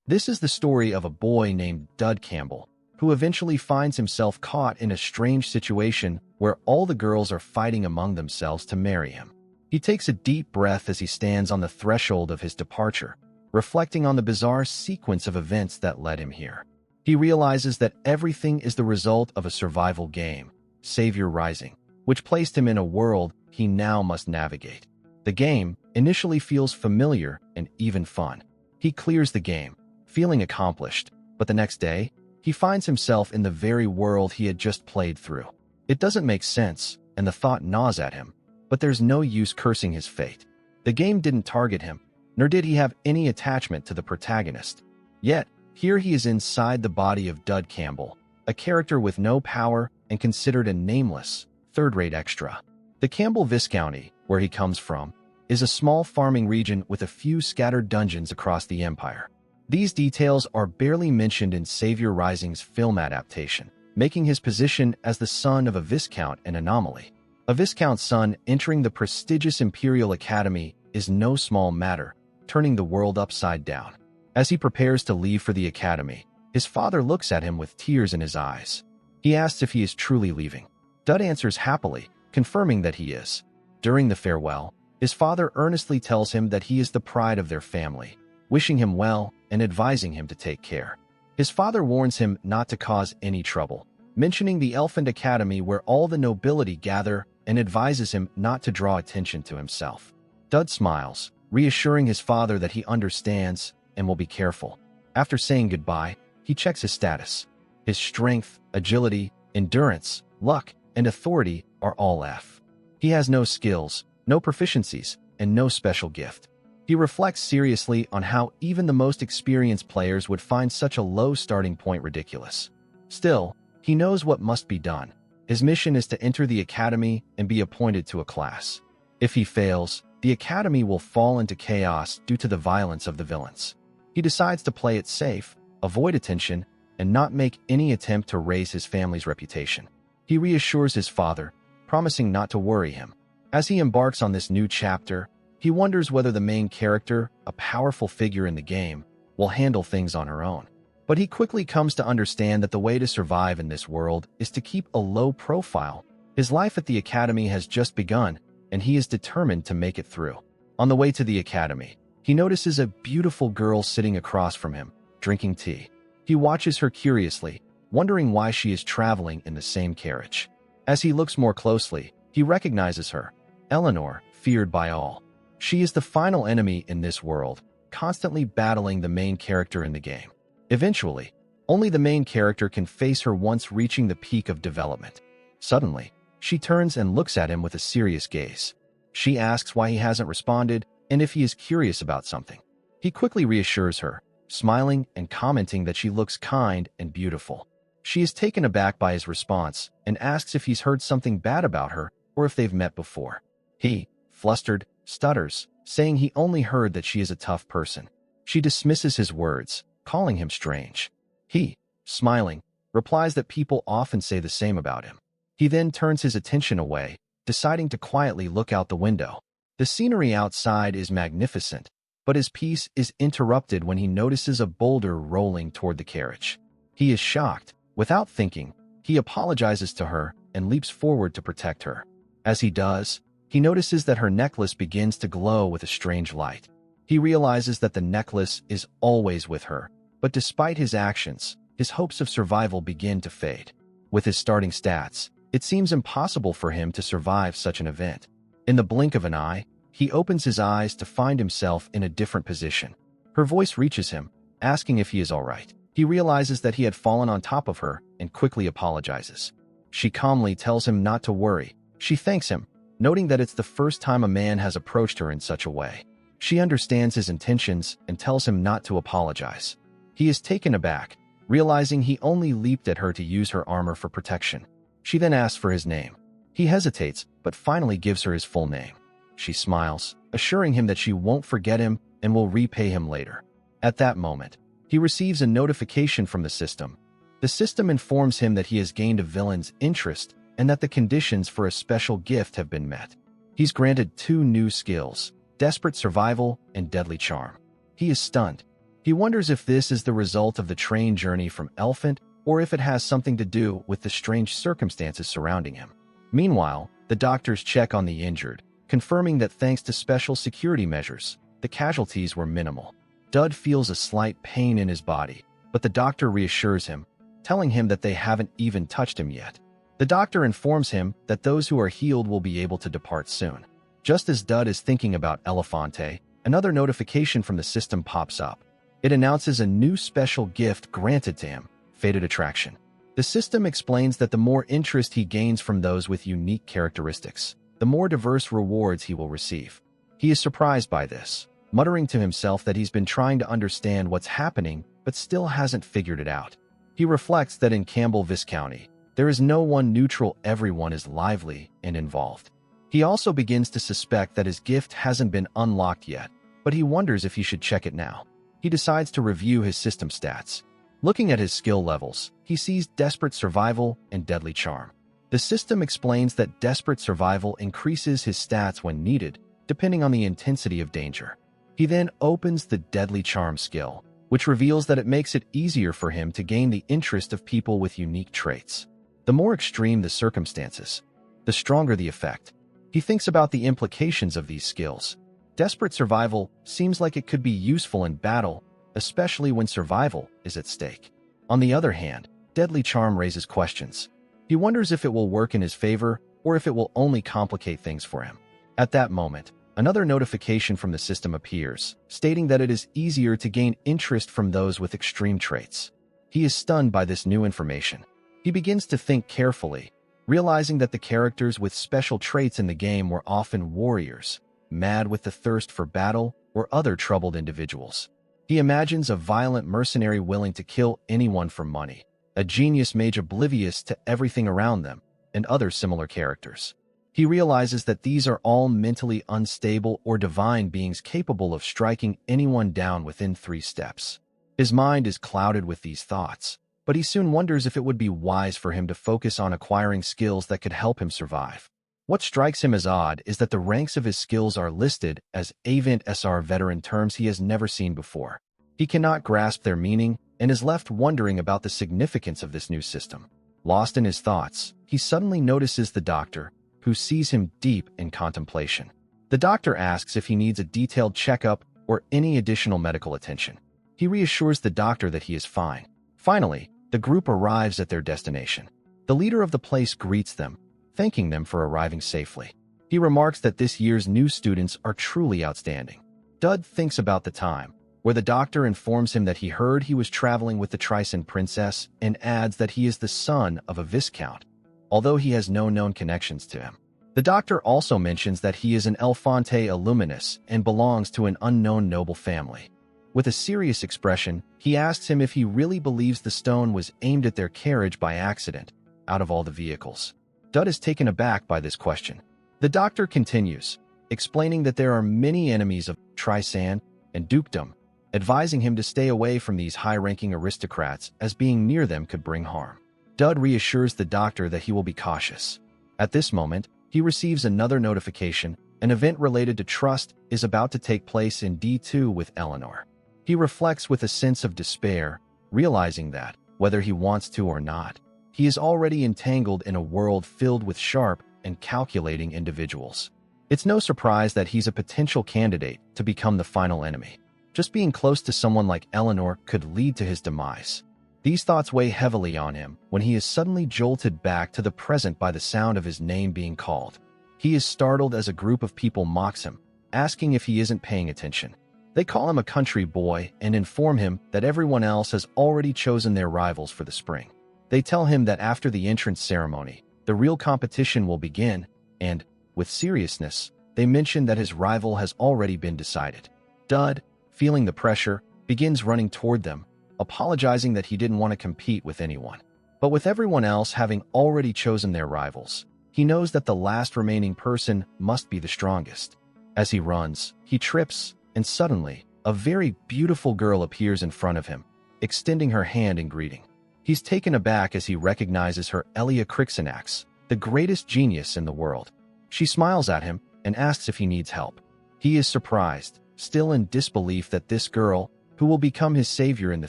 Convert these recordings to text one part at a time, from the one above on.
This is the story of a boy named Dud Campbell, who eventually finds himself caught in a strange situation where all the girls are fighting among themselves to marry him. He takes a deep breath as he stands on the threshold of his departure, reflecting on the bizarre sequence of events that led him here. He realizes that everything is the result of a survival game, Savior Rising, which placed him in a world he now must navigate. The game initially feels familiar and even fun. He clears the game, feeling accomplished, but the next day, he finds himself in the very world he had just played through. It doesn't make sense, and the thought gnaws at him, but there's no use cursing his fate. The game didn't target him, nor did he have any attachment to the protagonist. Yet, here he is inside the body of Dud Campbell, a character with no power and considered a nameless, third-rate extra. The Campbell Viscounty, where he comes from, is a small farming region with a few scattered dungeons across the empire. These details are barely mentioned in Savior Rising's film adaptation, making his position as the son of a Viscount an anomaly. A Viscount's son entering the prestigious Imperial Academy is no small matter, turning the world upside down. As he prepares to leave for the academy, his father looks at him with tears in his eyes. He asks if he is truly leaving. Dud answers happily, confirming that he is. During the farewell, his father earnestly tells him that he is the pride of their family, wishing him well and advising him to take care. His father warns him not to cause any trouble, mentioning the Elfin Academy where all the nobility gather, and advises him not to draw attention to himself. Dud smiles, reassuring his father that he understands and will be careful. After saying goodbye, he checks his status. His strength, agility, endurance, luck, and authority are all F. He has no skills, no proficiencies, and no special gift. He reflects seriously on how even the most experienced players would find such a low starting point ridiculous. Still, he knows what must be done. His mission is to enter the academy and be appointed to a class. If he fails, the academy will fall into chaos due to the violence of the villains. He decides to play it safe, avoid attention, and not make any attempt to raise his family's reputation. He reassures his father, promising not to worry him. As he embarks on this new chapter, he wonders whether the main character, a powerful figure in the game, will handle things on her own. But he quickly comes to understand that the way to survive in this world is to keep a low profile. His life at the academy has just begun, and he is determined to make it through. On the way to the academy, he notices a beautiful girl sitting across from him, drinking tea. He watches her curiously, wondering why she is traveling in the same carriage. As he looks more closely, he recognizes her, Eleanor, feared by all. She is the final enemy in this world, constantly battling the main character in the game. Eventually, only the main character can face her once reaching the peak of development. Suddenly, she turns and looks at him with a serious gaze. She asks why he hasn't responded and if he is curious about something. He quickly reassures her, smiling and commenting that she looks kind and beautiful. She is taken aback by his response and asks if he's heard something bad about her or if they've met before. He, flustered, stutters, saying he only heard that she is a tough person. She dismisses his words, calling him strange. He, smiling, replies that people often say the same about him. He then turns his attention away, deciding to quietly look out the window. The scenery outside is magnificent, but his peace is interrupted when he notices a boulder rolling toward the carriage. He is shocked. Without thinking, he apologizes to her and leaps forward to protect her. As he does, he notices that her necklace begins to glow with a strange light. He realizes that the necklace is always with her, but despite his actions, his hopes of survival begin to fade. With his starting stats, it seems impossible for him to survive such an event. In the blink of an eye, he opens his eyes to find himself in a different position. Her voice reaches him, asking if he is all right. He realizes that he had fallen on top of her and quickly apologizes. She calmly tells him not to worry. She thanks him, noting that it's the first time a man has approached her in such a way. She understands his intentions and tells him not to apologize. He is taken aback, realizing he only leaped at her to use her armor for protection. She then asks for his name. He hesitates, but finally gives her his full name. She smiles, assuring him that she won't forget him and will repay him later. At that moment, he receives a notification from the system. The system informs him that he has gained a villain's interest and that the conditions for a special gift have been met. He's granted 2 new skills, Desperate Survival and Deadly Charm. He is stunned. He wonders if this is the result of the train journey from Elephant or if it has something to do with the strange circumstances surrounding him. Meanwhile, the doctors check on the injured, confirming that thanks to special security measures, the casualties were minimal. Dud feels a slight pain in his body, but the doctor reassures him, telling him that they haven't even touched him yet. The doctor informs him that those who are healed will be able to depart soon. Just as Dud is thinking about Elefante, another notification from the system pops up. It announces a new special gift granted to him, Fated Attraction. The system explains that the more interest he gains from those with unique characteristics, the more diverse rewards he will receive. He is surprised by this, muttering to himself that he's been trying to understand what's happening but still hasn't figured it out. He reflects that in Campbell Viscounty, there is no one neutral, everyone is lively and involved. He also begins to suspect that his gift hasn't been unlocked yet, but he wonders if he should check it now. He decides to review his system stats. Looking at his skill levels, he sees Desperate Survival and Deadly Charm. The system explains that Desperate Survival increases his stats when needed, depending on the intensity of danger. He then opens the Deadly Charm skill, which reveals that it makes it easier for him to gain the interest of people with unique traits. The more extreme the circumstances, the stronger the effect. He thinks about the implications of these skills. Desperate Survival seems like it could be useful in battle, especially when survival is at stake. On the other hand, Deadly Charm raises questions. He wonders if it will work in his favor or if it will only complicate things for him. At that moment, another notification from the system appears, stating that it is easier to gain interest from those with extreme traits. He is stunned by this new information. He begins to think carefully, realizing that the characters with special traits in the game were often warriors, mad with the thirst for battle, or other troubled individuals. He imagines a violent mercenary willing to kill anyone for money, a genius mage oblivious to everything around them, and other similar characters. He realizes that these are all mentally unstable or divine beings capable of striking anyone down within 3 steps. His mind is clouded with these thoughts, but he soon wonders if it would be wise for him to focus on acquiring skills that could help him survive. What strikes him as odd is that the ranks of his skills are listed as Avant SR veteran, terms he has never seen before. He cannot grasp their meaning and is left wondering about the significance of this new system. Lost in his thoughts, he suddenly notices the doctor, who sees him deep in contemplation. The doctor asks if he needs a detailed checkup or any additional medical attention. He reassures the doctor that he is fine. Finally, the group arrives at their destination. The leader of the place greets them, thanking them for arriving safely. He remarks that this year's new students are truly outstanding. Dud thinks about the time, where the doctor informs him that he heard he was traveling with the Tricyn princess and adds that he is the son of a viscount, although he has no known connections to him. The doctor also mentions that he is an Elefante Illuminus and belongs to an unknown noble family. With a serious expression, he asks him if he really believes the stone was aimed at their carriage by accident, out of all the vehicles. Dud is taken aback by this question. The doctor continues, explaining that there are many enemies of Tricyn and dukedom, advising him to stay away from these high-ranking aristocrats as being near them could bring harm. Dud reassures the doctor that he will be cautious. At this moment, he receives another notification. An event related to trust is about to take place in D2 with Eleanor. He reflects with a sense of despair, realizing that, whether he wants to or not, he is already entangled in a world filled with sharp and calculating individuals. It's no surprise that he's a potential candidate to become the final enemy. Just being close to someone like Eleanor could lead to his demise. These thoughts weigh heavily on him when he is suddenly jolted back to the present by the sound of his name being called. He is startled as a group of people mocks him, asking if he isn't paying attention. They call him a country boy and inform him that everyone else has already chosen their rivals for the spring. They tell him that after the entrance ceremony, the real competition will begin, and, with seriousness, they mention that his rival has already been decided. Dud, feeling the pressure, begins running toward them, apologizing that he didn't want to compete with anyone. But with everyone else having already chosen their rivals, he knows that the last remaining person must be the strongest. As he runs, he trips, and suddenly, a very beautiful girl appears in front of him, extending her hand in greeting. He's taken aback as he recognizes her Elia Crixinax, the greatest genius in the world. She smiles at him and asks if he needs help. He is surprised, still in disbelief that this girl, who will become his savior in the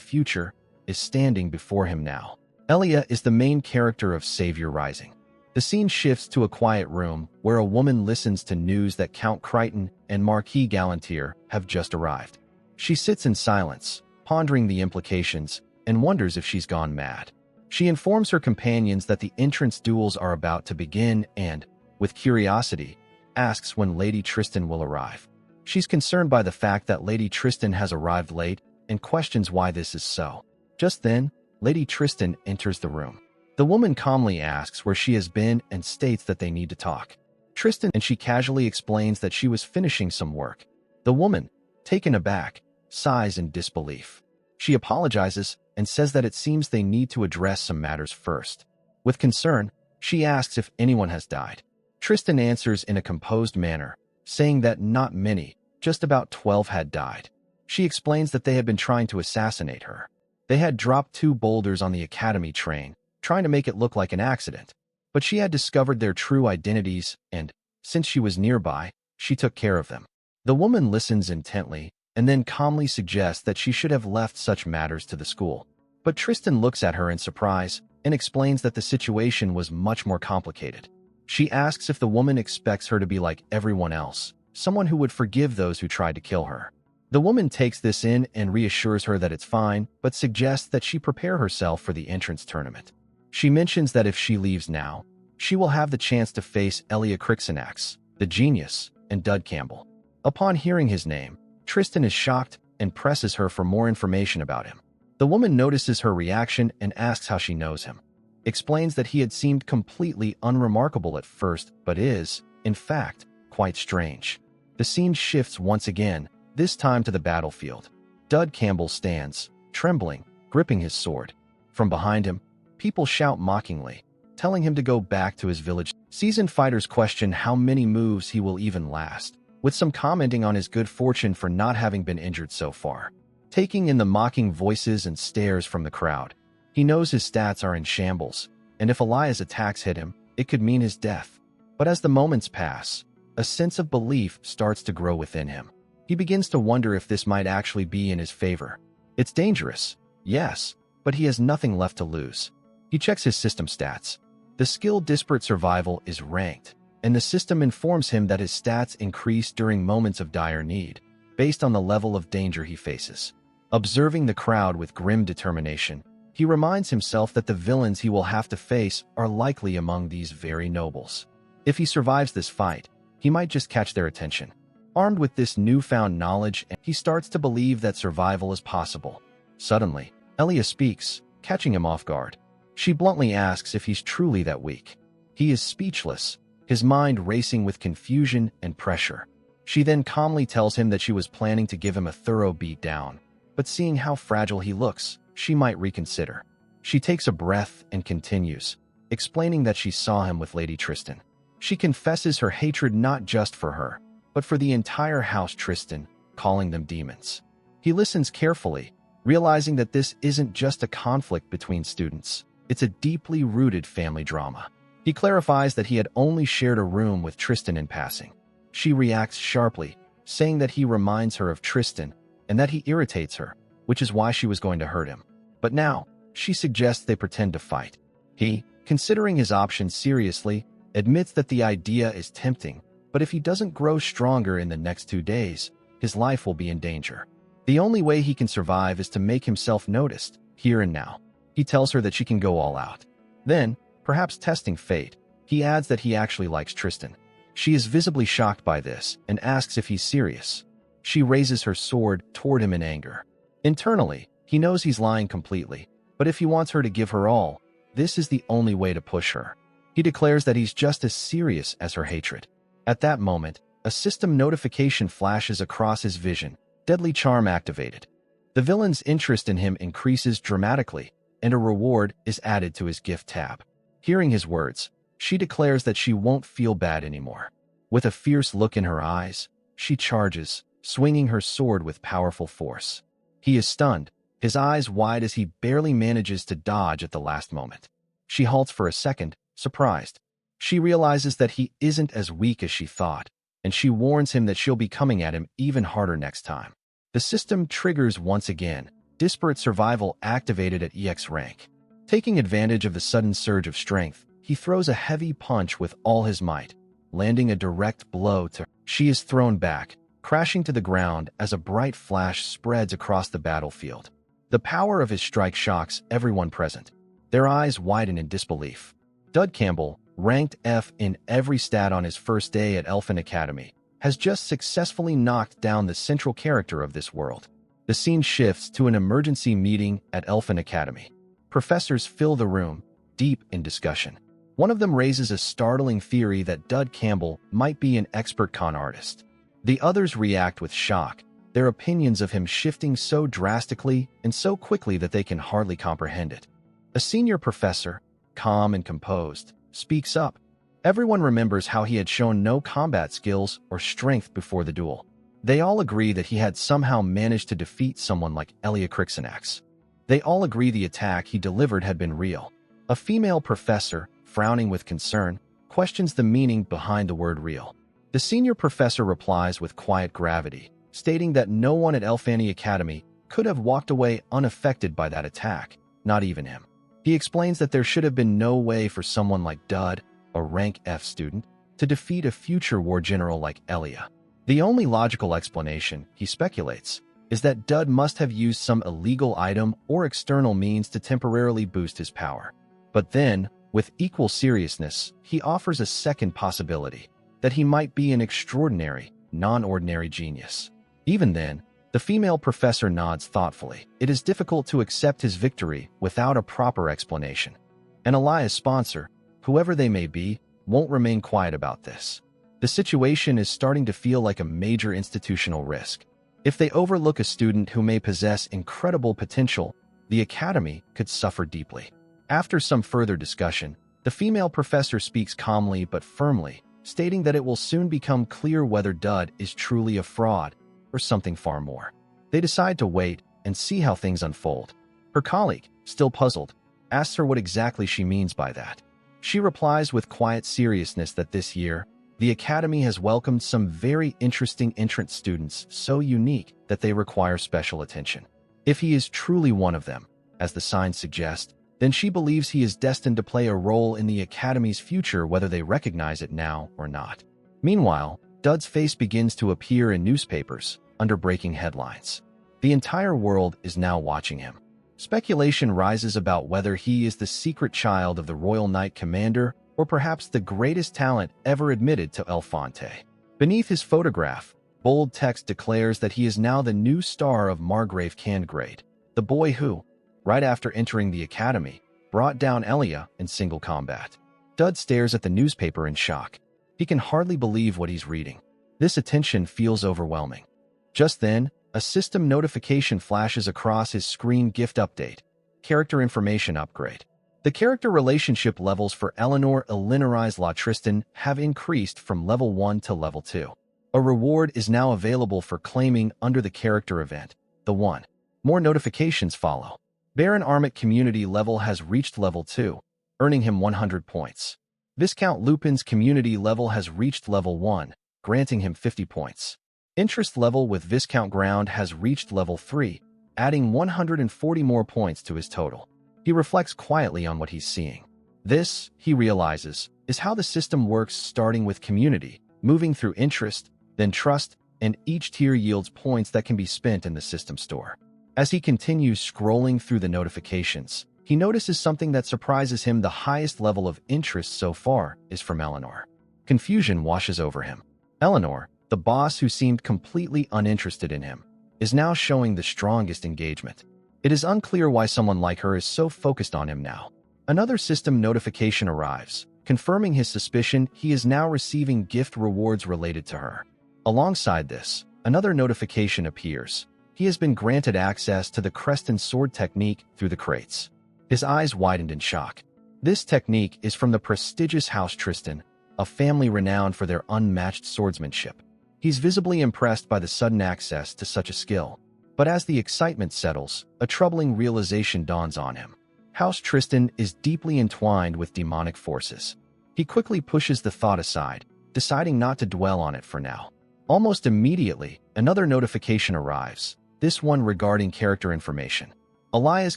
future, is standing before him now. Elia is the main character of Savior Rising. The scene shifts to a quiet room where a woman listens to news that Count Crichton and Marquis Galantier have just arrived. She sits in silence, pondering the implications, and wonders if she's gone mad. She informs her companions that the entrance duels are about to begin and, with curiosity, asks when Lady Tristan will arrive. She's concerned by the fact that Lady Tristan has arrived late and questions why this is so. Just then, Lady Tristan enters the room. The woman calmly asks where she has been and states that they need to talk. Tristan and she casually explains that she was finishing some work. The woman, taken aback, sighs in disbelief. She apologizes and says that it seems they need to address some matters first. With concern, she asks if anyone has died. Tristan answers in a composed manner, saying that not many, just about 12 had died. She explains that they had been trying to assassinate her. They had dropped 2 boulders on the academy train, trying to make it look like an accident. But she had discovered their true identities, and, since she was nearby, she took care of them. The woman listens intently, and then calmly suggests that she should have left such matters to the school. But Tristan looks at her in surprise, and explains that the situation was much more complicated. She asks if the woman expects her to be like everyone else, someone who would forgive those who tried to kill her. The woman takes this in and reassures her that it's fine, but suggests that she prepare herself for the entrance tournament. She mentions that if she leaves now, she will have the chance to face Elia Crixinax, the genius, and Dud Campbell. Upon hearing his name, Tristan is shocked and presses her for more information about him. The woman notices her reaction and asks how she knows him. Explains that he had seemed completely unremarkable at first, but is, in fact, quite strange. The scene shifts once again, this time to the battlefield. Dud Campbell stands, trembling, gripping his sword. From behind him, people shout mockingly, telling him to go back to his village. Seasoned fighters question how many moves he will even last, with some commenting on his good fortune for not having been injured so far. Taking in the mocking voices and stares from the crowd, he knows his stats are in shambles, and if Elia's attacks hit him, it could mean his death. But as the moments pass, a sense of belief starts to grow within him. He begins to wonder if this might actually be in his favor. It's dangerous, yes, but he has nothing left to lose. He checks his system stats. The skill Disparate Survival is ranked, and the system informs him that his stats increase during moments of dire need, based on the level of danger he faces. Observing the crowd with grim determination, he reminds himself that the villains he will have to face are likely among these very nobles. If he survives this fight, he might just catch their attention. Armed with this newfound knowledge, he starts to believe that survival is possible. Suddenly, Elia speaks, catching him off guard. She bluntly asks if he's truly that weak. He is speechless, his mind racing with confusion and pressure. She then calmly tells him that she was planning to give him a thorough beat down, but seeing how fragile he looks, she might reconsider. She takes a breath and continues, explaining that she saw him with Lady Tristan. She confesses her hatred not just for her, but for the entire house Tristan, calling them demons. He listens carefully, realizing that this isn't just a conflict between students. It's a deeply rooted family drama. He clarifies that he had only shared a room with Tristan in passing. She reacts sharply, saying that he reminds her of Tristan and that he irritates her, which is why she was going to hurt him. But now, she suggests they pretend to fight. He, considering his options seriously, admits that the idea is tempting, but if he doesn't grow stronger in the next 2 days, his life will be in danger. The only way he can survive is to make himself noticed, here and now. He tells her that she can go all out. Then, perhaps testing fate, he adds that he actually likes Tristan. She is visibly shocked by this and asks if he's serious. She raises her sword toward him in anger. Internally, he knows he's lying completely, but if he wants her to give her all, this is the only way to push her. He declares that he's just as serious as her hatred. At that moment, a system notification flashes across his vision, Deadly Charm activated. The villain's interest in him increases dramatically, and a reward is added to his gift tab. Hearing his words, she declares that she won't feel bad anymore. With a fierce look in her eyes, she charges, swinging her sword with powerful force. He is stunned, his eyes wide as he barely manages to dodge at the last moment. She halts for a second, surprised. She realizes that he isn't as weak as she thought, and she warns him that she'll be coming at him even harder next time. The system triggers once again, disparate survival activated at EX rank. Taking advantage of the sudden surge of strength, he throws a heavy punch with all his might, landing a direct blow to her. She is thrown back, crashing to the ground as a bright flash spreads across the battlefield. The power of his strike shocks everyone present. Their eyes widen in disbelief. Dud Campbell, ranked F in every stat on his first day at Elfin Academy, has just successfully knocked down the central character of this world. The scene shifts to an emergency meeting at Elfin Academy. Professors fill the room, deep in discussion. One of them raises a startling theory that Dud Campbell might be an expert con artist. The others react with shock, their opinions of him shifting so drastically and so quickly that they can hardly comprehend it. A senior professor, calm and composed, speaks up. Everyone remembers how he had shown no combat skills or strength before the duel. They all agree that he had somehow managed to defeat someone like Elia Crixinax. They all agree the attack he delivered had been real. A female professor, frowning with concern, questions the meaning behind the word real. The senior professor replies with quiet gravity, stating that no one at Elfani Academy could have walked away unaffected by that attack, not even him. He explains that there should have been no way for someone like Dud, a rank F student, to defeat a future war general like Elia. The only logical explanation, he speculates, is that Dud must have used some illegal item or external means to temporarily boost his power. But then, with equal seriousness, he offers a second possibility, that he might be an extraordinary, non-ordinary genius. Even then, the female professor nods thoughtfully. It is difficult to accept his victory without a proper explanation. And Elia's sponsor, whoever they may be, won't remain quiet about this. The situation is starting to feel like a major institutional risk. If they overlook a student who may possess incredible potential, the academy could suffer deeply. After some further discussion, the female professor speaks calmly but firmly, stating that it will soon become clear whether Dud is truly a fraud or something far more. They decide to wait and see how things unfold. Her colleague, still puzzled, asks her what exactly she means by that. She replies with quiet seriousness that this year, the Academy has welcomed some very interesting entrant students so unique that they require special attention. If he is truly one of them, as the signs suggest, then she believes he is destined to play a role in the Academy's future whether they recognize it now or not. Meanwhile, Dud's face begins to appear in newspapers, under breaking headlines. The entire world is now watching him. Speculation rises about whether he is the secret child of the Royal Knight Commander or perhaps the greatest talent ever admitted to El Fonte. Beneath his photograph, bold text declares that he is now the new star of Margrave Candgrade, the boy who, right after entering the academy, brought down Elia in single combat. Dud stares at the newspaper in shock. He can hardly believe what he's reading. This attention feels overwhelming. Just then, a system notification flashes across his screen: gift update, character information upgrade. The character relationship levels for Eleanor Elinorize La Tristan have increased from level 1 to level 2. A reward is now available for claiming under the character event, the 1. More notifications follow. Baron Armit community level has reached level 2, earning him 100 points. Viscount Lupin's community level has reached level 1, granting him 50 points. Interest level with Viscount Ground has reached level 3, adding 140 more points to his total. He reflects quietly on what he's seeing. This, he realizes, is how the system works, starting with community, moving through interest, then trust, and each tier yields points that can be spent in the system store. As he continues scrolling through the notifications, he notices something that surprises him. The highest level of interest so far is from Eleanor. Confusion washes over him. Eleanor, the boss who seemed completely uninterested in him, is now showing the strongest engagement. It is unclear why someone like her is so focused on him now. Another system notification arrives, confirming his suspicion. He is now receiving gift rewards related to her. Alongside this, another notification appears. He has been granted access to the crest and sword technique through the crates. His eyes widened in shock. This technique is from the prestigious House Tristan, a family renowned for their unmatched swordsmanship. He's visibly impressed by the sudden access to such a skill. But as the excitement settles, a troubling realization dawns on him. House Tristan is deeply entwined with demonic forces. He quickly pushes the thought aside, deciding not to dwell on it for now. Almost immediately, Another notification arrives, this one regarding character information. Alia's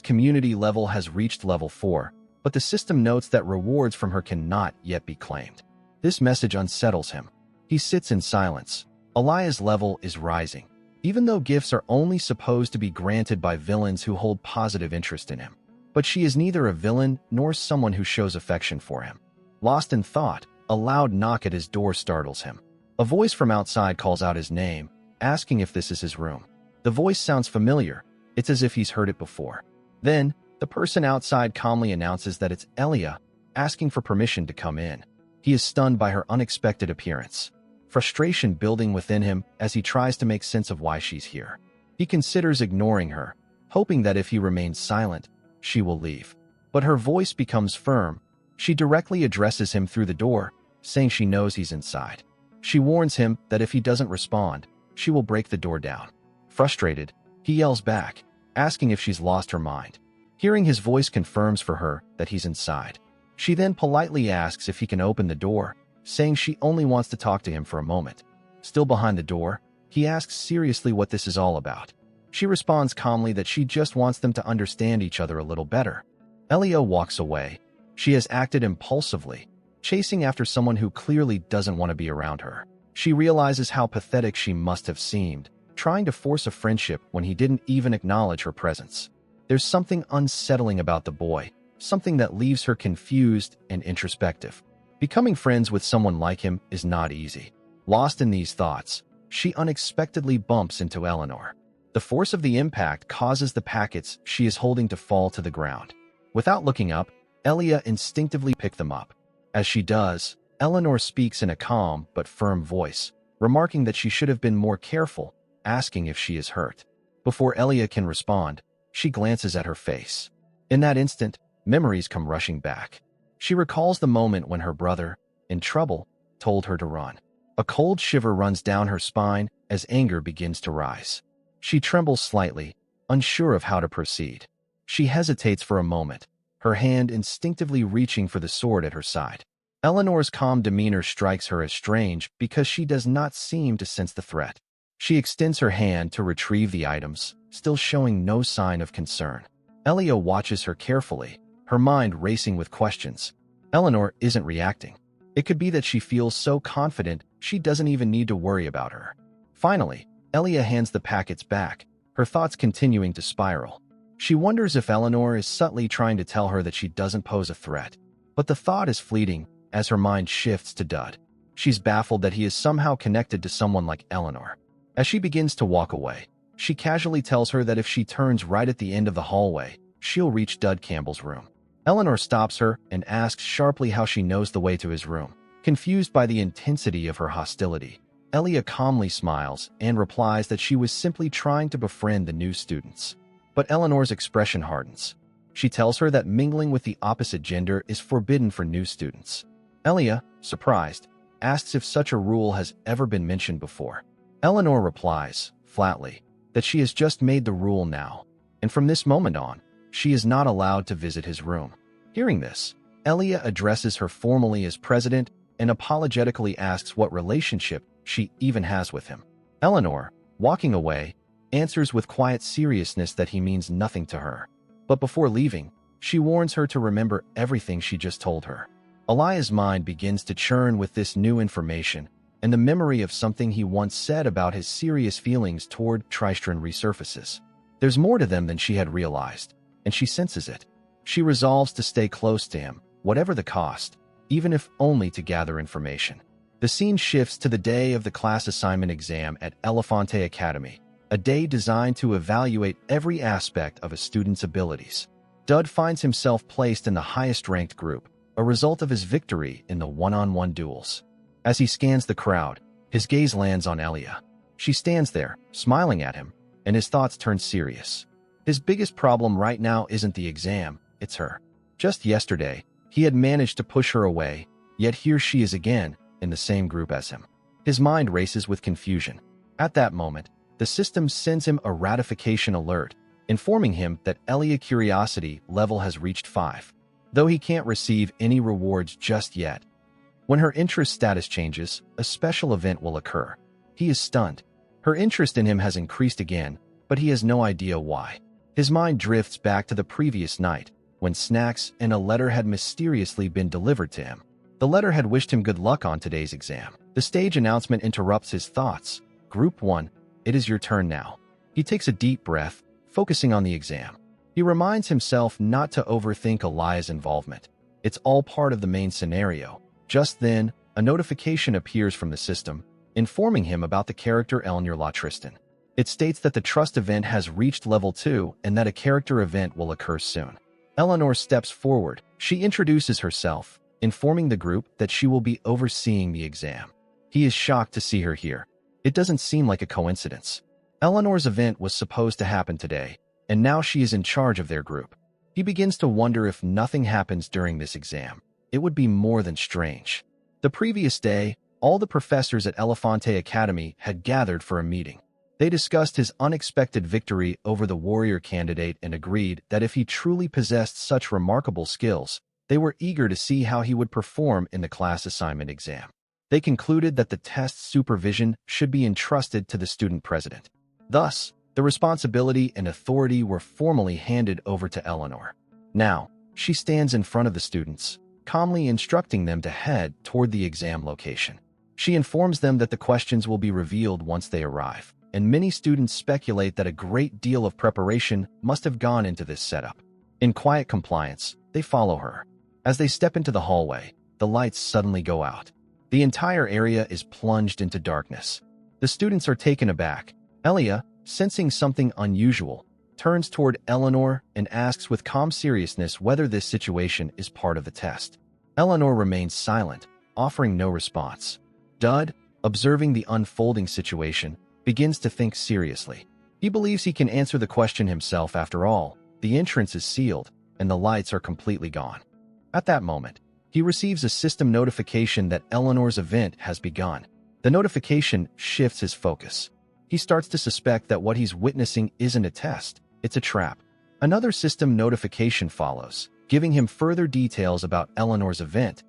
community level has reached level 4, but the system notes that rewards from her cannot yet be claimed. This message unsettles him. He sits in silence. Alia's level is rising, even though gifts are only supposed to be granted by villains who hold positive interest in him. But she is neither a villain nor someone who shows affection for him. Lost in thought, a loud knock at his door startles him. A voice from outside calls out his name, asking if this is his room. The voice sounds familiar. It's as if he's heard it before. Then, the person outside calmly announces that it's Elia, asking for permission to come in. He is stunned by her unexpected appearance. Frustration building within him as he tries to make sense of why she's here. He considers ignoring her, hoping that if he remains silent, she will leave. But her voice becomes firm. She directly addresses him through the door, saying she knows he's inside. She warns him that if he doesn't respond, she will break the door down. Frustrated, he yells back, asking if she's lost her mind. Hearing his voice confirms for her that he's inside. She then politely asks if he can open the door, saying she only wants to talk to him for a moment. Still behind the door, he asks seriously what this is all about. She responds calmly that she just wants them to understand each other a little better. Elia walks away. She has acted impulsively, chasing after someone who clearly doesn't want to be around her. She realizes how pathetic she must have seemed, trying to force a friendship when he didn't even acknowledge her presence. There's something unsettling about the boy, something that leaves her confused and introspective. Becoming friends with someone like him is not easy. Lost in these thoughts, she unexpectedly bumps into Eleanor. The force of the impact causes the packets she is holding to fall to the ground. Without looking up, Elia instinctively picks them up. As she does, Eleanor speaks in a calm but firm voice, remarking that she should have been more careful, asking if she is hurt. Before Elia can respond, she glances at her face. In that instant, memories come rushing back. She recalls the moment when her brother, in trouble, told her to run. A cold shiver runs down her spine as anger begins to rise. She trembles slightly, unsure of how to proceed. She hesitates for a moment, her hand instinctively reaching for the sword at her side. Eleanor's calm demeanor strikes her as strange because she does not seem to sense the threat. She extends her hand to retrieve the items, still showing no sign of concern. Elia watches her carefully, her mind racing with questions. Eleanor isn't reacting. It could be that she feels so confident she doesn't even need to worry about her. Finally, Elia hands the packets back, her thoughts continuing to spiral. She wonders if Eleanor is subtly trying to tell her that she doesn't pose a threat. But the thought is fleeting as her mind shifts to Dud. She's baffled that he is somehow connected to someone like Eleanor. As she begins to walk away, she casually tells her that if she turns right at the end of the hallway, she'll reach Dud Campbell's room. Eleanor stops her and asks sharply how she knows the way to his room. Confused by the intensity of her hostility, Elia calmly smiles and replies that she was simply trying to befriend the new students. But Eleanor's expression hardens. She tells her that mingling with the opposite gender is forbidden for new students. Elia, surprised, asks if such a rule has ever been mentioned before. Eleanor replies, flatly, that she has just made the rule now, and from this moment on, she is not allowed to visit his room. Hearing this, Elia addresses her formally as president and apologetically asks what relationship she even has with him. Eleanor, walking away, answers with quiet seriousness that he means nothing to her. But before leaving, she warns her to remember everything she just told her. Elia's mind begins to churn with this new information, and the memory of something he once said about his serious feelings toward Tristran resurfaces. There's more to them than she had realized, and she senses it. She resolves to stay close to him, whatever the cost, even if only to gather information. The scene shifts to the day of the class assignment exam at Elefante Academy, a day designed to evaluate every aspect of a student's abilities. Dud finds himself placed in the highest-ranked group, a result of his victory in the one-on-one duels. As he scans the crowd, his gaze lands on Elia. She stands there, smiling at him, and his thoughts turn serious. His biggest problem right now isn't the exam, it's her. Just yesterday, he had managed to push her away, yet here she is again, in the same group as him. His mind races with confusion. At that moment, the system sends him a ratification alert, informing him that Elia's curiosity level has reached 5, though he can't receive any rewards just yet. When her interest status changes, a special event will occur. He is stunned. Her interest in him has increased again, but he has no idea why. His mind drifts back to the previous night, when snacks and a letter had mysteriously been delivered to him. The letter had wished him good luck on today's exam. The stage announcement interrupts his thoughts. Group 1, it is your turn now. He takes a deep breath, focusing on the exam. He reminds himself not to overthink Elia's involvement. It's all part of the main scenario. Just then, a notification appears from the system, informing him about the character Eleanor La Tristan. It states that the trust event has reached level 2 and that a character event will occur soon. Eleanor steps forward. She introduces herself, informing the group that she will be overseeing the exam. He is shocked to see her here. It doesn't seem like a coincidence. Eleanor's event was supposed to happen today, and now she is in charge of their group. He begins to wonder if nothing happens during this exam. It would be more than strange. The previous day, all the professors at Elefante Academy had gathered for a meeting. They discussed his unexpected victory over the warrior candidate and agreed that if he truly possessed such remarkable skills, they were eager to see how he would perform in the class assignment exam. They concluded that the test's supervision should be entrusted to the student president. Thus, the responsibility and authority were formally handed over to Eleanor. Now, she stands in front of the students, calmly instructing them to head toward the exam location. She informs them that the questions will be revealed once they arrive, and many students speculate that a great deal of preparation must have gone into this setup. In quiet compliance, they follow her. As they step into the hallway, the lights suddenly go out. The entire area is plunged into darkness. The students are taken aback. Elia, sensing something unusual, turns toward Eleanor and asks with calm seriousness whether this situation is part of the test. Eleanor remains silent, offering no response. Dud, observing the unfolding situation, begins to think seriously. He believes he can answer the question himself after all. The entrance is sealed, and the lights are completely gone. At that moment, he receives a system notification that Eleanor's event has begun. The notification shifts his focus. He starts to suspect that what he's witnessing isn't a test, it's a trap. Another system notification follows, giving him further details about Eleanor's event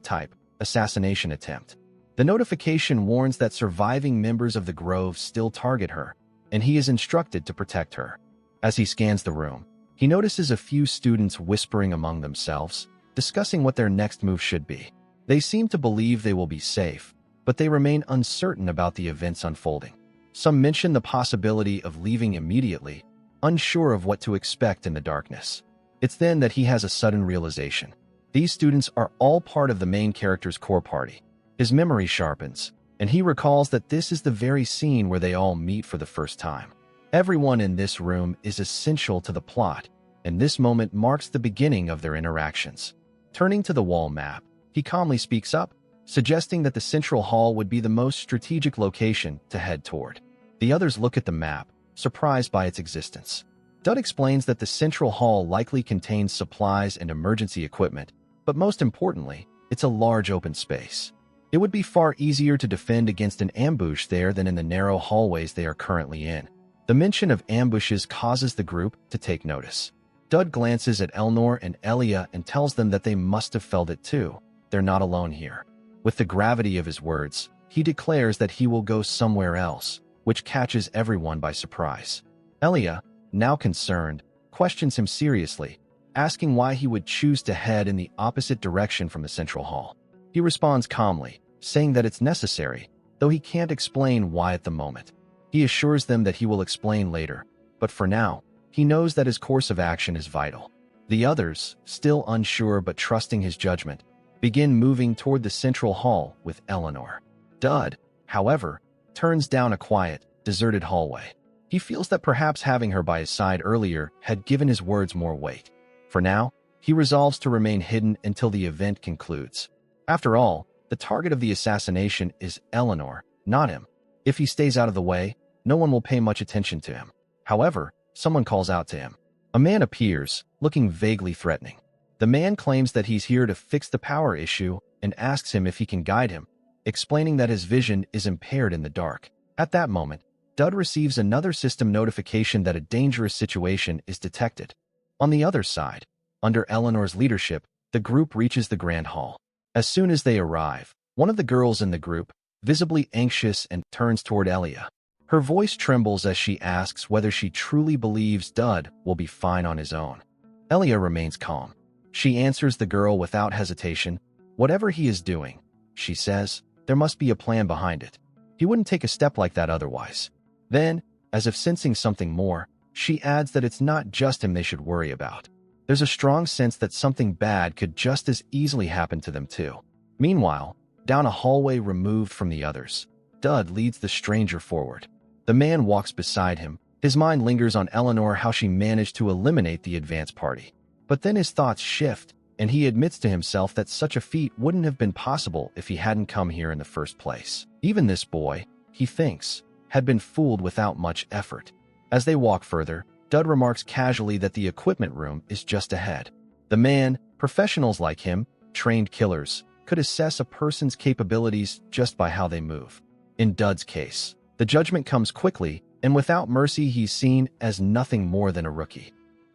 type, assassination attempt. The notification warns that surviving members of the Grove still target her, and he is instructed to protect her. As he scans the room, he notices a few students whispering among themselves, discussing what their next move should be. They seem to believe they will be safe, but they remain uncertain about the events unfolding. Some mention the possibility of leaving immediately, unsure of what to expect in the darkness. It's then that he has a sudden realization. These students are all part of the main character's core party. His memory sharpens, and he recalls that this is the very scene where they all meet for the first time. Everyone in this room is essential to the plot, and this moment marks the beginning of their interactions. Turning to the wall map, he calmly speaks up, suggesting that the central hall would be the most strategic location to head toward. The others look at the map, surprised by its existence. Dud explains that the central hall likely contains supplies and emergency equipment, but most importantly, it's a large open space. It would be far easier to defend against an ambush there than in the narrow hallways they are currently in. The mention of ambushes causes the group to take notice. Dud glances at Eleanor and Elia and tells them that they must have felt it too. They're not alone here. With the gravity of his words, he declares that he will go somewhere else, which catches everyone by surprise. Elia, now concerned, questions him seriously, asking why he would choose to head in the opposite direction from the central hall. He responds calmly, saying that it's necessary, though he can't explain why at the moment. He assures them that he will explain later, but for now, he knows that his course of action is vital. The others, still unsure but trusting his judgment, begin moving toward the central hall with Eleanor. Dud, however, turns down a quiet, deserted hallway. He feels that perhaps having her by his side earlier had given his words more weight. For now, he resolves to remain hidden until the event concludes. After all, the target of the assassination is Eleanor, not him. If he stays out of the way, no one will pay much attention to him. However, someone calls out to him. A man appears, looking vaguely threatening. The man claims that he's here to fix the power issue and asks him if he can guide him, explaining that his vision is impaired in the dark. At that moment, Dud receives another system notification that a dangerous situation is detected. On the other side, under Eleanor's leadership, the group reaches the Grand Hall. As soon as they arrive, one of the girls in the group, visibly anxious and turns toward Elia. Her voice trembles as she asks whether she truly believes Dud will be fine on his own. Elia remains calm. She answers the girl without hesitation. Whatever he is doing, she says, there must be a plan behind it. He wouldn't take a step like that otherwise. Then, as if sensing something more, she adds that it's not just him they should worry about. There's a strong sense that something bad could just as easily happen to them too. Meanwhile, down a hallway removed from the others, Dud leads the stranger forward. The man walks beside him. His mind lingers on Eleanor, how she managed to eliminate the advance party. But then his thoughts shift, and he admits to himself that such a feat wouldn't have been possible if he hadn't come here in the first place. Even this boy, he thinks, had been fooled without much effort. As they walk further, Dud remarks casually that the equipment room is just ahead. The man, professionals like him, trained killers, could assess a person's capabilities just by how they move. In Dud's case, the judgment comes quickly, and without mercy he's seen as nothing more than a rookie.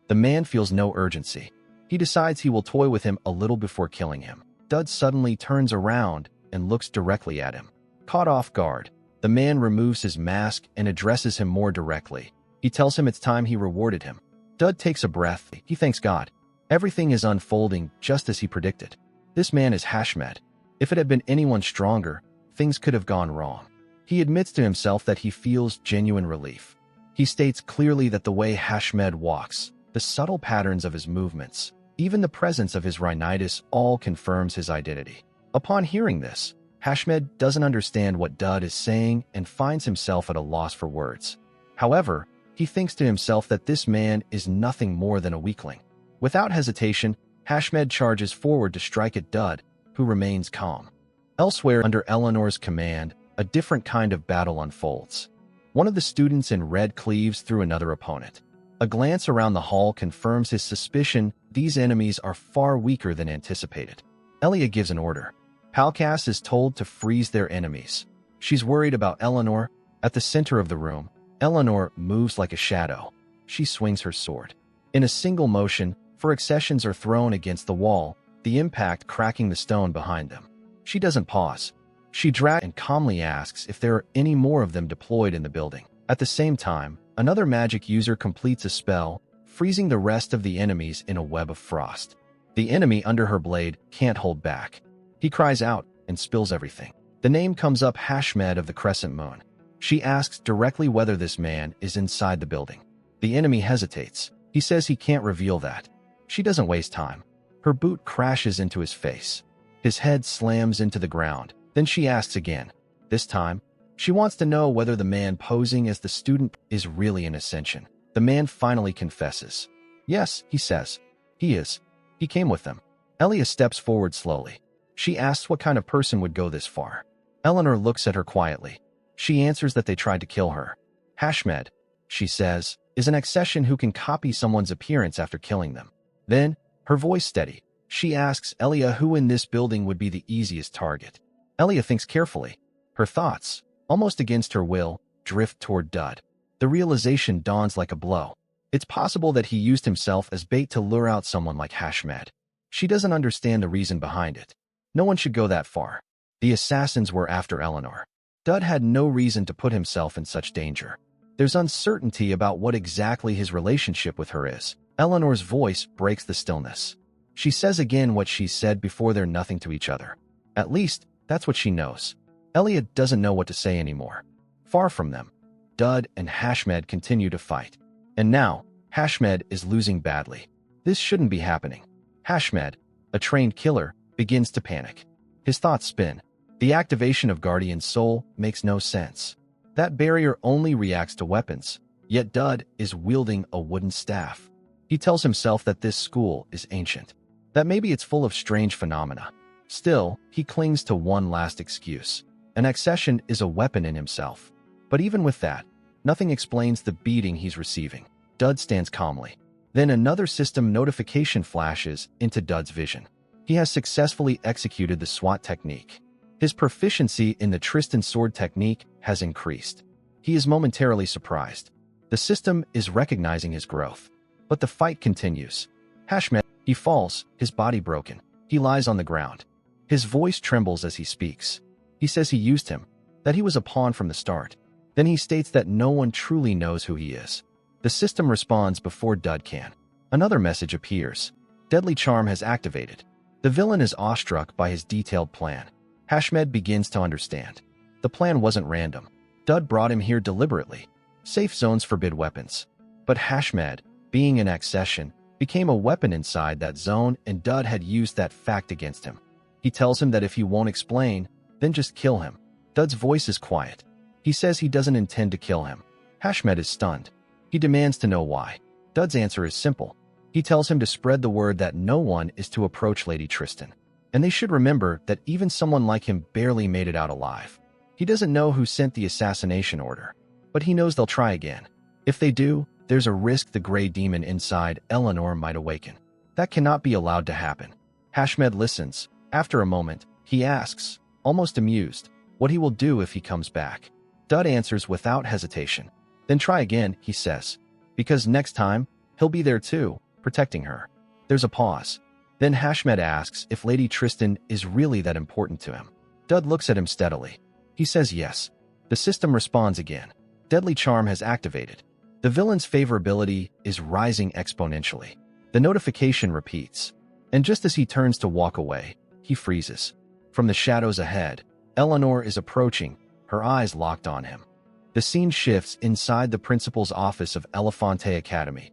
The man feels no urgency. He decides he will toy with him a little before killing him. Dud suddenly turns around and looks directly at him. Caught off guard, the man removes his mask and addresses him more directly. He tells him it's time he rewarded him. Dud takes a breath. He thanks God. Everything is unfolding just as he predicted. This man is Hashmed. If it had been anyone stronger, things could have gone wrong. He admits to himself that he feels genuine relief. He states clearly that the way Hashmed walks, the subtle patterns of his movements, even the presence of his rhinitis all confirms his identity. Upon hearing this, Hashmed doesn't understand what Dud is saying and finds himself at a loss for words. However, he thinks to himself that this man is nothing more than a weakling. Without hesitation, Hashmed charges forward to strike at Dud, who remains calm. Elsewhere, under Eleanor's command, a different kind of battle unfolds. One of the students in red cleaves through another opponent. A glance around the hall confirms his suspicion these enemies are far weaker than anticipated. Elia gives an order. Palkas is told to freeze their enemies. She's worried about Eleanor. At the center of the room, Eleanor moves like a shadow. She swings her sword. In a single motion, four accessions are thrown against the wall, the impact cracking the stone behind them. She doesn't pause. She drags and calmly asks if there are any more of them deployed in the building. At the same time, another magic user completes a spell, freezing the rest of the enemies in a web of frost. The enemy under her blade can't hold back. He cries out and spills everything. The name comes up: Hashmed of the Crescent Moon. She asks directly whether this man is inside the building. The enemy hesitates. He says he can't reveal that. She doesn't waste time. Her boot crashes into his face. His head slams into the ground. Then she asks again. This time, she wants to know whether the man posing as the student is really an Ascension. The man finally confesses. Yes, he says. He is. He came with them. Elia steps forward slowly. She asks what kind of person would go this far. Eleanor looks at her quietly. She answers that they tried to kill her. Hashmed, she says, is an accession who can copy someone's appearance after killing them. Then, her voice steady, she asks Elia who in this building would be the easiest target. Elia thinks carefully. Her thoughts, almost against her will, drift toward Dud. The realization dawns like a blow. It's possible that he used himself as bait to lure out someone like Hashmed. She doesn't understand the reason behind it. No one should go that far. The assassins were after Eleanor. Dud had no reason to put himself in such danger. There's uncertainty about what exactly his relationship with her is. Eleanor's voice breaks the stillness. She says again what she said before: they're nothing to each other. At least, that's what she knows. Elia doesn't know what to say anymore. Far from them, Dud and Hashmed continue to fight. And now, Hashmed is losing badly. This shouldn't be happening. Hashmed, a trained killer, begins to panic. His thoughts spin. The activation of Guardian's soul makes no sense. That barrier only reacts to weapons, yet Dud is wielding a wooden staff. He tells himself that this school is ancient, that maybe it's full of strange phenomena. Still, he clings to one last excuse. An accession is a weapon in himself. But even with that, nothing explains the beating he's receiving. Dud stands calmly. Then another system notification flashes into Dud's vision. He has successfully executed the SWAT technique. His proficiency in the Tristan sword technique has increased. He is momentarily surprised. The system is recognizing his growth. But the fight continues. Hashmed, he falls, his body broken. He lies on the ground. His voice trembles as he speaks. He says he used him, that he was a pawn from the start. Then he states that no one truly knows who he is. The system responds before Dud can. Another message appears. Deadly charm has activated. The villain is awestruck by his detailed plan. Hashmed begins to understand. The plan wasn't random. Dud brought him here deliberately. Safe zones forbid weapons. But Hashmed, being in accession, became a weapon inside that zone, and Dud had used that fact against him. He tells him that if he won't explain, then just kill him. Dud's voice is quiet. He says he doesn't intend to kill him. Hashmed is stunned. He demands to know why. Dud's answer is simple. He tells him to spread the word that no one is to approach Lady Tristan. And they should remember that even someone like him barely made it out alive. He doesn't know who sent the assassination order, but he knows they'll try again. If they do, there's a risk the gray demon inside Eleanor might awaken. That cannot be allowed to happen. Hashmed listens. After a moment, he asks, almost amused, what he will do if he comes back. Dud answers without hesitation. Then try again, he says. Because next time, he'll be there too, protecting her. There's a pause. Then Hashmed asks if Lady Tristan is really that important to him. Dud looks at him steadily. He says yes. The system responds again. Deadly charm has activated. The villain's favorability is rising exponentially. The notification repeats. And just as he turns to walk away, he freezes. From the shadows ahead, Eleanor is approaching, her eyes locked on him. The scene shifts inside the principal's office of Elefante Academy.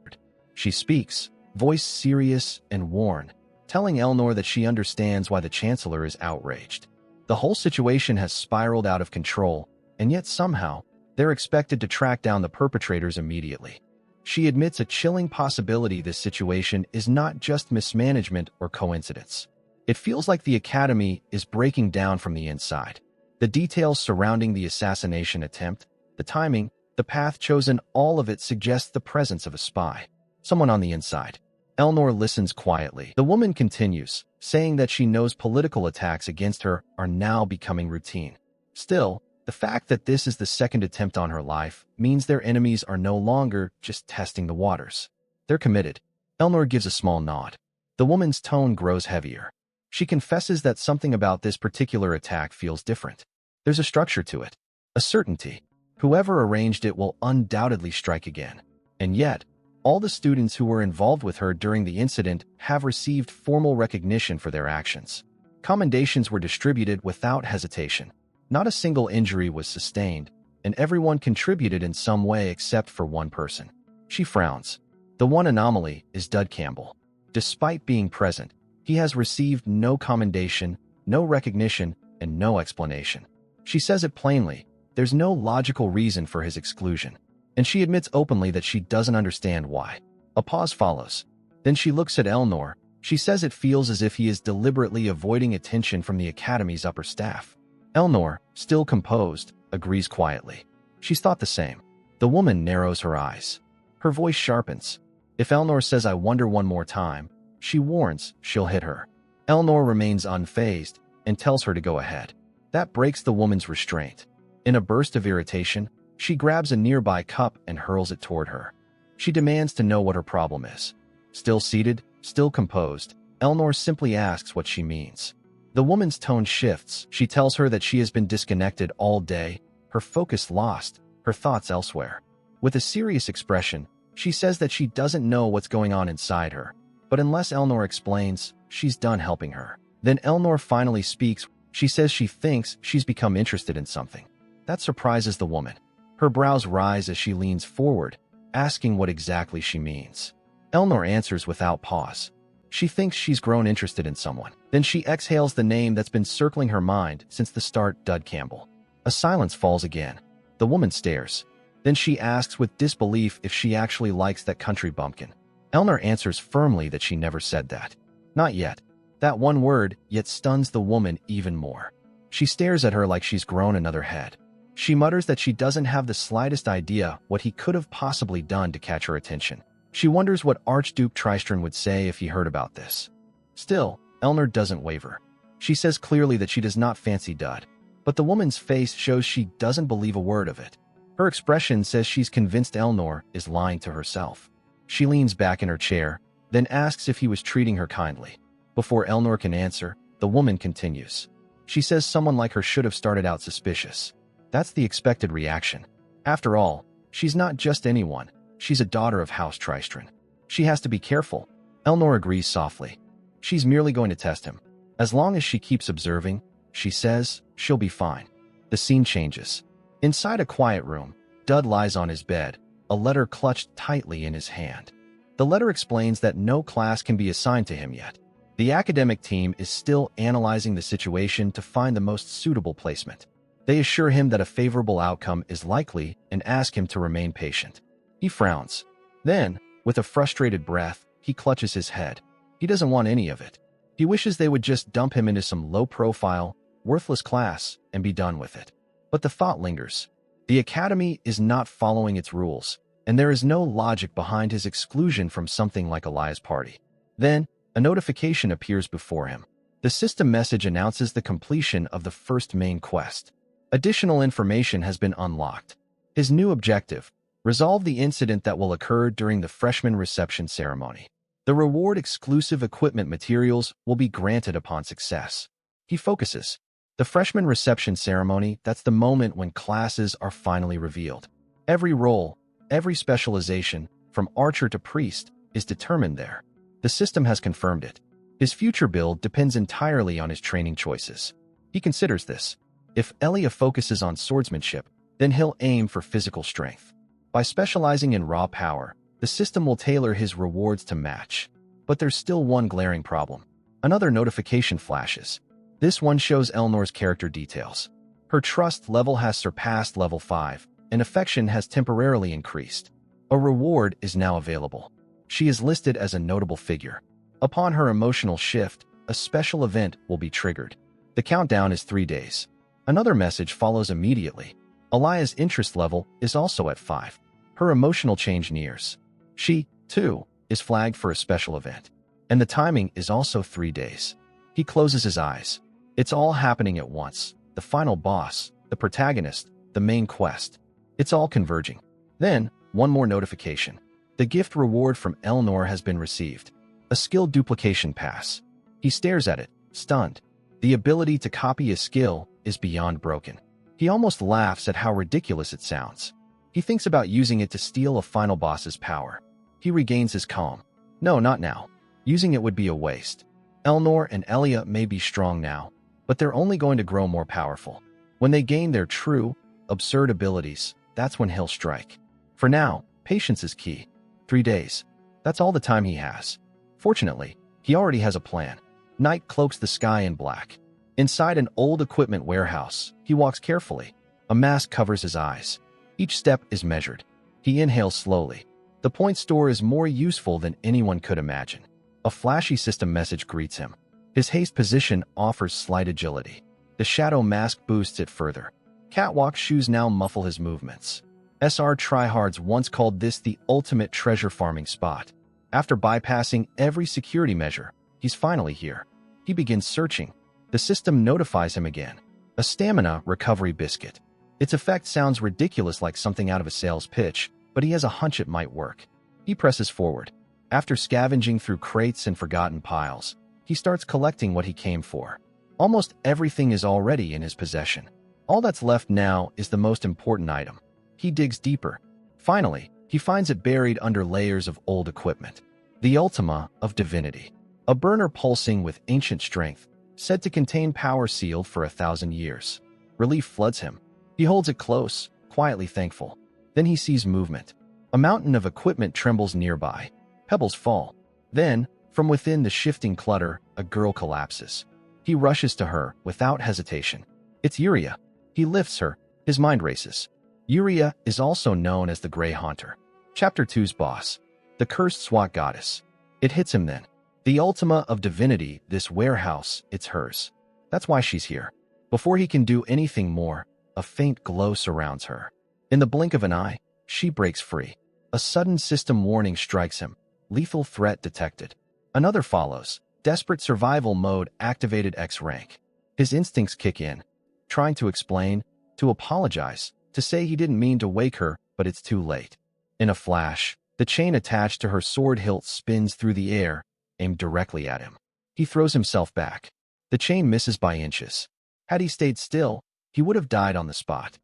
She speaks, voice serious and worn, telling Eleanor that she understands why the chancellor is outraged. The whole situation has spiraled out of control, and yet somehow, they're expected to track down the perpetrators immediately. She admits a chilling possibility this situation is not just mismanagement or coincidence. It feels like the academy is breaking down from the inside. The details surrounding the assassination attempt, the timing, the path chosen, all of it suggests the presence of a spy. Someone on the inside. Eleanor listens quietly. The woman continues, saying that she knows political attacks against her are now becoming routine. Still, the fact that this is the second attempt on her life means their enemies are no longer just testing the waters. They're committed. Eleanor gives a small nod. The woman's tone grows heavier. She confesses that something about this particular attack feels different. There's a structure to it, a certainty. Whoever arranged it will undoubtedly strike again. And yet, all the students who were involved with her during the incident have received formal recognition for their actions. Commendations were distributed without hesitation. Not a single injury was sustained, and everyone contributed in some way except for one person. She frowns. The one anomaly is Dud Campbell. Despite being present, he has received no commendation, no recognition, and no explanation. She says it plainly. There's no logical reason for his exclusion. And she admits openly that she doesn't understand why. A pause follows. Then she looks at Eleanor. She says it feels as if he is deliberately avoiding attention from the academy's upper staff. Eleanor, still composed, agrees quietly. She's thought the same. The woman narrows her eyes. Her voice sharpens. If Eleanor says I wonder one more time, she warns she'll hit her. Eleanor remains unfazed and tells her to go ahead. That breaks the woman's restraint. In a burst of irritation, she grabs a nearby cup and hurls it toward her. She demands to know what her problem is. Still seated, still composed, Eleanor simply asks what she means. The woman's tone shifts. She tells her that she has been disconnected all day, her focus lost, her thoughts elsewhere. With a serious expression, she says that she doesn't know what's going on inside her. But unless Eleanor explains, she's done helping her. Then Eleanor finally speaks. She says she thinks she's become interested in something. That surprises the woman. Her brows rise as she leans forward, asking what exactly she means. Eleanor answers without pause. She thinks she's grown interested in someone. Then she exhales the name that's been circling her mind since the start, Dud Campbell. A silence falls again. The woman stares. Then she asks with disbelief if she actually likes that country bumpkin. Eleanor answers firmly that she never said that. Not yet. That one word yet stuns the woman even more. She stares at her like she's grown another head. She mutters that she doesn't have the slightest idea what he could have possibly done to catch her attention. She wonders what Archduke Tristram would say if he heard about this. Still, Eleanor doesn't waver. She says clearly that she does not fancy Dud, but the woman's face shows she doesn't believe a word of it. Her expression says she's convinced Eleanor is lying to herself. She leans back in her chair, then asks if he was treating her kindly. Before Eleanor can answer, the woman continues. She says someone like her should have started out suspicious. That's the expected reaction. After all, she's not just anyone. She's a daughter of House Tristran. She has to be careful. Elnor agrees softly. She's merely going to test him. As long as she keeps observing, she says, she'll be fine. The scene changes. Inside a quiet room, Dud lies on his bed, a letter clutched tightly in his hand. The letter explains that no class can be assigned to him yet. The academic team is still analyzing the situation to find the most suitable placement. They assure him that a favorable outcome is likely and ask him to remain patient. He frowns. Then, with a frustrated breath, he clutches his head. He doesn't want any of it. He wishes they would just dump him into some low-profile, worthless class and be done with it. But the thought lingers. The academy is not following its rules, and there is no logic behind his exclusion from something like Elias' party. Then, a notification appears before him. The system message announces the completion of the first main quest. Additional information has been unlocked. His new objective: resolve the incident that will occur during the freshman reception ceremony. The reward exclusive equipment materials will be granted upon success. He focuses. The freshman reception ceremony, that's the moment when classes are finally revealed. Every role, every specialization, from archer to priest, is determined there. The system has confirmed it. His future build depends entirely on his training choices. He considers this. If Elia focuses on swordsmanship, then he'll aim for physical strength. By specializing in raw power, the system will tailor his rewards to match. But there's still one glaring problem. Another notification flashes. This one shows Elnor's character details. Her trust level has surpassed level 5, and affection has temporarily increased. A reward is now available. She is listed as a notable figure. Upon her emotional shift, a special event will be triggered. The countdown is 3 days. Another message follows immediately. Elia's interest level is also at 5. Her emotional change nears. She, too, is flagged for a special event. And the timing is also 3 days. He closes his eyes. It's all happening at once. The final boss, the protagonist, the main quest. It's all converging. Then, one more notification. The gift reward from Elnor has been received. A skill duplication pass. He stares at it, stunned. The ability to copy a skill is beyond broken. He almost laughs at how ridiculous it sounds. He thinks about using it to steal a final boss's power. He regains his calm. No, not now. Using it would be a waste. Elnor and Elia may be strong now, but they're only going to grow more powerful. When they gain their true, absurd abilities, that's when he'll strike. For now, patience is key. 3 days. That's all the time he has. Fortunately, he already has a plan. Night cloaks the sky in black. Inside an old equipment warehouse, he walks carefully. A mask covers his eyes. Each step is measured. He inhales slowly. The point store is more useful than anyone could imagine. A flashy system message greets him. His haste position offers slight agility. The shadow mask boosts it further. Catwalk shoes now muffle his movements. SR tryhards once called this the ultimate treasure farming spot. After bypassing every security measure, he's finally here. He begins searching. The system notifies him again. A stamina recovery biscuit. Its effect sounds ridiculous, like something out of a sales pitch, but he has a hunch it might work. He presses forward. After scavenging through crates and forgotten piles, he starts collecting what he came for. Almost everything is already in his possession. All that's left now is the most important item. He digs deeper. Finally, he finds it buried under layers of old equipment. The Ultima of Divinity. A burner pulsing with ancient strength, said to contain power sealed for 1,000 years. Relief floods him. He holds it close, quietly thankful. Then he sees movement. A mountain of equipment trembles nearby. Pebbles fall. Then, from within the shifting clutter, a girl collapses. He rushes to her without hesitation. It's Yuria. He lifts her. His mind races. Yuria is also known as the Grey Haunter. Chapter 2's boss. The cursed SWAT goddess. It hits him then. The Ultima of Divinity, this warehouse, it's hers. That's why she's here. Before he can do anything more, a faint glow surrounds her. In the blink of an eye, she breaks free. A sudden system warning strikes him. Lethal threat detected. Another follows. Desperate survival mode activated X rank. His instincts kick in. Trying to explain, to apologize, to say he didn't mean to wake her, but it's too late. In a flash, the chain attached to her sword hilt spins through the air, aimed directly at him. He throws himself back. The chain misses by inches. Had he stayed still, he would have died on the spot.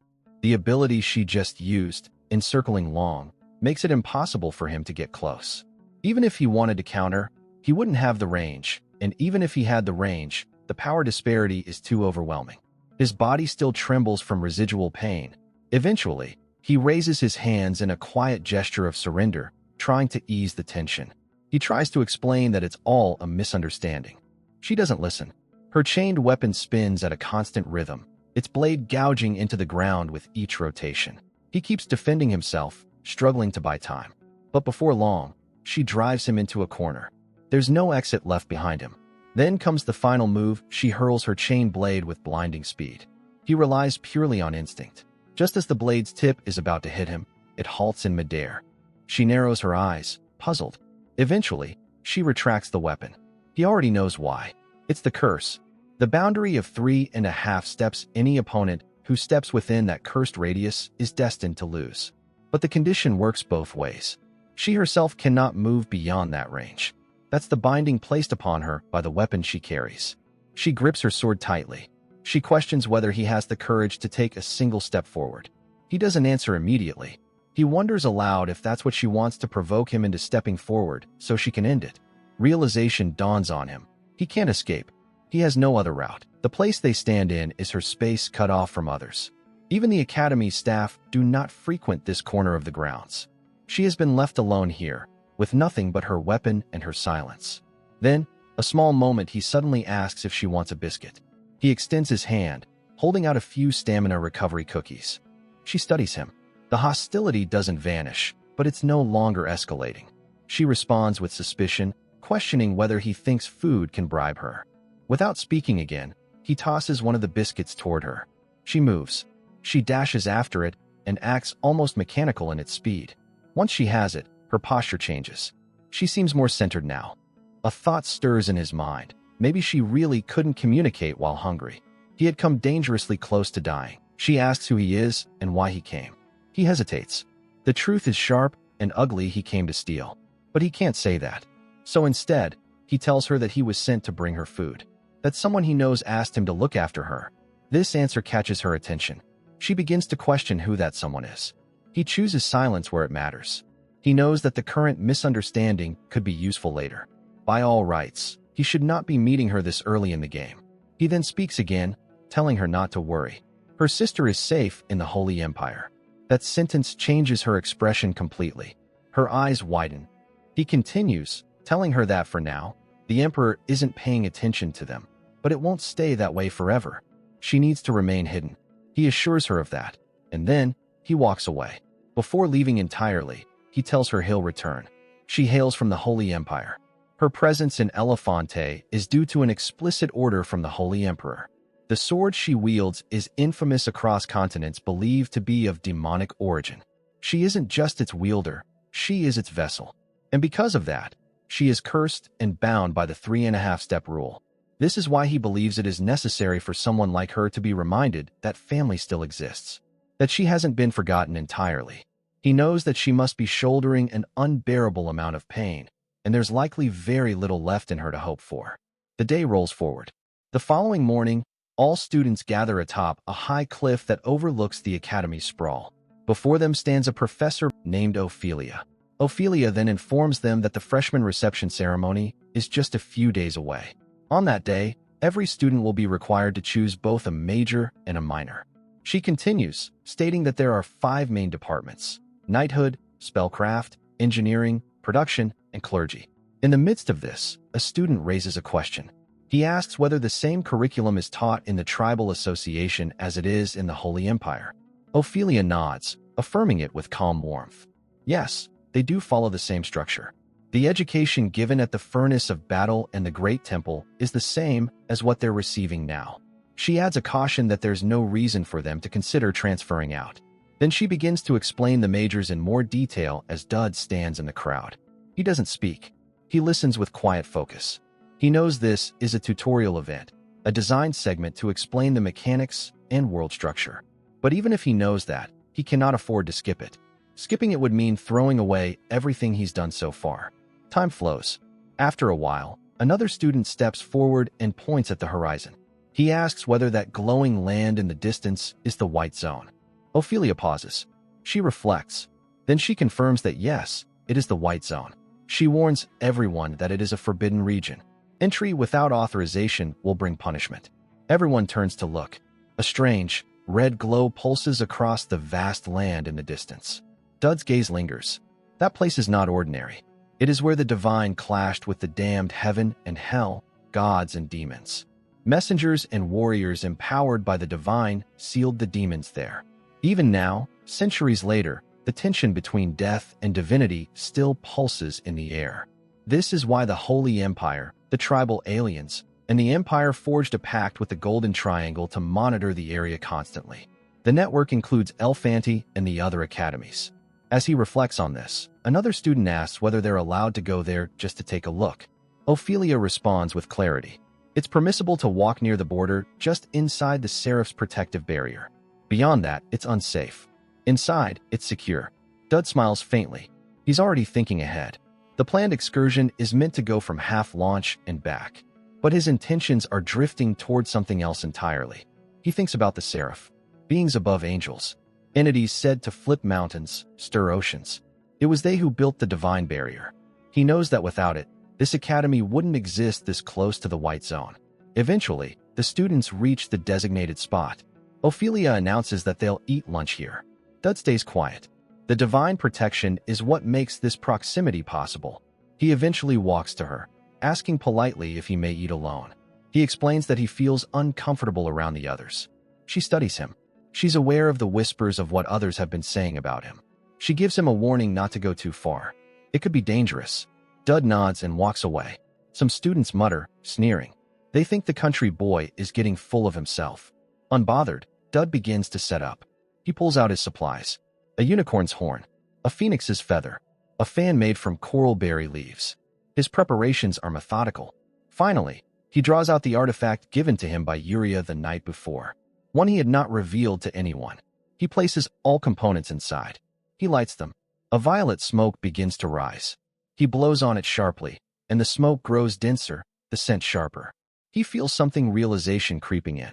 The ability she just used, encircling Long, makes it impossible for him to get close. Even if he wanted to counter, he wouldn't have the range, and even if he had the range, the power disparity is too overwhelming. His body still trembles from residual pain. Eventually, he raises his hands in a quiet gesture of surrender, trying to ease the tension. He tries to explain that it's all a misunderstanding. She doesn't listen. Her chained weapon spins at a constant rhythm, its blade gouging into the ground with each rotation. He keeps defending himself, struggling to buy time. But before long, she drives him into a corner. There's no exit left behind him. Then comes the final move. She hurls her chain blade with blinding speed. He relies purely on instinct. Just as the blade's tip is about to hit him, it halts in midair. She narrows her eyes, puzzled. Eventually, she retracts the weapon. He already knows why. It's the curse. The boundary of 3.5 steps. Any opponent who steps within that cursed radius is destined to lose. But the condition works both ways. She herself cannot move beyond that range. That's the binding placed upon her by the weapon she carries. She grips her sword tightly. She questions whether he has the courage to take a single step forward. He doesn't answer immediately. He wonders aloud if that's what she wants to provoke him into stepping forward so she can end it. Realization dawns on him. He can't escape. He has no other route. The place they stand in is her space cut off from others. Even the academy staff do not frequent this corner of the grounds. She has been left alone here, with nothing but her weapon and her silence. Then, a small moment, he suddenly asks if she wants a biscuit. He extends his hand, holding out a few stamina recovery cookies. She studies him. The hostility doesn't vanish, but it's no longer escalating. She responds with suspicion, questioning whether he thinks food can bribe her. Without speaking again, he tosses one of the biscuits toward her. She moves. She dashes after it and acts almost mechanical in its speed. Once she has it, her posture changes. She seems more centered now. A thought stirs in his mind. Maybe she really couldn't communicate while hungry. He had come dangerously close to dying. She asks who he is and why he came. He hesitates. The truth is sharp and ugly. He came to steal. But he can't say that. So instead, he tells her that he was sent to bring her food. That someone he knows asked him to look after her. This answer catches her attention. She begins to question who that someone is. He chooses silence where it matters. He knows that the current misunderstanding could be useful later. By all rights, he should not be meeting her this early in the game. He then speaks again, telling her not to worry. Her sister is safe in the Holy Empire. That sentence changes her expression completely. Her eyes widen. He continues, telling her that for now, the Emperor isn't paying attention to them, but it won't stay that way forever. She needs to remain hidden. He assures her of that, and then he walks away. Before leaving entirely, he tells her he'll return. She hails from the Holy Empire. Her presence in Elefante is due to an explicit order from the Holy Emperor. The sword she wields is infamous across continents, believed to be of demonic origin. She isn't just its wielder, she is its vessel. And because of that, she is cursed and bound by the 3.5 step rule. This is why he believes it is necessary for someone like her to be reminded that family still exists, that she hasn't been forgotten entirely. He knows that she must be shouldering an unbearable amount of pain, and there's likely very little left in her to hope for. The day rolls forward. The following morning, all students gather atop a high cliff that overlooks the academy sprawl. Before them stands a professor named Ophelia. Ophelia then informs them that the freshman reception ceremony is just a few days away. On that day, every student will be required to choose both a major and a minor. She continues, stating that there are 5 main departments: knighthood, spellcraft, engineering, production, and clergy. In the midst of this, a student raises a question. He asks whether the same curriculum is taught in the tribal association as it is in the Holy Empire. Ophelia nods, affirming it with calm warmth. Yes, they do follow the same structure. The education given at the furnace of battle and the Great Temple is the same as what they're receiving now. She adds a caution that there's no reason for them to consider transferring out. Then she begins to explain the majors in more detail as Dud stands in the crowd. He doesn't speak. He listens with quiet focus. He knows this is a tutorial event, a designed segment to explain the mechanics and world structure. But even if he knows that, he cannot afford to skip it. Skipping it would mean throwing away everything he's done so far. Time flows. After a while, another student steps forward and points at the horizon. He asks whether that glowing land in the distance is the White Zone. Ophelia pauses. She reflects. Then she confirms that yes, it is the White Zone. She warns everyone that it is a forbidden region. Entry without authorization will bring punishment. Everyone turns to look. A strange, red glow pulses across the vast land in the distance. Dud's gaze lingers. That place is not ordinary. It is where the divine clashed with the damned heaven and hell, gods and demons. Messengers and warriors empowered by the divine sealed the demons there. Even now, centuries later, the tension between death and divinity still pulses in the air. This is why the Holy Empire, the tribal aliens, and the Empire forged a pact with the Golden Triangle to monitor the area constantly. The network includes Elfanti and the other academies. As he reflects on this, another student asks whether they're allowed to go there just to take a look. Ophelia responds with clarity. It's permissible to walk near the border just inside the Seraph's protective barrier. Beyond that, it's unsafe. Inside, it's secure. Dud smiles faintly. He's already thinking ahead. The planned excursion is meant to go from half-launch and back. But his intentions are drifting toward something else entirely. He thinks about the Seraph, beings above angels, entities said to flip mountains, stir oceans. It was they who built the divine barrier. He knows that without it, this academy wouldn't exist this close to the White Zone. Eventually, the students reach the designated spot. Ophelia announces that they'll eat lunch here. Dud stays quiet. The divine protection is what makes this proximity possible. He eventually walks to her, asking politely if he may eat alone. He explains that he feels uncomfortable around the others. She studies him. She's aware of the whispers of what others have been saying about him. She gives him a warning not to go too far. It could be dangerous. Dud nods and walks away. Some students mutter, sneering. They think the country boy is getting full of himself. Unbothered, Dud begins to set up. He pulls out his supplies. A unicorn's horn, a phoenix's feather, a fan made from coral berry leaves. His preparations are methodical. Finally, he draws out the artifact given to him by Uriah the night before, one he had not revealed to anyone. He places all components inside. He lights them. A violet smoke begins to rise. He blows on it sharply, and the smoke grows denser, the scent sharper. He feels something realization creeping in.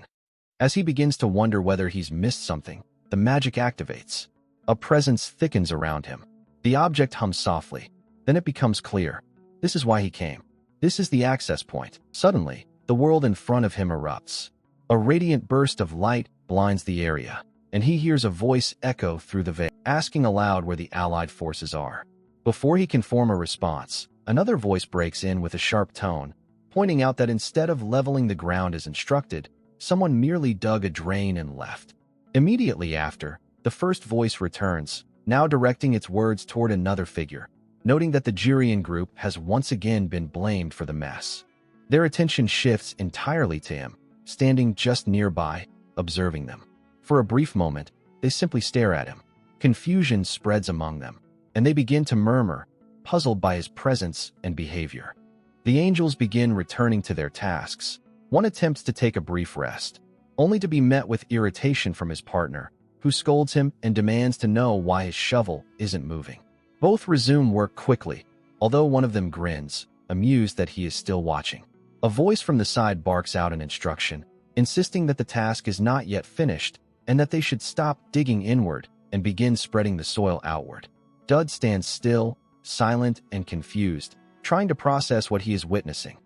As he begins to wonder whether he's missed something, the magic activates. A presence thickens around him. The object hums softly. Then it becomes clear. This is why he came. This is the access point. Suddenly, the world in front of him erupts. A radiant burst of light blinds the area, and he hears a voice echo through the veil, asking aloud where the Allied forces are. Before he can form a response, another voice breaks in with a sharp tone, pointing out that instead of leveling the ground as instructed, someone merely dug a drain and left. Immediately after, the first voice returns, now directing its words toward another figure, noting that the Jurian group has once again been blamed for the mess. Their attention shifts entirely to him, standing just nearby, observing them. For a brief moment, they simply stare at him. Confusion spreads among them, and they begin to murmur, puzzled by his presence and behavior. The angels begin returning to their tasks. One attempts to take a brief rest, only to be met with irritation from his partner, who scolds him and demands to know why his shovel isn't moving. Both resume work quickly, although one of them grins, amused that he is still watching. A voice from the side barks out an instruction, insisting that the task is not yet finished and that they should stop digging inward and begin spreading the soil outward. Dud stands still, silent and confused, trying to process what he is witnessing.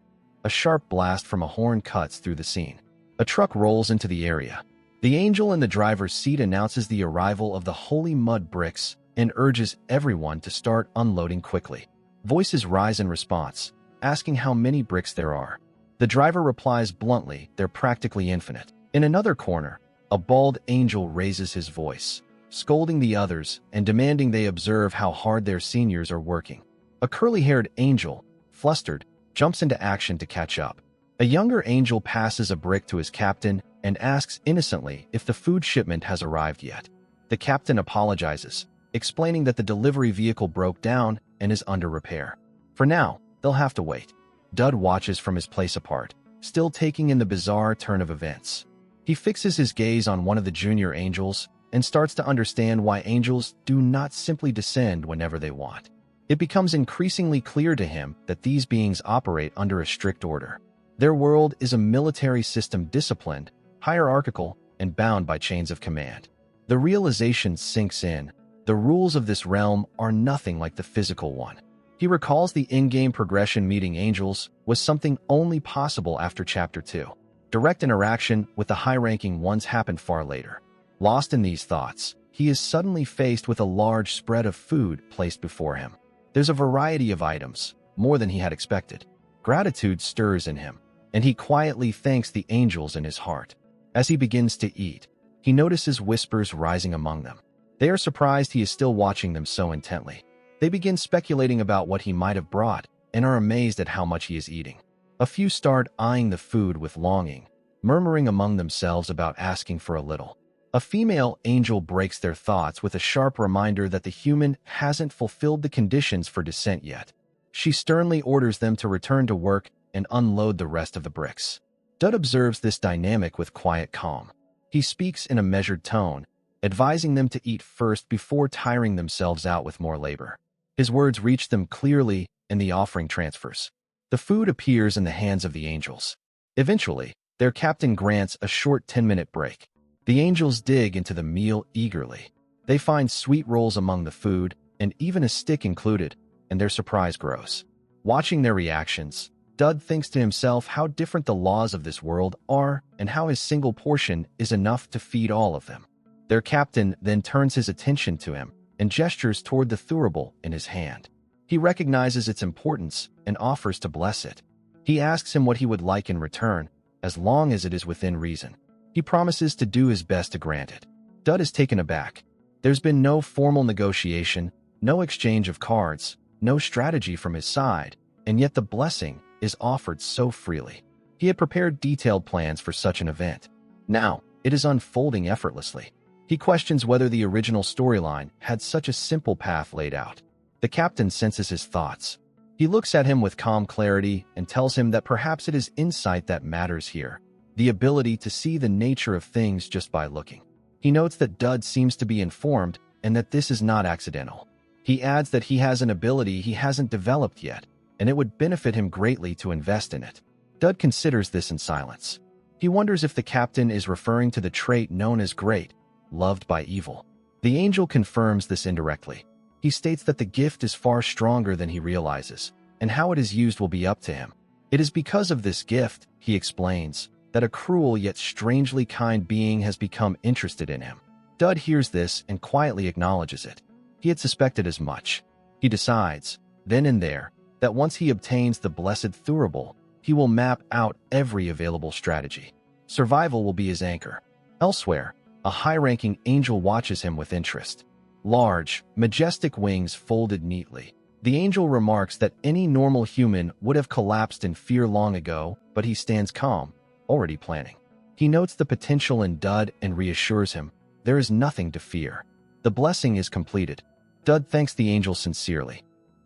A sharp blast from a horn cuts through the scene. A truck rolls into the area. The angel in the driver's seat announces the arrival of the holy mud bricks and urges everyone to start unloading quickly. Voices rise in response, asking how many bricks there are. The driver replies bluntly, they're practically infinite. In another corner, a bald angel raises his voice, scolding the others and demanding they observe how hard their seniors are working. A curly-haired angel, flustered, jumps into action to catch up. A younger angel passes a brick to his captain and asks innocently if the food shipment has arrived yet. The captain apologizes, explaining that the delivery vehicle broke down and is under repair. For now, they'll have to wait. Dud watches from his place apart, still taking in the bizarre turn of events. He fixes his gaze on one of the junior angels and starts to understand why angels do not simply descend whenever they want. It becomes increasingly clear to him that these beings operate under a strict order. Their world is a military system disciplined, hierarchical, and bound by chains of command. The realization sinks in. The rules of this realm are nothing like the physical one. He recalls the in-game progression meeting angels was something only possible after Chapter 2. Direct interaction with the high-ranking ones happened far later. Lost in these thoughts, he is suddenly faced with a large spread of food placed before him. There's a variety of items, more than he had expected. Gratitude stirs in him, and he quietly thanks the angels in his heart. As he begins to eat, he notices whispers rising among them. They are surprised he is still watching them so intently. They begin speculating about what he might have brought and are amazed at how much he is eating. A few start eyeing the food with longing, murmuring among themselves about asking for a little. A female angel breaks their thoughts with a sharp reminder that the human hasn't fulfilled the conditions for descent yet. She sternly orders them to return to work and unload the rest of the bricks. Dud observes this dynamic with quiet calm. He speaks in a measured tone, advising them to eat first before tiring themselves out with more labor. His words reach them clearly, and the offering transfers. The food appears in the hands of the angels. Eventually, their captain grants a short 10-minute break. The angels dig into the meal eagerly. They find sweet rolls among the food, and even a stick included, and their surprise grows. Watching their reactions, Dud thinks to himself how different the laws of this world are and how his single portion is enough to feed all of them. Their captain then turns his attention to him and gestures toward the thurible in his hand. He recognizes its importance and offers to bless it. He asks him what he would like in return, as long as it is within reason. He promises to do his best to grant it. Dud is taken aback. There's been no formal negotiation, no exchange of cards, no strategy from his side, and yet the blessing is offered so freely. He had prepared detailed plans for such an event. Now, it is unfolding effortlessly. He questions whether the original storyline had such a simple path laid out. The captain senses his thoughts. He looks at him with calm clarity and tells him that perhaps it is insight that matters here, the ability to see the nature of things just by looking. He notes that Dud seems to be informed and that this is not accidental. He adds that he has an ability he hasn't developed yet, and it would benefit him greatly to invest in it. Dud considers this in silence. He wonders if the captain is referring to the trait known as great, loved by evil. The angel confirms this indirectly. He states that the gift is far stronger than he realizes, and how it is used will be up to him. It is because of this gift, he explains, that a cruel yet strangely kind being has become interested in him. Dud hears this and quietly acknowledges it. He had suspected as much. He decides, then and there, that once he obtains the blessed thurible, he will map out every available strategy. Survival will be his anchor. Elsewhere, a high-ranking angel watches him with interest. Large, majestic wings folded neatly. The angel remarks that any normal human would have collapsed in fear long ago, but he stands calm, already planning. He notes the potential in Dud and reassures him, there is nothing to fear. The blessing is completed. Dud thanks the angel sincerely.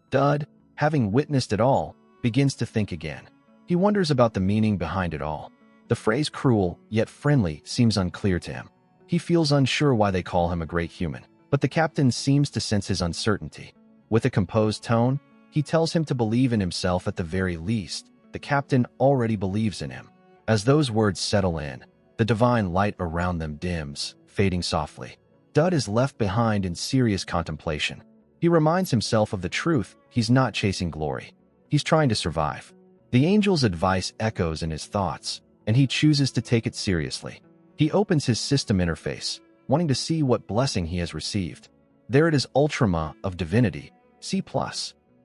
Dud, having witnessed it all, begins to think again. He wonders about the meaning behind it all. The phrase cruel, yet friendly, seems unclear to him. He feels unsure why they call him a great human, but the captain seems to sense his uncertainty. With a composed tone, he tells him to believe in himself at the very least. The captain already believes in him. As those words settle in, the divine light around them dims, fading softly. Dud is left behind in serious contemplation. He reminds himself of the truth, he's not chasing glory. He's trying to survive. The angel's advice echoes in his thoughts, and he chooses to take it seriously. He opens his system interface, wanting to see what blessing he has received. There it is, Ultrama of Divinity, C+,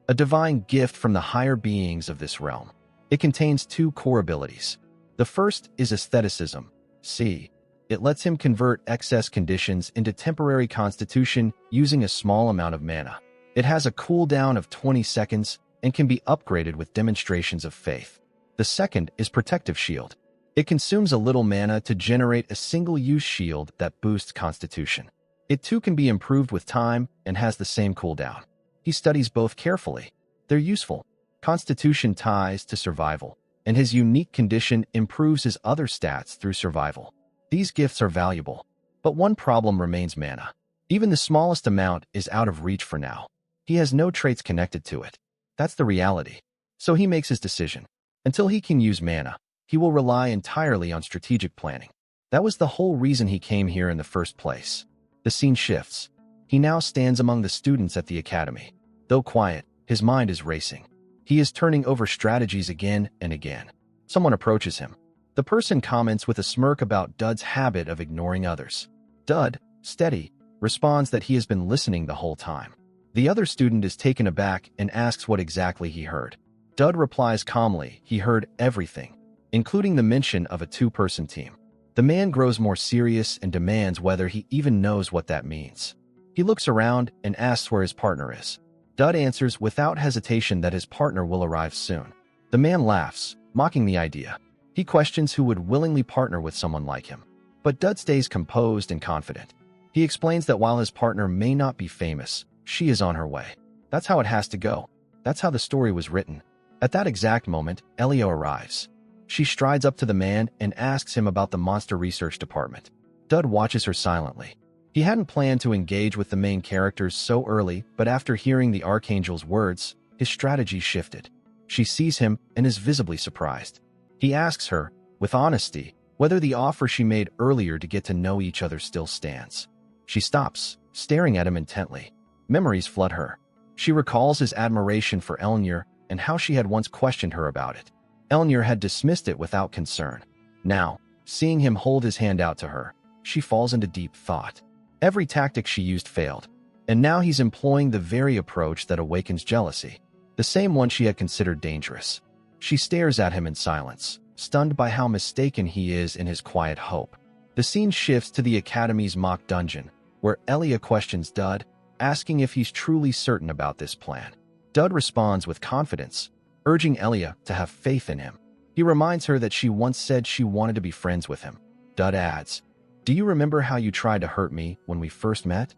a divine gift from the higher beings of this realm. It contains 2 core abilities. The first is aestheticism, C. It lets him convert excess conditions into temporary constitution using a small amount of mana. It has a cooldown of 20 seconds and can be upgraded with demonstrations of faith. The second is protective shield. It consumes a little mana to generate a single-use shield that boosts constitution. It too can be improved with time and has the same cooldown. He studies both carefully. They're useful. Constitution ties to survival, and his unique condition improves his other stats through survival. These gifts are valuable, but one problem remains: mana. Even the smallest amount is out of reach for now. He has no traits connected to it. That's the reality. So he makes his decision. Until he can use mana, he will rely entirely on strategic planning. That was the whole reason he came here in the first place. The scene shifts. He now stands among the students at the academy. Though quiet, his mind is racing. He is turning over strategies again and again. Someone approaches him. The person comments with a smirk about Dud's habit of ignoring others. Dud, steady, responds that he has been listening the whole time. The other student is taken aback and asks what exactly he heard. Dud replies calmly he heard everything, including the mention of a two-person team. The man grows more serious and demands whether he even knows what that means. He looks around and asks where his partner is. Dud answers without hesitation that his partner will arrive soon. The man laughs, mocking the idea. He questions who would willingly partner with someone like him. But Dud stays composed and confident. He explains that while his partner may not be famous, she is on her way. That's how it has to go. That's how the story was written. At that exact moment, Elio arrives. She strides up to the man and asks him about the monster research department. Dud watches her silently. He hadn't planned to engage with the main characters so early, but after hearing the Archangel's words, his strategy shifted. She sees him and is visibly surprised. He asks her, with honesty, whether the offer she made earlier to get to know each other still stands. She stops, staring at him intently. Memories flood her. She recalls his admiration for Elnir and how she had once questioned her about it. Elnir had dismissed it without concern. Now, seeing him hold his hand out to her, she falls into deep thought. Every tactic she used failed, and now he's employing the very approach that awakens jealousy, the same one she had considered dangerous. She stares at him in silence, stunned by how mistaken he is in his quiet hope. The scene shifts to the Academy's mock dungeon, where Elia questions Dud, asking if he's truly certain about this plan. Dud responds with confidence, urging Elia to have faith in him. He reminds her that she once said she wanted to be friends with him. Dud adds, "Do you remember how you tried to hurt me when we first met?"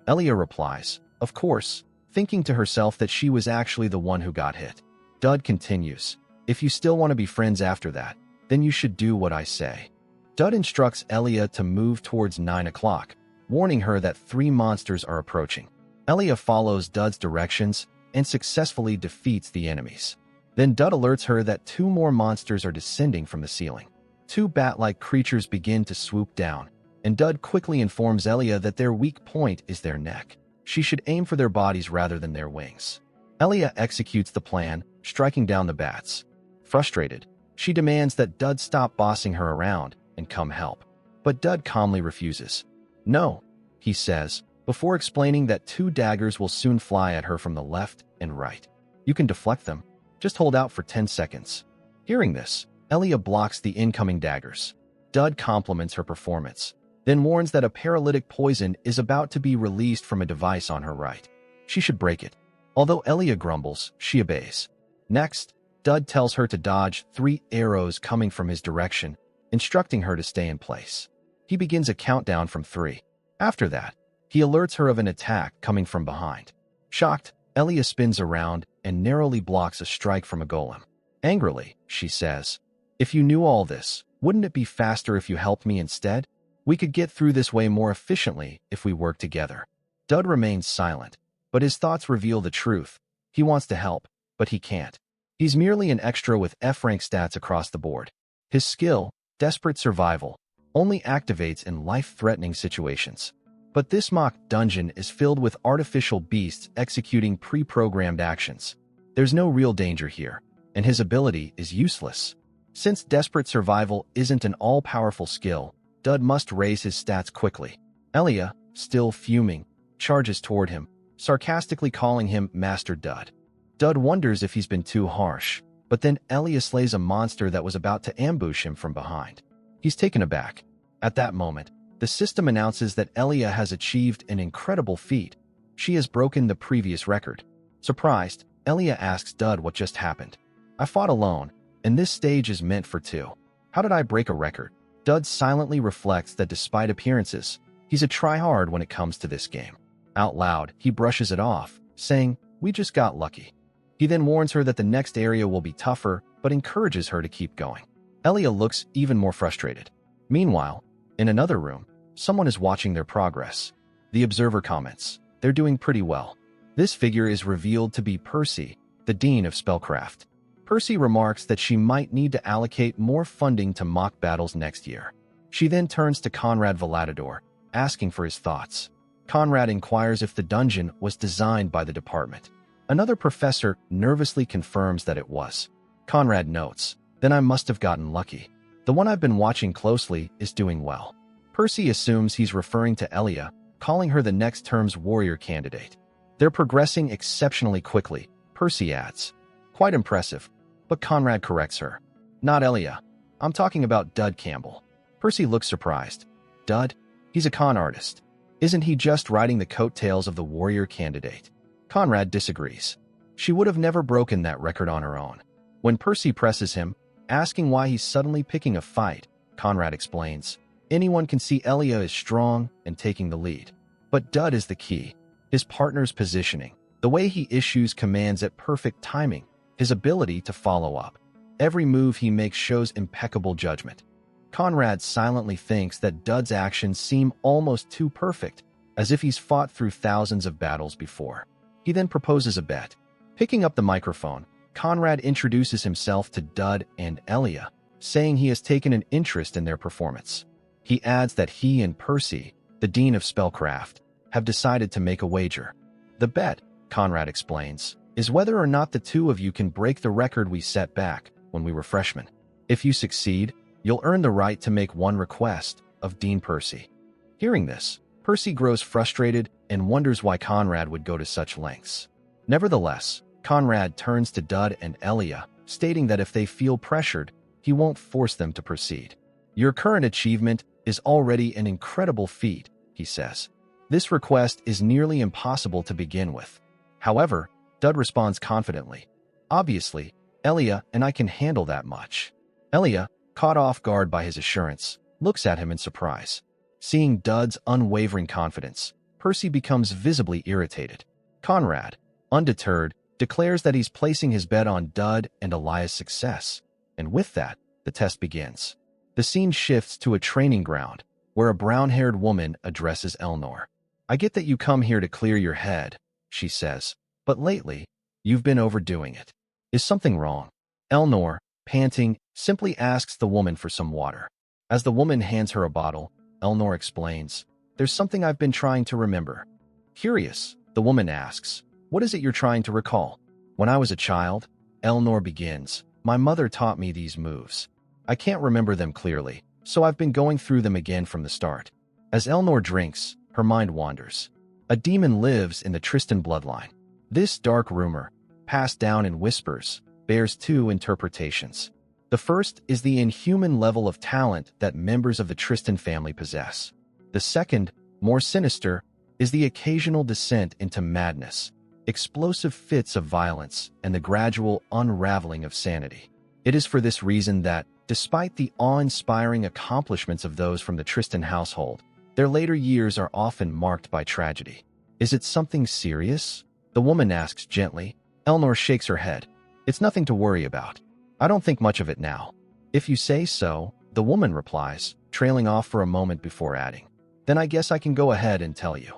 Elia replies, "Of course," thinking to herself that she was actually the one who got hit. Dud continues, "If you still want to be friends after that, then you should do what I say." Dud instructs Elia to move towards 9 o'clock, warning her that 3 monsters are approaching. Elia follows Dud's directions and successfully defeats the enemies. Then Dud alerts her that 2 more monsters are descending from the ceiling. 2 bat-like creatures begin to swoop down, and Dud quickly informs Elia that their weak point is their neck. She should aim for their bodies rather than their wings. Elia executes the plan, striking down the bats. Frustrated, she demands that Dud stop bossing her around and come help. But Dud calmly refuses. "No," he says, before explaining that 2 daggers will soon fly at her from the left and right. "You can deflect them. Just hold out for 10 seconds. Hearing this, Elia blocks the incoming daggers. Dud compliments her performance, then warns that a paralytic poison is about to be released from a device on her right. She should break it. Although Elia grumbles, she obeys. Next, Dud tells her to dodge 3 arrows coming from his direction, instructing her to stay in place. He begins a countdown from 3. After that, he alerts her of an attack coming from behind. Shocked, Elia spins around and narrowly blocks a strike from a golem. Angrily, she says, "If you knew all this, wouldn't it be faster if you helped me instead? We could get through this way more efficiently if we work together." Dud remains silent, but his thoughts reveal the truth. He wants to help, but he can't. He's merely an extra with F-rank stats across the board. His skill, Desperate Survival, only activates in life-threatening situations. But this mock dungeon is filled with artificial beasts executing pre-programmed actions. There's no real danger here, and his ability is useless. Since Desperate Survival isn't an all-powerful skill, Dud must raise his stats quickly. Elia, still fuming, charges toward him, sarcastically calling him Master Dud. Dud wonders if he's been too harsh, but then Elia slays a monster that was about to ambush him from behind. He's taken aback. At that moment, the system announces that Elia has achieved an incredible feat. She has broken the previous record. Surprised, Elia asks Dud what just happened. "I fought alone, and this stage is meant for 2. How did I break a record?" Dud silently reflects that despite appearances, he's a tryhard when it comes to this game. Out loud, he brushes it off, saying, "We just got lucky." He then warns her that the next area will be tougher, but encourages her to keep going. Elia looks even more frustrated. Meanwhile, in another room, someone is watching their progress. The observer comments, "They're doing pretty well." This figure is revealed to be Percy, the Dean of Spellcraft. Percy remarks that she might need to allocate more funding to mock battles next year. She then turns to Conrad Valadidor, asking for his thoughts. Conrad inquires if the dungeon was designed by the department. Another professor nervously confirms that it was. Conrad notes, "Then I must have gotten lucky. The one I've been watching closely is doing well." Percy assumes he's referring to Elia, calling her the next term's warrior candidate. "They're progressing exceptionally quickly," Percy adds. "Quite impressive." But Conrad corrects her. "Not Elia. I'm talking about Dud Campbell." Percy looks surprised. "Dud? He's a con artist. Isn't he just riding the coattails of the warrior candidate?" Conrad disagrees. She would have never broken that record on her own. When Percy presses him, asking why he's suddenly picking a fight, Conrad explains, "Anyone can see Elia is strong and taking the lead. But Dud is the key. His partner's positioning, the way he issues commands at perfect timing, his ability to follow up. Every move he makes shows impeccable judgment." Conrad silently thinks that Dud's actions seem almost too perfect, as if he's fought through thousands of battles before. He then proposes a bet. Picking up the microphone, Conrad introduces himself to Dud and Elia, saying he has taken an interest in their performance. He adds that he and Percy, the Dean of Spellcraft, have decided to make a wager. "The bet," Conrad explains, "is whether or not the two of you can break the record we set back when we were freshmen. If you succeed, you'll earn the right to make one request of Dean Percy." Hearing this, Percy grows frustrated and wonders why Conrad would go to such lengths. Nevertheless, Conrad turns to Dud and Elia, stating that if they feel pressured, he won't force them to proceed. "Your current achievement is already an incredible feat," he says. "This request is nearly impossible to begin with." However, Dud responds confidently, "Obviously, Elia and I can handle that much." Elia, caught off guard by his assurance, looks at him in surprise. Seeing Dud's unwavering confidence, Percy becomes visibly irritated. Conrad, undeterred, declares that he's placing his bet on Dud and Elia's success, and with that, the test begins. The scene shifts to a training ground, where a brown-haired woman addresses Elnor. "I get that you come here to clear your head," she says, "but lately, you've been overdoing it. Is something wrong?" Elnor, panting, simply asks the woman for some water. As the woman hands her a bottle, Elnor explains, "There's something I've been trying to remember." Curious, the woman asks, "What is it you're trying to recall?" "When I was a child," Elnor begins, "my mother taught me these moves. I can't remember them clearly, so I've been going through them again from the start." As Elnor drinks, her mind wanders. A demon lives in the Tristan bloodline. This dark rumor, passed down in whispers, bears two interpretations. The first is the inhuman level of talent that members of the Tristan family possess. The second, more sinister, is the occasional descent into madness, explosive fits of violence, and the gradual unraveling of sanity. It is for this reason that, despite the awe-inspiring accomplishments of those from the Tristan household, their later years are often marked by tragedy. "Is it something serious?" the woman asks gently. Elnor shakes her head. "It's nothing to worry about. I don't think much of it now." "If you say so," the woman replies, trailing off for a moment before adding, "Then I guess I can go ahead and tell you."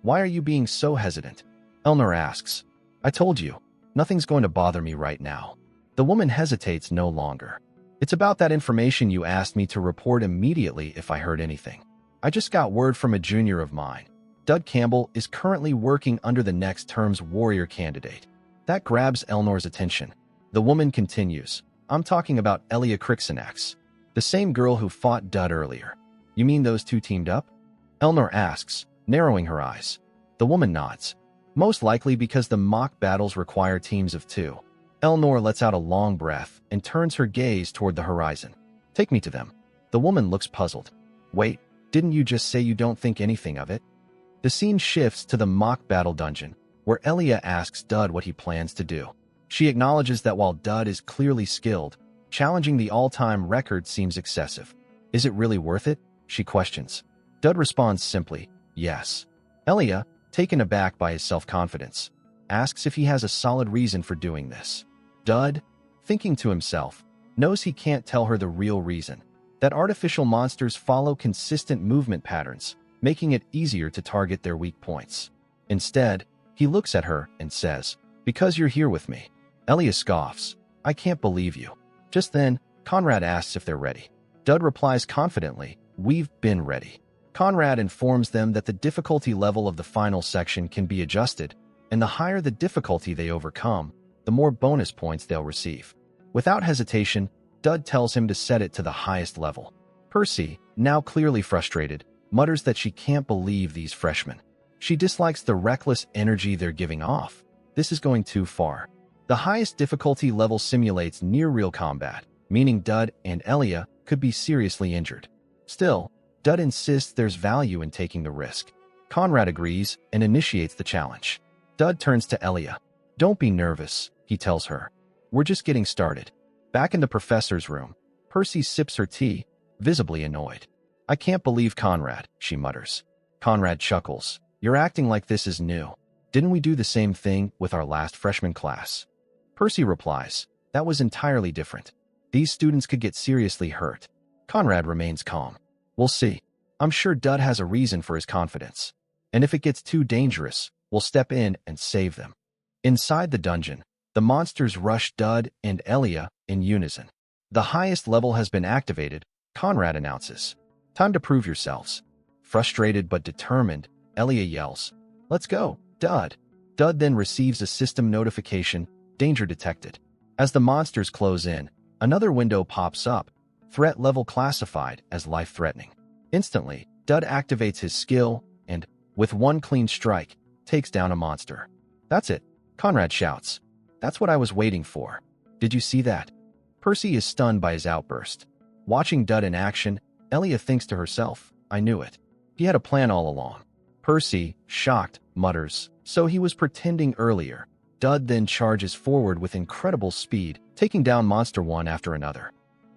"Why are you being so hesitant?" Elnor asks. "I told you, nothing's going to bother me right now." The woman hesitates no longer. "It's about that information you asked me to report immediately if I heard anything. I just got word from a junior of mine. Dud Campbell is currently working under the next term's warrior candidate." That grabs Elnor's attention. The woman continues, "I'm talking about Elia Crixinax, the same girl who fought Dud earlier." "You mean those two teamed up?" Elnor asks, narrowing her eyes. The woman nods. "Most likely because the mock battles require teams of two." Elnor lets out a long breath and turns her gaze toward the horizon. "Take me to them." The woman looks puzzled. "Wait, didn't you just say you don't think anything of it?" The scene shifts to the mock battle dungeon, where Elia asks Dud what he plans to do. She acknowledges that while Dud is clearly skilled, challenging the all-time record seems excessive. "Is it really worth it?" she questions. Dud responds simply, "Yes." Elia, taken aback by his self-confidence, asks if he has a solid reason for doing this. Dud, thinking to himself, knows he can't tell her the real reason, that artificial monsters follow consistent movement patterns, making it easier to target their weak points. Instead, he looks at her and says, "Because you're here with me." Elia scoffs, "I can't believe you." Just then, Conrad asks if they're ready. Dud replies confidently, "We've been ready." Conrad informs them that the difficulty level of the final section can be adjusted, and the higher the difficulty they overcome, the more bonus points they'll receive. Without hesitation, Dud tells him to set it to the highest level. Percy, now clearly frustrated, mutters that she can't believe these freshmen. She dislikes the reckless energy they're giving off. This is going too far. The highest difficulty level simulates near-real combat, meaning Dud and Elia could be seriously injured. Still, Dud insists there's value in taking the risk. Conrad agrees and initiates the challenge. Dud turns to Elia. "Don't be nervous," he tells her. "We're just getting started." Back in the professor's room, Percy sips her tea, visibly annoyed. "I can't believe Conrad," she mutters. Conrad chuckles. "You're acting like this is new. Didn't we do the same thing with our last freshman class?" Percy replies, "That was entirely different. These students could get seriously hurt." Conrad remains calm. "We'll see. I'm sure Dud has a reason for his confidence. And if it gets too dangerous, we'll step in and save them." Inside the dungeon, the monsters rush Dud and Elia in unison. "The highest level has been activated," Conrad announces. "Time to prove yourselves." Frustrated but determined, Elia yells, "Let's go, Dud." Dud then receives a system notification, "Danger detected." As the monsters close in, another window pops up, threat level classified as life-threatening. Instantly, Dud activates his skill and, with one clean strike, takes down a monster. "That's it," Conrad shouts. "That's what I was waiting for. Did you see that?" Percy is stunned by his outburst. Watching Dud in action, Elia thinks to herself, "I knew it. He had a plan all along." Percy, shocked, mutters, "So he was pretending earlier." Dud then charges forward with incredible speed, taking down monster one after another.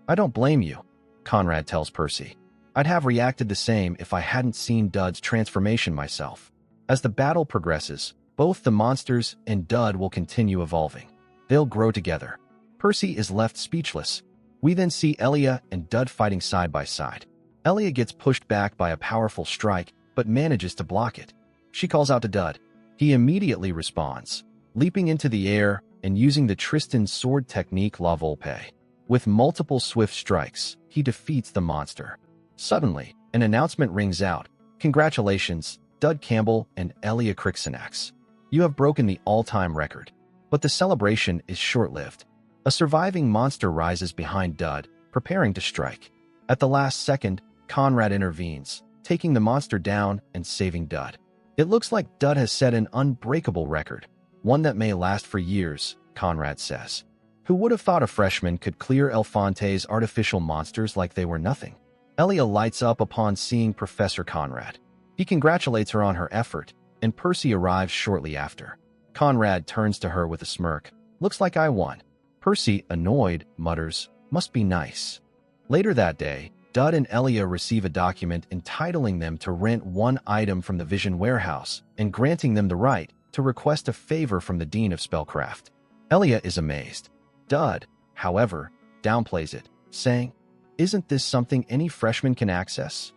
"I don't blame you," Conrad tells Percy. "I'd have reacted the same if I hadn't seen Dud's transformation myself." As the battle progresses, both the monsters and Dud will continue evolving. They'll grow together. Percy is left speechless. We then see Elia and Dud fighting side by side. Elia gets pushed back by a powerful strike, but manages to block it. She calls out to Dud. He immediately responds, leaping into the air and using the Tristan sword technique La Volpe. With multiple swift strikes, he defeats the monster. Suddenly, an announcement rings out. "Congratulations, Dud Campbell and Elia Crixinax. You have broken the all-time record." But the celebration is short-lived. A surviving monster rises behind Dud, preparing to strike. At the last second, Conrad intervenes, taking the monster down and saving Dud. "It looks like Dud has set an unbreakable record, one that may last for years," Conrad says. Who would have thought a freshman could clear Elfante's artificial monsters like they were nothing? Elia lights up upon seeing Professor Conrad. He congratulates her on her effort, and Percy arrives shortly after. Conrad turns to her with a smirk. "Looks like I won." Percy, annoyed, mutters, "Must be nice." Later that day, Dud and Elia receive a document entitling them to rent one item from the Vision Warehouse and granting them the right to request a favor from the Dean of Spellcraft. Elia is amazed. Dud, however, downplays it, saying, "Isn't this something any freshman can access?"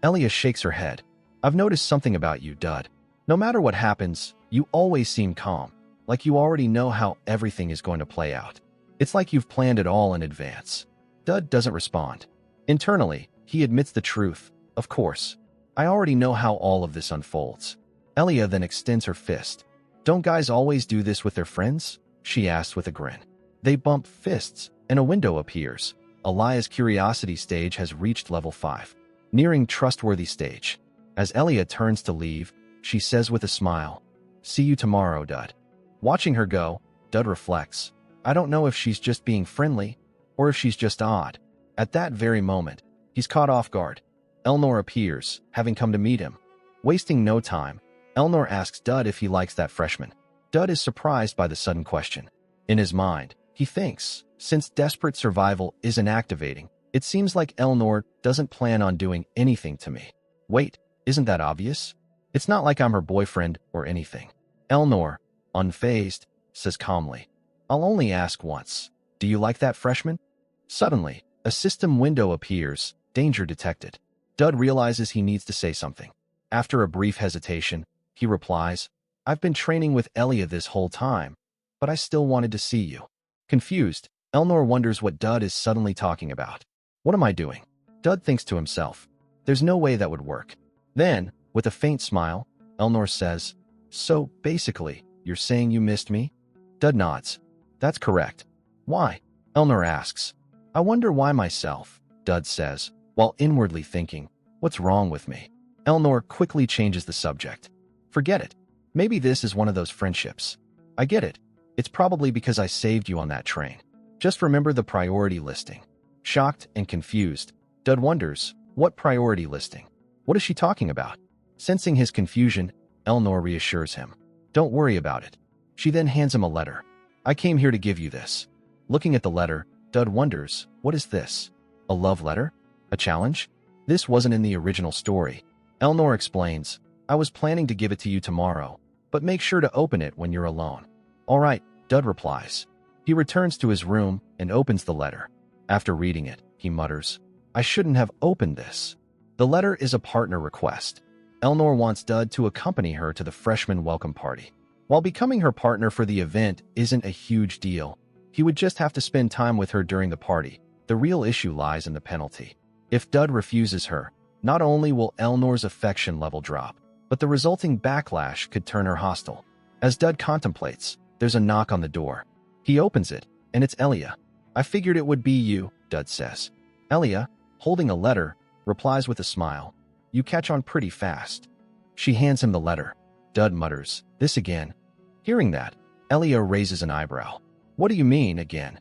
Elia shakes her head. "I've noticed something about you, Dud. No matter what happens, you always seem calm, like you already know how everything is going to play out. It's like you've planned it all in advance." Dud doesn't respond. Internally, he admits the truth. "Of course. I already know how all of this unfolds." Elia then extends her fist. "Don't guys always do this with their friends?" she asks with a grin. They bump fists, and a window appears. Elia's curiosity stage has reached level 5, nearing trustworthy stage. As Elia turns to leave, she says with a smile, "See you tomorrow, Dud." Watching her go, Dud reflects. I don't know if she's just being friendly, or if she's just odd. At that very moment, he's caught off guard. Elnor appears, having come to meet him. Wasting no time, Elnor asks Dud if he likes that freshman. Dud is surprised by the sudden question. In his mind, he thinks, since desperate survival isn't activating, it seems like Elnor doesn't plan on doing anything to me. Wait, isn't that obvious? It's not like I'm her boyfriend or anything. Elnor, unfazed, says calmly, "I'll only ask once. Do you like that freshman?" Suddenly, a system window appears, "Danger detected." Dud realizes he needs to say something. After a brief hesitation, he replies, "I've been training with Elia this whole time, but I still wanted to see you." Confused, Elnor wonders what Dud is suddenly talking about. "What am I doing?" Dud thinks to himself, "There's no way that would work. Then, with a faint smile, Elnor says, "So, basically, you're saying you missed me?" Dud nods. "That's correct." "Why?" Elnor asks. "I wonder why myself," Dud says, while inwardly thinking, "What's wrong with me?" Elnor quickly changes the subject. "Forget it. Maybe this is one of those friendships. I get it. It's probably because I saved you on that train. Just remember the priority listing." Shocked and confused, Dud wonders, what priority listing? What is she talking about? Sensing his confusion, Elnor reassures him. "Don't worry about it." She then hands him a letter. "I came here to give you this." Looking at the letter, Dud wonders, what is this? A love letter? A challenge? This wasn't in the original story. Elnor explains, "I was planning to give it to you tomorrow, but make sure to open it when you're alone." "All right," Dud replies. He returns to his room and opens the letter. After reading it, he mutters, "I shouldn't have opened this." The letter is a partner request. Elnor wants Dud to accompany her to the freshman welcome party. While becoming her partner for the event isn't a huge deal, he would just have to spend time with her during the party. The real issue lies in the penalty. If Dud refuses her, not only will Elnor's affection level drop, but the resulting backlash could turn her hostile. As Dud contemplates, there's a knock on the door. He opens it, and it's Elia. "I figured it would be you," Dud says. Elia, holding a letter, replies with a smile. "You catch on pretty fast." She hands him the letter. Dud mutters, "This again?" Hearing that, Elia raises an eyebrow. "What do you mean, again?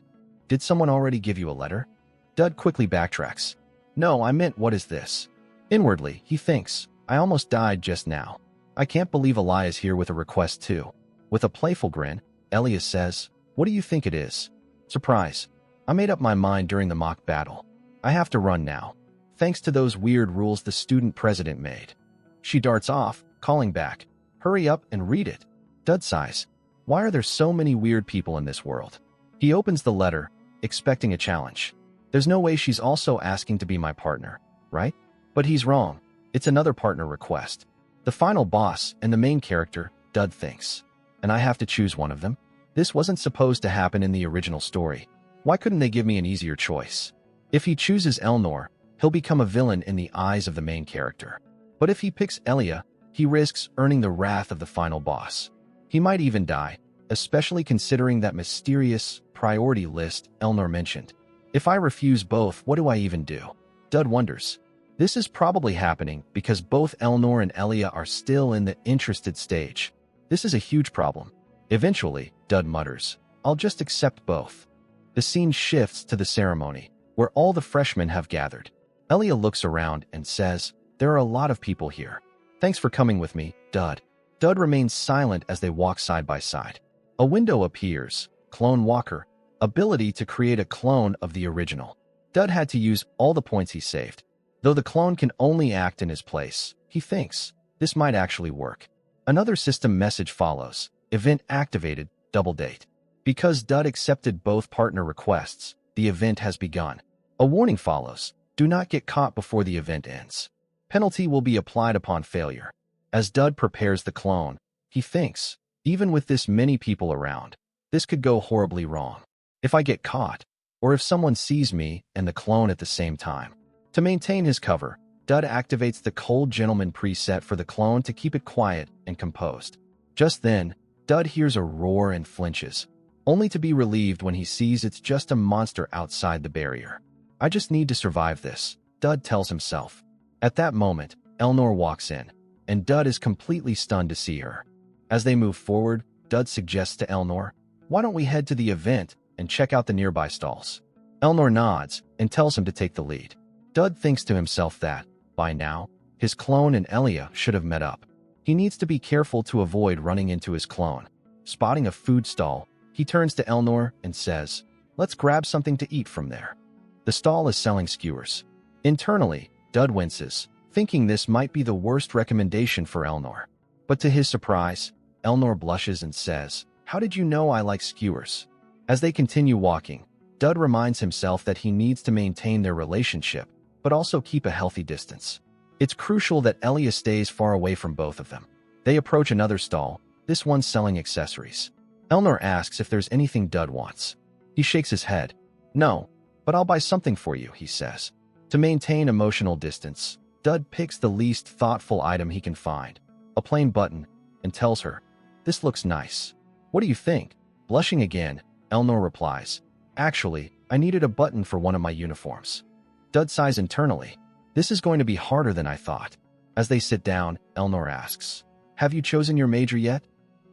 Did someone already give you a letter?" Dud quickly backtracks. "No, I meant what is this?" Inwardly, he thinks, "I almost died just now. I can't believe Eli is here with a request too." With a playful grin, Elia says, "What do you think it is?" "Surprise. I made up my mind during the mock battle. I have to run now, thanks to those weird rules the student president made." She darts off, calling back, "Hurry up and read it." Dud sighs. Why are there so many weird people in this world? He opens the letter, expecting a challenge. There's no way she's also asking to be my partner, right? But he's wrong. It's another partner request. The final boss and the main character, Dud thinks. And I have to choose one of them? This wasn't supposed to happen in the original story. Why couldn't they give me an easier choice? If he chooses Elnor, he'll become a villain in the eyes of the main character. But if he picks Elia, he risks earning the wrath of the final boss. He might even die, especially considering that mysterious priority list Elnor mentioned. If I refuse both, what do I even do? Dud wonders. This is probably happening because both Elnor and Elia are still in the interested stage. This is a huge problem. Eventually, Dud mutters, "I'll just accept both." The scene shifts to the ceremony, where all the freshmen have gathered. Elia looks around and says, "There are a lot of people here. Thanks for coming with me, Dud." Dud remains silent as they walk side by side. A window appears, Clone Walker, ability to create a clone of the original. Dud had to use all the points he saved. Though the clone can only act in his place, he thinks this might actually work. Another system message follows. Event activated, double date. Because Dud accepted both partner requests, the event has begun. A warning follows. Do not get caught before the event ends. Penalty will be applied upon failure. As Dud prepares the clone, he thinks, even with this many people around, this could go horribly wrong. If I get caught, or if someone sees me and the clone at the same time. To maintain his cover, Dud activates the Cold Gentleman preset for the clone to keep it quiet and composed. Just then, Dud hears a roar and flinches, only to be relieved when he sees it's just a monster outside the barrier. "I just need to survive this," Dud tells himself. At that moment, Elnor walks in, and Dud is completely stunned to see her. As they move forward, Dud suggests to Elnor, "Why don't we head to the event and check out the nearby stalls?" Elnor nods and tells him to take the lead. Dud thinks to himself that, by now, his clone and Elia should have met up. He needs to be careful to avoid running into his clone. Spotting a food stall, he turns to Elnor and says, "Let's grab something to eat from there." The stall is selling skewers. Internally, Dud winces, thinking this might be the worst recommendation for Elnor. But to his surprise, Elnor blushes and says, "How did you know I like skewers?" As they continue walking, Dud reminds himself that he needs to maintain their relationship, but also keep a healthy distance. It's crucial that Elia stays far away from both of them. They approach another stall, this one selling accessories. Elnor asks if there's anything Dud wants. He shakes his head. "No, but I'll buy something for you," he says. To maintain emotional distance, Dud picks the least thoughtful item he can find, a plain button, and tells her, "This looks nice. What do you think?" Blushing again, Elnor replies, "Actually, I needed a button for one of my uniforms." Dud sighs internally. This is going to be harder than I thought. As they sit down, Elnor asks, "Have you chosen your major yet?"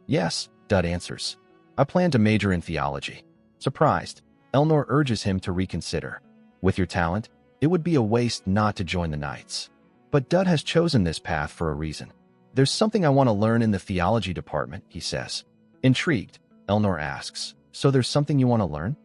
"Yes," Dud answers. "I plan to major in theology." Surprised, Elnor urges him to reconsider. "With your talent, it would be a waste not to join the Knights." But Dud has chosen this path for a reason. "There's something I want to learn in the theology department," he says. Intrigued, Elnor asks, "So there's something you want to learn?"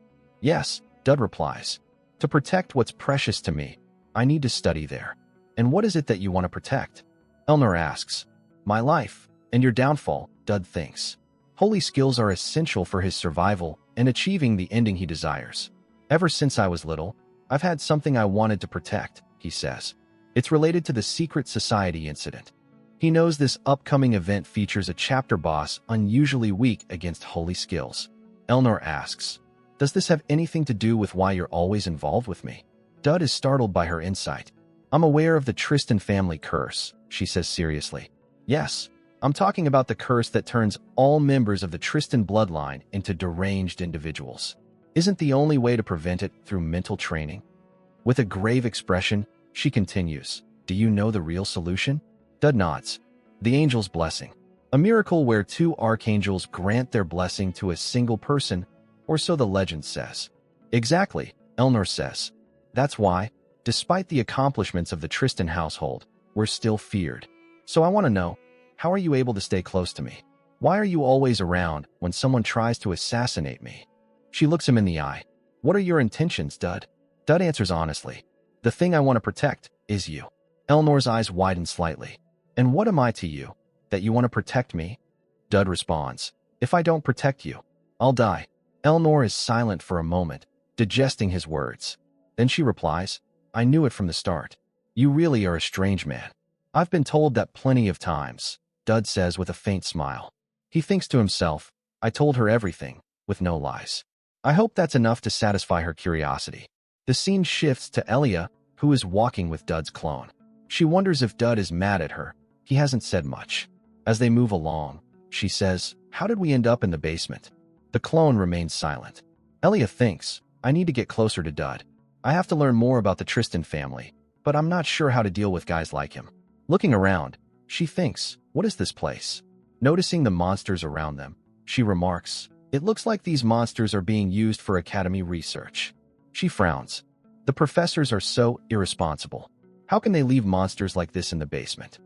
"Yes," Dud replies. "To protect what's precious to me, I need to study there." "And what is it that you want to protect?" Elnor asks. "My life, and your downfall," Dud thinks. Holy skills are essential for his survival and achieving the ending he desires. "Ever since I was little, I've had something I wanted to protect," he says. It's related to the secret society incident. He knows this upcoming event features a chapter boss unusually weak against holy skills. Elnor asks, "Does this have anything to do with why you're always involved with me?" Dud is startled by her insight. "I'm aware of the Tristan family curse," she says seriously. "Yes, I'm talking about the curse that turns all members of the Tristan bloodline into deranged individuals. Isn't the only way to prevent it through mental training?" With a grave expression, she continues, "Do you know the real solution?" Dud nods. The angel's blessing. A miracle where two archangels grant their blessing to a single person, or so the legend says. "Exactly," Elnor says. "That's why, despite the accomplishments of the Tristan household, we're still feared. So I want to know, how are you able to stay close to me? Why are you always around when someone tries to assassinate me?" She looks him in the eye. "What are your intentions, Dud?" Dud answers honestly. "The thing I want to protect is you." Elnor's eyes widen slightly. "And what am I to you, that you want to protect me?" Dud responds, "If I don't protect you, I'll die." Elnor is silent for a moment, digesting his words. Then she replies, "I knew it from the start. You really are a strange man." "I've been told that plenty of times," Dud says with a faint smile. He thinks to himself, "I told her everything, with no lies. I hope that's enough to satisfy her curiosity." The scene shifts to Elia, who is walking with Dud's clone. She wonders if Dud is mad at her. He hasn't said much. As they move along, she says, "How did we end up in the basement?" The clone remains silent. Elia thinks, "I need to get closer to Dud. I have to learn more about the Tristan family, but I'm not sure how to deal with guys like him." Looking around, she thinks, "What is this place?" Noticing the monsters around them, she remarks, "It looks like these monsters are being used for academy research." She frowns. The professors are so irresponsible. How can they leave monsters like this in the basement?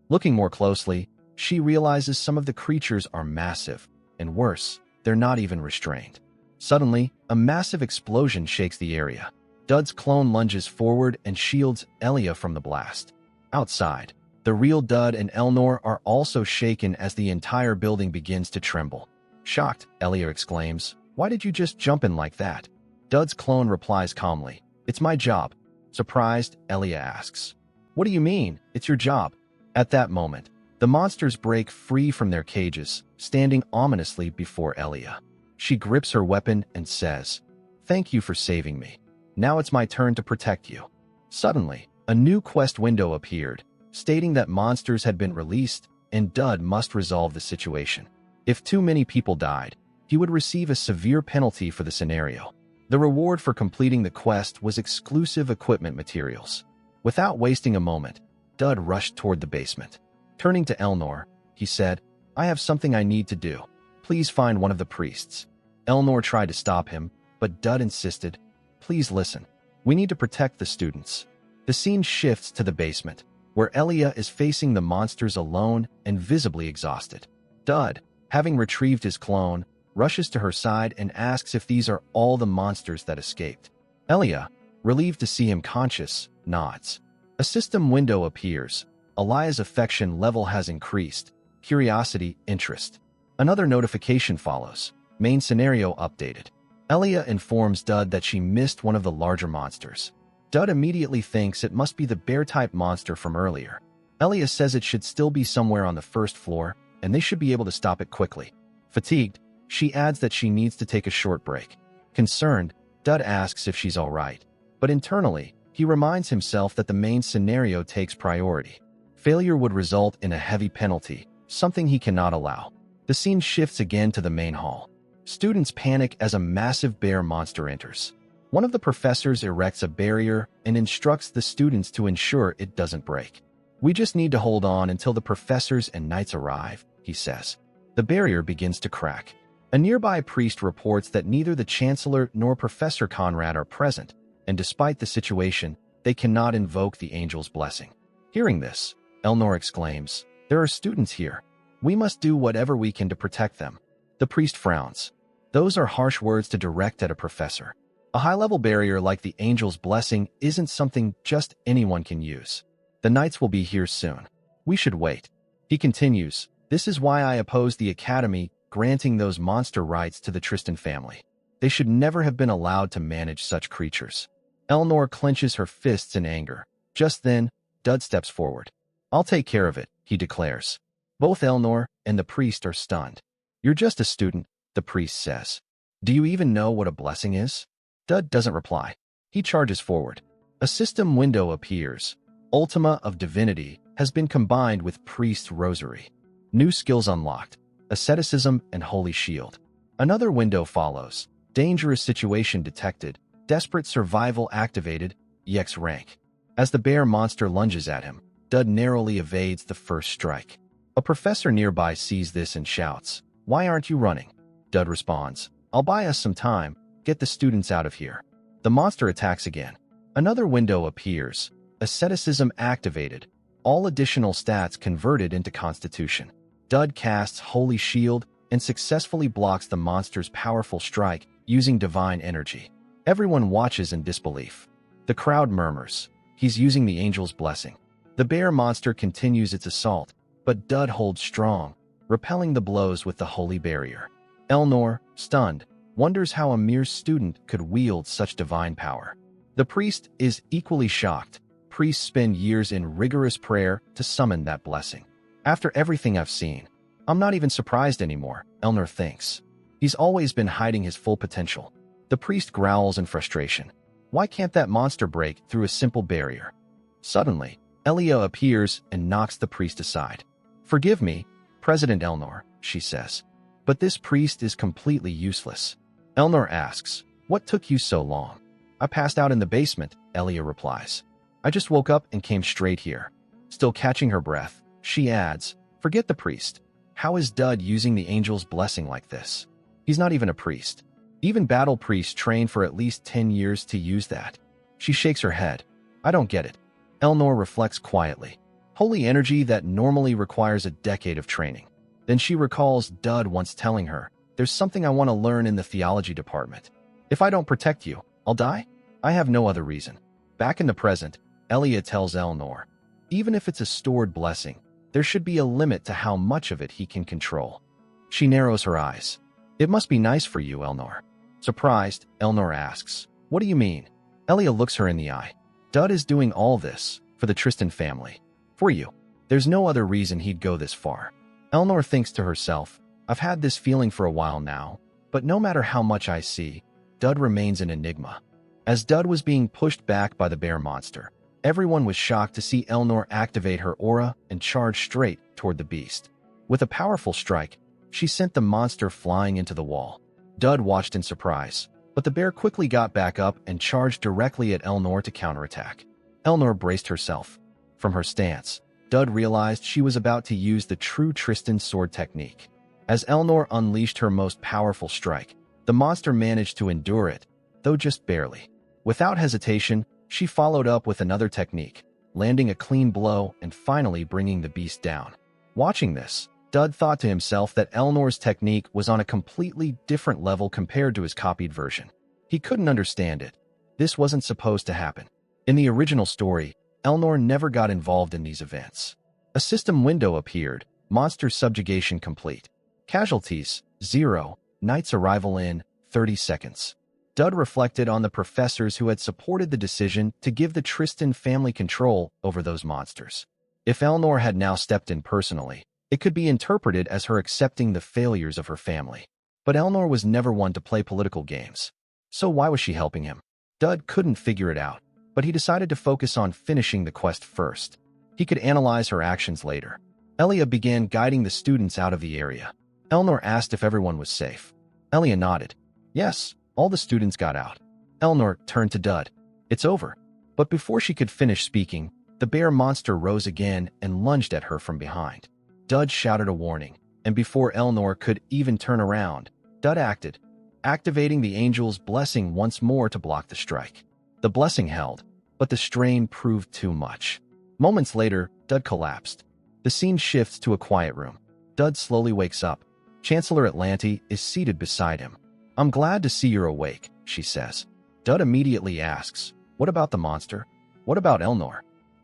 Looking more closely, she realizes some of the creatures are massive, and worse, they're not even restrained. Suddenly, a massive explosion shakes the area. Dud's clone lunges forward and shields Elia from the blast. Outside, the real Dud and Elnor are also shaken as the entire building begins to tremble. Shocked, Elia exclaims, "Why did you just jump in like that?" Dud's clone replies calmly, "It's my job." Surprised, Elia asks, "What do you mean, it's your job?" At that moment, the monsters break free from their cages, standing ominously before Elia. She grips her weapon and says, "Thank you for saving me. Now it's my turn to protect you." Suddenly, a new quest window appeared, stating that monsters had been released and Dud must resolve the situation. If too many people died, he would receive a severe penalty for the scenario. The reward for completing the quest was exclusive equipment materials. Without wasting a moment, Dud rushed toward the basement. Turning to Elnor, he said, "I have something I need to do. Please find one of the priests." Elnor tried to stop him, but Dud insisted, "Please listen. We need to protect the students." The scene shifts to the basement, where Elia is facing the monsters alone and visibly exhausted. Dud, having retrieved his clone, rushes to her side and asks if these are all the monsters that escaped. Elia, relieved to see him conscious, nods. A system window appears. Elia's affection level has increased. Curiosity, interest. Another notification follows. Main scenario updated. Elia informs Dud that she missed one of the larger monsters. Dud immediately thinks it must be the bear-type monster from earlier. Elia says it should still be somewhere on the first floor, and they should be able to stop it quickly. Fatigued, she adds that she needs to take a short break. Concerned, Dud asks if she's all right. But internally, He reminds himself that the main scenario takes priority. Failure would result in a heavy penalty, something he cannot allow. The scene shifts again to the main hall. Students panic as a massive bear monster enters. One of the professors erects a barrier and instructs the students to ensure it doesn't break. "We just need to hold on until the professors and knights arrive," he says. The barrier begins to crack. A nearby priest reports that neither the Chancellor nor Professor Conrad are present, and despite the situation, they cannot invoke the angel's blessing. Hearing this, Elnor exclaims, "There are students here. We must do whatever we can to protect them." The priest frowns. Those are harsh words to direct at a professor. A high-level barrier like the angel's blessing isn't something just anyone can use. "The knights will be here soon. We should wait." He continues, "This is why I oppose the Academy granting those monster rights to the Tristan family. They should never have been allowed to manage such creatures." Elnor clenches her fists in anger. Just then, Dud steps forward. "I'll take care of it," he declares. Both Elnor and the priest are stunned. "You're just a student," the priest says. "Do you even know what a blessing is?" Dud doesn't reply. He charges forward. A system window appears. Ultima of Divinity has been combined with Priest's Rosary. New skills unlocked. Asceticism and Holy Shield. Another window follows. Dangerous situation detected. Desperate survival activated. EX rank. As the bear monster lunges at him, Dud narrowly evades the first strike. A professor nearby sees this and shouts, "Why aren't you running?" Dud responds, "I'll buy us some time. Get the students out of here." The monster attacks again. Another window appears. Asceticism activated. All additional stats converted into Constitution. Dud casts Holy Shield and successfully blocks the monster's powerful strike using divine energy. Everyone watches in disbelief. The crowd murmurs. He's using the angel's blessing. The bear monster continues its assault, but Dud holds strong, repelling the blows with the holy barrier. Elnor, stunned, wonders how a mere student could wield such divine power. The priest is equally shocked. Priests spend years in rigorous prayer to summon that blessing. "After everything I've seen, I'm not even surprised anymore," Elnor thinks. He's always been hiding his full potential. The priest growls in frustration. Why can't that monster break through a simple barrier? Suddenly, Elia appears and knocks the priest aside. "Forgive me, President Elnor," she says. "But this priest is completely useless." Elnor asks, "What took you so long?" "I passed out in the basement," Elia replies. "I just woke up and came straight here." Still catching her breath, she adds, "Forget the priest. How is Dud using the angel's blessing like this? He's not even a priest. Even battle priests train for at least 10 years to use that." She shakes her head. "I don't get it." Elnor reflects quietly. Holy energy that normally requires a decade of training. Then she recalls Dud once telling her, "There's something I want to learn in the theology department. If I don't protect you, I'll die? I have no other reason." Back in the present, Elia tells Elnor, even if it's a stored blessing, there should be a limit to how much of it he can control. She narrows her eyes. "It must be nice for you, Elnor." Surprised, Elnor asks, "What do you mean?" Elia looks her in the eye. "Dud is doing all this for the Tristan family. For you. There's no other reason he'd go this far." Elnor thinks to herself, "I've had this feeling for a while now, but no matter how much I see, Dud remains an enigma." As Dud was being pushed back by the bear monster, everyone was shocked to see Elnor activate her aura and charge straight toward the beast. With a powerful strike, she sent the monster flying into the wall. Dud watched in surprise, but the bear quickly got back up and charged directly at Elnor to counterattack. Elnor braced herself. From her stance, Dud realized she was about to use the true Tristan sword technique. As Elnor unleashed her most powerful strike, the monster managed to endure it, though just barely. Without hesitation, she followed up with another technique, landing a clean blow and finally bringing the beast down. Watching this, Dud thought to himself that Elnor's technique was on a completely different level compared to his copied version. He couldn't understand it. This wasn't supposed to happen. In the original story, Elnor never got involved in these events. A system window appeared, monster subjugation complete. Casualties, 0, knight's arrival in 30 seconds. Dud reflected on the professors who had supported the decision to give the Tristan family control over those monsters. If Elnor had now stepped in personally, it could be interpreted as her accepting the failures of her family. But Elnor was never one to play political games. So why was she helping him? Dud couldn't figure it out. but he decided to focus on finishing the quest first. He could analyze her actions later. Elia began guiding the students out of the area. Elnor asked if everyone was safe. Elia nodded. Yes, all the students got out. Elnor turned to Dud. It's over. But before she could finish speaking, the bear monster rose again and lunged at her from behind. Dud shouted a warning, and before Elnor could even turn around, Dud acted, activating the angel's blessing once more to block the strike. The blessing held, but the strain proved too much. Moments later, Dud collapsed. The scene shifts to a quiet room. Dud slowly wakes up. Chancellor Atlanti is seated beside him. I'm glad to see you're awake, she says. Dud immediately asks, what about the monster? What about Elnor?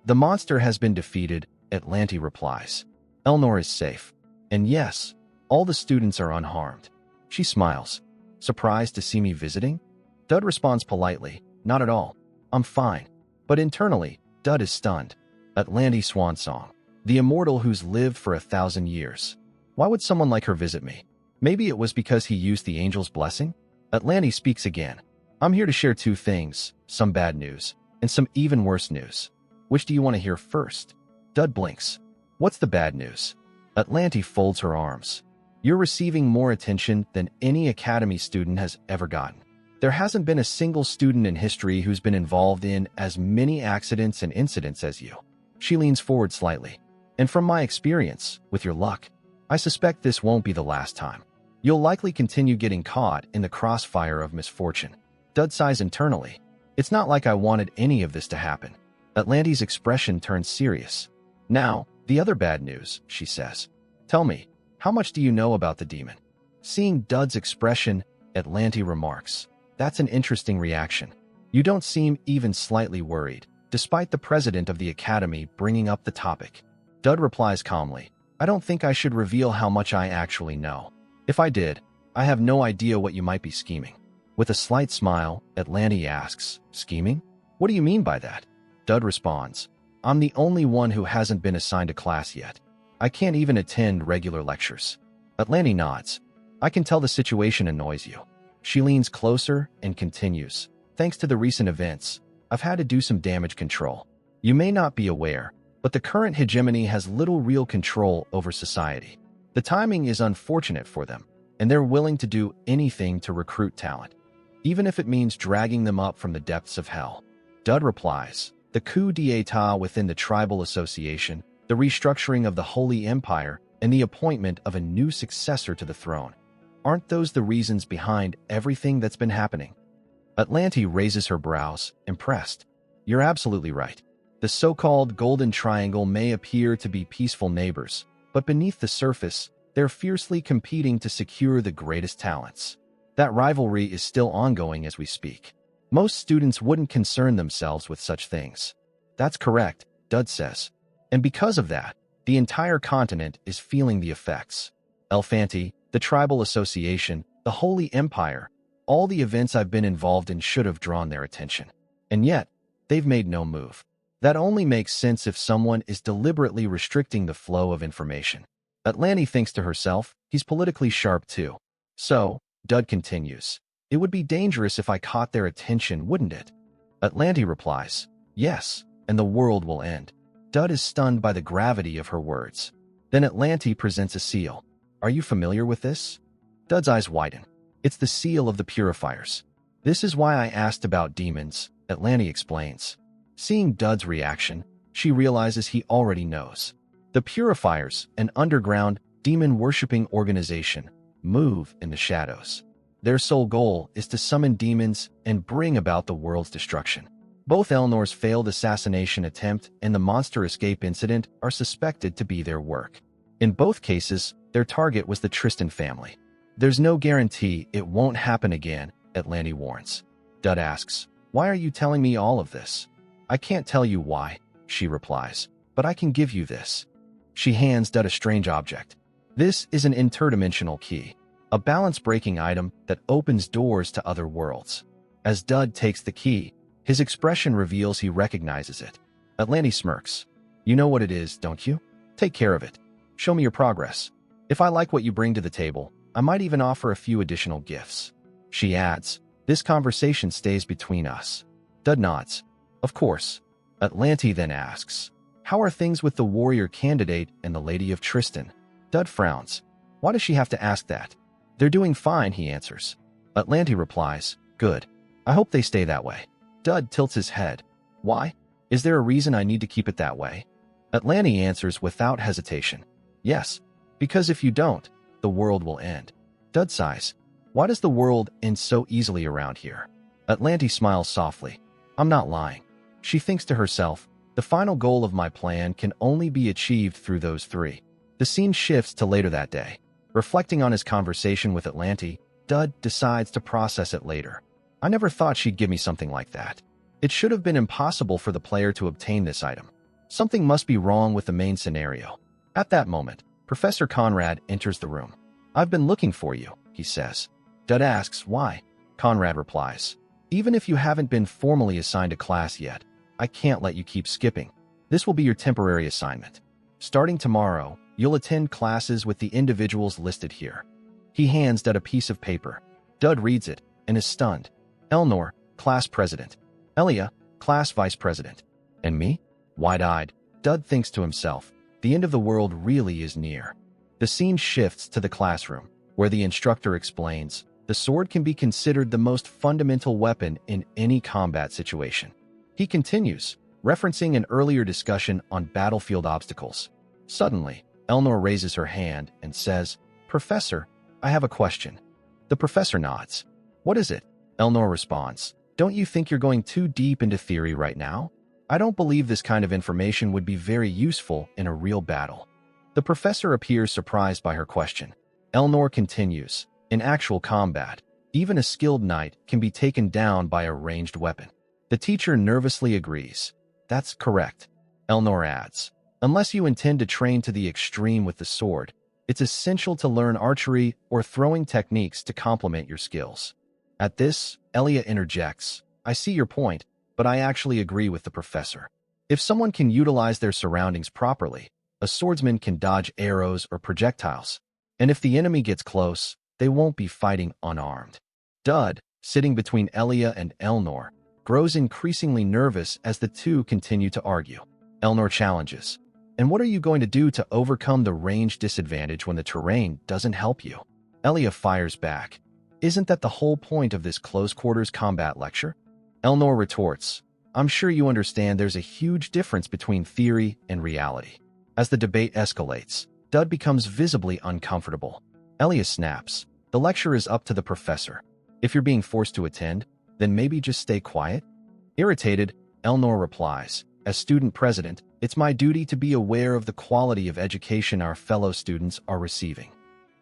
The monster has been defeated, Atlanti replies. Elnor is safe. And yes, all the students are unharmed. She smiles. Surprised to see me visiting? Dud responds politely, not at all. I'm fine. But internally, Dud is stunned. Atlanti swan song. The immortal who's lived for 1,000 years. Why would someone like her visit me? Maybe it was because he used the angel's blessing? Atlanti speaks again. I'm here to share two things, some bad news, and some even worse news. Which do you want to hear first? Dud blinks. What's the bad news? Atlanti folds her arms. You're receiving more attention than any academy student has ever gotten. There hasn't been a single student in history who's been involved in as many accidents and incidents as you. She leans forward slightly. And from my experience, with your luck, I suspect this won't be the last time. You'll likely continue getting caught in the crossfire of misfortune. Dud sighs internally. It's not like I wanted any of this to happen. Atlanti's expression turns serious. Now, the other bad news, she says. Tell me, how much do you know about the demon? Seeing Dud's expression, Atlanti remarks. That's an interesting reaction. You don't seem even slightly worried, despite the president of the academy bringing up the topic. Dud replies calmly. I don't think I should reveal how much I actually know. If I did, I have no idea what you might be scheming. With a slight smile, Atlanti asks, scheming? What do you mean by that? Dud responds, I'm the only one who hasn't been assigned a class yet. I can't even attend regular lectures. Atlanti nods. I can tell the situation annoys you. She leans closer and continues. Thanks to the recent events, I've had to do some damage control. You may not be aware, but the current hegemony has little real control over society. The timing is unfortunate for them, and they're willing to do anything to recruit talent, even if it means dragging them up from the depths of hell. Dud replies, the coup d'etat within the tribal association, the restructuring of the Holy Empire, and the appointment of a new successor to the throne. Aren't those the reasons behind everything that's been happening? Atlanti raises her brows, impressed. You're absolutely right. The so-called Golden Triangle may appear to be peaceful neighbors, but beneath the surface, they're fiercely competing to secure the greatest talents. That rivalry is still ongoing as we speak. Most students wouldn't concern themselves with such things. That's correct, Dud says. And because of that, the entire continent is feeling the effects. Elfanti, the tribal association, the Holy Empire, all the events I've been involved in should have drawn their attention. And yet, they've made no move. That only makes sense if someone is deliberately restricting the flow of information. Atlanti thinks to herself, he's politically sharp too. So, Dud continues, it would be dangerous if I caught their attention, wouldn't it? Atlanti replies, yes, and the world will end. Dud is stunned by the gravity of her words. Then Atlanti presents a seal. Are you familiar with this? Dud's eyes widen. It's the seal of the purifiers. This is why I asked about demons, Atlanti explains. Seeing Dud's reaction, she realizes he already knows. The Purifiers, an underground, demon-worshipping organization, move in the shadows. Their sole goal is to summon demons and bring about the world's destruction. Both Elnor's failed assassination attempt and the monster escape incident are suspected to be their work. In both cases, their target was the Tristan family. There's no guarantee it won't happen again, Atlanti warns. Dud asks, why are you telling me all of this? I can't tell you why, she replies, but I can give you this. She hands Dud a strange object. This is an interdimensional key, a balance-breaking item that opens doors to other worlds. As Dud takes the key, his expression reveals he recognizes it. Atlanti smirks. You know what it is, don't you? Take care of it. Show me your progress. If I like what you bring to the table, I might even offer a few additional gifts. She adds, this conversation stays between us. Dud nods. Of course. Atlanti then asks, how are things with the warrior candidate and the Lady of Tristan? Dud frowns. Why does she have to ask that? They're doing fine, he answers. Atlanti replies, good. I hope they stay that way. Dud tilts his head. Why? Is there a reason I need to keep it that way? Atlanti answers without hesitation. Yes, because if you don't, the world will end. Dud sighs. Why does the world end so easily around here? Atlanti smiles softly. I'm not lying. She thinks to herself, the final goal of my plan can only be achieved through those three. The scene shifts to later that day. Reflecting on his conversation with Atlanti, Dud decides to process it later. I never thought she'd give me something like that. It should have been impossible for the player to obtain this item. Something must be wrong with the main scenario. At that moment, Professor Conrad enters the room. I've been looking for you, he says. Dud asks why. Conrad replies, even if you haven't been formally assigned a class yet, I can't let you keep skipping. This will be your temporary assignment. Starting tomorrow, you'll attend classes with the individuals listed here. He hands Dud a piece of paper. Dud reads it and is stunned. Elnor, class president. Elia, class vice president. And me? Wide-eyed, Dud thinks to himself, the end of the world really is near. The scene shifts to the classroom, where the instructor explains, the sword can be considered the most fundamental weapon in any combat situation. He continues, referencing an earlier discussion on battlefield obstacles. Suddenly, Elnor raises her hand and says, Professor, I have a question. The professor nods. What is it? Elnor responds, don't you think you're going too deep into theory right now? I don't believe this kind of information would be very useful in a real battle. The professor appears surprised by her question. Elnor continues, in actual combat, even a skilled knight can be taken down by a ranged weapon. The teacher nervously agrees. That's correct. Elnor adds, unless you intend to train to the extreme with the sword, it's essential to learn archery or throwing techniques to complement your skills. At this, Elia interjects, I see your point, but I actually agree with the professor. If someone can utilize their surroundings properly, a swordsman can dodge arrows or projectiles. And if the enemy gets close, they won't be fighting unarmed. Dud, sitting between Elia and Elnor, grows increasingly nervous as the two continue to argue. Elnor challenges, and what are you going to do to overcome the range disadvantage when the terrain doesn't help you? Elia fires back. Isn't that the whole point of this close-quarters combat lecture? Elnor retorts, I'm sure you understand there's a huge difference between theory and reality. As the debate escalates, Dud becomes visibly uncomfortable. Elia snaps, the lecture is up to the professor. If you're being forced to attend, then maybe just stay quiet? Irritated, Elnor replies, as student president, it's my duty to be aware of the quality of education our fellow students are receiving.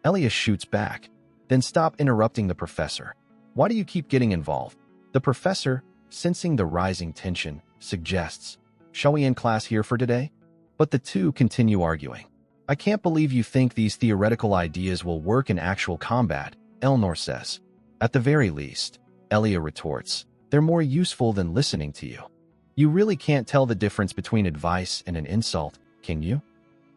Elia shoots back, then stop interrupting the professor. Why do you keep getting involved? The professor, sensing the rising tension, suggests, shall we end class here for today? But the two continue arguing. I can't believe you think these theoretical ideas will work in actual combat, Elnor says. At the very least, Elia retorts, they're more useful than listening to you. You really can't tell the difference between advice and an insult, can you?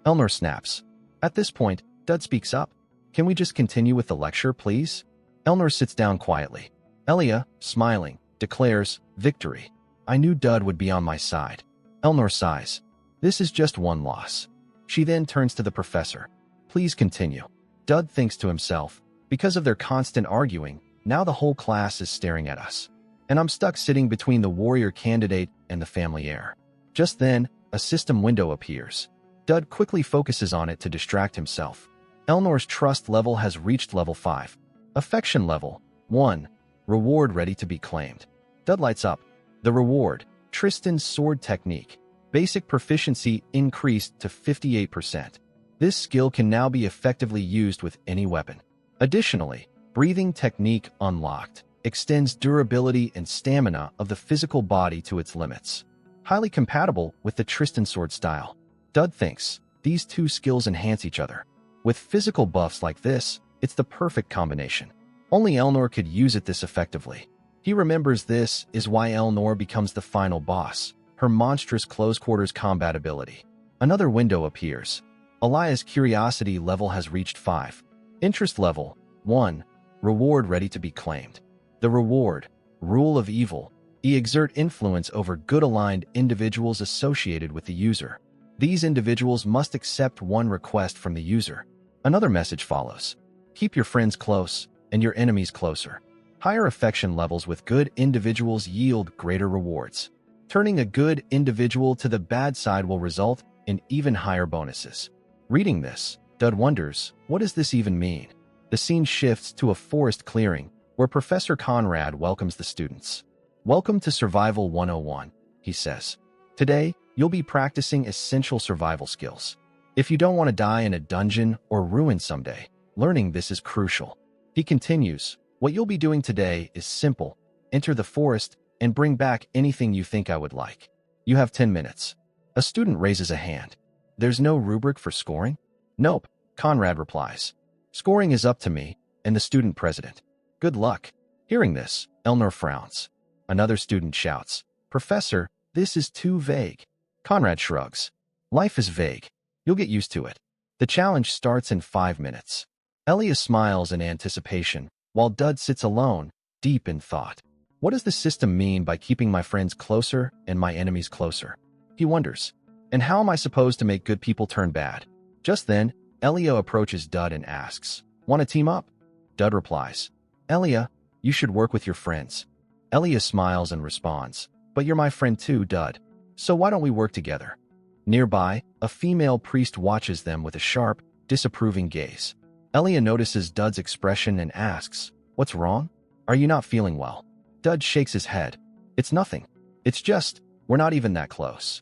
Elnor snaps. At this point, Dud speaks up. Can we just continue with the lecture, please? Elnor sits down quietly. Elia, smiling, declares, victory. I knew Dud would be on my side. Elnor sighs. This is just one loss. She then turns to the professor. Please continue. Dud thinks to himself, because of their constant arguing, now the whole class is staring at us. And I'm stuck sitting between the warrior candidate and the family heir. Just then, a system window appears. Dud quickly focuses on it to distract himself. Elnor's trust level has reached level 5. Affection level 1. Reward ready to be claimed. Dud lights up. The reward, Tristan's sword technique. Basic proficiency increased to 58%. This skill can now be effectively used with any weapon. Additionally, breathing technique unlocked. Extends durability and stamina of the physical body to its limits. Highly compatible with the Tristan sword style. Dud thinks, these two skills enhance each other. With physical buffs like this, it's the perfect combination. Only Elnor could use it this effectively. He remembers this is why Elnor becomes the final boss, her monstrous close-quarters combat ability. Another window appears. Elia's curiosity level has reached 5. Interest level 1. Reward ready to be claimed. The reward, Rule of Evil, He exert influence over good-aligned individuals associated with the user. These individuals must accept one request from the user. Another message follows. Keep your friends close and your enemies closer. Higher affection levels with good individuals yield greater rewards. Turning a good individual to the bad side will result in even higher bonuses. Reading this, Dud wonders, what does this even mean? The scene shifts to a forest clearing where Professor Conrad welcomes the students. Welcome to Survival 101, he says. Today, you'll be practicing essential survival skills. If you don't want to die in a dungeon or ruin someday, learning this is crucial. He continues, what you'll be doing today is simple. Enter the forest and bring back anything you think I would like. You have 10 minutes. A student raises a hand. There's no rubric for scoring? Nope, Conrad replies. Scoring is up to me and the student president. Good luck. Hearing this, Elnor frowns. Another student shouts, Professor, this is too vague. Conrad shrugs. Life is vague. You'll get used to it. The challenge starts in 5 minutes. Elia smiles in anticipation, while Dud sits alone, deep in thought. What does the system mean by keeping my friends closer and my enemies closer? He wonders. And how am I supposed to make good people turn bad? Just then, Elia approaches Dud and asks, Want to team up? Dud replies, Elia, you should work with your friends. Elia smiles and responds, But you're my friend too, Dud. So why don't we work together? Nearby, a female priest watches them with a sharp, disapproving gaze. Elia notices Dud's expression and asks, What's wrong? Are you not feeling well? Dud shakes his head. It's nothing. It's just, we're not even that close.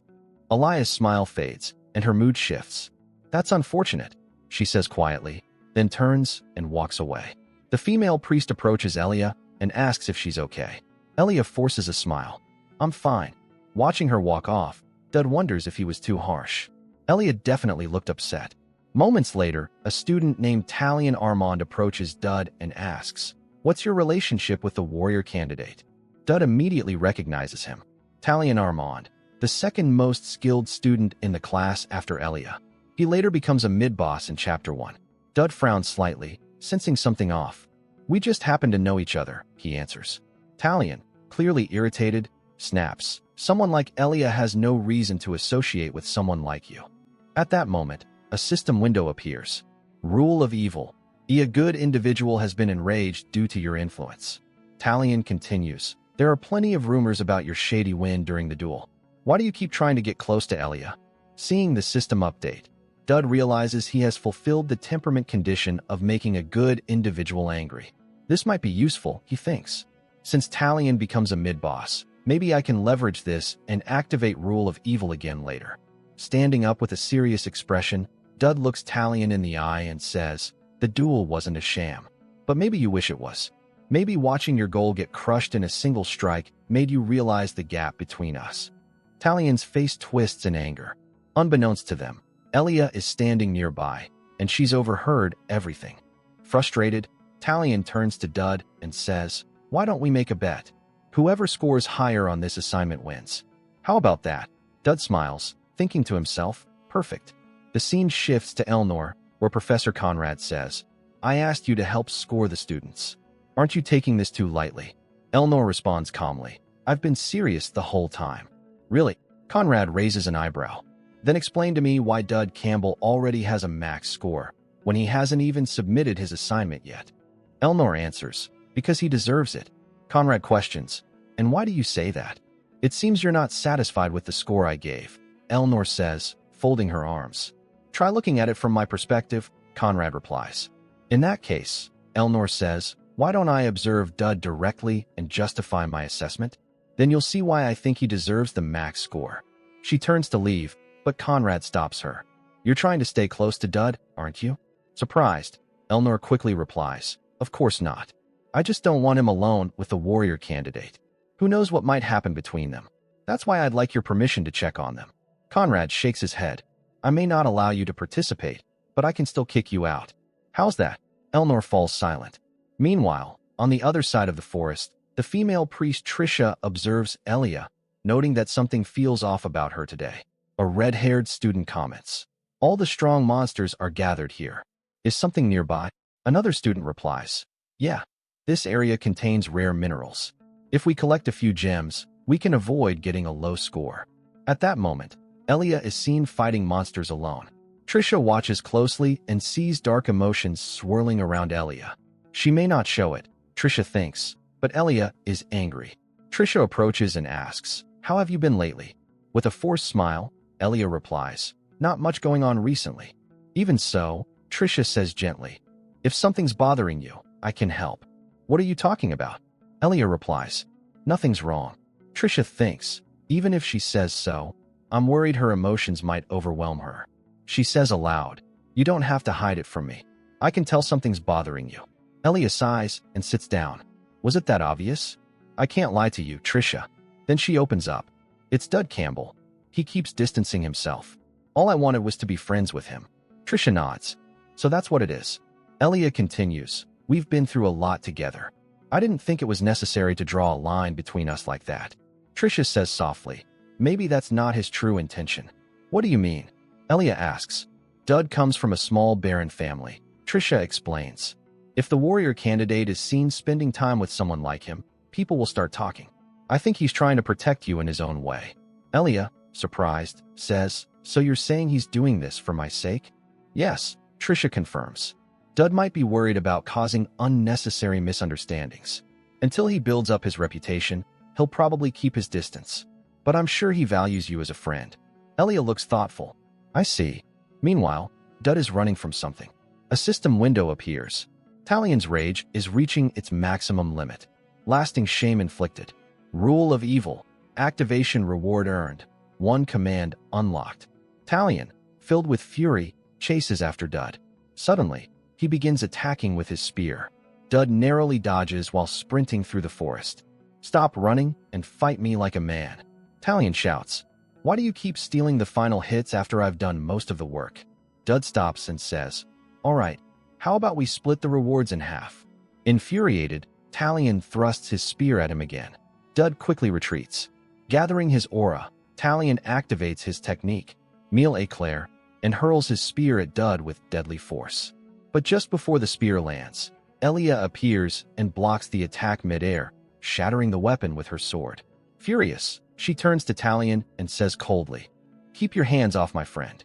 Elia's smile fades, and her mood shifts. That's unfortunate, she says quietly, then turns and walks away. The female priest approaches Elia and asks if she's okay. Elia forces a smile. I'm fine. Watching her walk off, Dud wonders if he was too harsh. Elia definitely looked upset. Moments later, a student named Talion Armand approaches Dud and asks, What's your relationship with the warrior candidate? Dud immediately recognizes him. Talion Armand, the second most skilled student in the class after Elia. He later becomes a mid-boss in Chapter 1. Dud frowns slightly, sensing something off. We just happen to know each other, he answers. Talion, clearly irritated, snaps. Someone like Elia has no reason to associate with someone like you. At that moment, a system window appears. Rule of evil. A good individual has been enraged due to your influence. Talion continues. There are plenty of rumors about your shady win during the duel. Why do you keep trying to get close to Elia? Seeing the system update, Dud realizes he has fulfilled the temperament condition of making a good individual angry. This might be useful, he thinks. Since Talion becomes a mid-boss, maybe I can leverage this and activate Rule of Evil again later. Standing up with a serious expression, Dud looks Talion in the eye and says, The duel wasn't a sham. But maybe you wish it was. Maybe watching your goal get crushed in a single strike made you realize the gap between us. Talion's face twists in anger. Unbeknownst to them, Elia is standing nearby, and she's overheard everything. Frustrated, Talion turns to Dud and says, Why don't we make a bet? Whoever scores higher on this assignment wins. How about that? Dud smiles, thinking to himself, Perfect. The scene shifts to Elnor, where Professor Conrad says, I asked you to help score the students. Aren't you taking this too lightly? Elnor responds calmly, I've been serious the whole time. Really? Conrad raises an eyebrow. Then explain to me why Dud Campbell already has a max score, when he hasn't even submitted his assignment yet. Elnor answers, Because he deserves it. Conrad questions, And why do you say that? It seems you're not satisfied with the score I gave, Elnor says, folding her arms. Try looking at it from my perspective, Conrad replies. In that case, Elnor says, Why don't I observe Dud directly and justify my assessment? Then you'll see why I think he deserves the max score. She turns to leave, but Conrad stops her. You're trying to stay close to Dud, aren't you? Surprised, Elnor quickly replies, Of course not. I just don't want him alone with the warrior candidate. Who knows what might happen between them? That's why I'd like your permission to check on them. Conrad shakes his head. I may not allow you to participate, but I can still kick you out. How's that? Elnor falls silent. Meanwhile, on the other side of the forest, the female priest Trisha observes Elia, noting that something feels off about her today. A red-haired student comments, All the strong monsters are gathered here. Is something nearby? Another student replies, Yeah, this area contains rare minerals. If we collect a few gems, We can avoid getting a low score. At that moment, Elia is seen fighting monsters alone. Trisha watches closely and sees dark emotions swirling around Elia. She may not show it, Trisha thinks, but Elia is angry. Trisha approaches and asks, "How have you been lately?" With a forced smile, Elia replies, "Not much going on recently." Even so, Trisha says gently, "If something's bothering you, I can help." "What are you talking about?" Elia replies, "Nothing's wrong." Trisha thinks, even if she says so, I'm worried her emotions might overwhelm her. She says aloud, "You don't have to hide it from me. I can tell something's bothering you." Elia sighs and sits down. "Was it that obvious?" "I can't lie to you, Trisha." Then she opens up. "It's Dud Campbell. He keeps distancing himself. All I wanted was to be friends with him." Trisha nods. "So that's what it is." Elia continues, "We've been through a lot together. I didn't think it was necessary to draw a line between us like that." Trisha says softly, "Maybe that's not his true intention." "What do you mean?" Elia asks. "Dud comes from a small barren family," Trisha explains. "If the warrior candidate is seen spending time with someone like him, people will start talking. I think he's trying to protect you in his own way." Elia, surprised, says, "So you're saying he's doing this for my sake?" "Yes," Trisha confirms. "Dud might be worried about causing unnecessary misunderstandings. Until he builds up his reputation, he'll probably keep his distance. But I'm sure he values you as a friend." Elia looks thoughtful. "I see." Meanwhile, Dud is running from something. A system window appears. Talion's rage is reaching its maximum limit. Lasting shame inflicted. Rule of evil. Activation reward earned. One command unlocked. Talion, filled with fury, chases after Dud. Suddenly, he begins attacking with his spear. Dud narrowly dodges while sprinting through the forest. "Stop running and fight me like a man." Talion shouts, "Why do you keep stealing the final hits after I've done most of the work?" Dud stops and says, "All right, how about we split the rewards in half?" Infuriated, Talion thrusts his spear at him again. Dud quickly retreats. Gathering his aura, Talion activates his technique, Mille Éclair, and hurls his spear at Dud with deadly force. But just before the spear lands, Elia appears and blocks the attack midair, shattering the weapon with her sword. Furious, she turns to Talion and says coldly, "Keep your hands off my friend."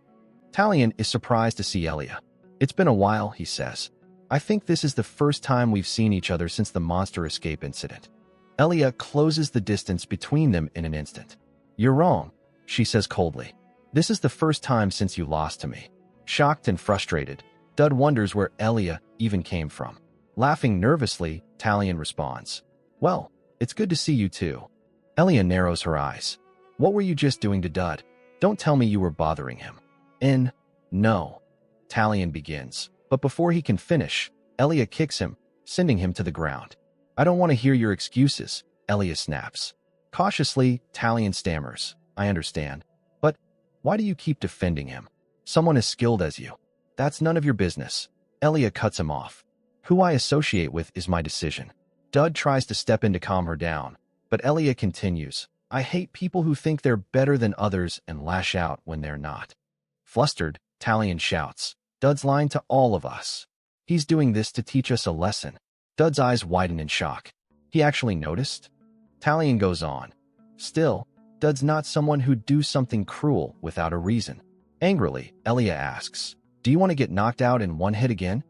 Talion is surprised to see Elia. "It's been a while," he says. "I think this is the first time we've seen each other since the monster escape incident." Elia closes the distance between them in an instant. "You're wrong," she says coldly. "This is the first time since you lost to me." Shocked and frustrated, Dud wonders where Elia even came from. Laughing nervously, Talion responds, "Well, it's good to see you too." Elia narrows her eyes. "What were you just doing to Dud? Don't tell me you were bothering him." No. Talion begins, but before he can finish, Elia kicks him, sending him to the ground. "I don't want to hear your excuses," Elia snaps. Cautiously, Talion stammers, "I understand. But why do you keep defending him? Someone as skilled as you. That's none of your business." Elia cuts him off. "Who I associate with is my decision." Dud tries to step in to calm her down, but Elia continues, "I hate people who think they're better than others and lash out when they're not." Flustered, Talion shouts, "Dud's lying to all of us. He's doing this to teach us a lesson." Dud's eyes widen in shock. "He actually noticed?" Talion goes on, "Still, Dud's not someone who'd do something cruel without a reason." Angrily, Elia asks, "Do you want to get knocked out in one hit again?"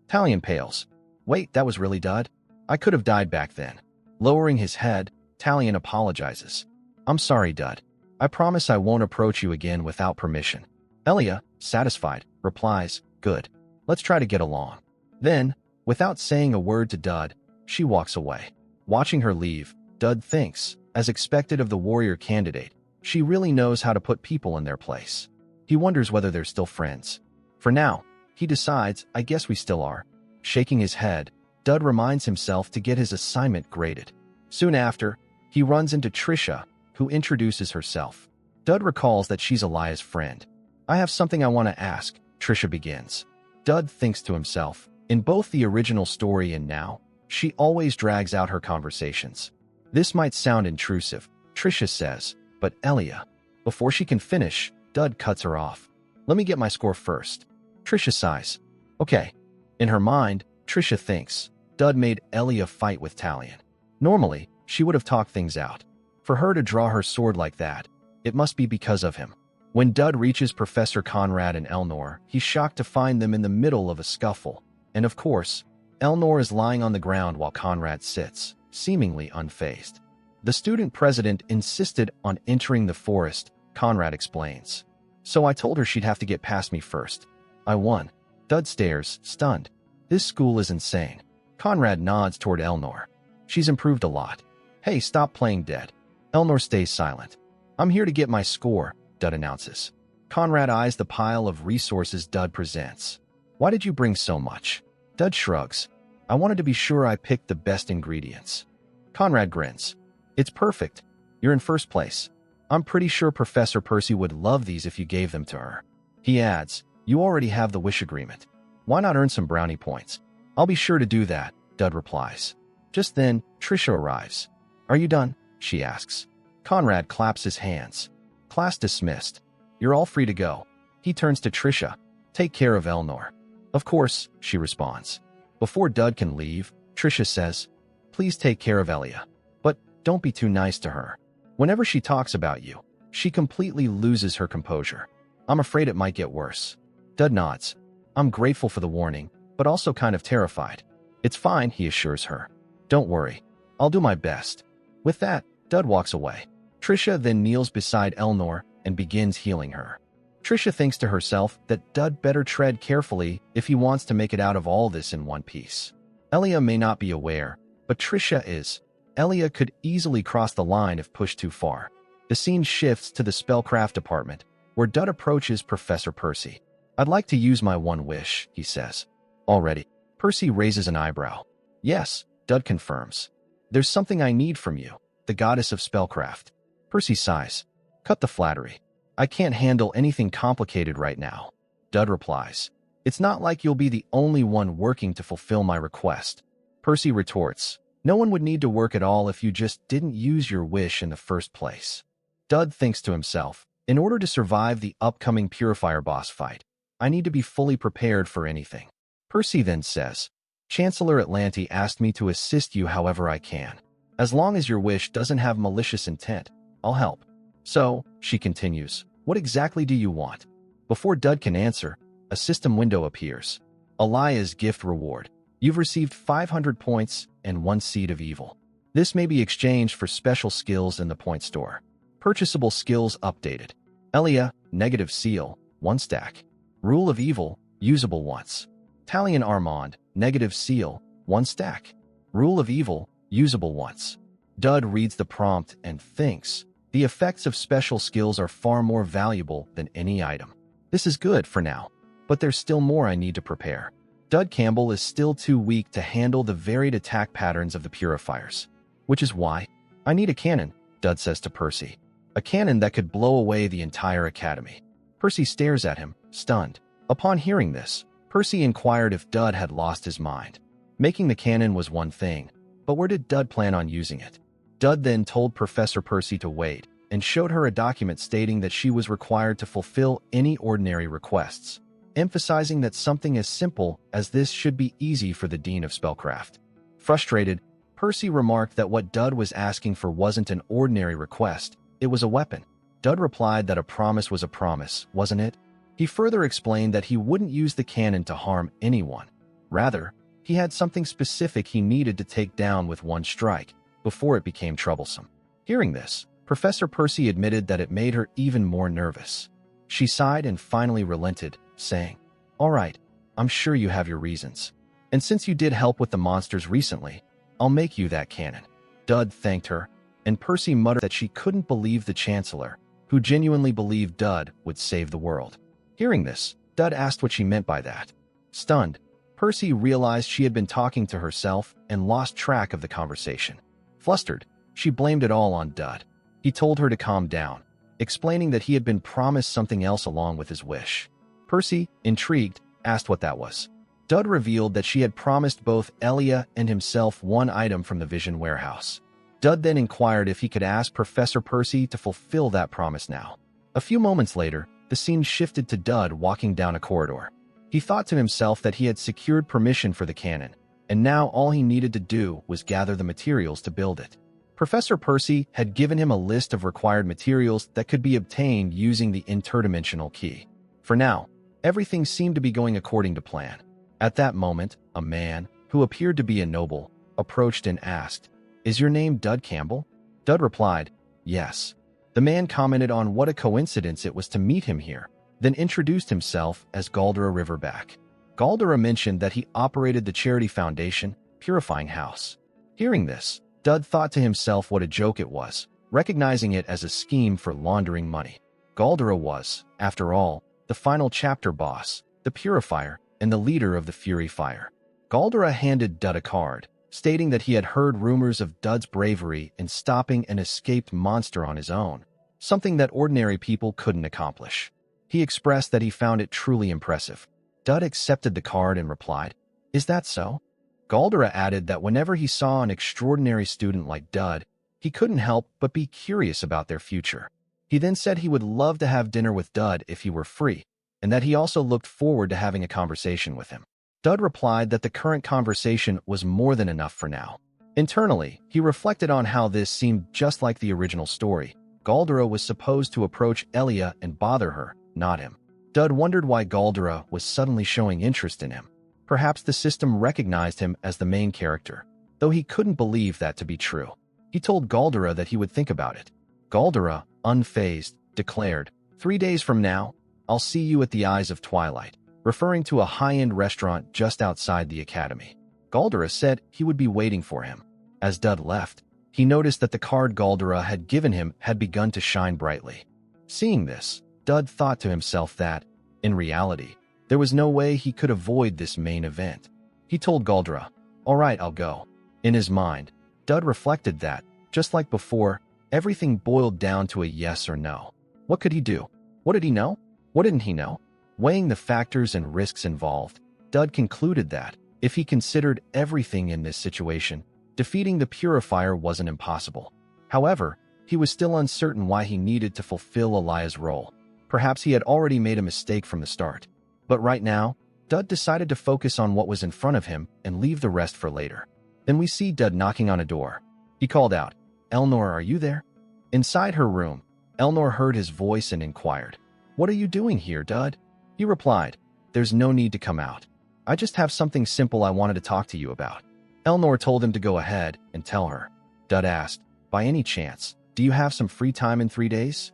Talion pales. "Wait, that was really Dud? I could have died back then." Lowering his head, Talion apologizes. "I'm sorry, Dud. I promise I won't approach you again without permission." Elia, satisfied, replies, "Good. Let's try to get along." Then, without saying a word to Dud, she walks away. Watching her leave, Dud thinks, as expected of the warrior candidate, she really knows how to put people in their place. He wonders whether they're still friends. For now, he decides, "I guess we still are." Shaking his head, Dud reminds himself to get his assignment graded. Soon after, he runs into Trisha, who introduces herself. Dud recalls that she's Elia's friend. "I have something I want to ask," Trisha begins. Dud thinks to himself, in both the original story and now, she always drags out her conversations. "This might sound intrusive," Trisha says, but Elia. Before she can finish, Dud cuts her off. "Let me get my score first." Trisha sighs. "Okay." In her mind, Trisha thinks, Dud made Elia fight with Talion. Normally, she would have talked things out. For her to draw her sword like that, it must be because of him. When Dud reaches Professor Conrad and Elnor, he's shocked to find them in the middle of a scuffle. And of course, Elnor is lying on the ground while Conrad sits, seemingly unfazed. The student president insisted on entering the forest, Conrad explains. So I told her she'd have to get past me first. I won. Dud stares, stunned. This school is insane. Conrad nods toward Elnor. She's improved a lot. Hey, stop playing dead. Elnor stays silent. I'm here to get my score, Dud announces. Conrad eyes the pile of resources Dud presents. Why did you bring so much? Dud shrugs. I wanted to be sure I picked the best ingredients. Conrad grins. It's perfect. You're in first place. I'm pretty sure Professor Percy would love these if you gave them to her. He adds, you already have the wish agreement. Why not earn some brownie points? I'll be sure to do that, Dud replies. Just then, Trisha arrives. Are you done? She asks. Conrad claps his hands. Class dismissed. You're all free to go. He turns to Trisha. Take care of Elnor. Of course, she responds. Before Dud can leave, Trisha says, please take care of Elia. But don't be too nice to her. Whenever she talks about you, she completely loses her composure. I'm afraid it might get worse. Dud nods. I'm grateful for the warning, but also kind of terrified. It's fine, he assures her. Don't worry. I'll do my best. With that, Dud walks away. Trisha then kneels beside Elnor and begins healing her. Trisha thinks to herself that Dud better tread carefully if he wants to make it out of all this in one piece. Elia may not be aware, but Trisha is. Elia could easily cross the line if pushed too far. The scene shifts to the spellcraft department, where Dud approaches Professor Percy. I'd like to use my one wish, he says. Already. Percy raises an eyebrow. Yes, Dud confirms. There's something I need from you, the goddess of spellcraft. Percy sighs. Cut the flattery. I can't handle anything complicated right now. Dud replies. It's not like you'll be the only one working to fulfill my request. Percy retorts. No one would need to work at all if you just didn't use your wish in the first place. Dud thinks to himself, in order to survive the upcoming Purifier boss fight, I need to be fully prepared for anything. Percy then says, Chancellor Atlanti asked me to assist you however I can. As long as your wish doesn't have malicious intent, I'll help. So, she continues, what exactly do you want? Before Dud can answer, a system window appears. Elia's gift reward. You've received 500 points and 1 seed of evil. This may be exchanged for special skills in the point store. Purchasable skills updated. Elia, negative seal, 1 stack. Rule of evil, usable once. Talion Armand, negative seal, 1 stack. Rule of evil, usable once. Dud reads the prompt and thinks, the effects of special skills are far more valuable than any item. This is good for now, but there's still more I need to prepare. Dud Campbell is still too weak to handle the varied attack patterns of the purifiers, which is why I need a cannon, Dud says to Percy. A cannon that could blow away the entire academy. Percy stares at him, stunned. Upon hearing this, Percy inquired if Dud had lost his mind. Making the cannon was one thing, but where did Dud plan on using it? Dud then told Professor Percy to wait and showed her a document stating that she was required to fulfill any ordinary requests, emphasizing that something as simple as this should be easy for the Dean of Spellcraft. Frustrated, Percy remarked that what Dud was asking for wasn't an ordinary request, it was a weapon. Dud replied that a promise was a promise, wasn't it? He further explained that he wouldn't use the cannon to harm anyone. Rather, he had something specific he needed to take down with one strike, before it became troublesome. Hearing this, Professor Percy admitted that it made her even more nervous. She sighed and finally relented, saying, All right, I'm sure you have your reasons. And since you did help with the monsters recently, I'll make you that cannon. Dud thanked her, and Percy muttered that she couldn't believe the Chancellor, who genuinely believed Dud would save the world. Hearing this, Dud asked what she meant by that. Stunned, Percy realized she had been talking to herself and lost track of the conversation. Flustered, she blamed it all on Dud. He told her to calm down, explaining that he had been promised something else along with his wish. Percy, intrigued, asked what that was. Dud revealed that she had promised both Elia and himself one item from the Vision Warehouse. Dud then inquired if he could ask Professor Percy to fulfill that promise now. A few moments later, the scene shifted to Dud walking down a corridor. He thought to himself that he had secured permission for the cannon, and now all he needed to do was gather the materials to build it. Professor Percy had given him a list of required materials that could be obtained using the interdimensional key. For now, everything seemed to be going according to plan. At that moment, a man, who appeared to be a noble, approached and asked, "Is your name Dud Campbell?" Dud replied, "Yes." The man commented on what a coincidence it was to meet him here, then introduced himself as Galdera Riverback. Galdera mentioned that he operated the charity foundation, Purifying House. Hearing this, Dud thought to himself what a joke it was, recognizing it as a scheme for laundering money. Galdera was, after all, the final chapter boss, the purifier, and the leader of the Fury Fire. Galdera handed Dud a card, stating that he had heard rumors of Dud's bravery in stopping an escaped monster on his own, something that ordinary people couldn't accomplish. He expressed that he found it truly impressive. Dud accepted the card and replied, "Is that so?" Galdera added that whenever he saw an extraordinary student like Dud, he couldn't help but be curious about their future. He then said he would love to have dinner with Dud if he were free, and that he also looked forward to having a conversation with him. Dud replied that the current conversation was more than enough for now. Internally, he reflected on how this seemed just like the original story. Galdera was supposed to approach Elia and bother her, not him. Dud wondered why Galdera was suddenly showing interest in him. Perhaps the system recognized him as the main character, though he couldn't believe that to be true. He told Galdera that he would think about it. Galdera, unfazed, declared, "3 days from now, I'll see you at the Eyes of Twilight," referring to a high-end restaurant just outside the academy. Galdera said he would be waiting for him. As Dud left, he noticed that the card Galdera had given him had begun to shine brightly. Seeing this, Dud thought to himself that, in reality, there was no way he could avoid this main event. He told Galdera, "All right, I'll go." In his mind, Dud reflected that, just like before, everything boiled down to a yes or no. What could he do? What did he know? What didn't he know? Weighing the factors and risks involved, Dud concluded that, if he considered everything in this situation, defeating the Purifier wasn't impossible. However, he was still uncertain why he needed to fulfill Elia's role. Perhaps he had already made a mistake from the start. But right now, Dud decided to focus on what was in front of him and leave the rest for later. Then we see Dud knocking on a door. He called out, "Elnor, are you there?" Inside her room, Elnor heard his voice and inquired, "What are you doing here, Dud?" He replied, "There's no need to come out. I just have something simple I wanted to talk to you about." Elnor told him to go ahead and tell her. Dud asked, "By any chance, do you have some free time in 3 days?"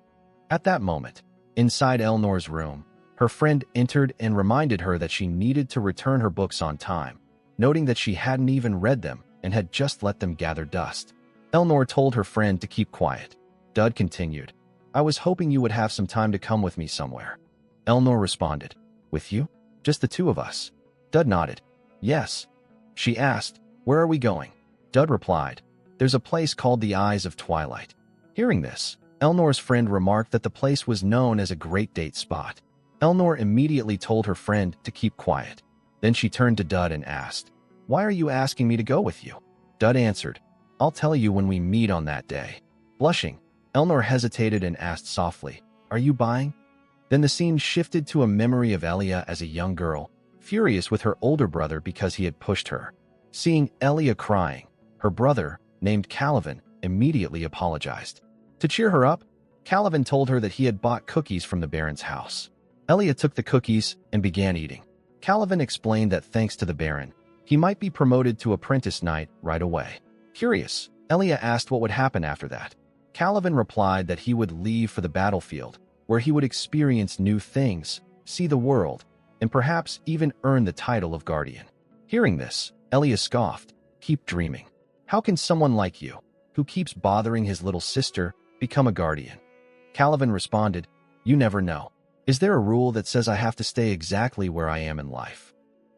At that moment, inside Elnor's room, her friend entered and reminded her that she needed to return her books on time, noting that she hadn't even read them and had just let them gather dust. Elnor told her friend to keep quiet. Dud continued, "I was hoping you would have some time to come with me somewhere." Elnor responded, "With you? Just the two of us?" Dud nodded. "Yes." She asked, "Where are we going?" Dud replied, "There's a place called the Eyes of Twilight." Hearing this, Elnor's friend remarked that the place was known as a great date spot. Elnor immediately told her friend to keep quiet. Then she turned to Dud and asked, "Why are you asking me to go with you?" Dud answered, "I'll tell you when we meet on that day." Blushing, Elnor hesitated and asked softly, "Are you buying?" Then the scene shifted to a memory of Elia as a young girl, furious with her older brother because he had pushed her. Seeing Elia crying, her brother, named Calivan, immediately apologized. To cheer her up, Calivan told her that he had bought cookies from the Baron's house. Elia took the cookies and began eating. Calivan explained that thanks to the Baron, he might be promoted to apprentice knight right away. Curious, Elia asked what would happen after that. Calivan replied that he would leave for the battlefield, where he would experience new things, see the world, and perhaps even earn the title of Guardian. Hearing this, Elia scoffed, "Keep dreaming. How can someone like you, who keeps bothering his little sister, become a Guardian?" Calivan responded, "You never know. Is there a rule that says I have to stay exactly where I am in life?"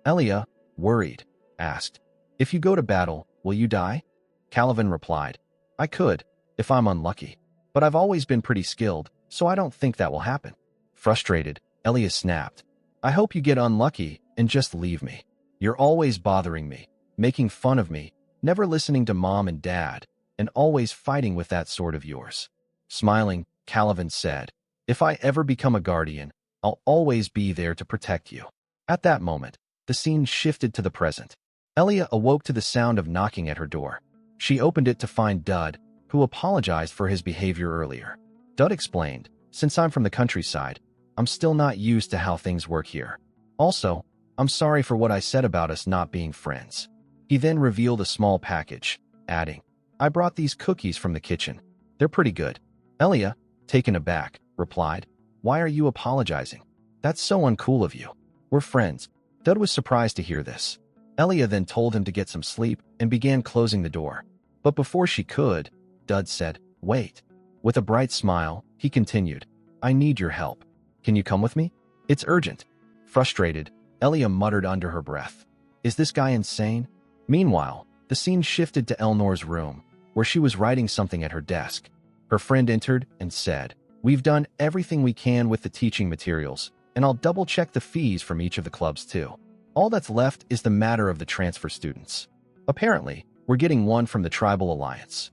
Elia, worried, asked, "If you go to battle, will you die?" Calivan replied, "I could, if I'm unlucky. But I've always been pretty skilled, so I don't think that will happen." Frustrated, Elia snapped, "I hope you get unlucky and just leave me. You're always bothering me, making fun of me, never listening to mom and dad, and always fighting with that sword of yours." Smiling, Calivan said, "If I ever become a guardian, I'll always be there to protect you." At that moment, the scene shifted to the present. Elia awoke to the sound of knocking at her door. She opened it to find Dud, who apologized for his behavior earlier. Dud explained, "Since I'm from the countryside, I'm still not used to how things work here. Also, I'm sorry for what I said about us not being friends." He then revealed a small package, adding, "I brought these cookies from the kitchen. They're pretty good." Elia, taken aback, replied, "Why are you apologizing? That's so uncool of you. We're friends." Dud was surprised to hear this. Elia then told him to get some sleep and began closing the door. But before she could, Dud said, "Wait." With a bright smile, he continued, "I need your help. Can you come with me? It's urgent." Frustrated, Elia muttered under her breath, "Is this guy insane?" Meanwhile, the scene shifted to Elnor's room, where she was writing something at her desk. Her friend entered and said, "We've done everything we can with the teaching materials, and I'll double-check the fees from each of the clubs too. All that's left is the matter of the transfer students. Apparently, we're getting one from the Tribal Alliance."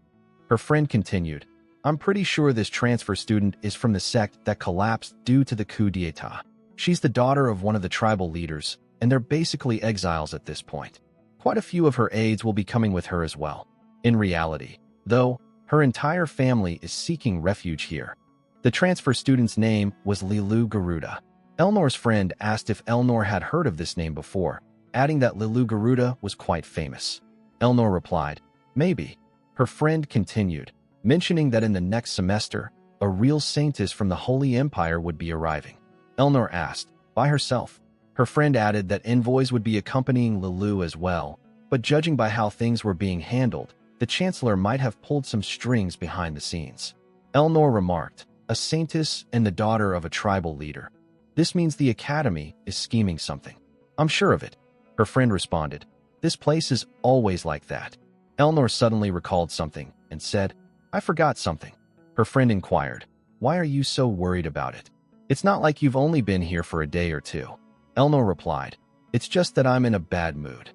Her friend continued, "I'm pretty sure this transfer student is from the sect that collapsed due to the coup d'etat. She's the daughter of one of the tribal leaders, and they're basically exiles at this point. Quite a few of her aides will be coming with her as well. In reality, though, her entire family is seeking refuge here." The transfer student's name was Lilu Garuda. Elnor's friend asked if Elnor had heard of this name before, adding that Lilu Garuda was quite famous. Elnor replied, "Maybe." Her friend continued, mentioning that in the next semester, a real saintess from the Holy Empire would be arriving. Elnor asked, "By herself?" Her friend added that envoys would be accompanying Lilu as well, but judging by how things were being handled, the Chancellor might have pulled some strings behind the scenes. Elnor remarked, "A saintess and the daughter of a tribal leader. This means the Academy is scheming something. I'm sure of it." Her friend responded, "This place is always like that." Elnor suddenly recalled something and said, "I forgot something." Her friend inquired, "Why are you so worried about it? It's not like you've only been here for a day or two." Elnor replied, "It's just that I'm in a bad mood."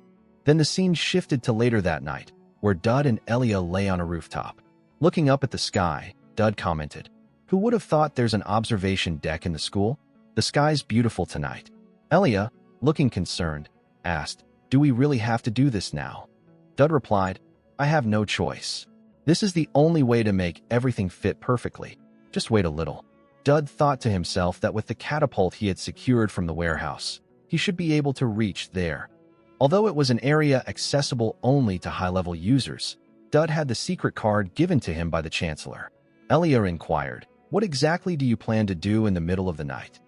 Then the scene shifted to later that night, where Dud and Elia lay on a rooftop. Looking up at the sky, Dud commented, "Who would have thought there's an observation deck in the school? The sky's beautiful tonight." Elia, looking concerned, asked, "Do we really have to do this now?" Dud replied, "I have no choice. This is the only way to make everything fit perfectly. Just wait a little." Dud thought to himself that with the catapult he had secured from the warehouse, he should be able to reach there. Although it was an area accessible only to high-level users, Dud had the secret card given to him by the Chancellor. Elia inquired, "What exactly do you plan to do in the middle of the night?"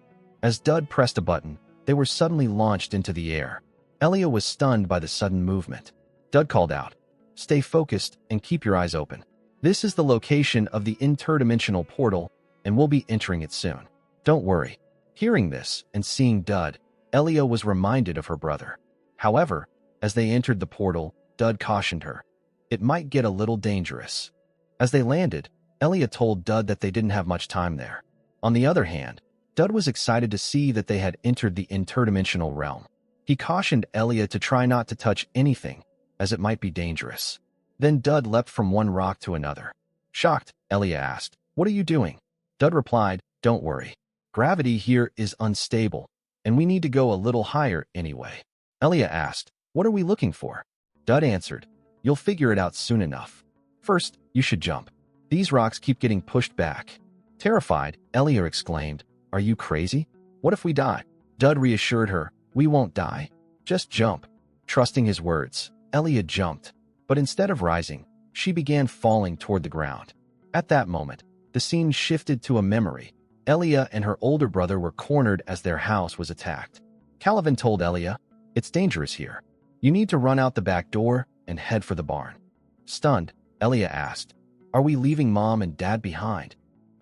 As Dud pressed a button, they were suddenly launched into the air. Elia was stunned by the sudden movement. Dud called out, "Stay focused and keep your eyes open. This is the location of the interdimensional portal, and we'll be entering it soon. Don't worry." Hearing this and seeing Dud, Elia was reminded of her brother. However, as they entered the portal, Dud cautioned her. It might get a little dangerous. As they landed, Elia told Dud that they didn't have much time there. On the other hand, Dud was excited to see that they had entered the interdimensional realm. He cautioned Elia to try not to touch anything, as it might be dangerous. Then Dud leapt from one rock to another. Shocked, Elia asked, "What are you doing?" Dud replied, "Don't worry. Gravity here is unstable, and we need to go a little higher anyway." Elia asked, "What are we looking for?" Dud answered, "You'll figure it out soon enough. First, you should jump. These rocks keep getting pushed back." Terrified, Elia exclaimed, "Are you crazy? What if we die?" Dud reassured her, "We won't die. Just jump." Trusting his words, Elia jumped, but instead of rising, she began falling toward the ground. At that moment, the scene shifted to a memory. Elia and her older brother were cornered as their house was attacked. Calivan told Elia, "It's dangerous here. You need to run out the back door and head for the barn." Stunned, Elia asked, "Are we leaving Mom and Dad behind?"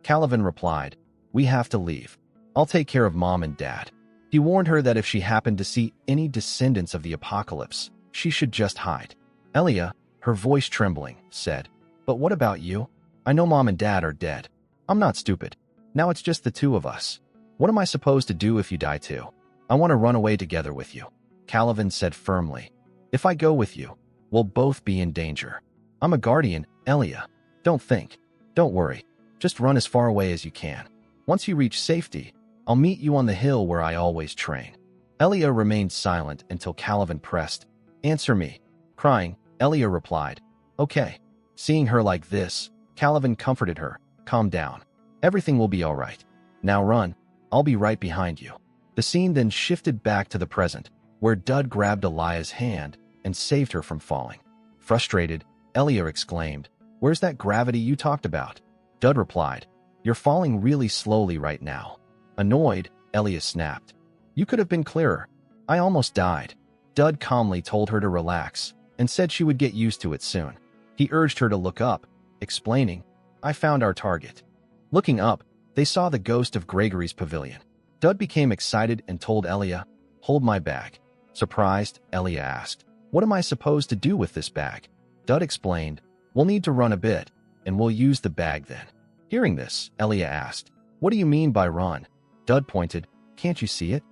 Calivan replied, "We have to leave. I'll take care of Mom and Dad." He warned her that if she happened to see any descendants of the apocalypse, she should just hide. Elia, her voice trembling, said, "But what about you? I know Mom and Dad are dead. I'm not stupid. Now it's just the two of us. What am I supposed to do if you die too? I want to run away together with you." Calivan said firmly, "If I go with you, we'll both be in danger. I'm a guardian, Elia. Don't think. Don't worry. Just run as far away as you can. Once you reach safety, I'll meet you on the hill where I always train." Elia remained silent until Calivan pressed, "Answer me." Crying, Elia replied, "Okay." Seeing her like this, Caliban comforted her. Calm down. Everything will be all right. Now run. I'll be right behind you. The scene then shifted back to the present, where Dud grabbed Elia's hand and saved her from falling. Frustrated, Elia exclaimed, "Where's that gravity you talked about?" Dud replied, "You're falling really slowly right now." Annoyed, Elia snapped, "You could have been clearer. I almost died." Dud calmly told her to relax and said she would get used to it soon. He urged her to look up, explaining, "I found our target." Looking up, they saw the ghost of Gregory's pavilion. Dud became excited and told Elia, "Hold my bag." Surprised, Elia asked, "What am I supposed to do with this bag?" Dud explained, "We'll need to run a bit, and we'll use the bag then." Hearing this, Elia asked, "What do you mean by run?" Dud pointed, "Can't you see it?"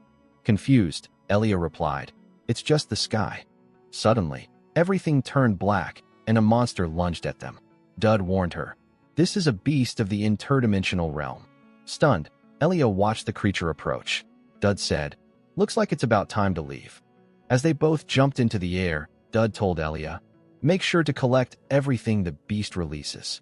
Confused, Elia replied, "It's just the sky." Suddenly, everything turned black, and a monster lunged at them. Dud warned her, "This is a beast of the interdimensional realm." Stunned, Elia watched the creature approach. Dud said, "Looks like it's about time to leave." As they both jumped into the air, Dud told Elia, "Make sure to collect everything the beast releases."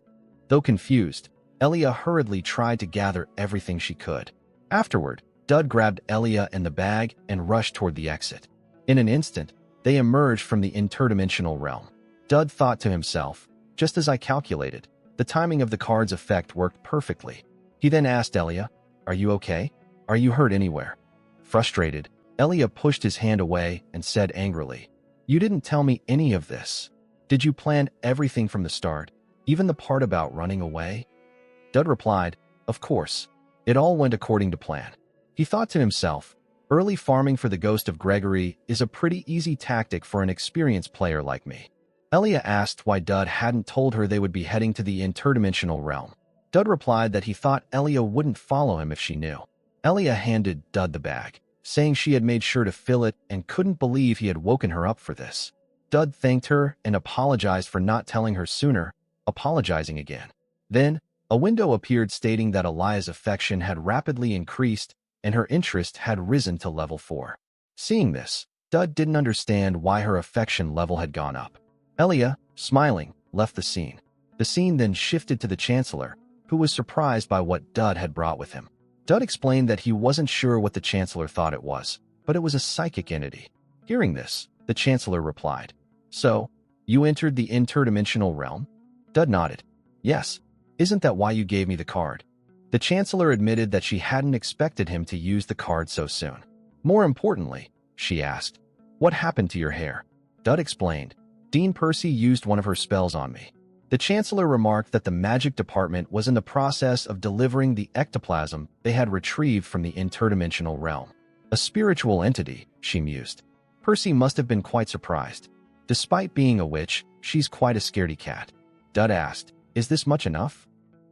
Though confused, Elia hurriedly tried to gather everything she could. Afterward, Dud grabbed Elia and the bag and rushed toward the exit. In an instant, they emerged from the interdimensional realm. Dud thought to himself, "Just as I calculated, the timing of the card's effect worked perfectly." He then asked Elia, "Are you okay? Are you hurt anywhere?" Frustrated, Elia pushed his hand away and said angrily, "You didn't tell me any of this. Did you plan everything from the start, even the part about running away?" Dud replied, "Of course. It all went according to plan." He thought to himself, early farming for the ghost of Gregory is a pretty easy tactic for an experienced player like me. Elia asked why Dud hadn't told her they would be heading to the interdimensional realm. Dud replied that he thought Elia wouldn't follow him if she knew. Elia handed Dud the bag, saying she had made sure to fill it and couldn't believe he had woken her up for this. Dud thanked her and apologized for not telling her sooner, apologizing again. Then, a window appeared stating that Elia's affection had rapidly increased and her interest had risen to level 4. Seeing this, Dud didn't understand why her affection level had gone up. Elia, smiling, left the scene. The scene then shifted to the Chancellor, who was surprised by what Dud had brought with him. Dud explained that he wasn't sure what the Chancellor thought it was, but it was a psychic entity. Hearing this, the Chancellor replied, "So, you entered the interdimensional realm?" Dud nodded. "Yes. Isn't that why you gave me the card?" The Chancellor admitted that she hadn't expected him to use the card so soon. More importantly, she asked, "What happened to your hair?" Dud explained, "Dean Percy used one of her spells on me." The Chancellor remarked that the magic department was in the process of delivering the ectoplasm they had retrieved from the interdimensional realm. A spiritual entity, she mused. Percy must have been quite surprised. Despite being a witch, she's quite a scaredy cat. Dud asked, "Is this much enough?"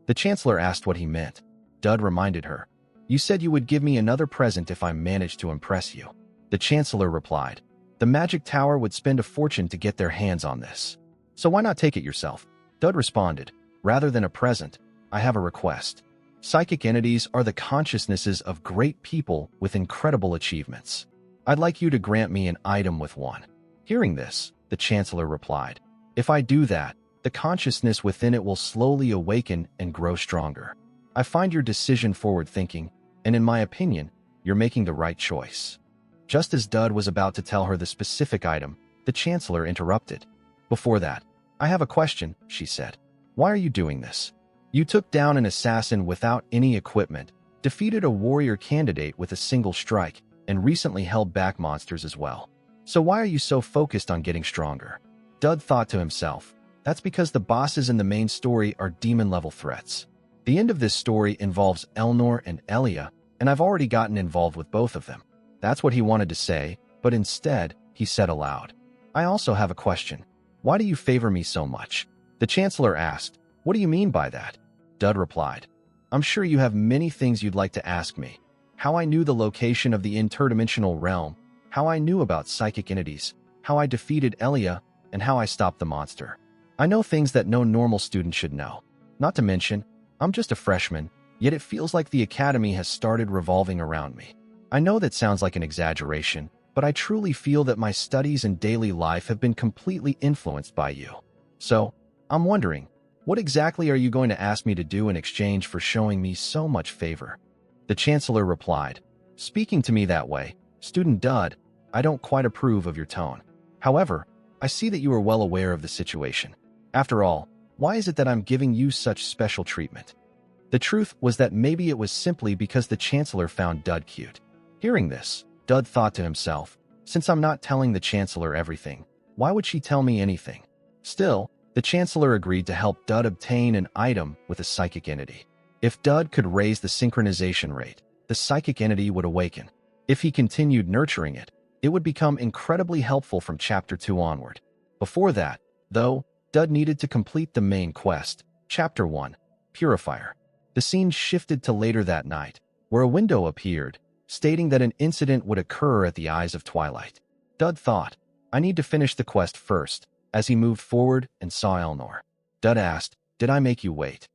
The Chancellor asked what he meant. Dud reminded her, "You said you would give me another present if I managed to impress you." The Chancellor replied, "The magic tower would spend a fortune to get their hands on this. So why not take it yourself?" Dud responded, "Rather than a present, I have a request. Psychic entities are the consciousnesses of great people with incredible achievements. I'd like you to grant me an item with one." Hearing this, the Chancellor replied, "If I do that, the consciousness within it will slowly awaken and grow stronger. I find your decision forward-thinking, and in my opinion, you're making the right choice." Just as Dud was about to tell her the specific item, the Chancellor interrupted. "Before that, I have a question," she said. "Why are you doing this? You took down an assassin without any equipment, defeated a warrior candidate with a single strike, and recently held back monsters as well. So why are you so focused on getting stronger?" Dud thought to himself, "That's because the bosses in the main story are demon-level threats. The end of this story involves Elnor and Elia, and I've already gotten involved with both of them." That's what he wanted to say, but instead, he said aloud, "I also have a question. Why do you favor me so much?" The Chancellor asked, "What do you mean by that?" Dud replied, "I'm sure you have many things you'd like to ask me. How I knew the location of the interdimensional realm, how I knew about psychic entities, how I defeated Elia, and how I stopped the monster. I know things that no normal student should know. Not to mention, I'm just a freshman, yet it feels like the academy has started revolving around me. I know that sounds like an exaggeration, but I truly feel that my studies and daily life have been completely influenced by you. So, I'm wondering, What exactly are you going to ask me to do in exchange for showing me so much favor? The Chancellor replied, speaking to me that way, Student Dud, I don't quite approve of your tone. However, I see that you are well aware of the situation. After all, why is it that I'm giving you such special treatment? The truth was that maybe it was simply because the Chancellor found Dud cute. Hearing this, Dud thought to himself, since I'm not telling the Chancellor everything, why would she tell me anything? Still, the Chancellor agreed to help Dud obtain an item with a psychic entity. If Dud could raise the synchronization rate, the psychic entity would awaken. If he continued nurturing it, it would become incredibly helpful from Chapter 2 onward. Before that, though, Dud needed to complete the main quest, Chapter 1, Purifier. The scene shifted to later that night, where a window appeared, stating that an incident would occur at the Eyes of Twilight. Dud thought, I need to finish the quest first, as he moved forward and saw Elnor. Dud asked, did I make you wait?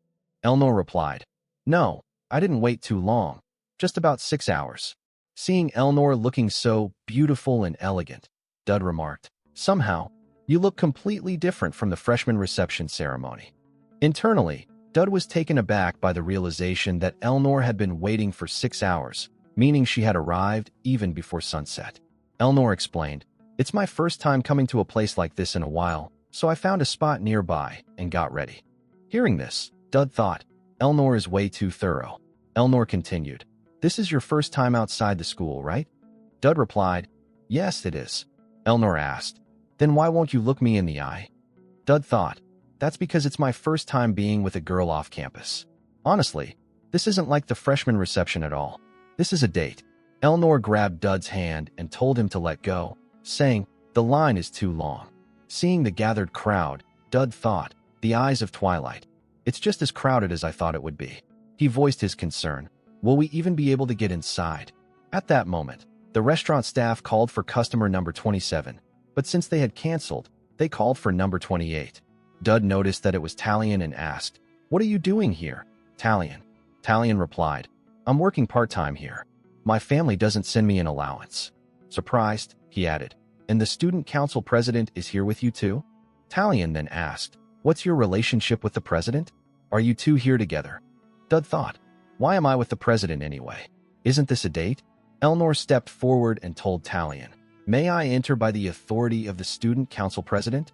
Elnor replied, no, I didn't wait too long, just about 6 hours. Seeing Elnor looking so beautiful and elegant, Dud remarked, somehow, you look completely different from the freshman reception ceremony. Internally, Dud was taken aback by the realization that Elnor had been waiting for 6 hours, meaning she had arrived even before sunset. Elnor explained, it's my first time coming to a place like this in a while, so I found a spot nearby and got ready. Hearing this, Dud thought, Elnor is way too thorough. Elnor continued, this is your first time outside the school, right? Dud replied, yes, it is. Elnor asked, then why won't you look me in the eye? Dud thought, that's because it's my first time being with a girl off campus. Honestly, this isn't like the freshman reception at all. This is a date. Elnor grabbed Dud's hand and told him to let go, saying, the line is too long. Seeing the gathered crowd, Dud thought, the Eyes of Twilight. It's just as crowded as I thought it would be. He voiced his concern. Will we even be able to get inside? At that moment, the restaurant staff called for customer number 27, but since they had canceled, they called for number 28. Dud noticed that it was Talion and asked, what are you doing here, Talion? Talion replied, I'm working part-time here. My family doesn't send me an allowance. Surprised, he added, and the student council president is here with you too? Talion then asked, what's your relationship with the president? Are you two here together? Dud thought, why am I with the president anyway? Isn't this a date? Elnor stepped forward and told Talion, may I enter by the authority of the student council president?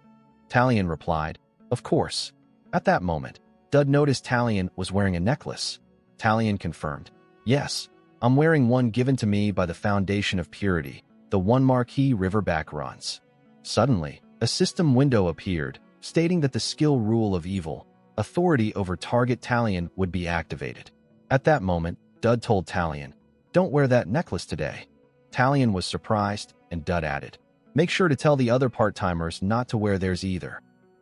Talion replied, of course. At that moment, Dud noticed Talion was wearing a necklace. Talion confirmed, yes, I'm wearing one given to me by the Foundation of Purity, the one Marquis Riverback runs. Suddenly, a system window appeared, stating that the skill rule of evil, authority over target Talion would be activated. At that moment, Dud told Talion, don't wear that necklace today. Talion was surprised, and Dud added, make sure to tell the other part-timers not to wear theirs either.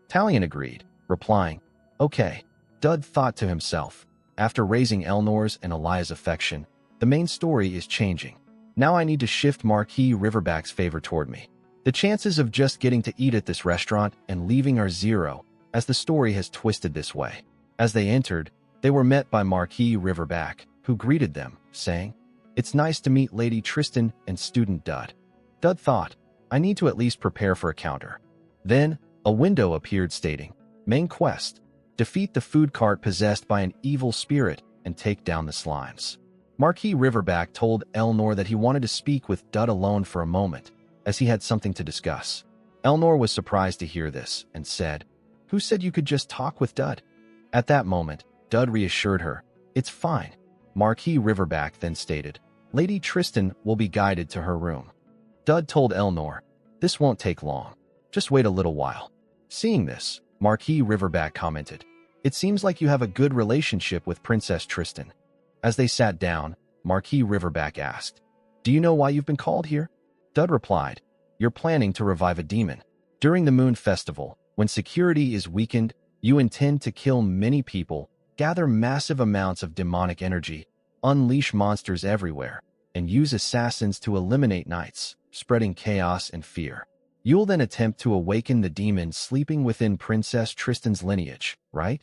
Talion agreed, replying, okay. Dud thought to himself, after raising Elnor's and Elia's affection, the main story is changing. Now I need to shift Marquis Riverback's favor toward me. The chances of just getting to eat at this restaurant and leaving are zero, as the story has twisted this way. As they entered, they were met by Marquis Riverback, who greeted them, saying, it's nice to meet Lady Tristan and Student Dud. Dud thought, I need to at least prepare for a counter. Then, a window appeared stating, main quest, defeat the food cart possessed by an evil spirit and take down the slimes. Marquis Riverback told Elnor that he wanted to speak with Dud alone for a moment, as he had something to discuss. Elnor was surprised to hear this and said, who said you could just talk with Dud? At that moment, Dud reassured her, it's fine. Marquis Riverback then stated, Lady Tristan will be guided to her room. Dud told Elnor, this won't take long. Just wait a little while. Seeing this, Marquis Riverback commented, it seems like you have a good relationship with Princess Tristan. As they sat down, Marquis Riverback asked, do you know why you've been called here? Dud replied, you're planning to revive a demon. During the Moon Festival, when security is weakened, you intend to kill many people, gather massive amounts of demonic energy, unleash monsters everywhere, and use assassins to eliminate knights, spreading chaos and fear. You'll then attempt to awaken the demon sleeping within Princess Tristan's lineage, right?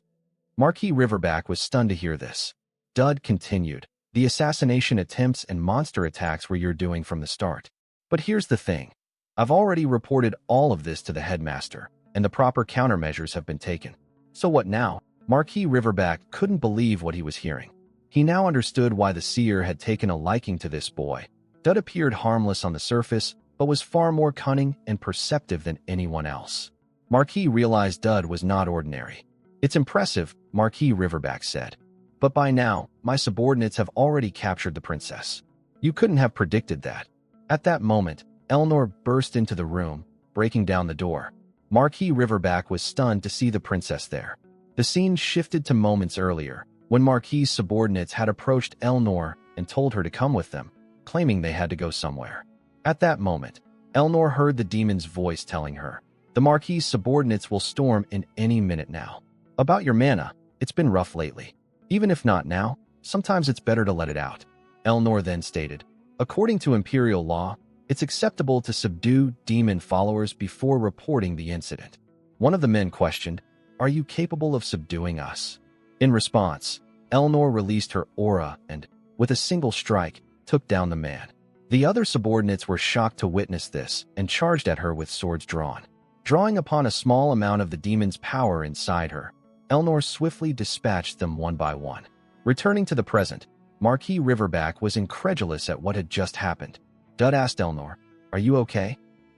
Marquis Riverback was stunned to hear this. Dud continued, the assassination attempts and monster attacks were you're doing from the start. But here's the thing. I've already reported all of this to the headmaster, and the proper countermeasures have been taken. So what now? Marquis Riverback couldn't believe what he was hearing. He now understood why the seer had taken a liking to this boy. Dud appeared harmless on the surface, but was far more cunning and perceptive than anyone else. Marquis realized Dud was not ordinary. It's impressive, Marquis Riverback said. But by now, my subordinates have already captured the princess. You couldn't have predicted that. At that moment, Eleanor burst into the room, breaking down the door. Marquis Riverback was stunned to see the princess there. The scene shifted to moments earlier, when Marquis' subordinates had approached Eleanor and told her to come with them, claiming they had to go somewhere. At that moment, Eleanor heard the demon's voice telling her, "The Marquis' subordinates will storm in any minute now. About your mana, it's been rough lately. Even if not now, sometimes it's better to let it out." Eleanor then stated, "According to Imperial law, it's acceptable to subdue demon followers before reporting the incident." One of the men questioned, "Are you capable of subduing us?" In response, Eleanor released her aura and, with a single strike, took down the man. The other subordinates were shocked to witness this and charged at her with swords drawn. Drawing upon a small amount of the demon's power inside her, Eleanor swiftly dispatched them one by one. Returning to the present, Marquis Riverback was incredulous at what had just happened. Dud asked Eleanor, "Are you okay?"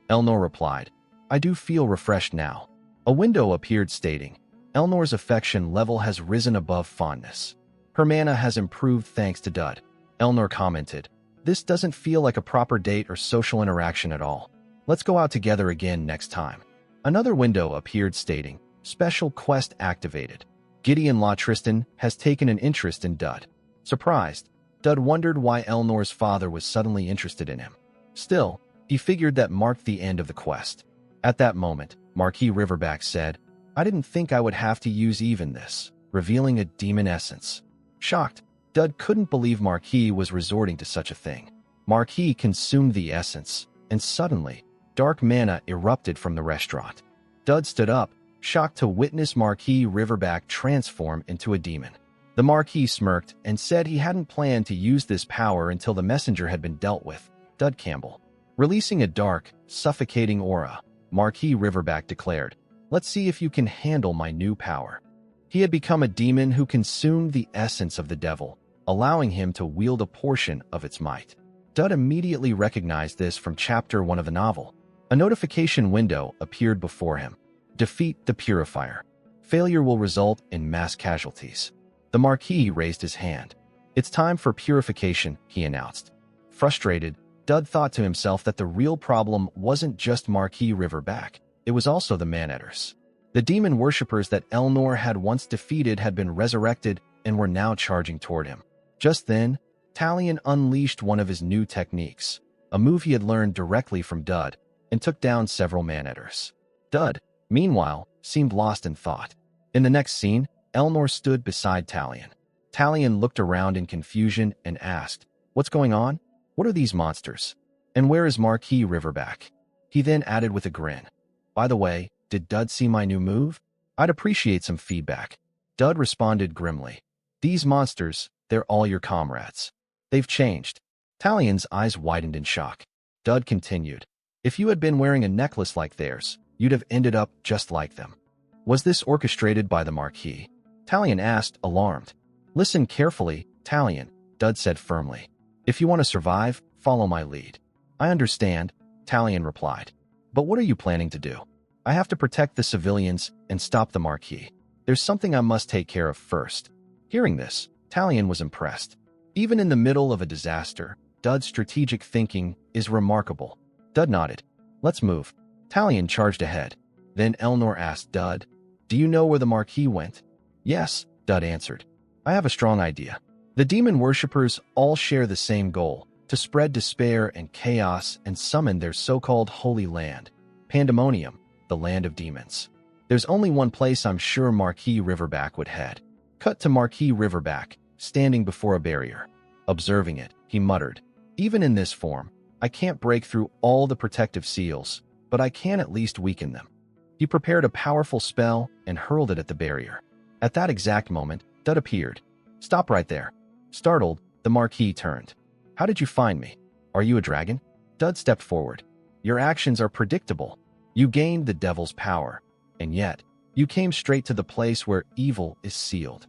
Eleanor replied, "I do feel refreshed now." A window appeared stating, "Eleanor's affection level has risen above fondness. Her mana has improved thanks to Dud." Eleanor commented, "This doesn't feel like a proper date or social interaction at all. Let's go out together again next time." Another window appeared stating, "Special quest activated. Gideon La Tristan has taken an interest in Dud." Surprised, Dud wondered why Eleanor's father was suddenly interested in him. Still, he figured that marked the end of the quest. At that moment, Marquis Riverback said, "I didn't think I would have to use even this," revealing a demon essence. Shocked, Dud couldn't believe Marquis was resorting to such a thing. Marquis consumed the essence, and suddenly, dark mana erupted from the restaurant. Dud stood up, shocked to witness Marquis Riverback transform into a demon. The Marquis smirked and said he hadn't planned to use this power until the messenger had been dealt with, Dud Campbell. Releasing a dark, suffocating aura, Marquis Riverback declared, "Let's see if you can handle my new power." He had become a demon who consumed the essence of the devil, allowing him to wield a portion of its might. Dud immediately recognized this from Chapter 1 of the novel. A notification window appeared before him. "Defeat the Purifier. Failure will result in mass casualties." The Marquis raised his hand. "It's time for purification," he announced. Frustrated, Dud thought to himself that the real problem wasn't just Marquis Riverback, it was also the man-eaters. The demon worshippers that Eleanor had once defeated had been resurrected and were now charging toward him. Just then, Talion unleashed one of his new techniques, a move he had learned directly from Dud, and took down several man-eaters. Dud, meanwhile, seemed lost in thought. In the next scene, Eleanor stood beside Talion. Talion looked around in confusion and asked, "What's going on? What are these monsters? And where is Marquis Riverback?" He then added with a grin, "By the way, did Dud see my new move? I'd appreciate some feedback." Dud responded grimly, "These monsters, they're all your comrades. They've changed." Talion's eyes widened in shock. Dud continued, "If you had been wearing a necklace like theirs, you'd have ended up just like them." "Was this orchestrated by the Marquis?" Talion asked, alarmed. "Listen carefully, Talion," Dud said firmly. "If you want to survive, follow my lead." "I understand," Talion replied. "But what are you planning to do?" "I have to protect the civilians and stop the Marquis. There's something I must take care of first." Hearing this, Talion was impressed. Even in the middle of a disaster, Dud's strategic thinking is remarkable. Dud nodded. "Let's move." Talion charged ahead. Then Eleanor asked Dud, "Do you know where the Marquis went?" "Yes," Dud answered. "I have a strong idea. The demon worshippers all share the same goal, to spread despair and chaos and summon their so-called holy land, Pandemonium, the land of demons. There's only one place I'm sure Marquis Riverback would head." Cut to Marquis Riverback, standing before a barrier. Observing it, he muttered, "Even in this form, I can't break through all the protective seals, but I can at least weaken them." He prepared a powerful spell and hurled it at the barrier. At that exact moment, Dud appeared. "Stop right there." Startled, the Marquis turned. "How did you find me? Are you a dragon?" Dud stepped forward. "Your actions are predictable. You gained the devil's power. And yet, You came straight to the place where evil is sealed.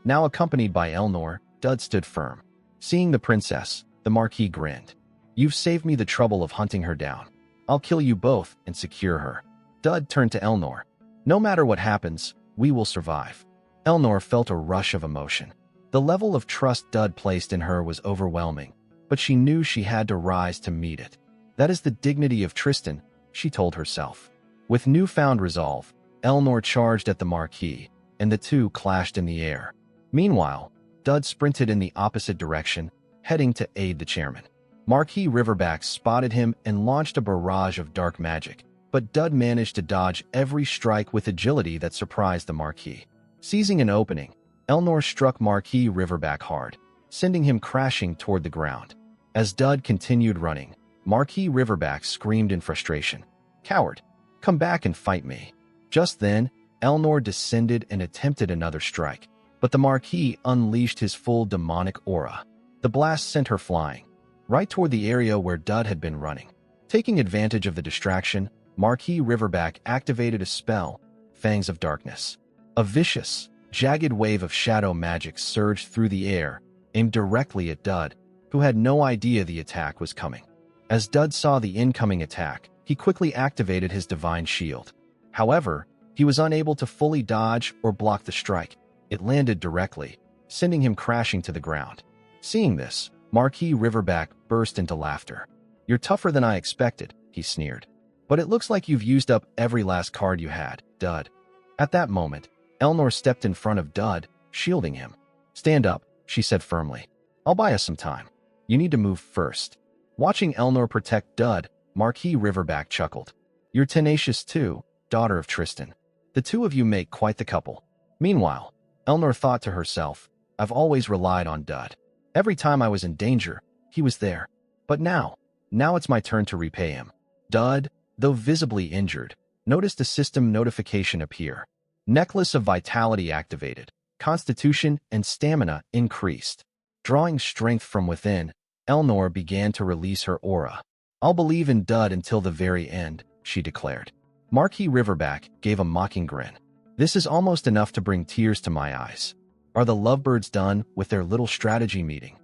Now accompanied by Elnor, Dud stood firm. Seeing the princess, the Marquis grinned. You've saved me the trouble of hunting her down. I'll kill you both and secure her. Dud turned to Elnor. No matter what happens, we will survive. Elnor felt a rush of emotion. The level of trust Dud placed in her was overwhelming, but she knew she had to rise to meet it. That is the dignity of Tristan, she told herself. With newfound resolve, Elnor charged at the Marquis, and the two clashed in the air. Meanwhile, Dud sprinted in the opposite direction, heading to aid the chairman. Marquis Riverback spotted him and launched a barrage of dark magic, but Dud managed to dodge every strike with agility that surprised the Marquis. Seizing an opening, Elnor struck Marquis Riverback hard, sending him crashing toward the ground. As Dud continued running, Marquis Riverback screamed in frustration. Coward, come back and fight me. Just then, Elnor descended and attempted another strike, but the Marquis unleashed his full demonic aura. The blast sent her flying, right toward the area where Dud had been running. Taking advantage of the distraction, Marquis Riverback activated a spell, Fangs of Darkness. A vicious, jagged wave of shadow magic surged through the air, aimed directly at Dud, who had no idea the attack was coming. As Dud saw the incoming attack, he quickly activated his divine shield. However, he was unable to fully dodge or block the strike. It landed directly, sending him crashing to the ground. Seeing this, Marquis Riverback burst into laughter. You're tougher than I expected, he sneered. But it looks like you've used up every last card you had, Dud. At that moment, Elnor stepped in front of Dud, shielding him. Stand up, she said firmly. I'll buy us some time. You need to move first. Watching Elnor protect Dud, Marquis Riverback chuckled. You're tenacious too, daughter of Tristan. The two of you make quite the couple. Meanwhile, Elnor thought to herself, I've always relied on Dud. Every time I was in danger, he was there. But now it's my turn to repay him. Dud, though visibly injured, noticed a system notification appear. Necklace of Vitality activated. Constitution and stamina increased. Drawing strength from within, Elnor began to release her aura. I'll believe in Dud until the very end, she declared. Marquis Riverback gave a mocking grin. This is almost enough to bring tears to my eyes. Are the lovebirds done with their little strategy meeting?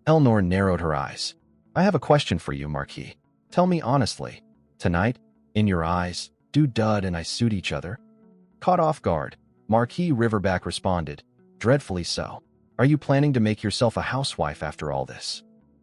Elnor narrowed her eyes. I have a question for you, Marquis. Tell me honestly. Tonight, in your eyes, do Dud and I suit each other? Caught off guard, Marquis Riverback responded, dreadfully so. Are you planning to make yourself a housewife after all this?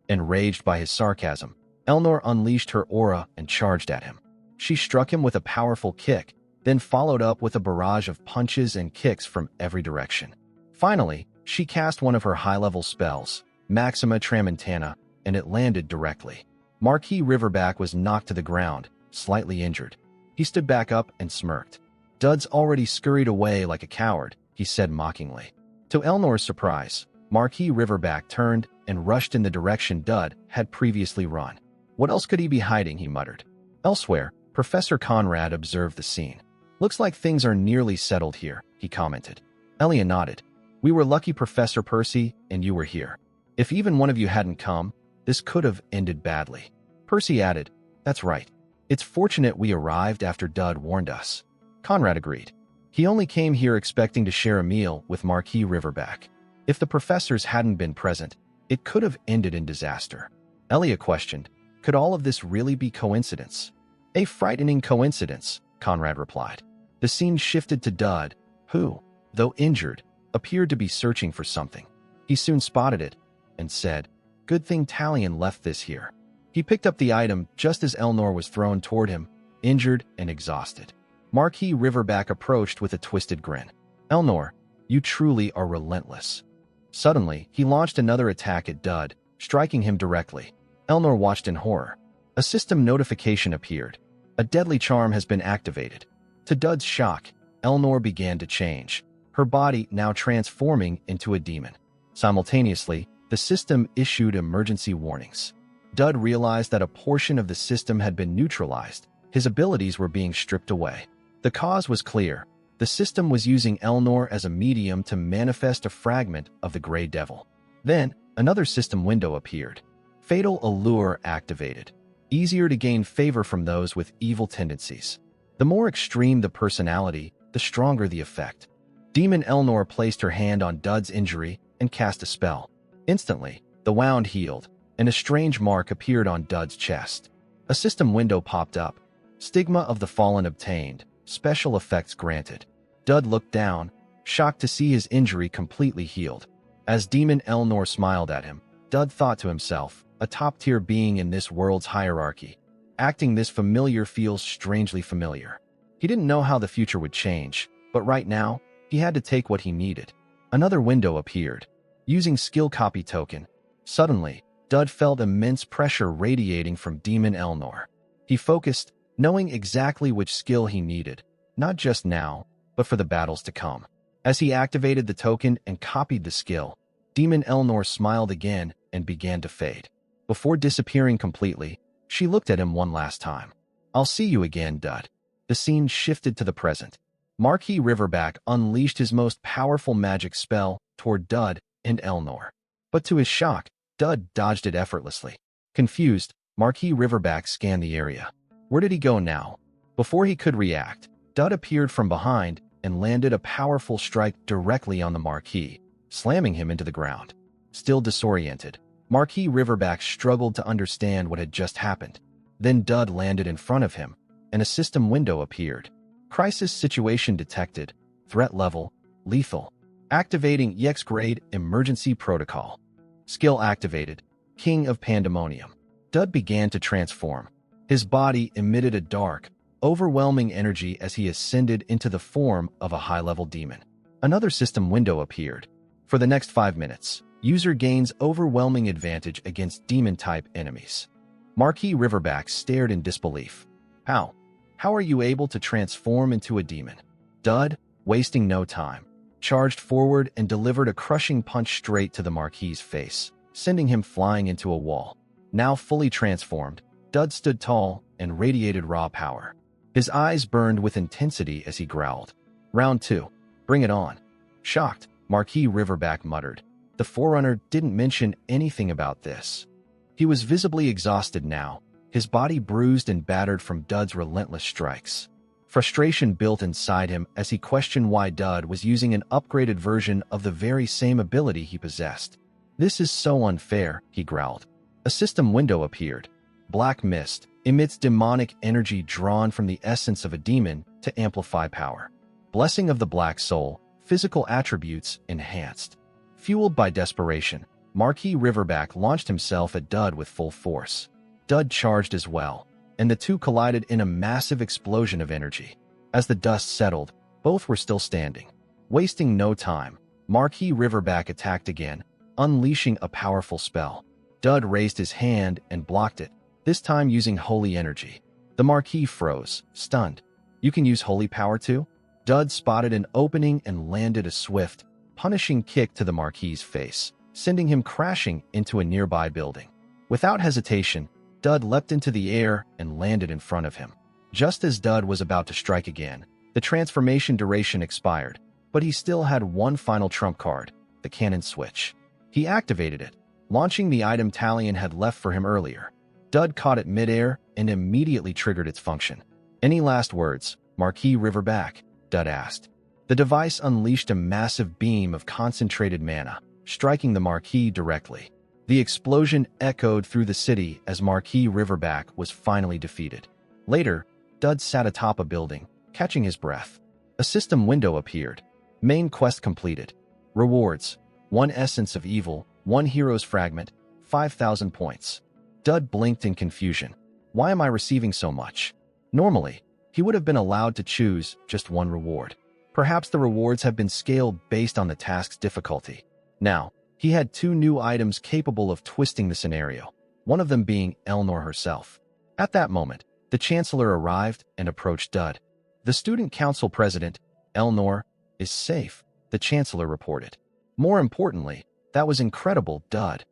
Enraged by his sarcasm, Elnor unleashed her aura and charged at him. She struck him with a powerful kick, then followed up with a barrage of punches and kicks from every direction. Finally, she cast one of her high-level spells, Maxima Tramontana, and it landed directly. Marquis Riverback was knocked to the ground, slightly injured. He stood back up and smirked. Dud's already scurried away like a coward, he said mockingly. To Elnor's surprise, Marquis Riverback turned and rushed in the direction Dud had previously run. What else could he be hiding, he muttered. Elsewhere, Professor Conrad observed the scene. Looks like things are nearly settled here, he commented. Elia nodded. We were lucky, Professor Percy, and you were here. If even one of you hadn't come, this could have ended badly. Percy added, That's right. It's fortunate we arrived after Dud warned us. Conrad agreed. He only came here expecting to share a meal with Marquis Riverback. If the professors hadn't been present, it could have ended in disaster. Elia questioned, Could all of this really be coincidence? A frightening coincidence, Conrad replied. The scene shifted to Dud, who, though injured, appeared to be searching for something. He soon spotted it and said, Good thing Talion left this here. He picked up the item just as Elnor was thrown toward him, injured and exhausted. Marquis Riverback approached with a twisted grin. Elnor, you truly are relentless. Suddenly, he launched another attack at Dud, striking him directly. Elnor watched in horror. A system notification appeared. A deadly charm has been activated. To Dud's shock, Elnor began to change, her body now transforming into a demon. Simultaneously, the system issued emergency warnings. Dud realized that a portion of the system had been neutralized. His abilities were being stripped away. The cause was clear. The system was using Elnor as a medium to manifest a fragment of the Grey Devil. Then, another system window appeared. Fatal Allure activated. Easier to gain favor from those with evil tendencies. The more extreme the personality, the stronger the effect. Demon Elnor placed her hand on Dud's injury and cast a spell. Instantly, the wound healed, and a strange mark appeared on Dud's chest. A system window popped up. Stigma of the Fallen obtained. Special effects granted. Dud looked down, shocked to see his injury completely healed. As Demon Elnor smiled at him, Dud thought to himself, a top-tier being in this world's hierarchy. Acting this familiar feels strangely familiar. He didn't know how the future would change, but right now, he had to take what he needed. Another window appeared. Using skill copy token, suddenly, Dud felt immense pressure radiating from Demon Elnor. He focused, knowing exactly which skill he needed, not just now, but for the battles to come. As he activated the token and copied the skill, Demon Elnor smiled again and began to fade. Before disappearing completely, she looked at him one last time. "I'll see you again, Dud." The scene shifted to the present. Marquis Riverback unleashed his most powerful magic spell toward Dud and Elnor. But to his shock, Dud dodged it effortlessly. Confused, Marquis Riverback scanned the area. Where did he go now? Before he could react, Dud appeared from behind and landed a powerful strike directly on the Marquis, slamming him into the ground. Still disoriented, Marquis Riverback struggled to understand what had just happened. Then Dud landed in front of him, and a system window appeared. Crisis situation detected. Threat level, lethal. Activating EX grade emergency protocol. Skill activated. King of Pandemonium. Dud began to transform. His body emitted a dark, overwhelming energy as he ascended into the form of a high-level demon. Another system window appeared. For the next 5 minutes, user gains overwhelming advantage against demon-type enemies. Marquis Riverback stared in disbelief. How? How are you able to transform into a demon? Dud, wasting no time, charged forward and delivered a crushing punch straight to the Marquis's face, sending him flying into a wall. Now fully transformed, Dud stood tall and radiated raw power. His eyes burned with intensity as he growled. Round 2. Bring it on. Shocked, Marquis Riverback muttered. The Forerunner didn't mention anything about this. He was visibly exhausted now, his body bruised and battered from Dud's relentless strikes. Frustration built inside him as he questioned why Dud was using an upgraded version of the very same ability he possessed. This is so unfair, he growled. A system window appeared. Black mist emits demonic energy drawn from the essence of a demon to amplify power. Blessing of the Black Soul, physical attributes enhanced. Fueled by desperation, Marquis Riverback launched himself at Dud with full force. Dud charged as well, and the two collided in a massive explosion of energy. As the dust settled, both were still standing. Wasting no time, Marquis Riverback attacked again, unleashing a powerful spell. Dud raised his hand and blocked it, this time using holy energy. The Marquis froze, stunned. You can use holy power too? Dud spotted an opening and landed a swift, punishing kick to the Marquis's face, sending him crashing into a nearby building. Without hesitation, Dud leapt into the air and landed in front of him. Just as Dud was about to strike again, the transformation duration expired, but he still had one final trump card, the cannon switch. He activated it, launching the item Talion had left for him earlier. Dud caught it midair and immediately triggered its function. Any last words, Marquis Riverback? Dud asked. The device unleashed a massive beam of concentrated mana, striking the Marquis directly. The explosion echoed through the city as Marquis Riverback was finally defeated. Later, Dud sat atop a building, catching his breath. A system window appeared. Main quest completed. Rewards: 1 Essence of Evil, 1 Hero's Fragment, 5,000 points. Dud blinked in confusion. Why am I receiving so much? Normally, he would have been allowed to choose just one reward. Perhaps the rewards have been scaled based on the task's difficulty. Now, he had 2 new items capable of twisting the scenario, one of them being Elnor herself. At that moment, the Chancellor arrived and approached Dud. The Student Council President, Elnor, is safe, the Chancellor reported. More importantly, that was incredible, Dud.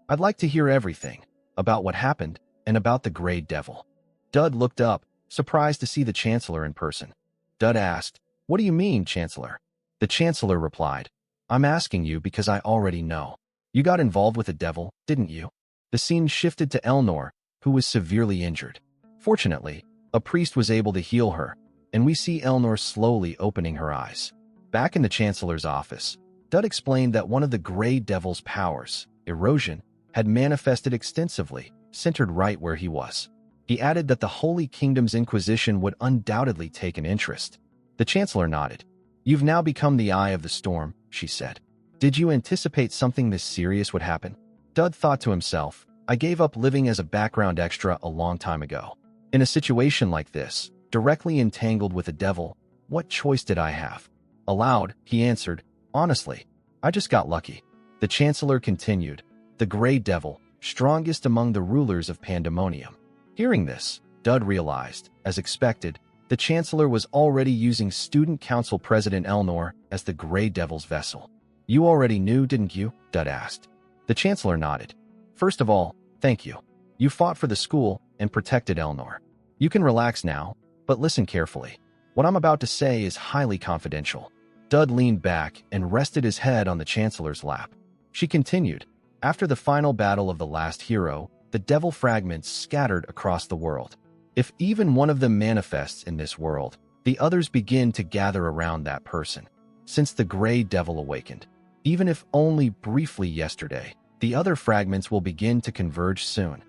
I'd like to hear everything, about what happened, and about the Grey Devil. Dud looked up, surprised to see the Chancellor in person. Dud asked, What do you mean, Chancellor? The Chancellor replied, I'm asking you because I already know. You got involved with the devil, didn't you? The scene shifted to Elnor, who was severely injured. Fortunately, a priest was able to heal her, and we see Elnor slowly opening her eyes. Back in the Chancellor's office, Dud explained that one of the Grey Devil's powers, erosion, had manifested extensively, centered right where he was. He added that the Holy Kingdom's Inquisition would undoubtedly take an interest. The Chancellor nodded. "You've now become the eye of the storm," she said. "Did you anticipate something this serious would happen?" Dud thought to himself, "I gave up living as a background extra a long time ago. In a situation like this, directly entangled with a devil, what choice did I have?" Aloud, he answered, "Honestly, I just got lucky." The Chancellor continued, "The Grey Devil, strongest among the rulers of Pandemonium." Hearing this, Dud realized, as expected, the Chancellor was already using Student Council President Elnor as the Grey Devil's vessel. "You already knew, didn't you?" Dud asked. The Chancellor nodded. "First of all, thank you. You fought for the school and protected Elnor. You can relax now, but listen carefully. What I'm about to say is highly confidential." Dud leaned back and rested his head on the Chancellor's lap. She continued, "After the final battle of the last hero, the devil fragments scattered across the world. If even one of them manifests in this world, the others begin to gather around that person. Since the Grey Devil awakened, even if only briefly yesterday, the other fragments will begin to converge soon."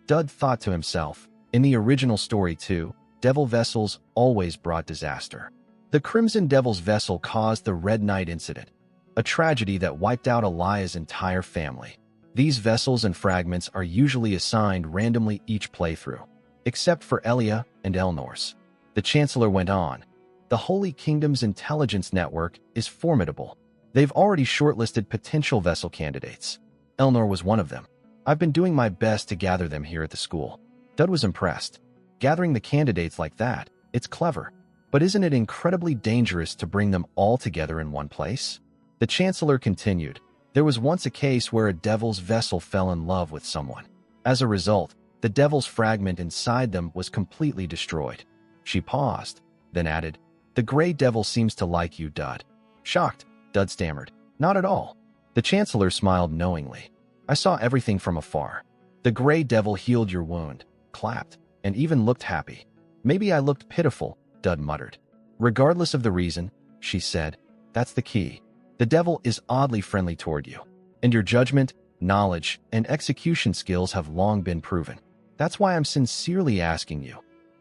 Dud thought to himself, in the original story too, devil vessels always brought disaster. The Crimson Devil's vessel caused the Red Knight incident, a tragedy that wiped out Elia's entire family. These vessels and fragments are usually assigned randomly each playthrough, except for Elia and Elnor's. The Chancellor went on, "The Holy Kingdom's intelligence network is formidable. They've already shortlisted potential vessel candidates. Elnor was one of them. I've been doing my best to gather them here at the school." Dud was impressed. Gathering the candidates like that, it's clever. But isn't it incredibly dangerous to bring them all together in one place? The Chancellor continued, "There was once a case where a devil's vessel fell in love with someone. As a result, the devil's fragment inside them was completely destroyed." She paused, then added, "The Grey Devil seems to like you, Dud." Shocked, Dud stammered, "Not at all." The Chancellor smiled knowingly. "I saw everything from afar. The Grey Devil healed your wound, clapped, and even looked happy." "Maybe I looked pitiful," Dud muttered. "Regardless of the reason," she said, "that's the key. The devil is oddly friendly toward you, and your judgment, knowledge, and execution skills have long been proven. That's why I'm sincerely asking you,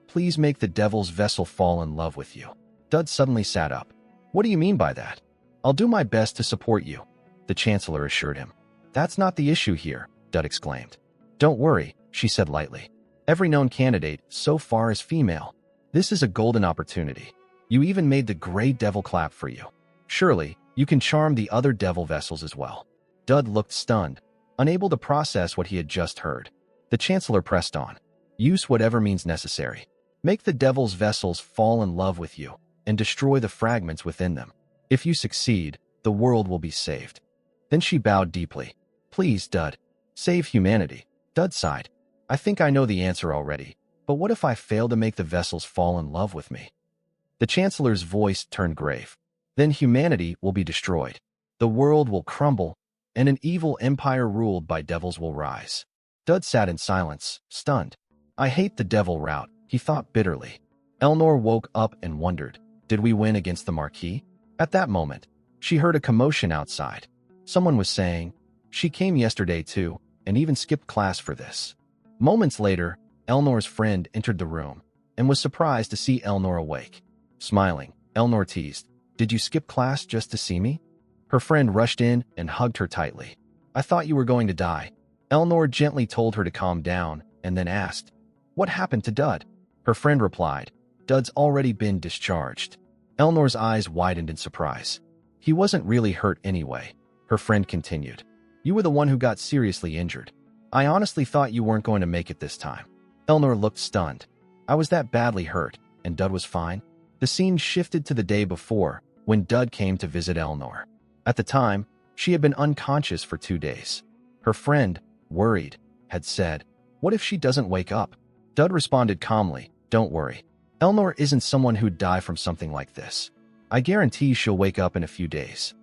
please make the devil's vessel fall in love with you." Dud suddenly sat up. "What do you mean by that?" "I'll do my best to support you," the Chancellor assured him. "That's not the issue here," Dud exclaimed. "Don't worry," she said lightly. "Every known candidate so far is female. This is a golden opportunity. You even made the Grey Devil clap for you. Surely, you can charm the other devil vessels as well." Dud looked stunned, unable to process what he had just heard. The Chancellor pressed on. "Use whatever means necessary. Make the devil's vessels fall in love with you, and destroy the fragments within them. If you succeed, the world will be saved." Then she bowed deeply. "Please, Dud, save humanity." Dud sighed. "I think I know the answer already, but what if I fail to make the vessels fall in love with me?" The Chancellor's voice turned grave. "Then humanity will be destroyed. The world will crumble, and an evil empire ruled by devils will rise." Dud sat in silence, stunned. "I hate the devil route," he thought bitterly. Elnor woke up and wondered, did we win against the Marquis? At that moment, she heard a commotion outside. Someone was saying, "She came yesterday too, and even skipped class for this." Moments later, Elnor's friend entered the room and was surprised to see Elnor awake. Smiling, Elnor teased, "Did you skip class just to see me?" Her friend rushed in and hugged her tightly. "I thought you were going to die." Elnor gently told her to calm down and then asked, "What happened to Dud?" Her friend replied, "Dud's already been discharged." Elnor's eyes widened in surprise. "He wasn't really hurt anyway," her friend continued. "You were the one who got seriously injured. I honestly thought you weren't going to make it this time." Elnor looked stunned. "I was that badly hurt, and Dud was fine?" The scene shifted to the day before, when Dud came to visit Elnor. At the time, she had been unconscious for 2 days. Her friend, worried, had said, "What if she doesn't wake up?" Dud responded calmly, "Don't worry. Elnor isn't someone who'd die from something like this. I guarantee she'll wake up in a few days."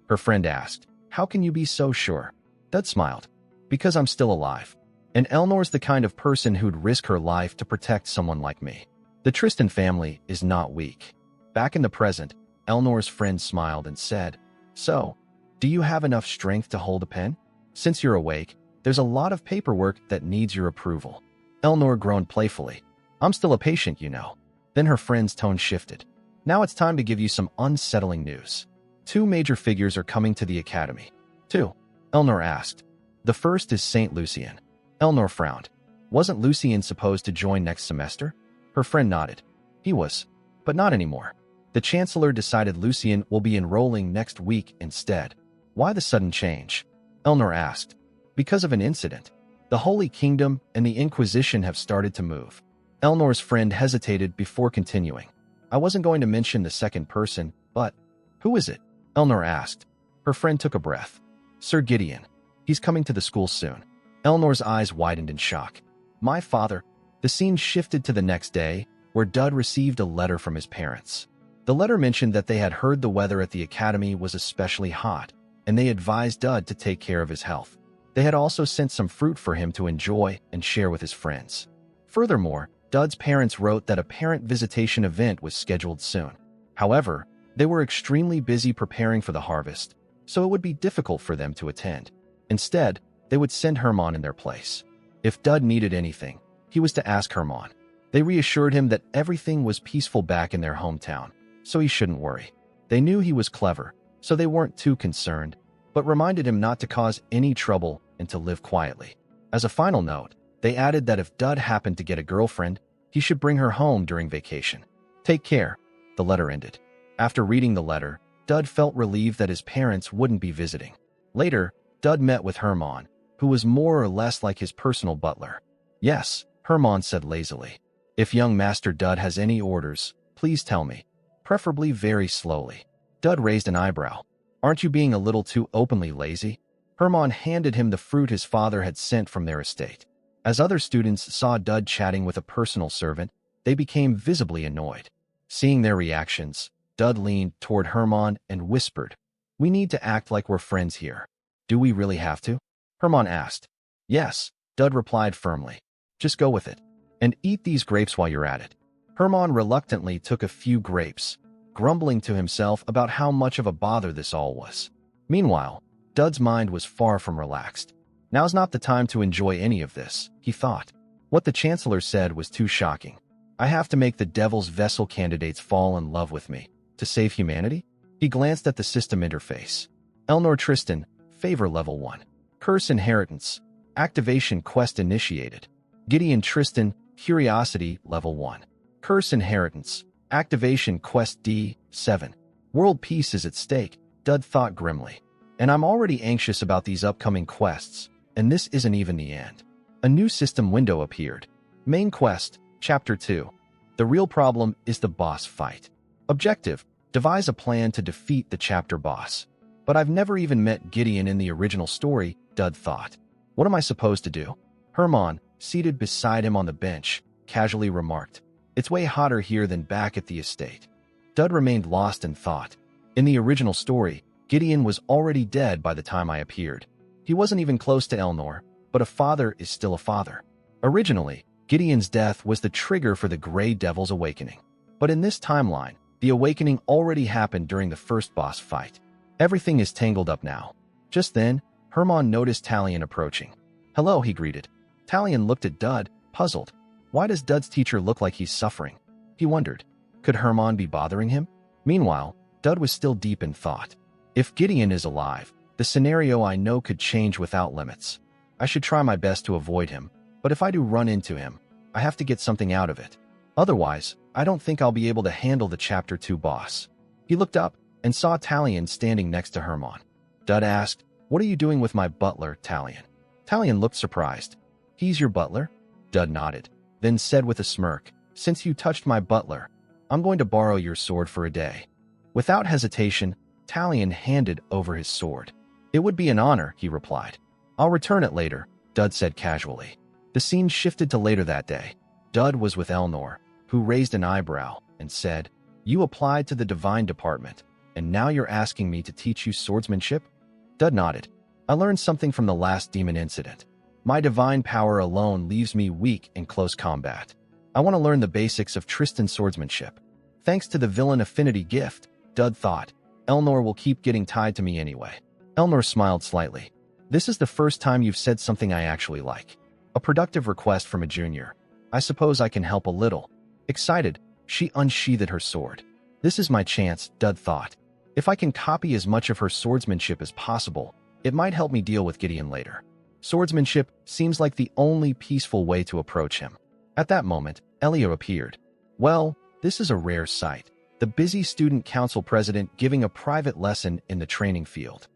Her friend asked, "How can you be so sure?" Dud smiled, "Because I'm still alive. And Elnor's the kind of person who'd risk her life to protect someone like me." The Tristan family is not weak. Back in the present, Elnor's friend smiled and said, "So, do you have enough strength to hold a pen? Since you're awake, there's a lot of paperwork that needs your approval." Elnor groaned playfully. "I'm still a patient, you know." Then her friend's tone shifted. "Now it's time to give you some unsettling news. 2 major figures are coming to the academy." "Two?" Elnor asked. "The first is Saint Lucien." Elnor frowned. "Wasn't Lucien supposed to join next semester?" Her friend nodded. "He was, but not anymore. The Chancellor decided Lucien will be enrolling next week instead." "Why the sudden change?" Elnor asked. "Because of an incident. The Holy Kingdom and the Inquisition have started to move." Elnor's friend hesitated before continuing. "I wasn't going to mention the second person, but..." "Who is it?" Elnor asked. Her friend took a breath. "Sir Gideon. He's coming to the school soon." Elnor's eyes widened in shock. "My father." The scene shifted to the next day, where Dud received a letter from his parents. The letter mentioned that they had heard the weather at the academy was especially hot, and they advised Dud to take care of his health. They had also sent some fruit for him to enjoy and share with his friends. Furthermore, Dud's parents wrote that a parent visitation event was scheduled soon. However, they were extremely busy preparing for the harvest, so it would be difficult for them to attend. Instead, they would send Hermann in their place. If Dud needed anything, he was to ask Hermann. They reassured him that everything was peaceful back in their hometown, so he shouldn't worry. They knew he was clever, so they weren't too concerned, but reminded him not to cause any trouble and to live quietly. As a final note, they added that if Dud happened to get a girlfriend, he should bring her home during vacation. "Take care," the letter ended. After reading the letter, Dud felt relieved that his parents wouldn't be visiting. Later, Dud met with Hermann, who was more or less like his personal butler. "Yes," Hermann said lazily. "If young Master Dud has any orders, please tell me. Preferably very slowly." Dud raised an eyebrow. "Aren't you being a little too openly lazy?" Hermann handed him the fruit his father had sent from their estate. As other students saw Dud chatting with a personal servant, they became visibly annoyed. Seeing their reactions, Dud leaned toward Hermann and whispered, "We need to act like we're friends here." "Do we really have to?" Hermann asked. "Yes," Dud replied firmly. "Just go with it. And eat these grapes while you're at it." Hermann reluctantly took a few grapes, grumbling to himself about how much of a bother this all was. Meanwhile, Dud's mind was far from relaxed. Now's not the time to enjoy any of this, he thought. What the Chancellor said was too shocking. I have to make the Devil's Vessel candidates fall in love with me. To save humanity? He glanced at the system interface. Elnor Tristan, Favor Level 1. Curse Inheritance. Activation Quest Initiated. Gideon Tristan, Curiosity Level 1. Curse Inheritance. Activation Quest D7. World peace is at stake, Dud thought grimly. And I'm already anxious about these upcoming quests, and this isn't even the end. A new system window appeared. Main Quest, Chapter 2. The real problem is the boss fight. Objective: devise a plan to defeat the chapter boss. But I've never even met Gideon in the original story, Dud thought. What am I supposed to do? Hermann, seated beside him on the bench, casually remarked, "It's way hotter here than back at the estate." Dud remained lost in thought. In the original story, Gideon was already dead by the time I appeared. He wasn't even close to Elnor, but a father is still a father. Originally, Gideon's death was the trigger for the Grey Devil's awakening. But in this timeline, the awakening already happened during the first boss fight. Everything is tangled up now. Just then, Hermann noticed Talion approaching. "Hello," he greeted. Talion looked at Dud, puzzled. Why does Dud's teacher look like he's suffering? He wondered. Could Hermann be bothering him? Meanwhile, Dud was still deep in thought. If Gideon is alive, the scenario I know could change without limits. I should try my best to avoid him, but if I do run into him, I have to get something out of it. Otherwise, I don't think I'll be able to handle the Chapter 2 boss. He looked up and saw Talion standing next to Hermann. Dud asked, "What are you doing with my butler, Talion?" Talion looked surprised. "He's your butler?" Dud nodded, then said with a smirk, "Since you touched my butler, I'm going to borrow your sword for a day." Without hesitation, Talion handed over his sword. "It would be an honor," he replied. "I'll return it later," Dud said casually. The scene shifted to later that day. Dud was with Elnor, who raised an eyebrow and said, "You applied to the Divine Department, and now you're asking me to teach you swordsmanship?" Dud nodded. "I learned something from the last demon incident. My divine power alone leaves me weak in close combat." I want to learn the basics of Tristan swordsmanship. Thanks to the villain affinity gift, Dud thought, Elnor will keep getting tied to me anyway. Elnor smiled slightly. This is the first time you've said something I actually like. A productive request from a junior. I suppose I can help a little. Excited, she unsheathed her sword. This is my chance, Dud thought. If I can copy as much of her swordsmanship as possible, it might help me deal with Gideon later. Swordsmanship seems like the only peaceful way to approach him. At that moment, Elia appeared. Well, this is a rare sight. The busy student council president giving a private lesson in the training field.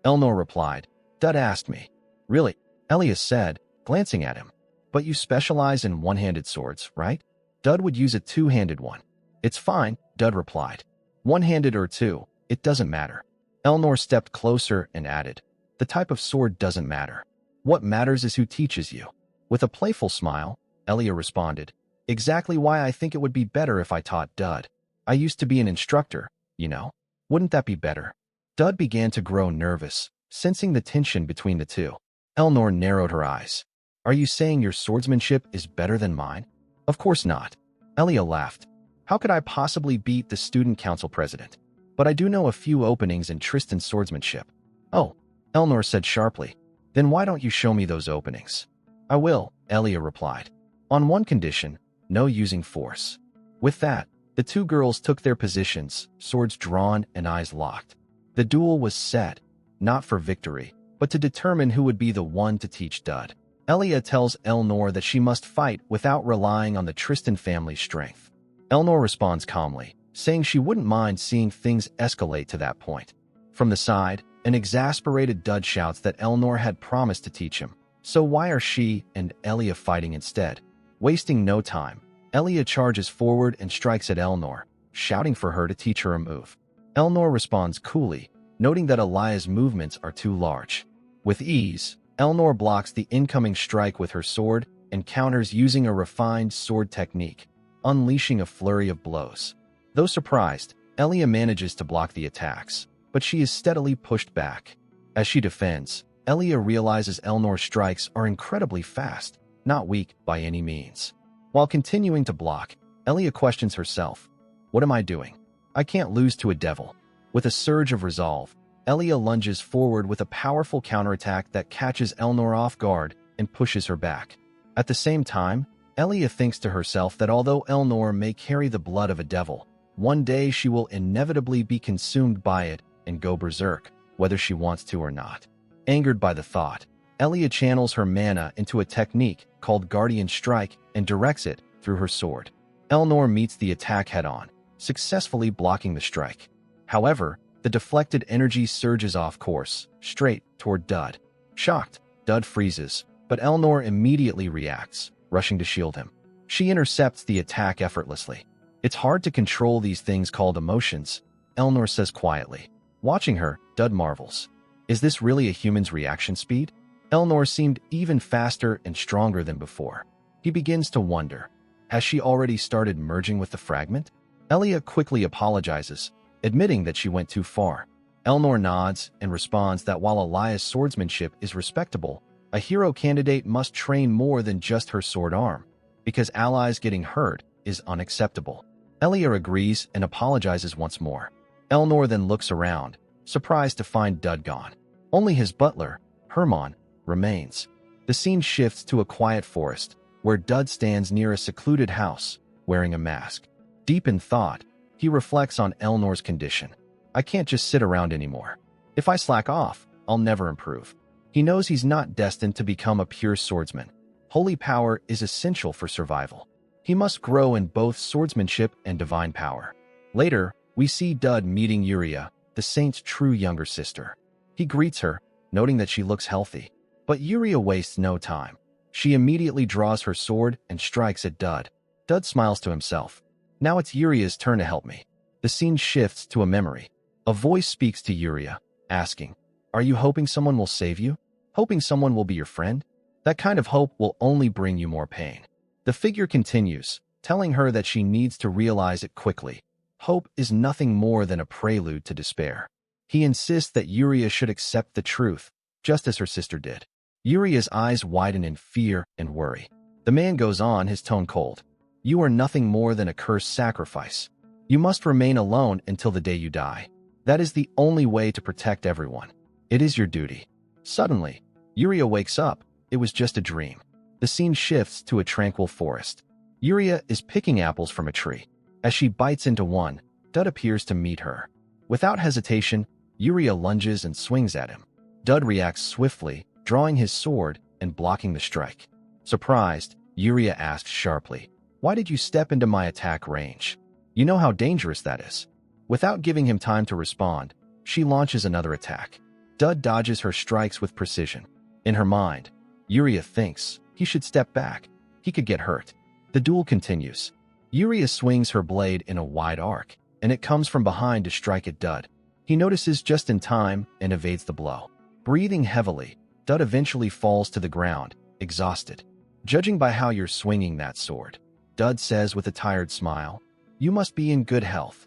Elnor replied. Dud asked me. Really? Elia said, glancing at him. But you specialize in one-handed swords, right? Dud would use a two-handed one. It's fine, Dud replied. One-handed or two, it doesn't matter. Elnor stepped closer and added. The type of sword doesn't matter. What matters is who teaches you. With a playful smile, Elia responded. Exactly why I think it would be better if I taught Dud. I used to be an instructor, you know. Wouldn't that be better? Dud began to grow nervous, sensing the tension between the two. Elnor narrowed her eyes. Are you saying your swordsmanship is better than mine? Of course not. Elia laughed. How could I possibly beat the student council president? But I do know a few openings in Tristan's swordsmanship. Oh, Elnor said sharply. Then why don't you show me those openings? I will, Elia replied. On one condition, no using force. With that, the two girls took their positions, swords drawn and eyes locked. The duel was set, not for victory, but to determine who would be the one to teach Dud. Elia tells Elnor that she must fight without relying on the Tristan family's strength. Elnor responds calmly, saying she wouldn't mind seeing things escalate to that point. From the side, an exasperated Dud shouts that Elnor had promised to teach him. So why are she and Elia fighting instead? Wasting no time, Elia charges forward and strikes at Elnor, shouting for her to teach her a move. Elnor responds coolly, noting that Elia's movements are too large. With ease, Elnor blocks the incoming strike with her sword and counters using a refined sword technique, unleashing a flurry of blows. Though surprised, Elia manages to block the attacks, but she is steadily pushed back. As she defends, Elia realizes Elnor's strikes are incredibly fast, not weak by any means. While continuing to block, Elia questions herself. What am I doing? I can't lose to a devil. With a surge of resolve, Elia lunges forward with a powerful counterattack that catches Elnor off guard and pushes her back. At the same time, Elia thinks to herself that although Elnor may carry the blood of a devil, one day she will inevitably be consumed by it and go berserk, whether she wants to or not. Angered by the thought, Elia channels her mana into a technique called Guardian Strike and directs it through her sword. Elnor meets the attack head-on, successfully blocking the strike. However, the deflected energy surges off course, straight toward Dud. Shocked, Dud freezes, but Elnor immediately reacts, rushing to shield him. She intercepts the attack effortlessly. It's hard to control these things called emotions, Elnor says quietly. Watching her, Dud marvels. Is this really a human's reaction speed? Elnor seemed even faster and stronger than before. He begins to wonder. Has she already started merging with the fragment? Elia quickly apologizes, admitting that she went too far. Elnor nods and responds that while Elia's swordsmanship is respectable, a hero candidate must train more than just her sword arm, because allies getting hurt is unacceptable. Elia agrees and apologizes once more. Elnor then looks around, surprised to find Dud gone. Only his butler, Hermann, remains. The scene shifts to a quiet forest, where Dud stands near a secluded house, wearing a mask. Deep in thought, he reflects on Elnor's condition. I can't just sit around anymore. If I slack off, I'll never improve. He knows he's not destined to become a pure swordsman. Holy power is essential for survival. He must grow in both swordsmanship and divine power. Later, we see Dud meeting Yuria, the saint's true younger sister. He greets her, noting that she looks healthy. But Yuria wastes no time. She immediately draws her sword and strikes at Dud. Dud smiles to himself. Now it's Yuria's turn to help me. The scene shifts to a memory. A voice speaks to Yuria, asking, Are you hoping someone will save you? Hoping someone will be your friend? That kind of hope will only bring you more pain. The figure continues, telling her that she needs to realize it quickly. Hope is nothing more than a prelude to despair. He insists that Yuria should accept the truth, just as her sister did. Yuria's eyes widen in fear and worry. The man goes on, his tone cold. You are nothing more than a cursed sacrifice. You must remain alone until the day you die. That is the only way to protect everyone. It is your duty. Suddenly, Yuria wakes up. It was just a dream. The scene shifts to a tranquil forest. Yuria is picking apples from a tree. As she bites into one, Dud appears to meet her. Without hesitation, Yuria lunges and swings at him. Dud reacts swiftly, drawing his sword and blocking the strike. Surprised, Yuria asks sharply, "Why did you step into my attack range? You know how dangerous that is." Without giving him time to respond, she launches another attack. Dud dodges her strikes with precision. In her mind, Yuria thinks he should step back. He could get hurt. The duel continues. Yuria swings her blade in a wide arc, and it comes from behind to strike at Dud. He notices just in time and evades the blow. Breathing heavily, Dud eventually falls to the ground, exhausted. "Judging by how you're swinging that sword," Dud says with a tired smile, "you must be in good health."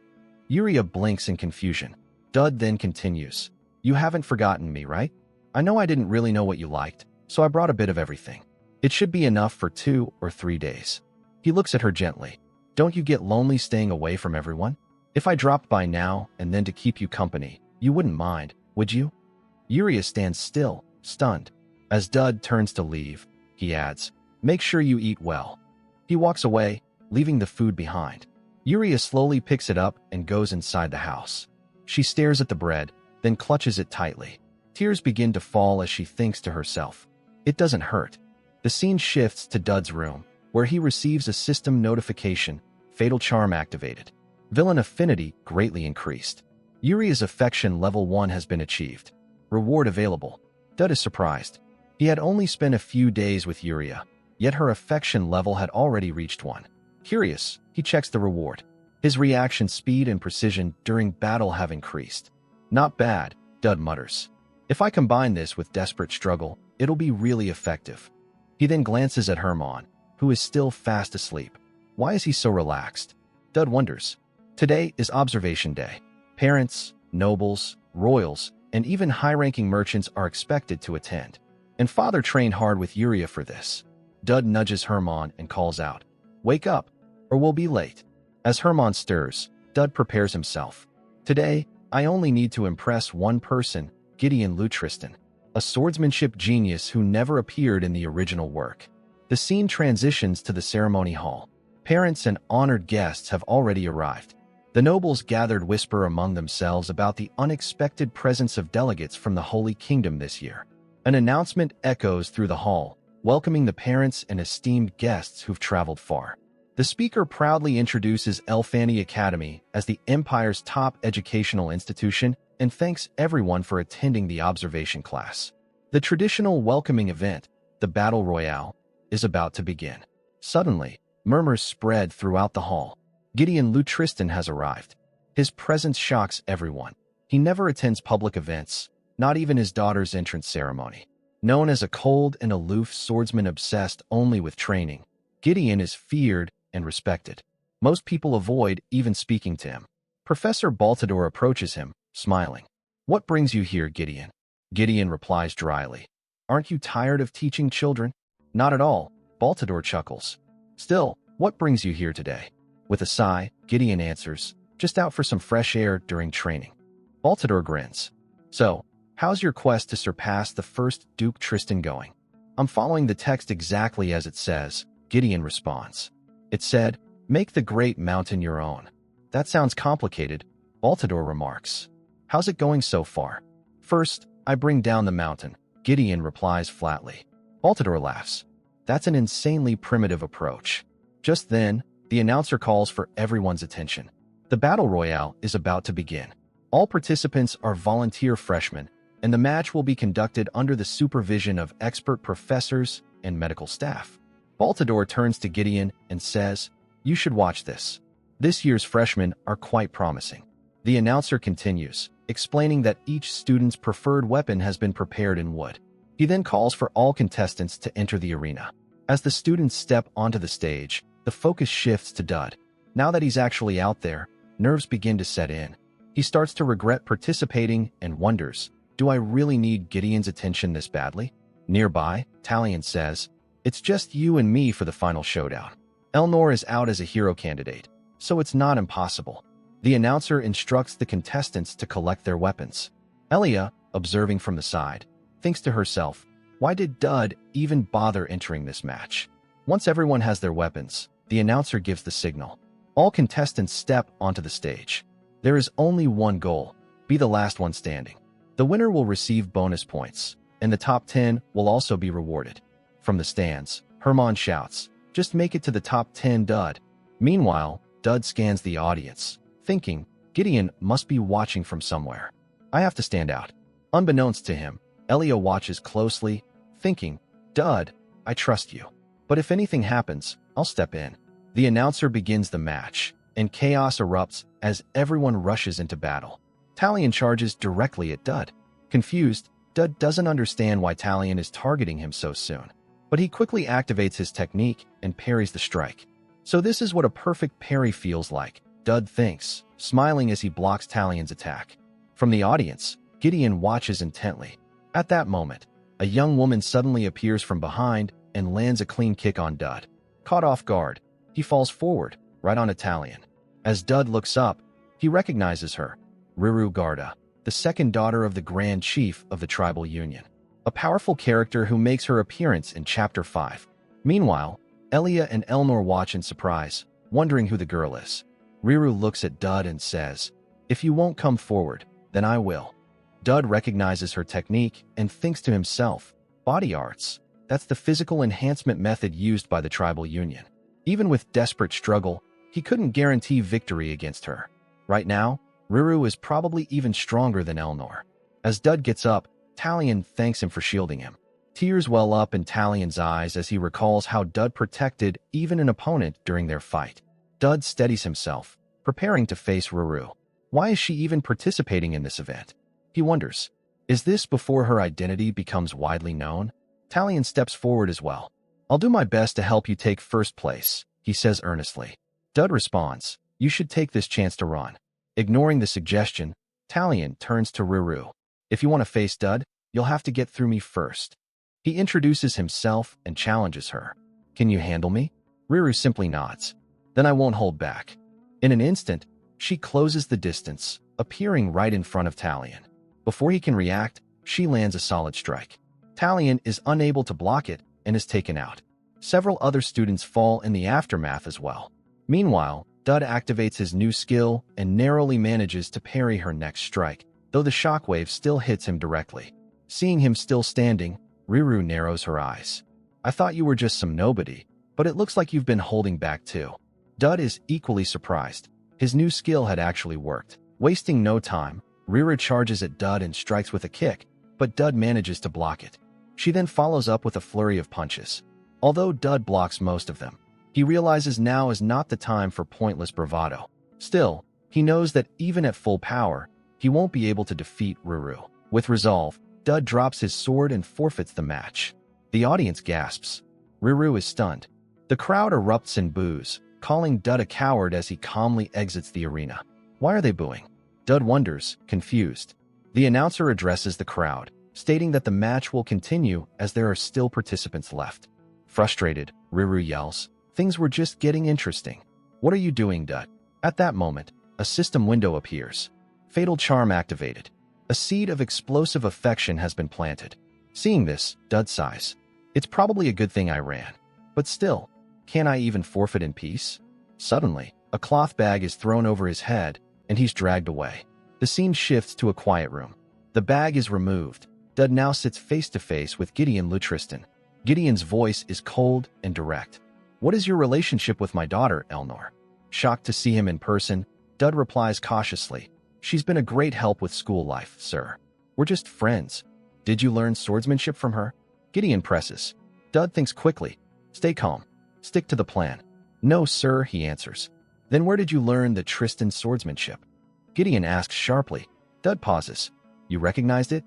Yuria blinks in confusion. Dud then continues, "You haven't forgotten me, right? I know I didn't really know what you liked, so I brought a bit of everything. It should be enough for 2 or 3 days." He looks at her gently. "Don't you get lonely staying away from everyone? If I dropped by now and then to keep you company, you wouldn't mind, would you?" Yuria stands still, stunned. As Dud turns to leave, he adds, "Make sure you eat well." He walks away, leaving the food behind. Yuria slowly picks it up and goes inside the house. She stares at the bread, then clutches it tightly. Tears begin to fall as she thinks to herself, "It doesn't hurt." The scene shifts to Dud's room, where he receives a system notification, Fatal Charm activated. Villain affinity greatly increased. Yuria's affection level 1 has been achieved. Reward available. Dud is surprised. He had only spent a few days with Yuria, yet her affection level had already reached 1. Curious, he checks the reward. His reaction speed and precision during battle have increased. "Not bad," Dud mutters. "If I combine this with desperate struggle, it'll be really effective." He then glances at Hermann, who is still fast asleep. Why is he so relaxed? Dud wonders. Today is observation day. Parents, nobles, royals, and even high-ranking merchants are expected to attend. And father trained hard with Yuria for this. Dud nudges Hermann and calls out, "Wake up, or we'll be late." As Hermann stirs, Dud prepares himself. "Today, I only need to impress one person, Gideon Lutristan, a swordsmanship genius who never appeared in the original work." The scene transitions to the ceremony hall. Parents and honored guests have already arrived. The nobles gathered whisper among themselves about the unexpected presence of delegates from the Holy Kingdom this year. An announcement echoes through the hall, welcoming the parents and esteemed guests who've traveled far. The speaker proudly introduces Elfani Academy as the Empire's top educational institution and thanks everyone for attending the observation class. The traditional welcoming event, the Battle Royale, is about to begin. Suddenly, murmurs spread throughout the hall. Gideon Lutristan has arrived. His presence shocks everyone. He never attends public events, not even his daughter's entrance ceremony. Known as a cold and aloof swordsman obsessed only with training, Gideon is feared and respected. Most people avoid even speaking to him. Professor Baltador approaches him, smiling. "What brings you here, Gideon?" Gideon replies dryly. "Aren't you tired of teaching children?" "Not at all," Baltador chuckles. "Still, what brings you here today?" With a sigh, Gideon answers, "Just out for some fresh air during training." Baltador grins. "So, how's your quest to surpass the first Duke Tristan going?" "I'm following the text exactly as it says," Gideon responds. "It said, 'Make the great mountain your own.'" "That sounds complicated," Baltador remarks. "How's it going so far?" "First, I bring down the mountain," Gideon replies flatly. Baltador laughs. "That's an insanely primitive approach." Just then, the announcer calls for everyone's attention. The Battle Royale is about to begin. All participants are volunteer freshmen, and the match will be conducted under the supervision of expert professors and medical staff. Baltador turns to Gideon and says, "You should watch this. This year's freshmen are quite promising." The announcer continues, explaining that each student's preferred weapon has been prepared in wood. He then calls for all contestants to enter the arena. As the students step onto the stage, the focus shifts to Dud. Now that he's actually out there, nerves begin to set in. He starts to regret participating and wonders, "Do I really need Gideon's attention this badly?" Nearby, Talion says, "It's just you and me for the final showdown." Elnor is out as a hero candidate, so it's not impossible. The announcer instructs the contestants to collect their weapons. Elia, observing from the side, thinks to herself, why did Dud even bother entering this match? Once everyone has their weapons, the announcer gives the signal. All contestants step onto the stage. There is only one goal: be the last one standing. The winner will receive bonus points, and the top 10 will also be rewarded. From the stands, Herman shouts, just make it to the top 10, Dud. Meanwhile, Dud scans the audience, thinking, Gideon must be watching from somewhere. I have to stand out. Unbeknownst to him, Elia watches closely, thinking, Dud, I trust you. But if anything happens, I'll step in. The announcer begins the match, and chaos erupts as everyone rushes into battle. Talion charges directly at Dud. Confused, Dud doesn't understand why Talion is targeting him so soon. But he quickly activates his technique and parries the strike. So this is what a perfect parry feels like, Dud thinks, smiling as he blocks Talion's attack. From the audience, Gideon watches intently. At that moment, a young woman suddenly appears from behind and lands a clean kick on Dud. Caught off guard, he falls forward, right on Talion. As Dud looks up, he recognizes her, Riru Garda, the second daughter of the Grand Chief of the Tribal Union, a powerful character who makes her appearance in Chapter 5. Meanwhile, Elia and Elnor watch in surprise, wondering who the girl is. Riru looks at Dud and says, if you won't come forward, then I will. Dud recognizes her technique and thinks to himself, body arts, that's the physical enhancement method used by the Tribal Union. Even with desperate struggle, he couldn't guarantee victory against her. Right now, Riru is probably even stronger than Elnor. As Dud gets up, Talion thanks him for shielding him. Tears well up in Talion's eyes as he recalls how Dud protected even an opponent during their fight. Dud steadies himself, preparing to face Riru. Why is she even participating in this event? He wonders, is this before her identity becomes widely known? Talion steps forward as well. I'll do my best to help you take first place, he says earnestly. Dud responds, you should take this chance to run. Ignoring the suggestion, Talion turns to Riru. If you want to face Dud, you'll have to get through me first. He introduces himself and challenges her. Can you handle me? Riru simply nods. Then I won't hold back. In an instant, she closes the distance, appearing right in front of Talion. Before he can react, she lands a solid strike. Talion is unable to block it and is taken out. Several other students fall in the aftermath as well. Meanwhile, Dud activates his new skill and narrowly manages to parry her next strike, though the shockwave still hits him directly. Seeing him still standing, Riru narrows her eyes. I thought you were just some nobody, but it looks like you've been holding back too. Dud is equally surprised. His new skill had actually worked. Wasting no time, Riru charges at Dud and strikes with a kick, but Dud manages to block it. She then follows up with a flurry of punches. Although Dud blocks most of them, he realizes now is not the time for pointless bravado. Still, he knows that even at full power, he won't be able to defeat Riru. With resolve, Dud drops his sword and forfeits the match. The audience gasps. Riru is stunned. The crowd erupts in boos, calling Dud a coward as he calmly exits the arena. Why are they booing? Dud wonders, confused. The announcer addresses the crowd, stating that the match will continue as there are still participants left. Frustrated, Riru yells, things were just getting interesting. What are you doing, Dud? At that moment, a system window appears. Fatal charm activated. A seed of explosive affection has been planted. Seeing this, Dud sighs. It's probably a good thing I ran. But still, can't I even forfeit in peace? Suddenly, a cloth bag is thrown over his head, and he's dragged away. The scene shifts to a quiet room. The bag is removed. Dud now sits face to face with Gideon Lutristan. Gideon's voice is cold and direct. What is your relationship with my daughter, Elnor? Shocked to see him in person, Dud replies cautiously. She's been a great help with school life, sir. We're just friends. Did you learn swordsmanship from her? Gideon presses. Dud thinks quickly. Stay calm. Stick to the plan. No, sir, he answers. Then where did you learn the Tristan swordsmanship? Gideon asks sharply. Dud pauses. You recognized it?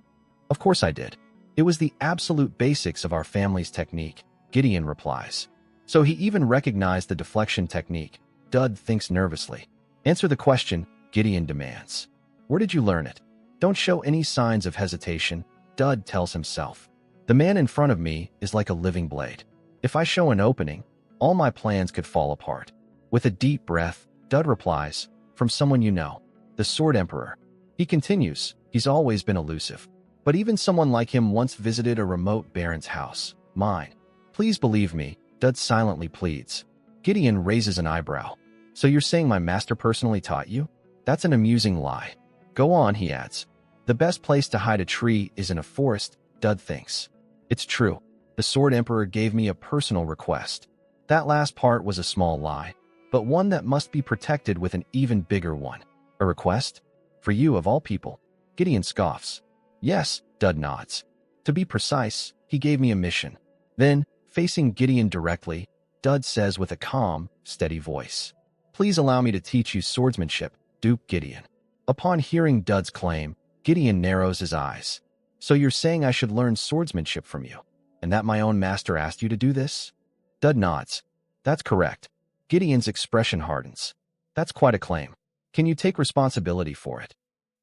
Of course I did. It was the absolute basics of our family's technique, Gideon replies. So he even recognized the deflection technique. Dud thinks nervously. Answer the question, Gideon demands. Where did you learn it? Don't show any signs of hesitation, Dud tells himself. The man in front of me is like a living blade. If I show an opening, all my plans could fall apart. With a deep breath, Dud replies, "From someone you know, the Sword Emperor." He continues, "He's always been elusive. But even someone like him once visited a remote baron's house. Mine. Please believe me," Dud silently pleads. Gideon raises an eyebrow. "So you're saying my master personally taught you? That's an amusing lie." "Go on," he adds. "The best place to hide a tree is in a forest," Dud thinks. "It's true. The Sword Emperor gave me a personal request." That last part was a small lie, but one that must be protected with an even bigger one. "A request? For you of all people?" Gideon scoffs. "Yes," Dud nods. "To be precise, he gave me a mission." Then, facing Gideon directly, Dud says with a calm, steady voice, "Please allow me to teach you swordsmanship, Duke Gideon." Upon hearing Dud's claim, Gideon narrows his eyes. "So you're saying I should learn swordsmanship from you, and that my own master asked you to do this?" Dud nods. "That's correct." Gideon's expression hardens. "That's quite a claim. Can you take responsibility for it?"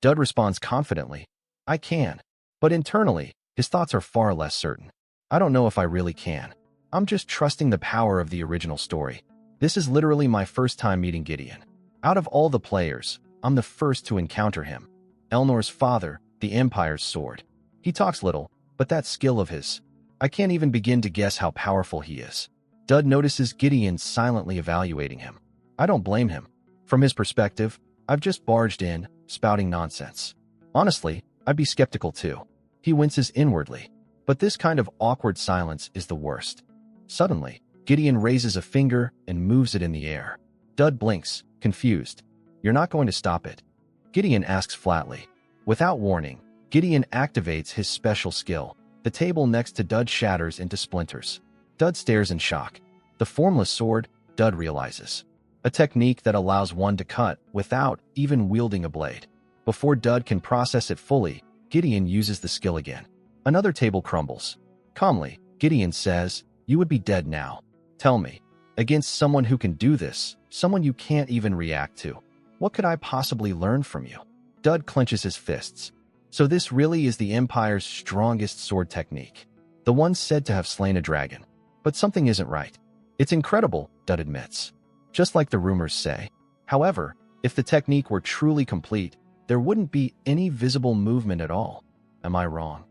Dud responds confidently, "I can." But internally, his thoughts are far less certain. "I don't know if I really can. I'm just trusting the power of the original story. This is literally my first time meeting Gideon. Out of all the players, I'm the first to encounter him. Elnor's father, the Empire's sword. He talks little, but that skill of his, I can't even begin to guess how powerful he is." Dud notices Gideon silently evaluating him. I don't blame him. From his perspective, I've just barged in, spouting nonsense. Honestly, I'd be skeptical too. He winces inwardly. But this kind of awkward silence is the worst. Suddenly, Gideon raises a finger and moves it in the air. Dud blinks, confused. "You're not going to stop it?" Gideon asks flatly. Without warning, Gideon activates his special skill. The table next to Dud shatters into splinters. Dud stares in shock. The formless sword, Dud realizes. A technique that allows one to cut without even wielding a blade. Before Dud can process it fully, Gideon uses the skill again. Another table crumbles. Calmly, Gideon says, "You would be dead now. Tell me, against someone who can do this, someone you can't even react to, what could I possibly learn from you?" Dud clenches his fists. So this really is the Empire's strongest sword technique. The one said to have slain a dragon. But something isn't right. "It's incredible," Dud admits. "Just like the rumors say. However, if the technique were truly complete, there wouldn't be any visible movement at all. Am I wrong?"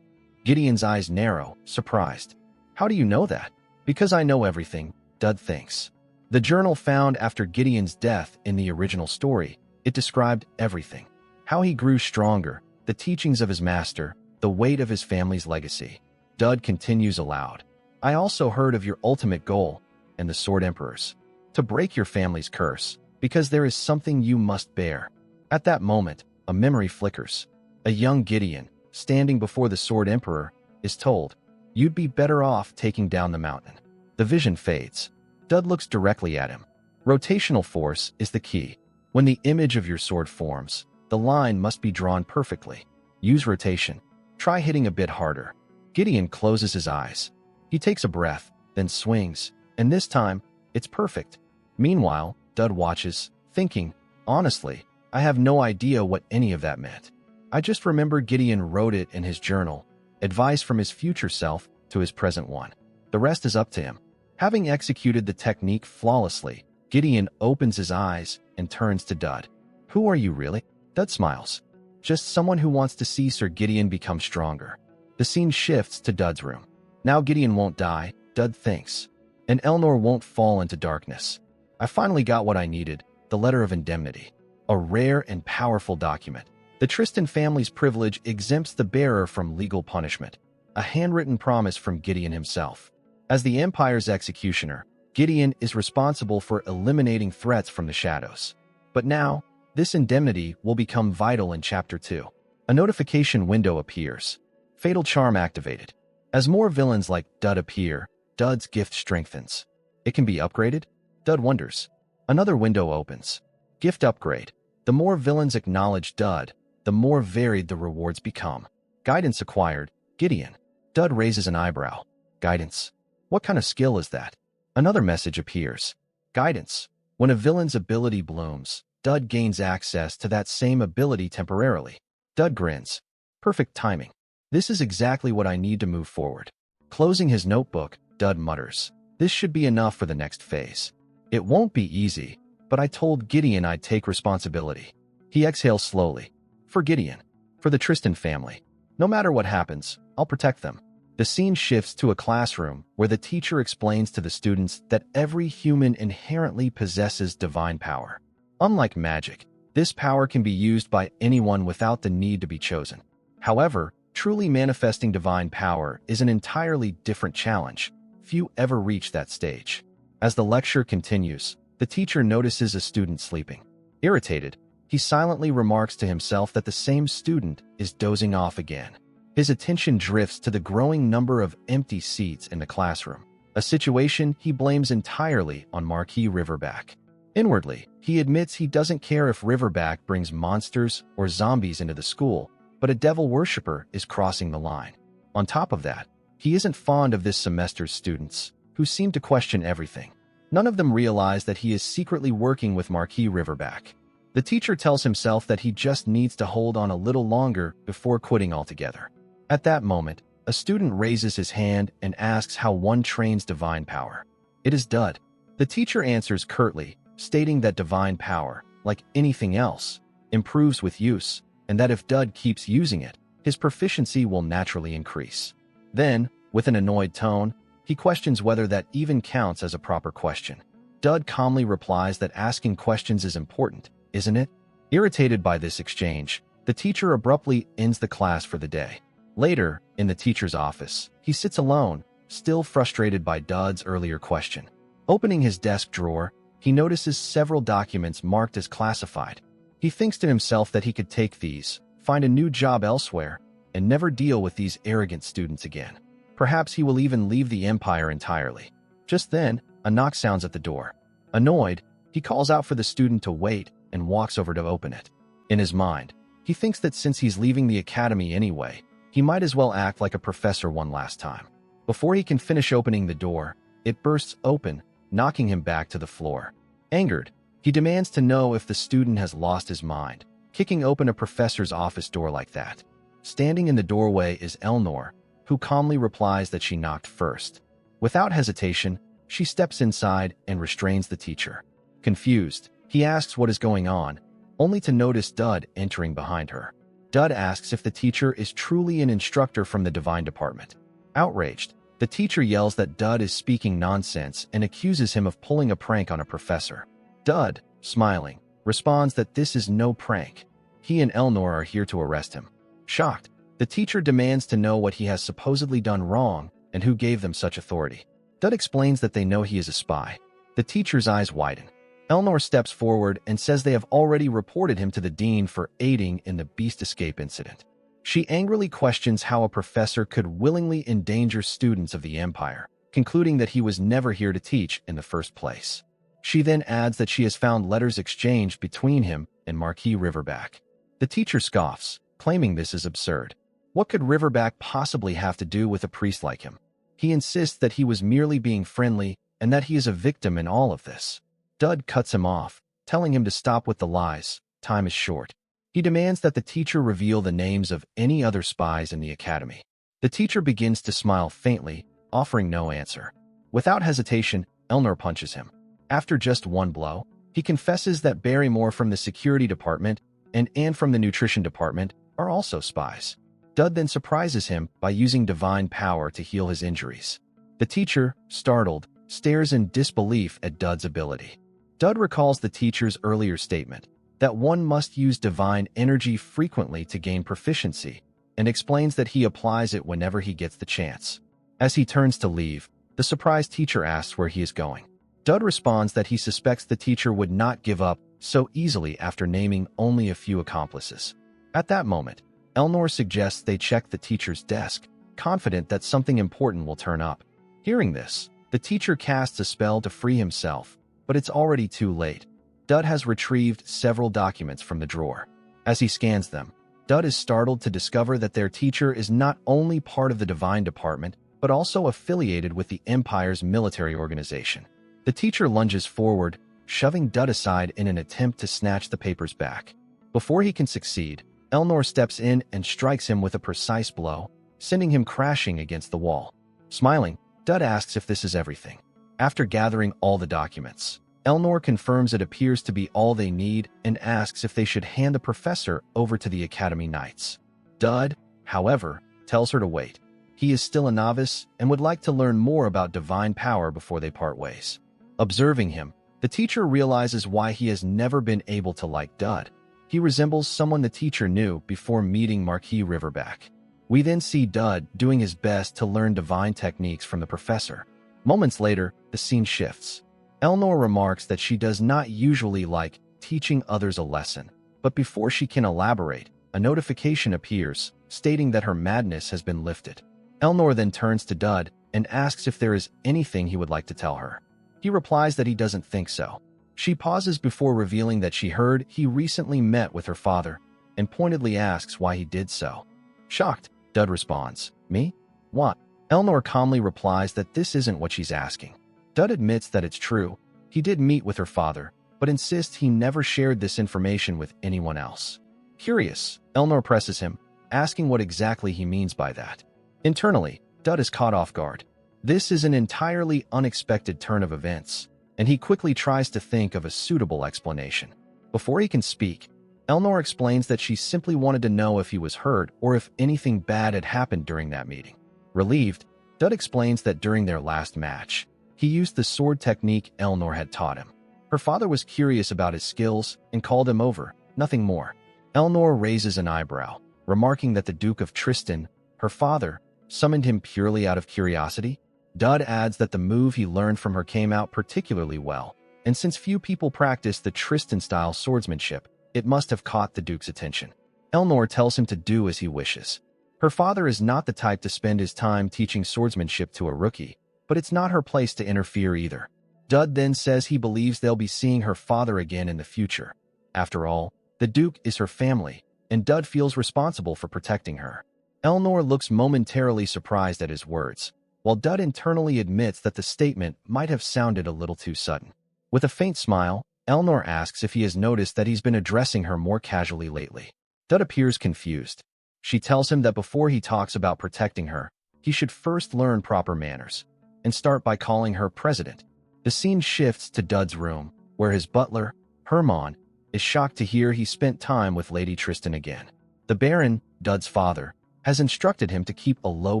Gideon's eyes narrow, surprised. "How do you know that?" "Because I know everything," Dud thinks. The journal found after Gideon's death in the original story, it described everything. How he grew stronger, the teachings of his master, the weight of his family's legacy. Dud continues aloud. "I also heard of your ultimate goal, and the Sword Emperor's. To break your family's curse, because there is something you must bear." At that moment, a memory flickers. A young Gideon, standing before the Sword Emperor, is told, "You'd be better off taking down the mountain." The vision fades. Dud looks directly at him. Rotational force is the key. When the image of your sword forms, the line must be drawn perfectly. Use rotation. Try hitting a bit harder. Gideon closes his eyes. He takes a breath, then swings, and this time, it's perfect. Meanwhile, Dud watches, thinking, "Honestly, I have no idea what any of that meant. I just remember Gideon wrote it in his journal, advice from his future self to his present one. The rest is up to him." Having executed the technique flawlessly, Gideon opens his eyes and turns to Dud. "Who are you really?" Dud smiles. "Just someone who wants to see Sir Gideon become stronger." The scene shifts to Dud's room. Now Gideon won't die, Dud thinks. And Elnor won't fall into darkness. I finally got what I needed, the letter of indemnity. A rare and powerful document. The Tristan family's privilege exempts the bearer from legal punishment. A handwritten promise from Gideon himself. As the Empire's executioner, Gideon is responsible for eliminating threats from the shadows. But now, this indemnity will become vital in Chapter 2. A notification window appears. Fatal charm activated. As more villains like Dud appear, Dud's gift strengthens. It can be upgraded? Dud wonders. Another window opens. Gift upgrade. The more villains acknowledge Dud, the more varied the rewards become. Guidance acquired. Gideon. Dud raises an eyebrow. Guidance. What kind of skill is that? Another message appears. Guidance. When a villain's ability blooms, Dud gains access to that same ability temporarily. Dud grins. Perfect timing. This is exactly what I need to move forward. Closing his notebook, Dud mutters. This should be enough for the next phase. It won't be easy, but I told Gideon I'd take responsibility. He exhales slowly. For Gideon. For the Tristan family. No matter what happens, I'll protect them. The scene shifts to a classroom where the teacher explains to the students that every human inherently possesses divine power. Unlike magic, this power can be used by anyone without the need to be chosen. However, truly manifesting divine power is an entirely different challenge. Few ever reach that stage. As the lecture continues, the teacher notices a student sleeping. Irritated, he silently remarks to himself that the same student is dozing off again. His attention drifts to the growing number of empty seats in the classroom, a situation he blames entirely on Marquis Riverback. Inwardly, he admits he doesn't care if Riverback brings monsters or zombies into the school, but a devil worshipper is crossing the line. On top of that, he isn't fond of this semester's students, who seem to question everything. None of them realize that he is secretly working with Marquis Riverback. The teacher tells himself that he just needs to hold on a little longer before quitting altogether. At that moment, a student raises his hand and asks how one trains divine power. It is Dud. The teacher answers curtly, stating that divine power, like anything else, improves with use, and that if Dud keeps using it, his proficiency will naturally increase. Then, with an annoyed tone, he questions whether that even counts as a proper question. Dud calmly replies that asking questions is important, isn't it? Irritated by this exchange, the teacher abruptly ends the class for the day. Later, in the teacher's office, he sits alone, still frustrated by Dud's earlier question. Opening his desk drawer, he notices several documents marked as classified. He thinks to himself that he could take these, find a new job elsewhere, and never deal with these arrogant students again. Perhaps he will even leave the Empire entirely. Just then, a knock sounds at the door. Annoyed, he calls out for the student to wait and walks over to open it. In his mind, he thinks that since he's leaving the academy anyway, he might as well act like a professor one last time. Before he can finish opening the door, it bursts open, knocking him back to the floor. Angered, he demands to know if the student has lost his mind, kicking open a professor's office door like that. Standing in the doorway is Elnor, who calmly replies that she knocked first. Without hesitation, she steps inside and restrains the teacher. Confused, he asks what is going on, only to notice Dud entering behind her. Dud asks if the teacher is truly an instructor from the Divine Department. Outraged, the teacher yells that Dud is speaking nonsense and accuses him of pulling a prank on a professor. Dud, smiling, responds that this is no prank. He and Elnor are here to arrest him. Shocked, the teacher demands to know what he has supposedly done wrong and who gave them such authority. Dud explains that they know he is a spy. The teacher's eyes widen. Elnor steps forward and says they have already reported him to the dean for aiding in the beast escape incident. She angrily questions how a professor could willingly endanger students of the Empire, concluding that he was never here to teach in the first place. She then adds that she has found letters exchanged between him and Marquis Riverback. The teacher scoffs, claiming this is absurd. What could Riverback possibly have to do with a priest like him? He insists that he was merely being friendly and that he is a victim in all of this. Dud cuts him off, telling him to stop with the lies. Time is short. He demands that the teacher reveal the names of any other spies in the academy. The teacher begins to smile faintly, offering no answer. Without hesitation, Elnor punches him. After just one blow, he confesses that Barrymore from the security department and Anne from the nutrition department are also spies. Dud then surprises him by using divine power to heal his injuries. The teacher, startled, stares in disbelief at Dud's ability. Dud recalls the teacher's earlier statement that one must use divine energy frequently to gain proficiency, and explains that he applies it whenever he gets the chance. As he turns to leave, the surprised teacher asks where he is going. Dud responds that he suspects the teacher would not give up so easily after naming only a few accomplices. At that moment, Elnor suggests they check the teacher's desk, confident that something important will turn up. Hearing this, the teacher casts a spell to free himself, but it's already too late. Dud has retrieved several documents from the drawer. As he scans them, Dud is startled to discover that their teacher is not only part of the Divine Department, but also affiliated with the Empire's military organization. The teacher lunges forward, shoving Dud aside in an attempt to snatch the papers back. Before he can succeed, Elnor steps in and strikes him with a precise blow, sending him crashing against the wall. Smiling, Dud asks if this is everything. After gathering all the documents, Elnor confirms it appears to be all they need and asks if they should hand the professor over to the Academy Knights. Dud, however, tells her to wait. He is still a novice and would like to learn more about divine power before they part ways. Observing him, the teacher realizes why he has never been able to like Dud. He resembles someone the teacher knew before meeting Marquis Riverback. We then see Dud doing his best to learn divine techniques from the professor. Moments later, the scene shifts. Elnor remarks that she does not usually like teaching others a lesson, but before she can elaborate, a notification appears stating that her madness has been lifted. Elnor then turns to Dud and asks if there is anything he would like to tell her. He replies that he doesn't think so. She pauses before revealing that she heard he recently met with her father and pointedly asks why he did so. Shocked, Dud responds, "Me? What?" Elnor calmly replies that this isn't what she's asking. Dud admits that it's true. He did meet with her father, but insists he never shared this information with anyone else. Curious, Elnor presses him, asking what exactly he means by that. Internally, Dud is caught off guard. This is an entirely unexpected turn of events, and he quickly tries to think of a suitable explanation. Before he can speak, Elnor explains that she simply wanted to know if he was hurt or if anything bad had happened during that meeting. Relieved, Dud explains that during their last match, he used the sword technique Elnor had taught him. Her father was curious about his skills and called him over, nothing more. Elnor raises an eyebrow, remarking that the Duke of Tristan, her father, summoned him purely out of curiosity. Dud adds that the move he learned from her came out particularly well, and since few people practice the Tristan-style swordsmanship, it must have caught the Duke's attention. Elnor tells him to do as he wishes. Her father is not the type to spend his time teaching swordsmanship to a rookie, but it's not her place to interfere either. Dud then says he believes they'll be seeing her father again in the future. After all, the Duke is her family, and Dud feels responsible for protecting her. Elnor looks momentarily surprised at his words, while Dud internally admits that the statement might have sounded a little too sudden. With a faint smile, Elnor asks if he has noticed that he's been addressing her more casually lately. Dud appears confused. She tells him that before he talks about protecting her, he should first learn proper manners, and start by calling her President. The scene shifts to Dud's room, where his butler, Hermann, is shocked to hear he spent time with Lady Tristan again. The Baron, Dud's father, has instructed him to keep a low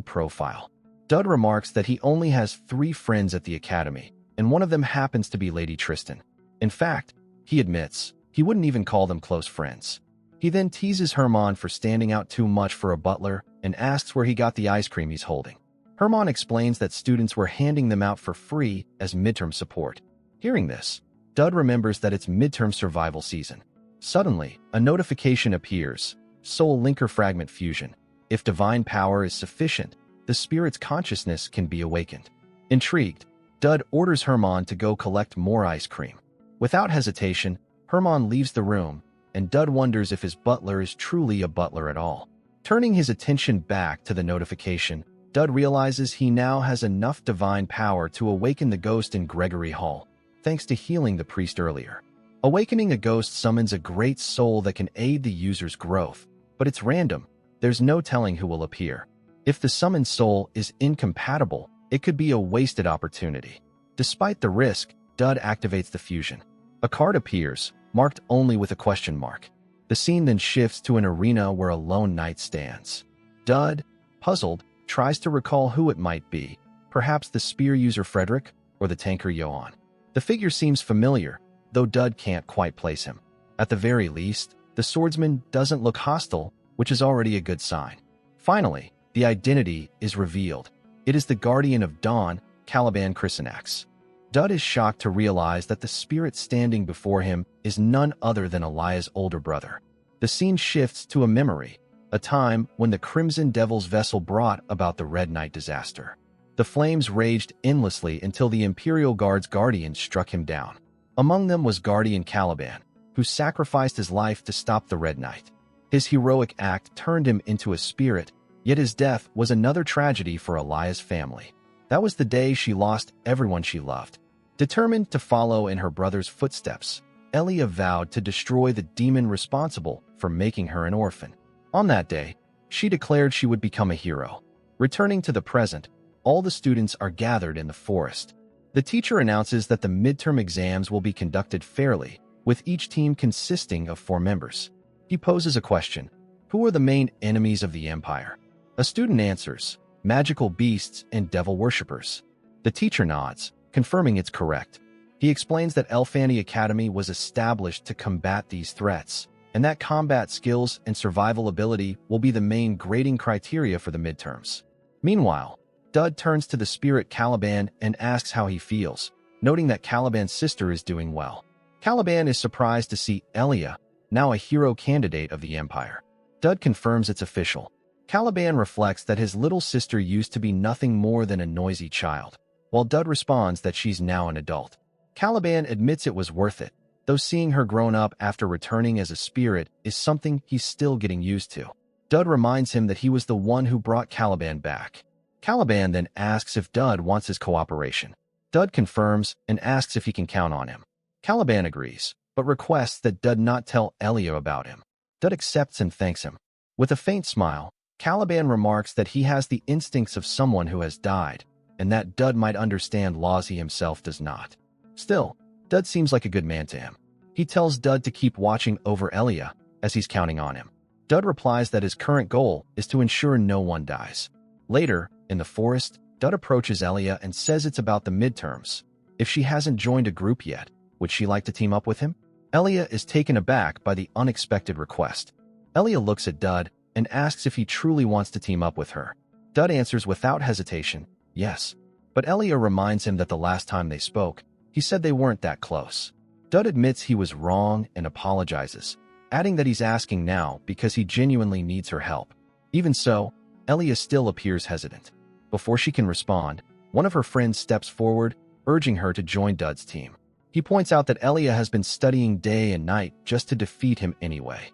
profile. Dud remarks that he only has 3 friends at the academy, and one of them happens to be Lady Tristan. In fact, he admits, he wouldn't even call them close friends. He then teases Hermann for standing out too much for a butler and asks where he got the ice cream he's holding. Hermann explains that students were handing them out for free as midterm support. Hearing this, Dud remembers that it's midterm survival season. Suddenly, a notification appears, Soul Linker Fragment Fusion. If divine power is sufficient, the spirit's consciousness can be awakened. Intrigued, Dud orders Hermann to go collect more ice cream. Without hesitation, Hermann leaves the room, and Dud wonders if his butler is truly a butler at all. Turning his attention back to the notification, Dud realizes he now has enough divine power to awaken the ghost in Gregory Hall, thanks to healing the priest earlier. Awakening a ghost summons a great soul that can aid the user's growth, but it's random. There's no telling who will appear. If the summoned soul is incompatible, it could be a wasted opportunity. Despite the risk, Dud activates the fusion. A card appears, marked only with a question mark. The scene then shifts to an arena where a lone knight stands. Dud, puzzled, tries to recall who it might be, perhaps the spear user Frederick or the tanker Johan. The figure seems familiar, though Dud can't quite place him. At the very least, the swordsman doesn't look hostile, which is already a good sign. Finally, the identity is revealed. It is the Guardian of Dawn, Caliban Chrysanax. Dud is shocked to realize that the spirit standing before him is none other than Elia's older brother. The scene shifts to a memory, a time when the Crimson Devil's vessel brought about the Red Knight disaster. The flames raged endlessly until the Imperial Guard's guardian struck him down. Among them was Guardian Caliban, who sacrificed his life to stop the Red Knight. His heroic act turned him into a spirit, yet his death was another tragedy for Elia's family. That was the day she lost everyone she loved. Determined to follow in her brother's footsteps, Elia vowed to destroy the demon responsible for making her an orphan. On that day, she declared she would become a hero. Returning to the present, all the students are gathered in the forest. The teacher announces that the midterm exams will be conducted fairly, with each team consisting of 4 members. He poses a question: who are the main enemies of the Empire? A student answers: magical beasts and devil worshippers. The teacher nods, confirming it's correct. He explains that Elfani Academy was established to combat these threats, and that combat skills and survival ability will be the main grading criteria for the midterms. Meanwhile, Dud turns to the spirit Caliban and asks how he feels, noting that Caliban's sister is doing well. Caliban is surprised to see Elia, now a hero candidate of the Empire. Dud confirms it's official. Caliban reflects that his little sister used to be nothing more than a noisy child, while Dud responds that she's now an adult. Caliban admits it was worth it, though seeing her grown up after returning as a spirit is something he's still getting used to. Dud reminds him that he was the one who brought Caliban back. Caliban then asks if Dud wants his cooperation. Dud confirms and asks if he can count on him. Caliban agrees, but requests that Dud not tell Elia about him. Dud accepts and thanks him. With a faint smile, Caliban remarks that he has the instincts of someone who has died, and that Dud might understand laws he himself does not. Still, Dud seems like a good man to him. He tells Dud to keep watching over Elia, as he's counting on him. Dud replies that his current goal is to ensure no one dies. Later, in the forest, Dud approaches Elia and says it's about the midterms. If she hasn't joined a group yet, would she like to team up with him? Elia is taken aback by the unexpected request. Elia looks at Dud and asks if he truly wants to team up with her. Dud answers without hesitation, yes. But Elia reminds him that the last time they spoke, he said they weren't that close. Dud admits he was wrong and apologizes, adding that he's asking now because he genuinely needs her help. Even so, Elia still appears hesitant. Before she can respond, one of her friends steps forward, urging her to join Dud's team. He points out that Elia has been studying day and night just to defeat him anyway.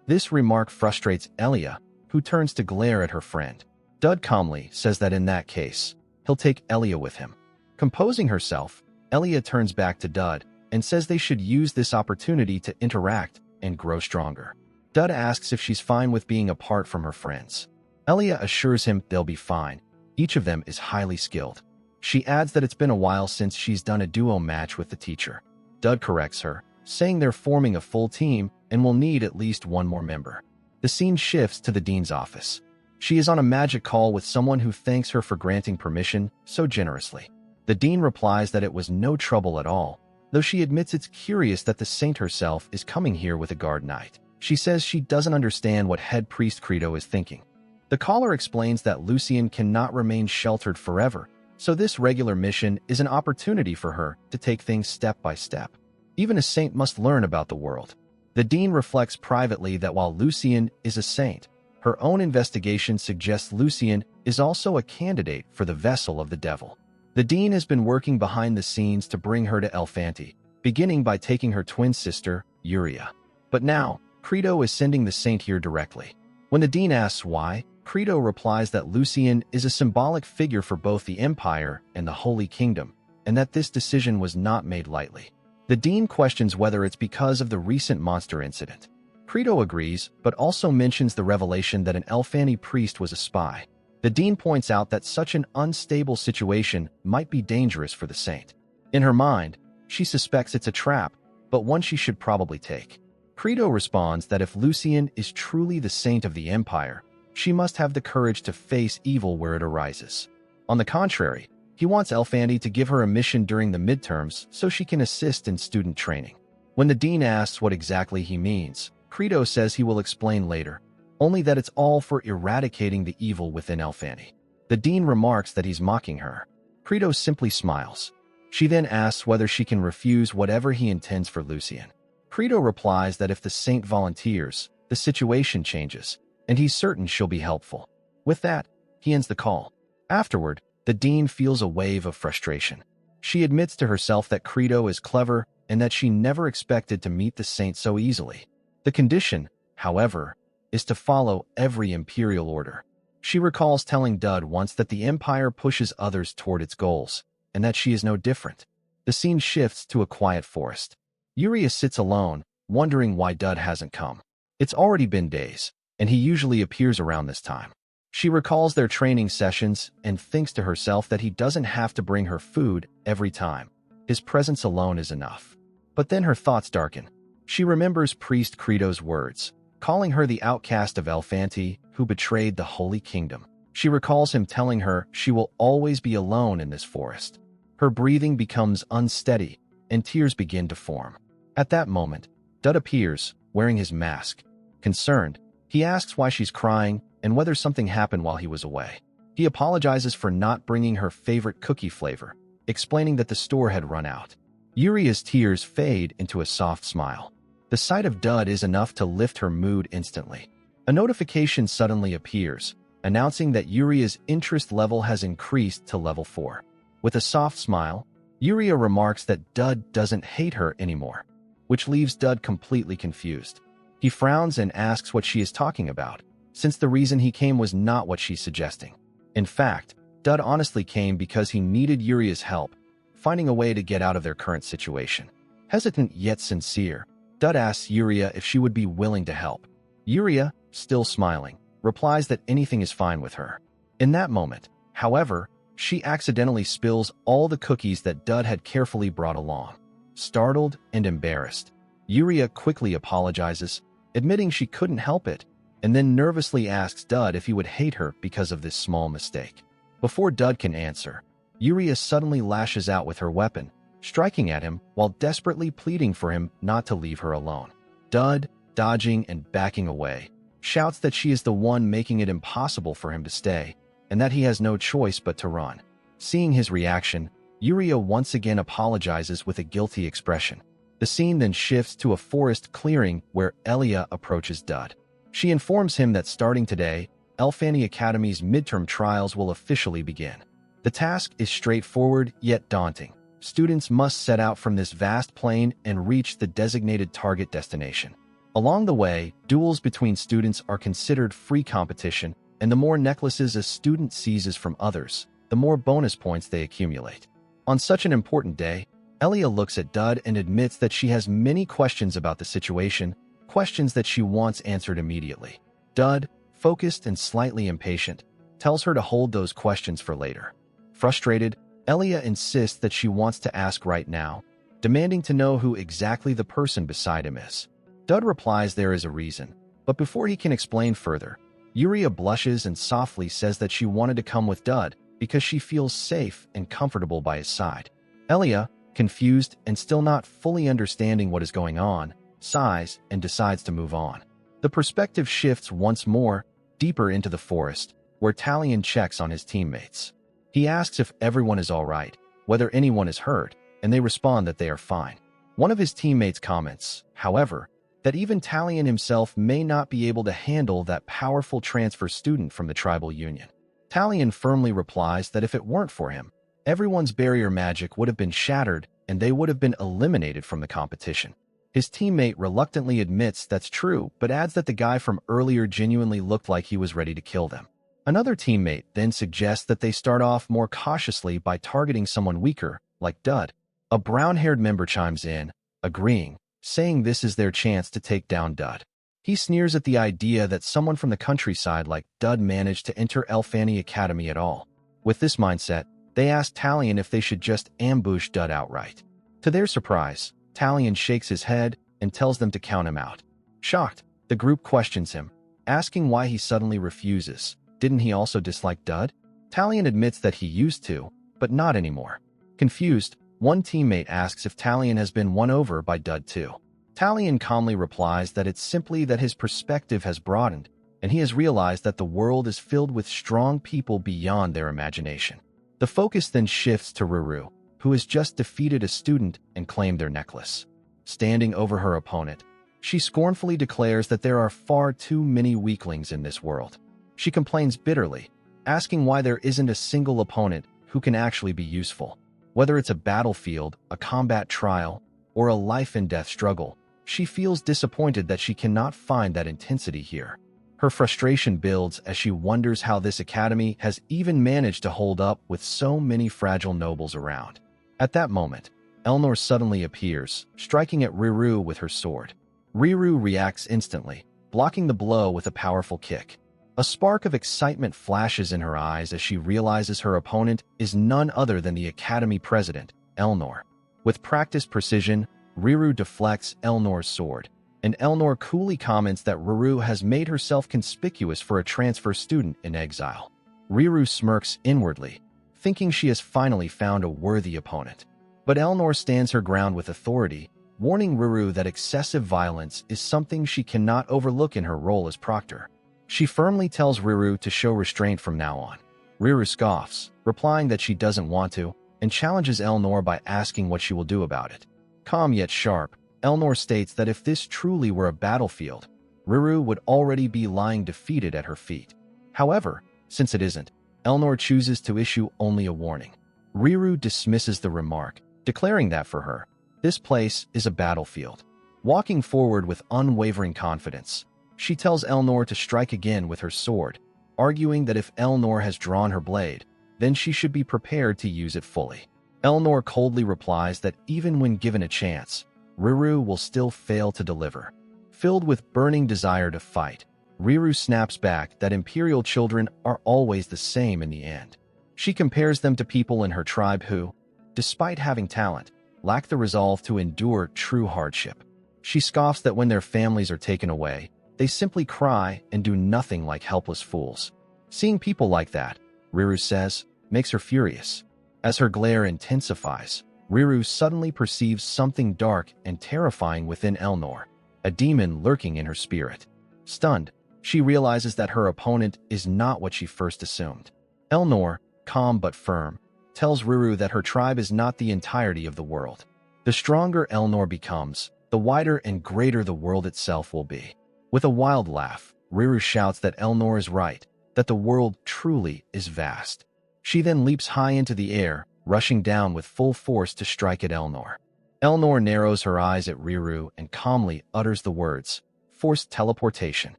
This remark frustrates Elia, who turns to glare at her friend. Dud calmly says that in that case, he'll take Elia with him. Composing herself, Elia turns back to Dud and says they should use this opportunity to interact and grow stronger. Dud asks if she's fine with being apart from her friends. Elia assures him they'll be fine. Each of them is highly skilled. She adds that it's been a while since she's done a duo match with the teacher. Dud corrects her, saying they're forming a full team and will need at least one more member. The scene shifts to the dean's office. She is on a magic call with someone who thanks her for granting permission so generously. The dean replies that it was no trouble at all, though she admits it's curious that the saint herself is coming here with a guard knight. She says she doesn't understand what head priest Credo is thinking. The caller explains that Lucian cannot remain sheltered forever, so this regular mission is an opportunity for her to take things step by step. Even a saint must learn about the world. The dean reflects privately that while Lucian is a saint, her own investigation suggests Lucian is also a candidate for the vessel of the devil. The dean has been working behind the scenes to bring her to Elfanti, beginning by taking her twin sister, Uria. But now, Credo is sending the saint here directly. When the dean asks why, Credo replies that Lucian is a symbolic figure for both the Empire and the Holy Kingdom, and that this decision was not made lightly. The dean questions whether it's because of the recent monster incident. Credo agrees, but also mentions the revelation that an Elfani priest was a spy. The dean points out that such an unstable situation might be dangerous for the saint. In her mind, she suspects it's a trap, but one she should probably take. Credo responds that if Lucian is truly the saint of the Empire, she must have the courage to face evil where it arises. On the contrary, he wants Elfanti to give her a mission during the midterms so she can assist in student training. When the dean asks what exactly he means, Credo says he will explain later, only that it's all for eradicating the evil within Elfanti. The dean remarks that he's mocking her. Credo simply smiles. She then asks whether she can refuse whatever he intends for Lucian. Credo replies that if the saint volunteers, the situation changes, and he's certain she'll be helpful. With that, he ends the call. Afterward, the dean feels a wave of frustration. She admits to herself that Credo is clever and that she never expected to meet the saint so easily. The condition, however, is to follow every imperial order. She recalls telling Dud once that the Empire pushes others toward its goals, and that she is no different. The scene shifts to a quiet forest. Uria sits alone, wondering why Dud hasn't come. It's already been days, and he usually appears around this time. She recalls their training sessions and thinks to herself that he doesn't have to bring her food every time. His presence alone is enough. But then her thoughts darken. She remembers Priest Credo's words, calling her the outcast of Elfanti who betrayed the Holy Kingdom. She recalls him telling her she will always be alone in this forest. Her breathing becomes unsteady, and tears begin to form. At that moment, Dud appears, wearing his mask. Concerned, he asks why she's crying and whether something happened while he was away. He apologizes for not bringing her favorite cookie flavor, explaining that the store had run out. Yuria's tears fade into a soft smile. The sight of Dud is enough to lift her mood instantly. A notification suddenly appears, announcing that Yuria's interest level has increased to level 4. With a soft smile, Yuria remarks that Dud doesn't hate her anymore, which leaves Dud completely confused. He frowns and asks what she is talking about, since the reason he came was not what she's suggesting. In fact, Dud honestly came because he needed Yuria's help, finding a way to get out of their current situation. Hesitant yet sincere, Dud asks Yuria if she would be willing to help. Yuria, still smiling, replies that anything is fine with her. In that moment, however, she accidentally spills all the cookies that Dud had carefully brought along. Startled and embarrassed, Yuria quickly apologizes, admitting she couldn't help it, and then nervously asks Dud if he would hate her because of this small mistake. Before Dud can answer, Yuria suddenly lashes out with her weapon, striking at him while desperately pleading for him not to leave her alone. Dud, dodging and backing away, shouts that she is the one making it impossible for him to stay, and that he has no choice but to run. Seeing his reaction, Yuria once again apologizes with a guilty expression. The scene then shifts to a forest clearing where Elia approaches Dud. She informs him that starting today, Elfani Academy's midterm trials will officially begin. The task is straightforward yet daunting. Students must set out from this vast plain and reach the designated target destination. Along the way, duels between students are considered free competition, and the more necklaces a student seizes from others, the more bonus points they accumulate. On such an important day, Elia looks at Dud and admits that she has many questions about the situation, questions that she wants answered immediately. Dud, focused and slightly impatient, tells her to hold those questions for later. Frustrated, Elia insists that she wants to ask right now, demanding to know who exactly the person beside him is. Dud replies there is a reason, but before he can explain further, Yuria blushes and softly says that she wanted to come with Dud because she feels safe and comfortable by his side. Elia, confused and still not fully understanding what is going on, sighs and decides to move on. The perspective shifts once more, deeper into the forest, where Talion checks on his teammates. He asks if everyone is all right, whether anyone is hurt, and they respond that they are fine. One of his teammates comments, however, that even Talion himself may not be able to handle that powerful transfer student from the tribal union. Talion firmly replies that if it weren't for him, everyone's barrier magic would have been shattered and they would have been eliminated from the competition. His teammate reluctantly admits that's true, but adds that the guy from earlier genuinely looked like he was ready to kill them. Another teammate then suggests that they start off more cautiously by targeting someone weaker, like Dud. A brown-haired member chimes in, agreeing, saying this is their chance to take down Dud. He sneers at the idea that someone from the countryside like Dud managed to enter Elfani Academy at all. With this mindset, they ask Talion if they should just ambush Dud outright. To their surprise, Talion shakes his head and tells them to count him out. Shocked, the group questions him, asking why he suddenly refuses. Didn't he also dislike Dud? Talion admits that he used to, but not anymore. Confused, one teammate asks if Talion has been won over by Dud too. Talion calmly replies that it's simply that his perspective has broadened, and he has realized that the world is filled with strong people beyond their imagination. The focus then shifts to Ruru, who has just defeated a student and claimed their necklace. Standing over her opponent, she scornfully declares that there are far too many weaklings in this world. She complains bitterly, asking why there isn't a single opponent who can actually be useful. Whether it's a battlefield, a combat trial, or a life-and-death struggle, she feels disappointed that she cannot find that intensity here. Her frustration builds as she wonders how this academy has even managed to hold up with so many fragile nobles around. At that moment, Elnor suddenly appears, striking at Riru with her sword. Riru reacts instantly, blocking the blow with a powerful kick. A spark of excitement flashes in her eyes as she realizes her opponent is none other than the Academy president, Elnor. With practiced precision, Riru deflects Elnor's sword, and Elnor coolly comments that Riru has made herself conspicuous for a transfer student in exile. Riru smirks inwardly, thinking she has finally found a worthy opponent. But Elnor stands her ground with authority, warning Riru that excessive violence is something she cannot overlook in her role as proctor. She firmly tells Riru to show restraint from now on. Riru scoffs, replying that she doesn't want to, and challenges Elnor by asking what she will do about it. Calm yet sharp, Elnor states that if this truly were a battlefield, Riru would already be lying defeated at her feet. However, since it isn't, Elnor chooses to issue only a warning. Riru dismisses the remark, declaring that for her, this place is a battlefield. Walking forward with unwavering confidence, she tells Elnor to strike again with her sword, arguing that if Elnor has drawn her blade, then she should be prepared to use it fully. Elnor coldly replies that even when given a chance, Riru will still fail to deliver. Filled with burning desire to fight, Riru snaps back that Imperial children are always the same in the end. She compares them to people in her tribe who, despite having talent, lack the resolve to endure true hardship. She scoffs that when their families are taken away, they simply cry and do nothing like helpless fools. Seeing people like that, Riru says, makes her furious. As her glare intensifies, Riru suddenly perceives something dark and terrifying within Elnor, a demon lurking in her spirit. Stunned, she realizes that her opponent is not what she first assumed. Elnor, calm but firm, tells Riru that her tribe is not the entirety of the world. The stronger Elnor becomes, the wider and greater the world itself will be. With a wild laugh, Riru shouts that Elnor is right, that the world truly is vast. She then leaps high into the air, rushing down with full force to strike at Elnor. Elnor narrows her eyes at Riru and calmly utters the words, "Forced teleportation."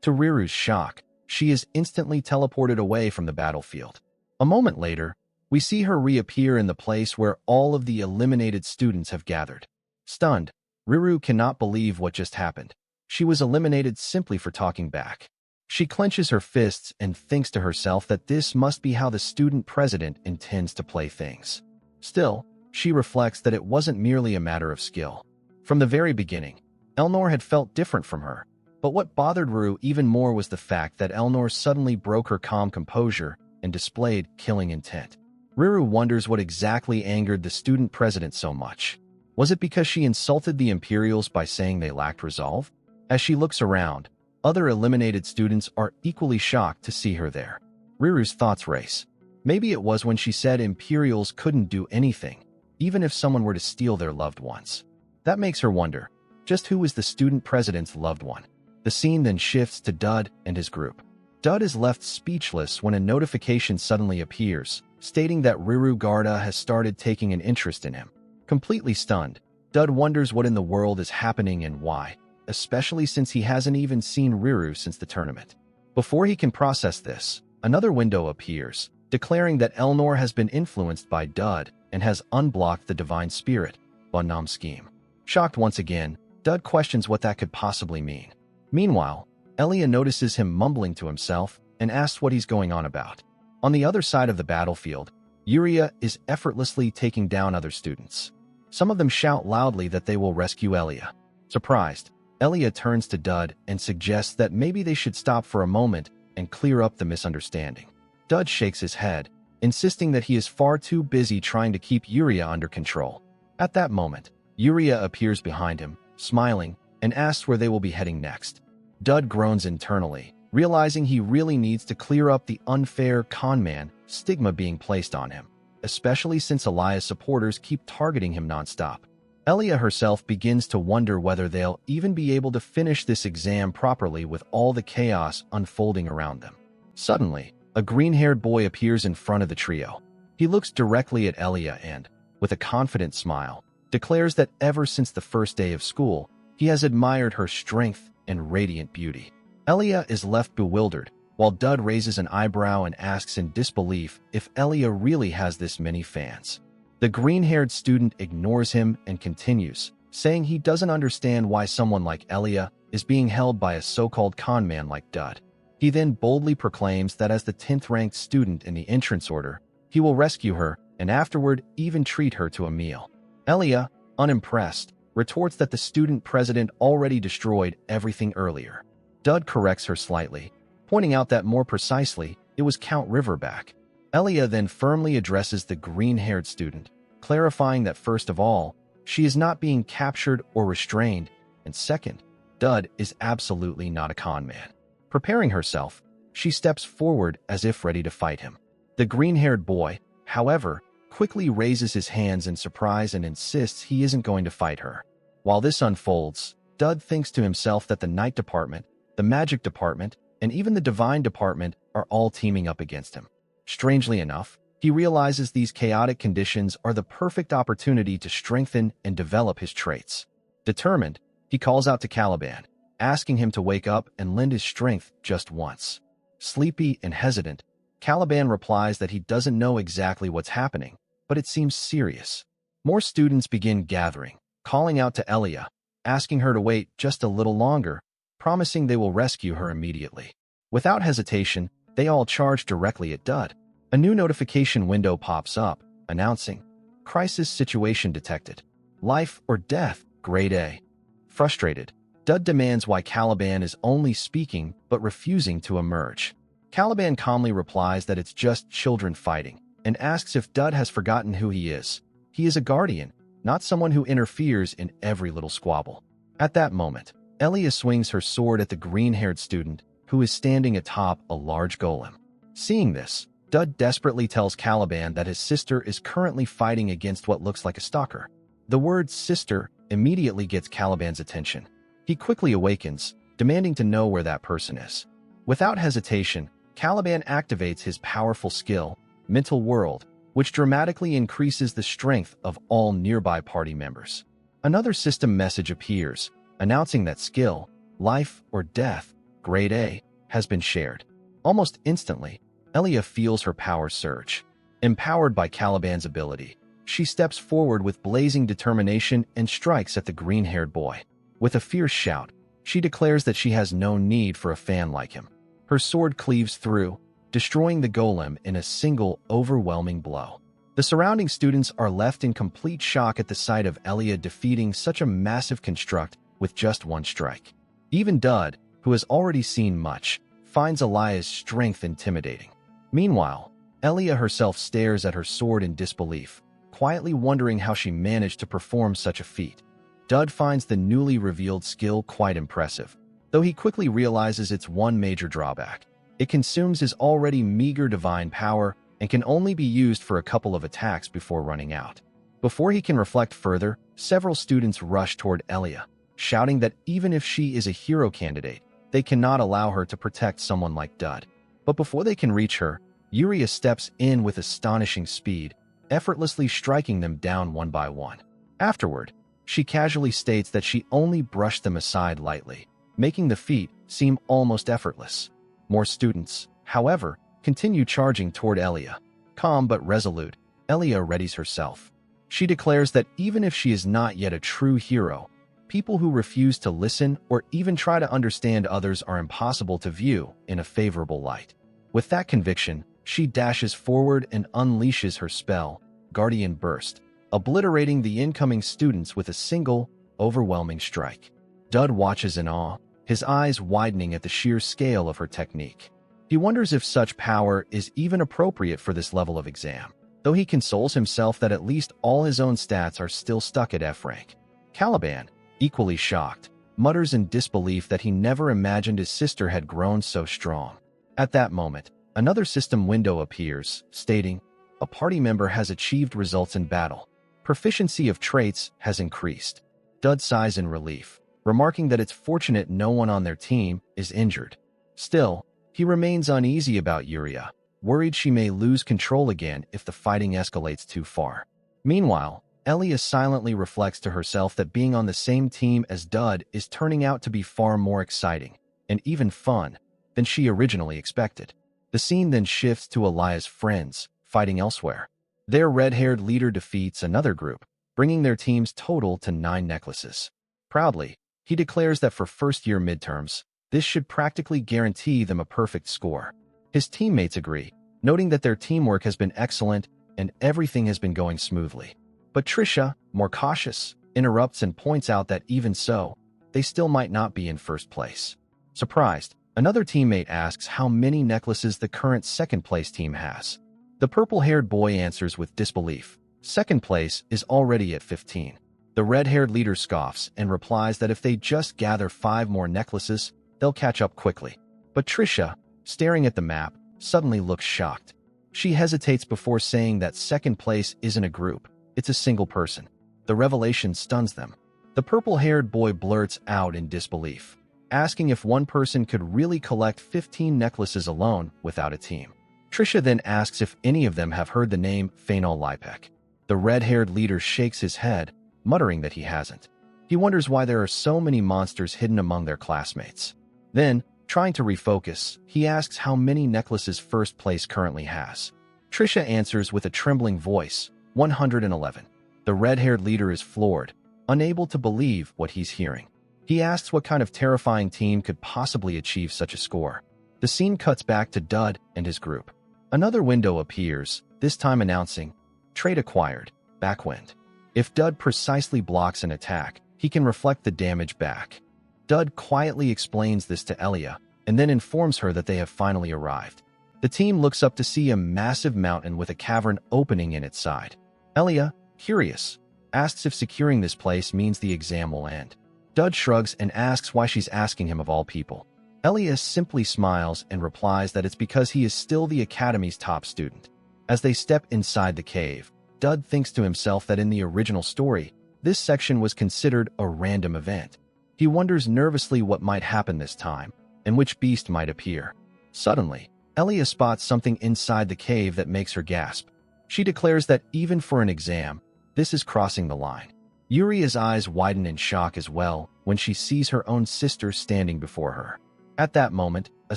To Riru's shock, she is instantly teleported away from the battlefield. A moment later, we see her reappear in the place where all of the eliminated students have gathered. Stunned, Riru cannot believe what just happened. She was eliminated simply for talking back. She clenches her fists and thinks to herself that this must be how the student president intends to play things. Still, she reflects that it wasn't merely a matter of skill. From the very beginning, Elnor had felt different from her, but what bothered Riru even more was the fact that Elnor suddenly broke her calm composure and displayed killing intent. Riru wonders what exactly angered the student president so much. Was it because she insulted the Imperials by saying they lacked resolve? As she looks around, other eliminated students are equally shocked to see her there. Riru's thoughts race. Maybe it was when she said Imperials couldn't do anything, even if someone were to steal their loved ones. That makes her wonder, just who is the student president's loved one? The scene then shifts to Dud and his group. Dud is left speechless when a notification suddenly appears, stating that Riru Garda has started taking an interest in him. Completely stunned, Dud wonders what in the world is happening and why, especially since he hasn't even seen Riru since the tournament. Before he can process this, another window appears, declaring that Elnor has been influenced by Dud and has unblocked the Divine Spirit, Bunnam scheme. Shocked once again, Dud questions what that could possibly mean. Meanwhile, Elia notices him mumbling to himself and asks what he's going on about. On the other side of the battlefield, Yuria is effortlessly taking down other students. Some of them shout loudly that they will rescue Elia. Surprised, Elia turns to Dud and suggests that maybe they should stop for a moment and clear up the misunderstanding. Dud shakes his head, insisting that he is far too busy trying to keep Yuria under control. At that moment, Yuria appears behind him, smiling, and asks where they will be heading next. Dud groans internally, realizing he really needs to clear up the unfair conman stigma being placed on him, especially since Elia's supporters keep targeting him nonstop. Elia herself begins to wonder whether they'll even be able to finish this exam properly with all the chaos unfolding around them. Suddenly, a green-haired boy appears in front of the trio. He looks directly at Elia and, with a confident smile, declares that ever since the first day of school, he has admired her strength and radiant beauty. Elia is left bewildered, while Dud raises an eyebrow and asks in disbelief if Elia really has this many fans. The green-haired student ignores him and continues, saying he doesn't understand why someone like Elia is being held by a so-called conman like Dud. He then boldly proclaims that as the 10th-ranked student in the entrance order, he will rescue her and afterward even treat her to a meal. Elia, unimpressed, retorts that the student president already destroyed everything earlier. Dud corrects her slightly, pointing out that more precisely, it was Count Riverback. Elia then firmly addresses the green-haired student, clarifying that first of all, she is not being captured or restrained, and second, Dud is absolutely not a con man. Preparing herself, she steps forward as if ready to fight him. The green-haired boy, however, quickly raises his hands in surprise and insists he isn't going to fight her. While this unfolds, Dud thinks to himself that the Night Department, the Magic Department, and even the Divine Department are all teaming up against him. Strangely enough, he realizes these chaotic conditions are the perfect opportunity to strengthen and develop his traits. Determined, he calls out to Caliban, asking him to wake up and lend his strength just once. Sleepy and hesitant, Caliban replies that he doesn't know exactly what's happening, but it seems serious. More students begin gathering, calling out to Elia, asking her to wait just a little longer, promising they will rescue her immediately. Without hesitation, they all charge directly at Dud. A new notification window pops up, announcing, "Crisis situation detected. Life or death, grade A." Frustrated, Dud demands why Caliban is only speaking but refusing to emerge. Caliban calmly replies that it's just children fighting, and asks if Dud has forgotten who he is. He is a guardian, not someone who interferes in every little squabble. At that moment, Elia swings her sword at the green-haired student, who is standing atop a large golem. Seeing this, Dud desperately tells Caliban that his sister is currently fighting against what looks like a stalker. The word sister immediately gets Caliban's attention. He quickly awakens, demanding to know where that person is. Without hesitation, Caliban activates his powerful skill, Mental World, which dramatically increases the strength of all nearby party members. Another system message appears, announcing that skill, Life or Death, grade A, has been shared. Almost instantly, Elia feels her power surge. Empowered by Caliban's ability, she steps forward with blazing determination and strikes at the green-haired boy. With a fierce shout, she declares that she has no need for a fan like him. Her sword cleaves through, destroying the golem in a single, overwhelming blow. The surrounding students are left in complete shock at the sight of Elia defeating such a massive construct with just one strike. Even Dud, who has already seen much, finds Elia's strength intimidating. Meanwhile, Elia herself stares at her sword in disbelief, quietly wondering how she managed to perform such a feat. Dud finds the newly revealed skill quite impressive, though he quickly realizes its one major drawback. It consumes his already meager divine power and can only be used for a couple of attacks before running out. Before he can reflect further, several students rush toward Elia, shouting that even if she is a hero candidate, they cannot allow her to protect someone like Dud. But before they can reach her, Yuria steps in with astonishing speed, effortlessly striking them down one by one. Afterward, she casually states that she only brushed them aside lightly, making the feat seem almost effortless. More students, however, continue charging toward Elia. Calm but resolute, Elia readies herself. She declares that even if she is not yet a true hero, people who refuse to listen or even try to understand others are impossible to view in a favorable light. With that conviction, she dashes forward and unleashes her spell, Guardian Burst, obliterating the incoming students with a single, overwhelming strike. Dud watches in awe, his eyes widening at the sheer scale of her technique. He wonders if such power is even appropriate for this level of exam, though he consoles himself that at least all his own stats are still stuck at F rank. Caliban, equally shocked, mutters in disbelief that he never imagined his sister had grown so strong. At that moment, another system window appears, stating, "A party member has achieved results in battle. Proficiency of traits has increased." Dud sighs in relief, remarking that it's fortunate no one on their team is injured. Still, he remains uneasy about Yuria, worried she may lose control again if the fighting escalates too far. Meanwhile, Elia silently reflects to herself that being on the same team as Dud is turning out to be far more exciting, and even fun, than she originally expected. The scene then shifts to Elia's friends, fighting elsewhere. Their red-haired leader defeats another group, bringing their team's total to 9 necklaces. Proudly, he declares that for first-year midterms, This should practically guarantee them a perfect score. His teammates agree, noting that their teamwork has been excellent and everything has been going smoothly. But Trisha, more cautious, interrupts and points out that even so, they still might not be in first place. Surprised, another teammate asks how many necklaces the current second-place team has. The purple-haired boy answers with disbelief. Second place is already at 15. The red-haired leader scoffs and replies that if they just gather 5 more necklaces, they'll catch up quickly. But Trisha, staring at the map, suddenly looks shocked. She hesitates before saying that second place isn't a group, it's a single person. The revelation stuns them. The purple-haired boy blurts out in disbelief, asking if one person could really collect 15 necklaces alone without a team. Trisha then asks if any of them have heard the name Phenol Lipek. The red-haired leader shakes his head, muttering that he hasn't. He wonders why there are so many monsters hidden among their classmates. Then, trying to refocus, he asks how many necklaces first place currently has. Trisha answers with a trembling voice, 111. The red-haired leader is floored, unable to believe what he's hearing. He asks what kind of terrifying team could possibly achieve such a score. The scene cuts back to Dud and his group. Another window appears, this time announcing, Trait acquired, Backwind. If Dud precisely blocks an attack, he can reflect the damage back. Dud quietly explains this to Elia, and then informs her that they have finally arrived. The team looks up to see a massive mountain with a cavern opening in its side. Elia, curious, asks if securing this place means the exam will end. Dud shrugs and asks why she's asking him of all people. Elia simply smiles and replies that it's because he is still the Academy's top student. As they step inside the cave, Dud thinks to himself that in the original story, this section was considered a random event. He wonders nervously what might happen this time, and which beast might appear. Suddenly, Elia spots something inside the cave that makes her gasp. She declares that even for an exam, this is crossing the line. Yuria's eyes widen in shock as well when she sees her own sister standing before her. At that moment, a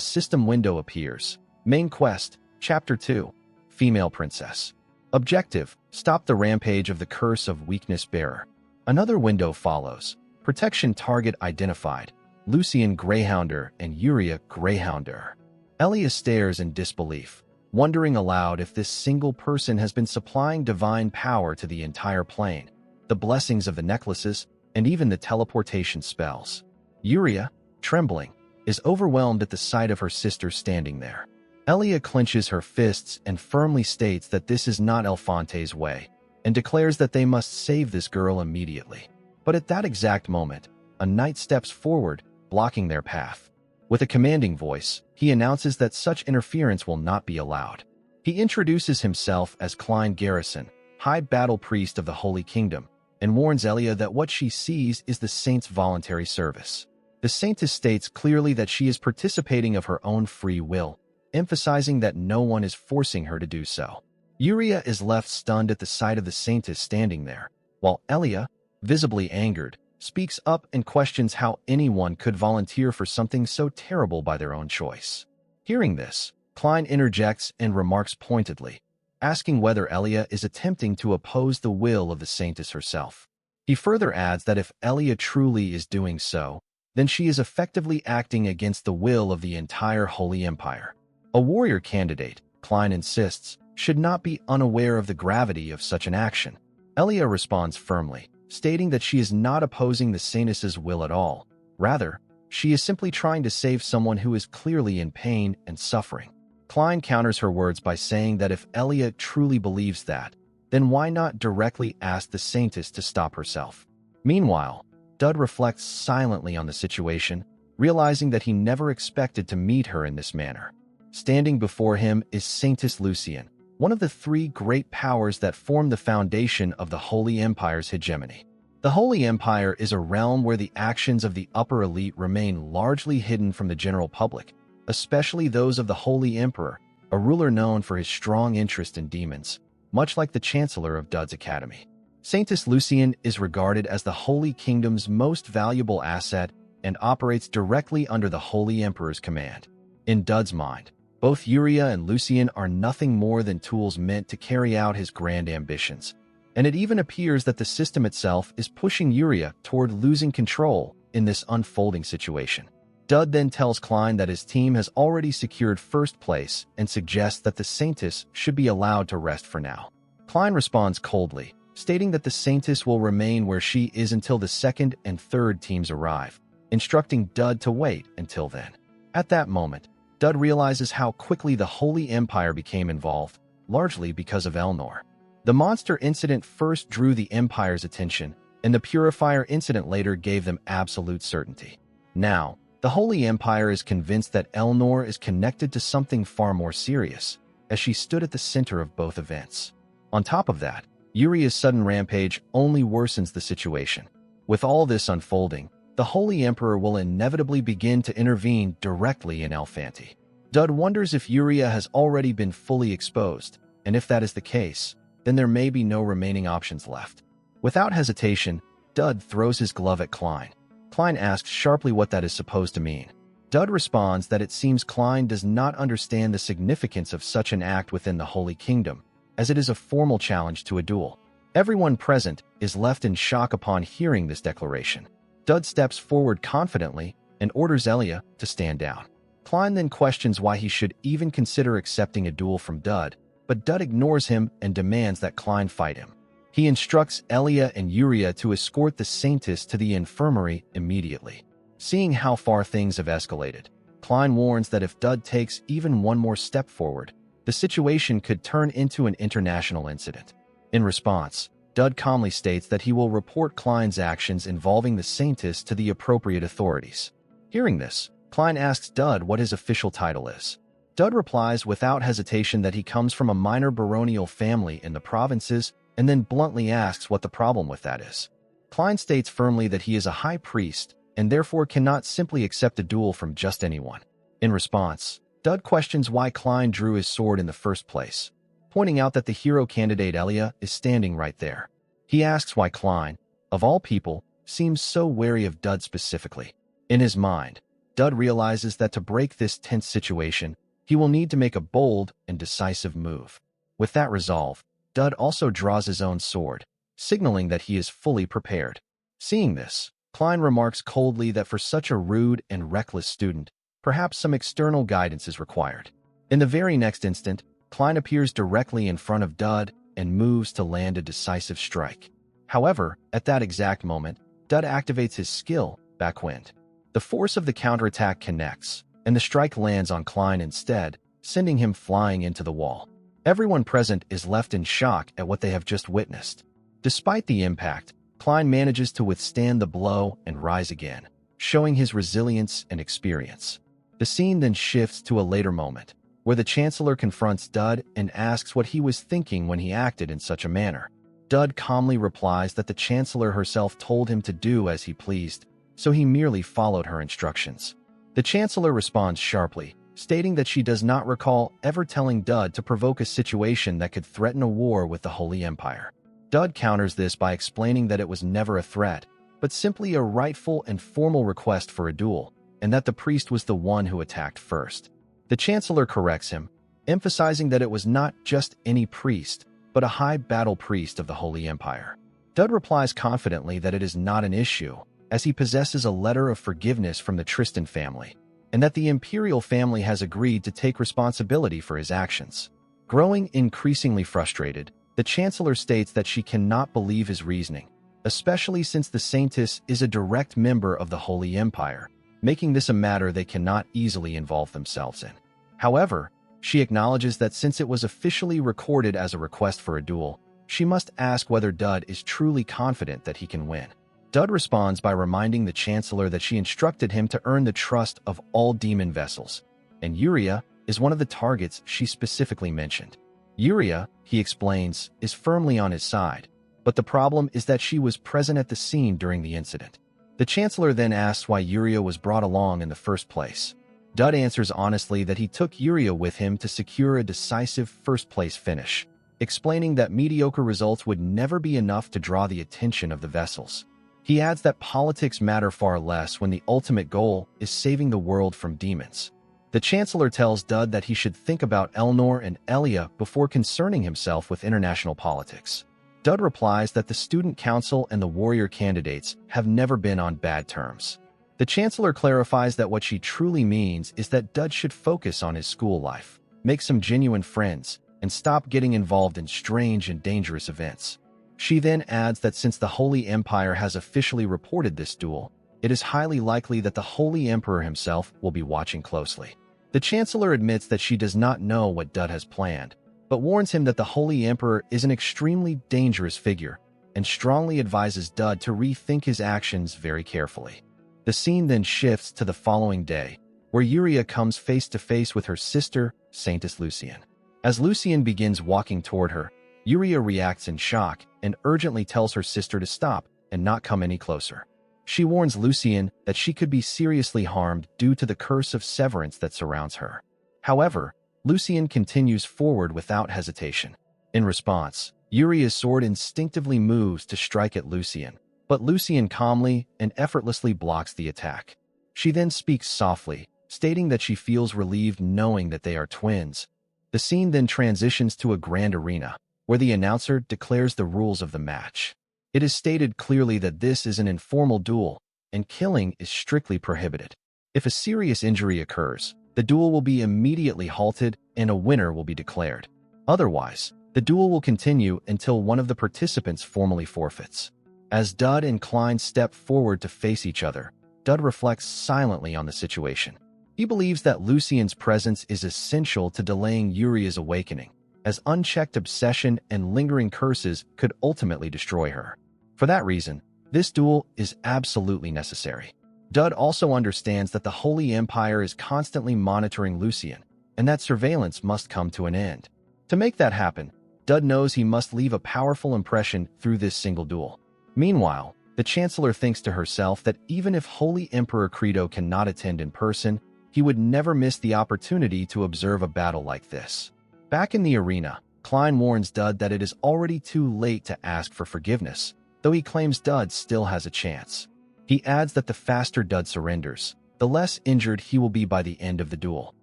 system window appears. Main Quest, Chapter 2, Female Princess. Objective, stop the rampage of the Curse of Weakness Bearer. Another window follows. Protection target identified, Lucian Greyhounder and Yuria Greyhounder. Elia stares in disbelief, wondering aloud if this single person has been supplying divine power to the entire plane, the blessings of the necklaces, and even the teleportation spells. Yuria, trembling, is overwhelmed at the sight of her sister standing there. Elia clenches her fists and firmly states that this is not Elfante's way, and declares that they must save this girl immediately. But at that exact moment, a knight steps forward, blocking their path. With a commanding voice, he announces that such interference will not be allowed. He introduces himself as Klein Garrison, High Battle Priest of the Holy Kingdom, and warns Elia that what she sees is the saint's voluntary service. The saintess states clearly that she is participating of her own free will, emphasizing that no one is forcing her to do so. Yuria is left stunned at the sight of the saintess standing there, while Elia, visibly angered, speaks up and questions how anyone could volunteer for something so terrible by their own choice. Hearing this, Klein interjects and remarks pointedly, asking whether Elia is attempting to oppose the will of the saintess herself. He further adds that if Elia truly is doing so, then she is effectively acting against the will of the entire Holy Empire. A warrior candidate, Klein insists, should not be unaware of the gravity of such an action. Elia responds firmly, stating that she is not opposing the saintess's will at all. Rather, she is simply trying to save someone who is clearly in pain and suffering. Klein counters her words by saying that if Elia truly believes that, then why not directly ask the saintess to stop herself? Meanwhile, Dud reflects silently on the situation, realizing that he never expected to meet her in this manner. Standing before him is Saintess Lucian, one of the 3 great powers that form the foundation of the Holy Empire's hegemony. The Holy Empire is a realm where the actions of the upper elite remain largely hidden from the general public, especially those of the Holy Emperor, a ruler known for his strong interest in demons, much like the Chancellor of Dud's Academy. Saintess Lucian is regarded as the Holy Kingdom's most valuable asset and operates directly under the Holy Emperor's command. In Dud's mind, both Yuria and Lucian are nothing more than tools meant to carry out his grand ambitions, and it even appears that the system itself is pushing Yuria toward losing control in this unfolding situation. Dud then tells Klein that his team has already secured first place and suggests that the Saintess should be allowed to rest for now. Klein responds coldly, stating that the Saintess will remain where she is until the second and third teams arrive, instructing Dud to wait until then. At that moment, Dud realizes how quickly the Holy Empire became involved, largely because of Elnor. The monster incident first drew the Empire's attention, and the Purifier incident later gave them absolute certainty. Now, the Holy Empire is convinced that Elnor is connected to something far more serious, as she stood at the center of both events. On top of that, Yuria's sudden rampage only worsens the situation. With all this unfolding, the Holy Emperor will inevitably begin to intervene directly in Elfanti. Dud wonders if Yuria has already been fully exposed, and if that is the case, then there may be no remaining options left. Without hesitation, Dud throws his glove at Klein. Klein asks sharply what that is supposed to mean. Dud responds that it seems Klein does not understand the significance of such an act within the Holy Kingdom, as it is a formal challenge to a duel. Everyone present is left in shock upon hearing this declaration. Dud steps forward confidently and orders Elia to stand down. Klein then questions why he should even consider accepting a duel from Dud, but Dud ignores him and demands that Klein fight him. He instructs Elia and Yuria to escort the Saintess to the infirmary immediately. Seeing how far things have escalated, Klein warns that if Dud takes even one more step forward, the situation could turn into an international incident. In response, Dud calmly states that he will report Klein's actions involving the Saintess to the appropriate authorities. Hearing this, Klein asks Dud what his official title is. Dud replies without hesitation that he comes from a minor baronial family in the provinces, and then bluntly asks what the problem with that is. Klein states firmly that he is a high priest and therefore cannot simply accept a duel from just anyone. In response, Dud questions why Klein drew his sword in the first place, pointing out that the hero candidate Elia is standing right there. He asks why Klein, of all people, seems so wary of Dud specifically. In his mind, Dud realizes that to break this tense situation, he will need to make a bold and decisive move. With that resolve, Dud also draws his own sword, signaling that he is fully prepared. Seeing this, Klein remarks coldly that for such a rude and reckless student, perhaps some external guidance is required. In the very next instant, Klein appears directly in front of Dud and moves to land a decisive strike. However, at that exact moment, Dud activates his skill, Backwind. The force of the counterattack connects, and the strike lands on Klein instead, sending him flying into the wall. Everyone present is left in shock at what they have just witnessed. Despite the impact, Klein manages to withstand the blow and rise again, showing his resilience and experience. The scene then shifts to a later moment, where the Chancellor confronts Dud and asks what he was thinking when he acted in such a manner. Dud calmly replies that the Chancellor herself told him to do as he pleased, so he merely followed her instructions. The Chancellor responds sharply, stating that she does not recall ever telling Dud to provoke a situation that could threaten a war with the Holy Empire. Dud counters this by explaining that it was never a threat, but simply a rightful and formal request for a duel, and that the priest was the one who attacked first. The Chancellor corrects him, emphasizing that it was not just any priest, but a high battle priest of the Holy Empire. Dud replies confidently that it is not an issue, as he possesses a letter of forgiveness from the Tristan family, and that the imperial family has agreed to take responsibility for his actions. Growing increasingly frustrated, the Chancellor states that she cannot believe his reasoning, especially since the Saintess is a direct member of the Holy Empire, making this a matter they cannot easily involve themselves in. However, she acknowledges that since it was officially recorded as a request for a duel, she must ask whether Dud is truly confident that he can win. Dud responds by reminding the Chancellor that she instructed him to earn the trust of all demon vessels, and Yuria is one of the targets she specifically mentioned. Yuria, he explains, is firmly on his side, but the problem is that she was present at the scene during the incident. The Chancellor then asks why Yuria was brought along in the first place. Dud answers honestly that he took Yuria with him to secure a decisive first-place finish, explaining that mediocre results would never be enough to draw the attention of the vessels. He adds that politics matter far less when the ultimate goal is saving the world from demons. The Chancellor tells Dud that he should think about Elnor and Elia before concerning himself with international politics. Dud replies that the Student Council and the warrior candidates have never been on bad terms. The Chancellor clarifies that what she truly means is that Dud should focus on his school life, make some genuine friends, and stop getting involved in strange and dangerous events. She then adds that since the Holy Empire has officially reported this duel, it is highly likely that the Holy Emperor himself will be watching closely. The Chancellor admits that she does not know what Dud has planned, but warns him that the Holy Emperor is an extremely dangerous figure and strongly advises Dud to rethink his actions very carefully. The scene then shifts to the following day, where Yuria comes face to face with her sister, Saintess Lucian. As Lucian begins walking toward her, Yuria reacts in shock and urgently tells her sister to stop and not come any closer. She warns Lucian that she could be seriously harmed due to the curse of severance that surrounds her. However, Lucian continues forward without hesitation. In response, Yuria's sword instinctively moves to strike at Lucian, but Lucian calmly and effortlessly blocks the attack. She then speaks softly, stating that she feels relieved knowing that they are twins. The scene then transitions to a grand arena, where the announcer declares the rules of the match. It is stated clearly that this is an informal duel, and killing is strictly prohibited. If a serious injury occurs, the duel will be immediately halted and a winner will be declared. Otherwise, the duel will continue until one of the participants formally forfeits. As Dud and Klein step forward to face each other, Dud reflects silently on the situation. He believes that Lucian's presence is essential to delaying Yuria's awakening, as unchecked obsession and lingering curses could ultimately destroy her. For that reason, this duel is absolutely necessary. Dud also understands that the Holy Empire is constantly monitoring Lucian, and that surveillance must come to an end. To make that happen, Dud knows he must leave a powerful impression through this single duel. Meanwhile, the Chancellor thinks to herself that even if Holy Emperor Credo cannot attend in person, he would never miss the opportunity to observe a battle like this. Back in the arena, Klein warns Dud that it is already too late to ask for forgiveness, though he claims Dud still has a chance. He adds that the faster Dud surrenders, the less injured he will be by the end of the duel.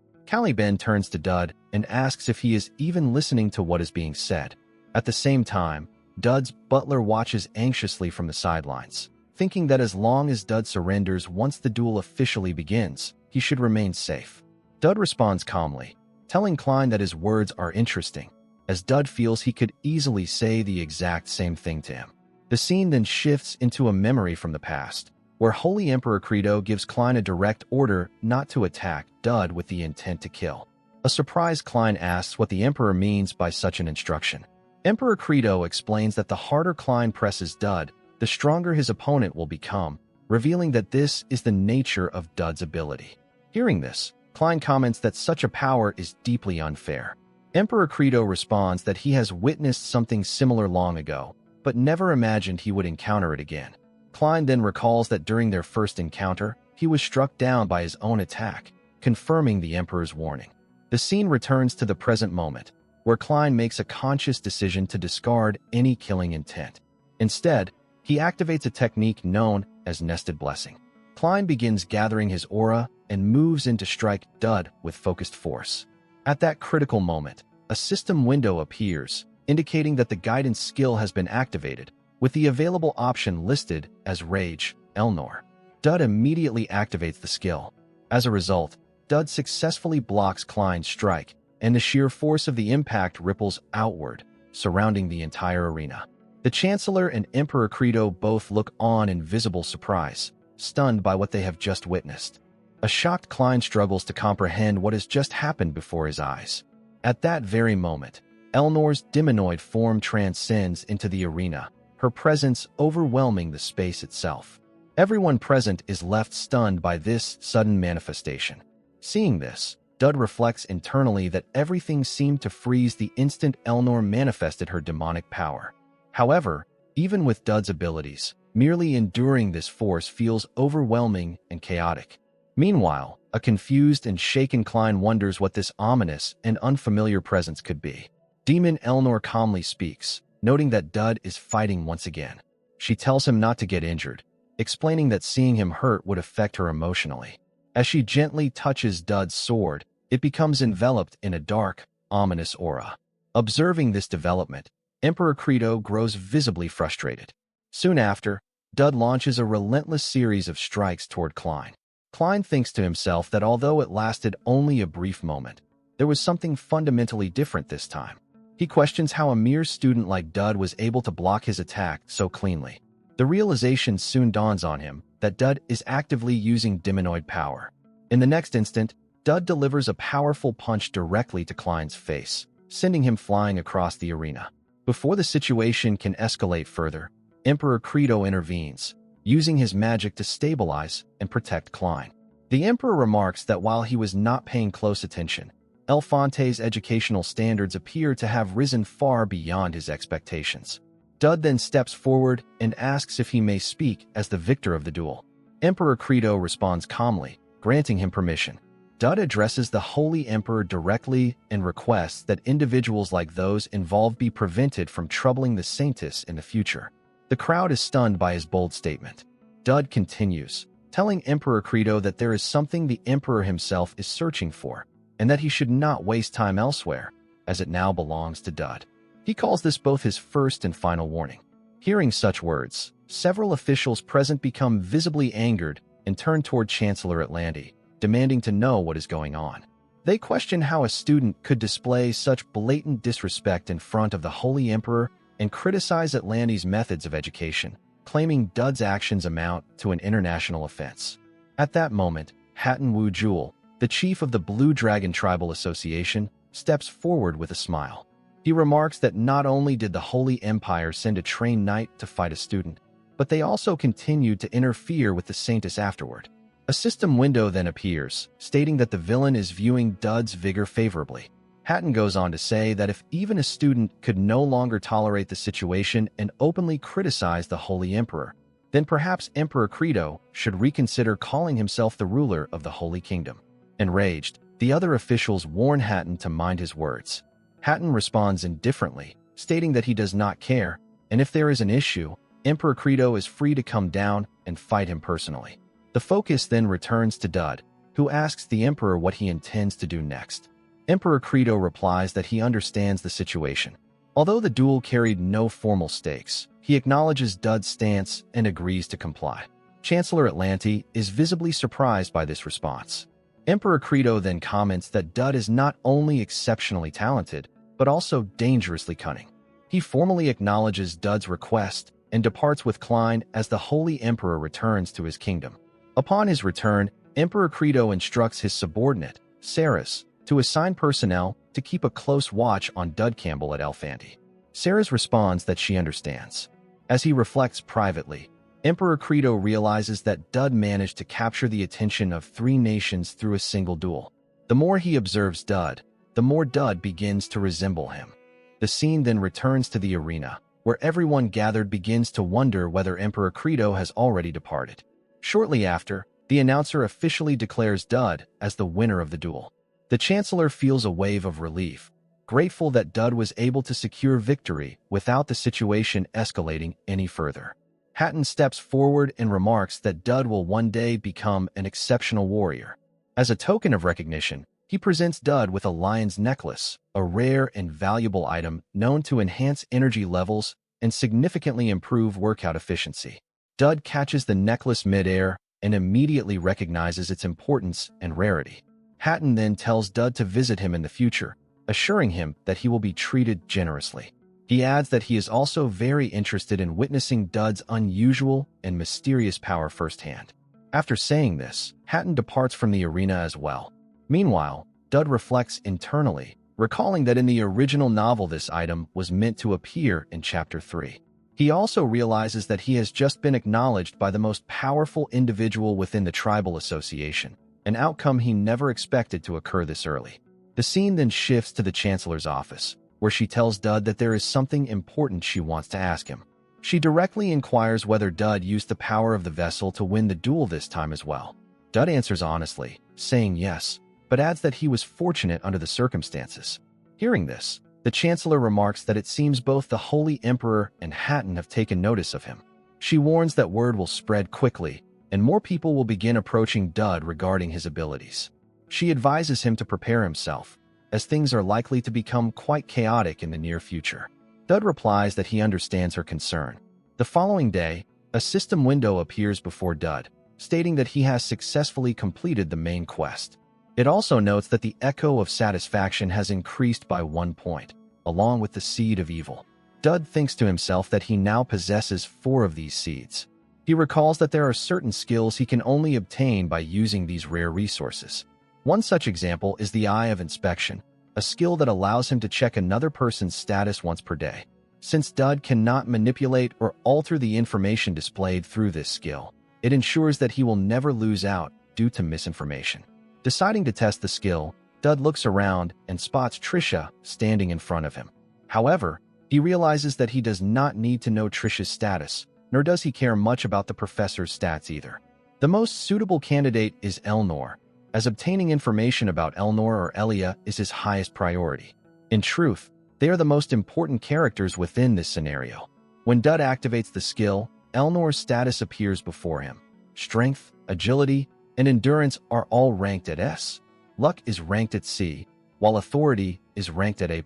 Caliban turns to Dud and asks if he is even listening to what is being said. At the same time, Dud's butler watches anxiously from the sidelines, thinking that as long as Dud surrenders once the duel officially begins, he should remain safe. Dud responds calmly, telling Klein that his words are interesting, as Dud feels he could easily say the exact same thing to him. The scene then shifts into a memory from the past, where Holy Emperor Credo gives Klein a direct order not to attack Dud with the intent to kill. A surprised Klein asks what the Emperor means by such an instruction. Emperor Credo explains that the harder Klein presses Dud, the stronger his opponent will become, revealing that this is the nature of Dud's ability. Hearing this, Klein comments that such a power is deeply unfair. Emperor Credo responds that he has witnessed something similar long ago, but never imagined he would encounter it again. Klein then recalls that during their first encounter, he was struck down by his own attack, confirming the Emperor's warning. The scene returns to the present moment, where Klein makes a conscious decision to discard any killing intent. Instead, he activates a technique known as Nested Blessing. Klein begins gathering his aura and moves in to strike Dud with focused force. At that critical moment, a system window appears, indicating that the guidance skill has been activated, with the available option listed as Rage, Elnor. Dud immediately activates the skill. As a result, Dud successfully blocks Klein's strike, and the sheer force of the impact ripples outward, surrounding the entire arena. The Chancellor and Emperor Credo both look on in visible surprise, stunned by what they have just witnessed. A shocked Klein struggles to comprehend what has just happened before his eyes. At that very moment, Elnor's demonoid form transcends into the arena, her presence overwhelming the space itself. Everyone present is left stunned by this sudden manifestation. Seeing this, Dud reflects internally that everything seemed to freeze the instant Elnor manifested her demonic power. However, even with Dud's abilities, merely enduring this force feels overwhelming and chaotic. Meanwhile, a confused and shaken Klein wonders what this ominous and unfamiliar presence could be. Demon Elnor calmly speaks, noting that Dud is fighting once again. She tells him not to get injured, explaining that seeing him hurt would affect her emotionally. As she gently touches Dud's sword, it becomes enveloped in a dark, ominous aura. Observing this development, Emperor Credo grows visibly frustrated. Soon after, Dud launches a relentless series of strikes toward Klein. Klein thinks to himself that although it lasted only a brief moment, there was something fundamentally different this time. He questions how a mere student like Dud was able to block his attack so cleanly. The realization soon dawns on him that Dud is actively using demonoid power. In the next instant, Dud delivers a powerful punch directly to Klein's face, sending him flying across the arena. Before the situation can escalate further, Emperor Credo intervenes, using his magic to stabilize and protect Klein. The Emperor remarks that while he was not paying close attention, Elfante's educational standards appear to have risen far beyond his expectations. Dud then steps forward and asks if he may speak as the victor of the duel. Emperor Credo responds calmly, granting him permission. Dud addresses the Holy Emperor directly and requests that individuals like those involved be prevented from troubling the Saintess in the future. The crowd is stunned by his bold statement. Dud continues, telling Emperor Credo that there is something the Emperor himself is searching for, and that he should not waste time elsewhere, as it now belongs to Dud. He calls this both his first and final warning. Hearing such words, several officials present become visibly angered and turn toward Chancellor Atlanti, demanding to know what is going on. They question how a student could display such blatant disrespect in front of the Holy Emperor and criticize Atlanti's methods of education, claiming Dud's actions amount to an international offense. At that moment, Hatton Wu Jewel, the chief of the Blue Dragon Tribal Association, steps forward with a smile. He remarks that not only did the Holy Empire send a trained knight to fight a student, but they also continued to interfere with the Saintess afterward. A system window then appears, stating that the villain is viewing Dud's vigor favorably. Hatton goes on to say that if even a student could no longer tolerate the situation and openly criticize the Holy Emperor, then perhaps Emperor Credo should reconsider calling himself the ruler of the Holy Kingdom. Enraged, the other officials warn Hatton to mind his words. Hatton responds indifferently, stating that he does not care, and if there is an issue, Emperor Credo is free to come down and fight him personally. The focus then returns to Dud, who asks the Emperor what he intends to do next. Emperor Credo replies that he understands the situation. Although the duel carried no formal stakes, he acknowledges Dud's stance and agrees to comply. Chancellor Atlanti is visibly surprised by this response. Emperor Credo then comments that Dud is not only exceptionally talented, but also dangerously cunning. He formally acknowledges Dud's request and departs with Klein as the Holy Emperor returns to his kingdom. Upon his return, Emperor Credo instructs his subordinate, Saris, to assign personnel to keep a close watch on Dud Campbell at Elfanti. Saris responds that she understands. As he reflects privately, Emperor Credo realizes that Dud managed to capture the attention of 3 nations through a single duel. The more he observes Dud, the more Dud begins to resemble him. The scene then returns to the arena, where everyone gathered begins to wonder whether Emperor Credo has already departed. Shortly after, the announcer officially declares Dud as the winner of the duel. The Chancellor feels a wave of relief, grateful that Dud was able to secure victory without the situation escalating any further. Hatton steps forward and remarks that Dud will one day become an exceptional warrior. As a token of recognition, he presents Dud with a lion's necklace, a rare and valuable item known to enhance energy levels and significantly improve workout efficiency. Dud catches the necklace mid-air and immediately recognizes its importance and rarity. Hatton then tells Dud to visit him in the future, assuring him that he will be treated generously. He adds that he is also very interested in witnessing Dud's unusual and mysterious power firsthand. After saying this, Hatton departs from the arena as well. Meanwhile, Dud reflects internally, recalling that in the original novel this item was meant to appear in Chapter 3. He also realizes that he has just been acknowledged by the most powerful individual within the tribal association, an outcome he never expected to occur this early. The scene then shifts to the Chancellor's office, where she tells Dud that there is something important she wants to ask him. She directly inquires whether Dud used the power of the vessel to win the duel this time as well. Dud answers honestly, saying yes, but adds that he was fortunate under the circumstances. Hearing this, the Chancellor remarks that it seems both the Holy Emperor and Hatton have taken notice of him. She warns that word will spread quickly, and more people will begin approaching Dud regarding his abilities. She advises him to prepare himself, as things are likely to become quite chaotic in the near future. Dud replies that he understands her concern. The following day, A system window appears before Dud, stating that he has successfully completed the main quest. It also notes that the echo of satisfaction has increased by 1 point, along with the seed of evil. Dud thinks to himself that he now possesses 4 of these seeds. He recalls that there are certain skills he can only obtain by using these rare resources. One such example is the Eye of Inspection, a skill that allows him to check another person's status once per day. Since Dud cannot manipulate or alter the information displayed through this skill, it ensures that he will never lose out due to misinformation. Deciding to test the skill, Dud looks around and spots Trisha standing in front of him. However, he realizes that he does not need to know Trisha's status, nor does he care much about the professor's stats either. The most suitable candidate is Elnor, as obtaining information about Elnor or Elia is his highest priority. In truth, they are the most important characters within this scenario. When Dud activates the skill, Elnor's status appears before him. Strength, agility, and endurance are all ranked at S. Luck is ranked at C, while authority is ranked at A+.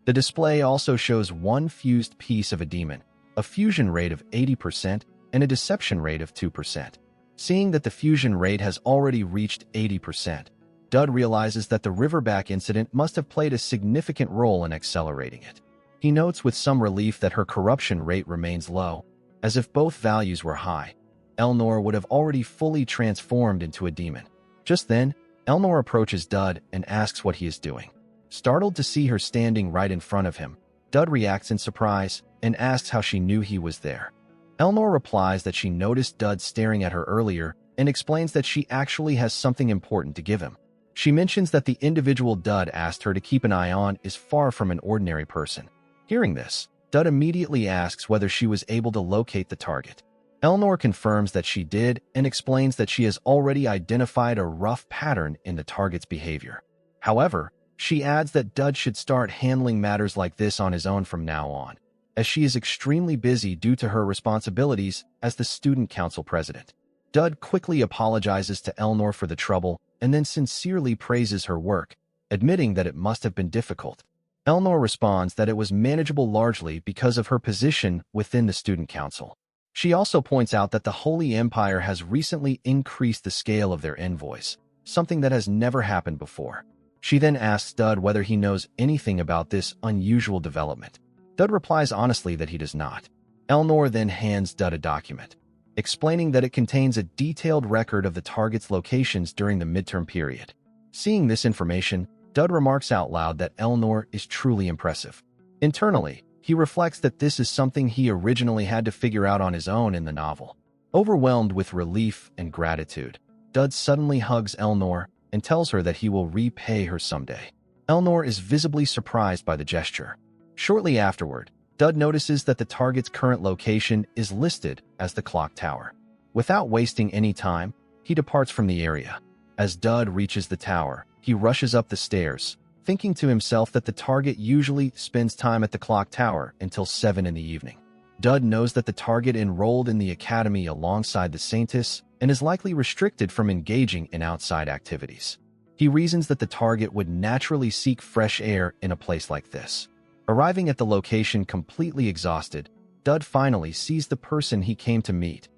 The display also shows one fused piece of a demon, a fusion rate of 80%, and a deception rate of 2%. Seeing that the fusion rate has already reached 80%, Dud realizes that the Riverback incident must have played a significant role in accelerating it. He notes with some relief that her corruption rate remains low, as if both values were high. Elnor would have already fully transformed into a demon. Just then, Elnor approaches Dud and asks what he is doing. Startled to see her standing right in front of him, Dud reacts in surprise and asks how she knew he was there. Elnor replies that she noticed Dud staring at her earlier and explains that she actually has something important to give him. She mentions that the individual Dud asked her to keep an eye on is far from an ordinary person. Hearing this, Dud immediately asks whether she was able to locate the target. Elnor confirms that she did and explains that she has already identified a rough pattern in the target's behavior. However, she adds that Dud should start handling matters like this on his own from now on, as she is extremely busy due to her responsibilities as the student council president. Dud quickly apologizes to Elnor for the trouble and then sincerely praises her work, admitting that it must have been difficult. Elnor responds that it was manageable largely because of her position within the student council. She also points out that the Holy Empire has recently increased the scale of their envoys, something that has never happened before. She then asks Dud whether he knows anything about this unusual development. Dud replies honestly that he does not. Elnor then hands Dud a document, explaining that it contains a detailed record of the target's locations during the midterm period. Seeing this information, Dud remarks out loud that Elnor is truly impressive. Internally, he reflects that this is something he originally had to figure out on his own in the novel. Overwhelmed with relief and gratitude, Dud suddenly hugs Elnor and tells her that he will repay her someday. Elnor is visibly surprised by the gesture. Shortly afterward, Dud notices that the target's current location is listed as the clock tower. Without wasting any time, he departs from the area. As Dud reaches the tower, he rushes up the stairs, thinking to himself that the target usually spends time at the clock tower until 7 in the evening. Dud knows that the target enrolled in the academy alongside the Saintess and is likely restricted from engaging in outside activities. He reasons that the target would naturally seek fresh air in a place like this. Arriving at the location completely exhausted, Dud finally sees the person he came to meet,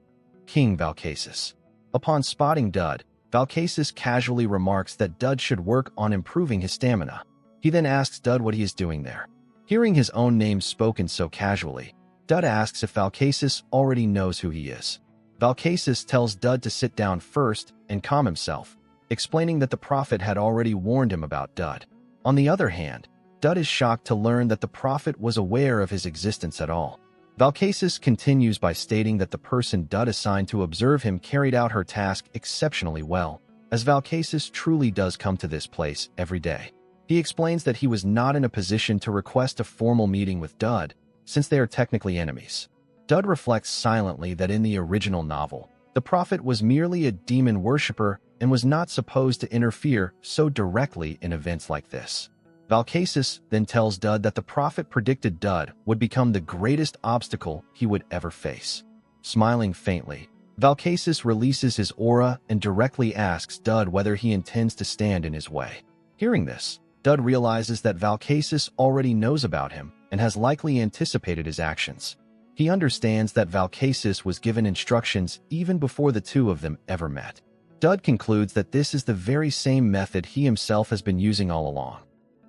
King Valcasis. Upon spotting Dud, Valcasis casually remarks that Dud should work on improving his stamina. He then asks Dud what he is doing there. Hearing his own name spoken so casually, Dud asks if Valcasis already knows who he is. Valcasis tells Dud to sit down first and calm himself, explaining that the prophet had already warned him about Dud. On the other hand, Dud is shocked to learn that the prophet was aware of his existence at all. Valcasis continues by stating that the person Dud assigned to observe him carried out her task exceptionally well, as Valcasis truly does come to this place every day. He explains that he was not in a position to request a formal meeting with Dud, since they are technically enemies. Dud reflects silently that in the original novel, the prophet was merely a demon worshipper and was not supposed to interfere so directly in events like this. Valcasis then tells Dud that the prophet predicted Dud would become the greatest obstacle he would ever face. Smiling faintly, Valcasis releases his aura and directly asks Dud whether he intends to stand in his way. Hearing this, Dud realizes that Valcasis already knows about him and has likely anticipated his actions. He understands that Valkasis was given instructions even before the two of them ever met. Dud concludes that this is the very same method he himself has been using all along.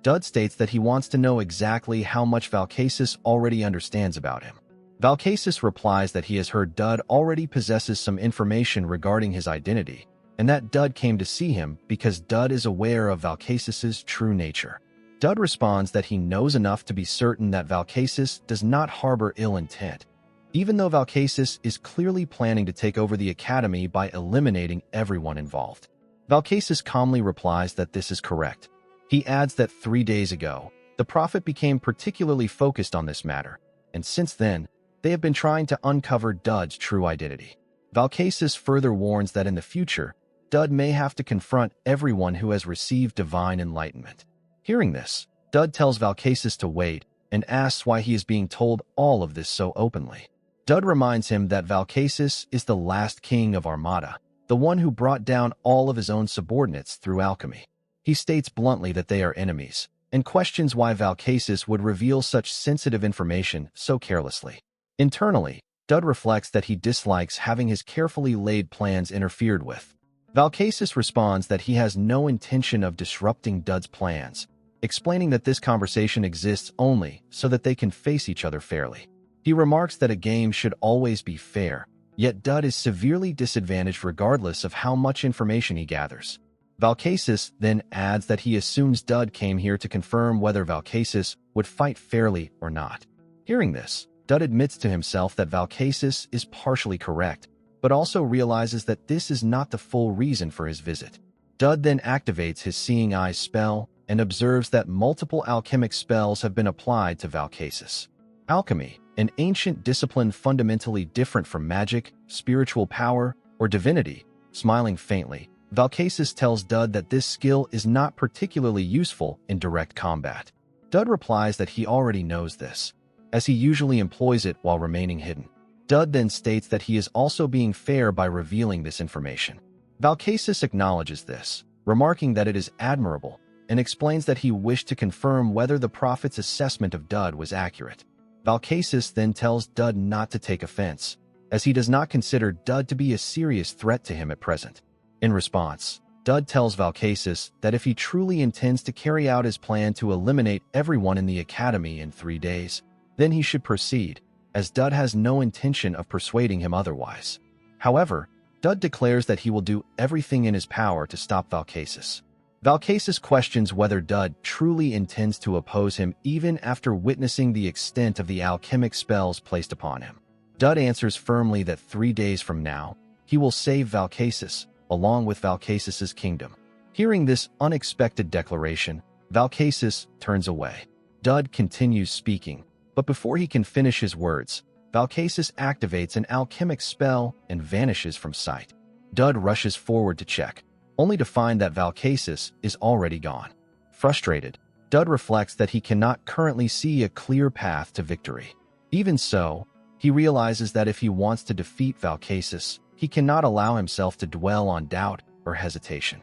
Dud states that he wants to know exactly how much Valkasis already understands about him. Valkasis replies that he has heard Dud already possesses some information regarding his identity, and that Dud came to see him because Dud is aware of Valkasis's true nature. Dud responds that he knows enough to be certain that Valkasis does not harbor ill intent, even though Valkasis is clearly planning to take over the academy by eliminating everyone involved. Valkasis calmly replies that this is correct. He adds that 3 days ago, the prophet became particularly focused on this matter, and since then, they have been trying to uncover Dud's true identity. Valkasis further warns that in the future, Dud may have to confront everyone who has received divine enlightenment. Hearing this, Dud tells Valkasis to wait and asks why he is being told all of this so openly. Dud reminds him that Valkasis is the last king of Armada, the one who brought down all of his own subordinates through alchemy. He states bluntly that they are enemies, and questions why Valkasis would reveal such sensitive information so carelessly. Internally, Dud reflects that he dislikes having his carefully laid plans interfered with. Valkasis responds that he has no intention of disrupting Dud's plans, explaining that this conversation exists only so that they can face each other fairly. He remarks that a game should always be fair, yet Dud is severely disadvantaged regardless of how much information he gathers. Valkasis then adds that he assumes Dud came here to confirm whether Valkasis would fight fairly or not. Hearing this, Dud admits to himself that Valkasis is partially correct, but also realizes that this is not the full reason for his visit. Dud then activates his Seeing Eyes spell and observes that multiple alchemic spells have been applied to Valkasis. Alchemy, an ancient discipline fundamentally different from magic, spiritual power, or divinity. Smiling faintly, Valkasis tells Dud that this skill is not particularly useful in direct combat. Dud replies that he already knows this, as he usually employs it while remaining hidden. Dud then states that he is also being fair by revealing this information. Valkasis acknowledges this, remarking that it is admirable, and explains that he wished to confirm whether the prophet's assessment of Dud was accurate. Valkasis then tells Dud not to take offense, as he does not consider Dud to be a serious threat to him at present. In response, Dud tells Valkasis that if he truly intends to carry out his plan to eliminate everyone in the academy in 3 days, then he should proceed, as Dud has no intention of persuading him otherwise. However, Dud declares that he will do everything in his power to stop Valkasis. Valkasis questions whether Dud truly intends to oppose him even after witnessing the extent of the alchemic spells placed upon him. Dud answers firmly that 3 days from now, he will save Valkasis, along with Valkasis's kingdom. Hearing this unexpected declaration, Valkasis turns away. Dud continues speaking, but before he can finish his words, Valkasis activates an alchemic spell and vanishes from sight. Dud rushes forward to check, only to find that Valkasis is already gone. Frustrated, Dud reflects that he cannot currently see a clear path to victory. Even so, he realizes that if he wants to defeat Valkasis, he cannot allow himself to dwell on doubt or hesitation.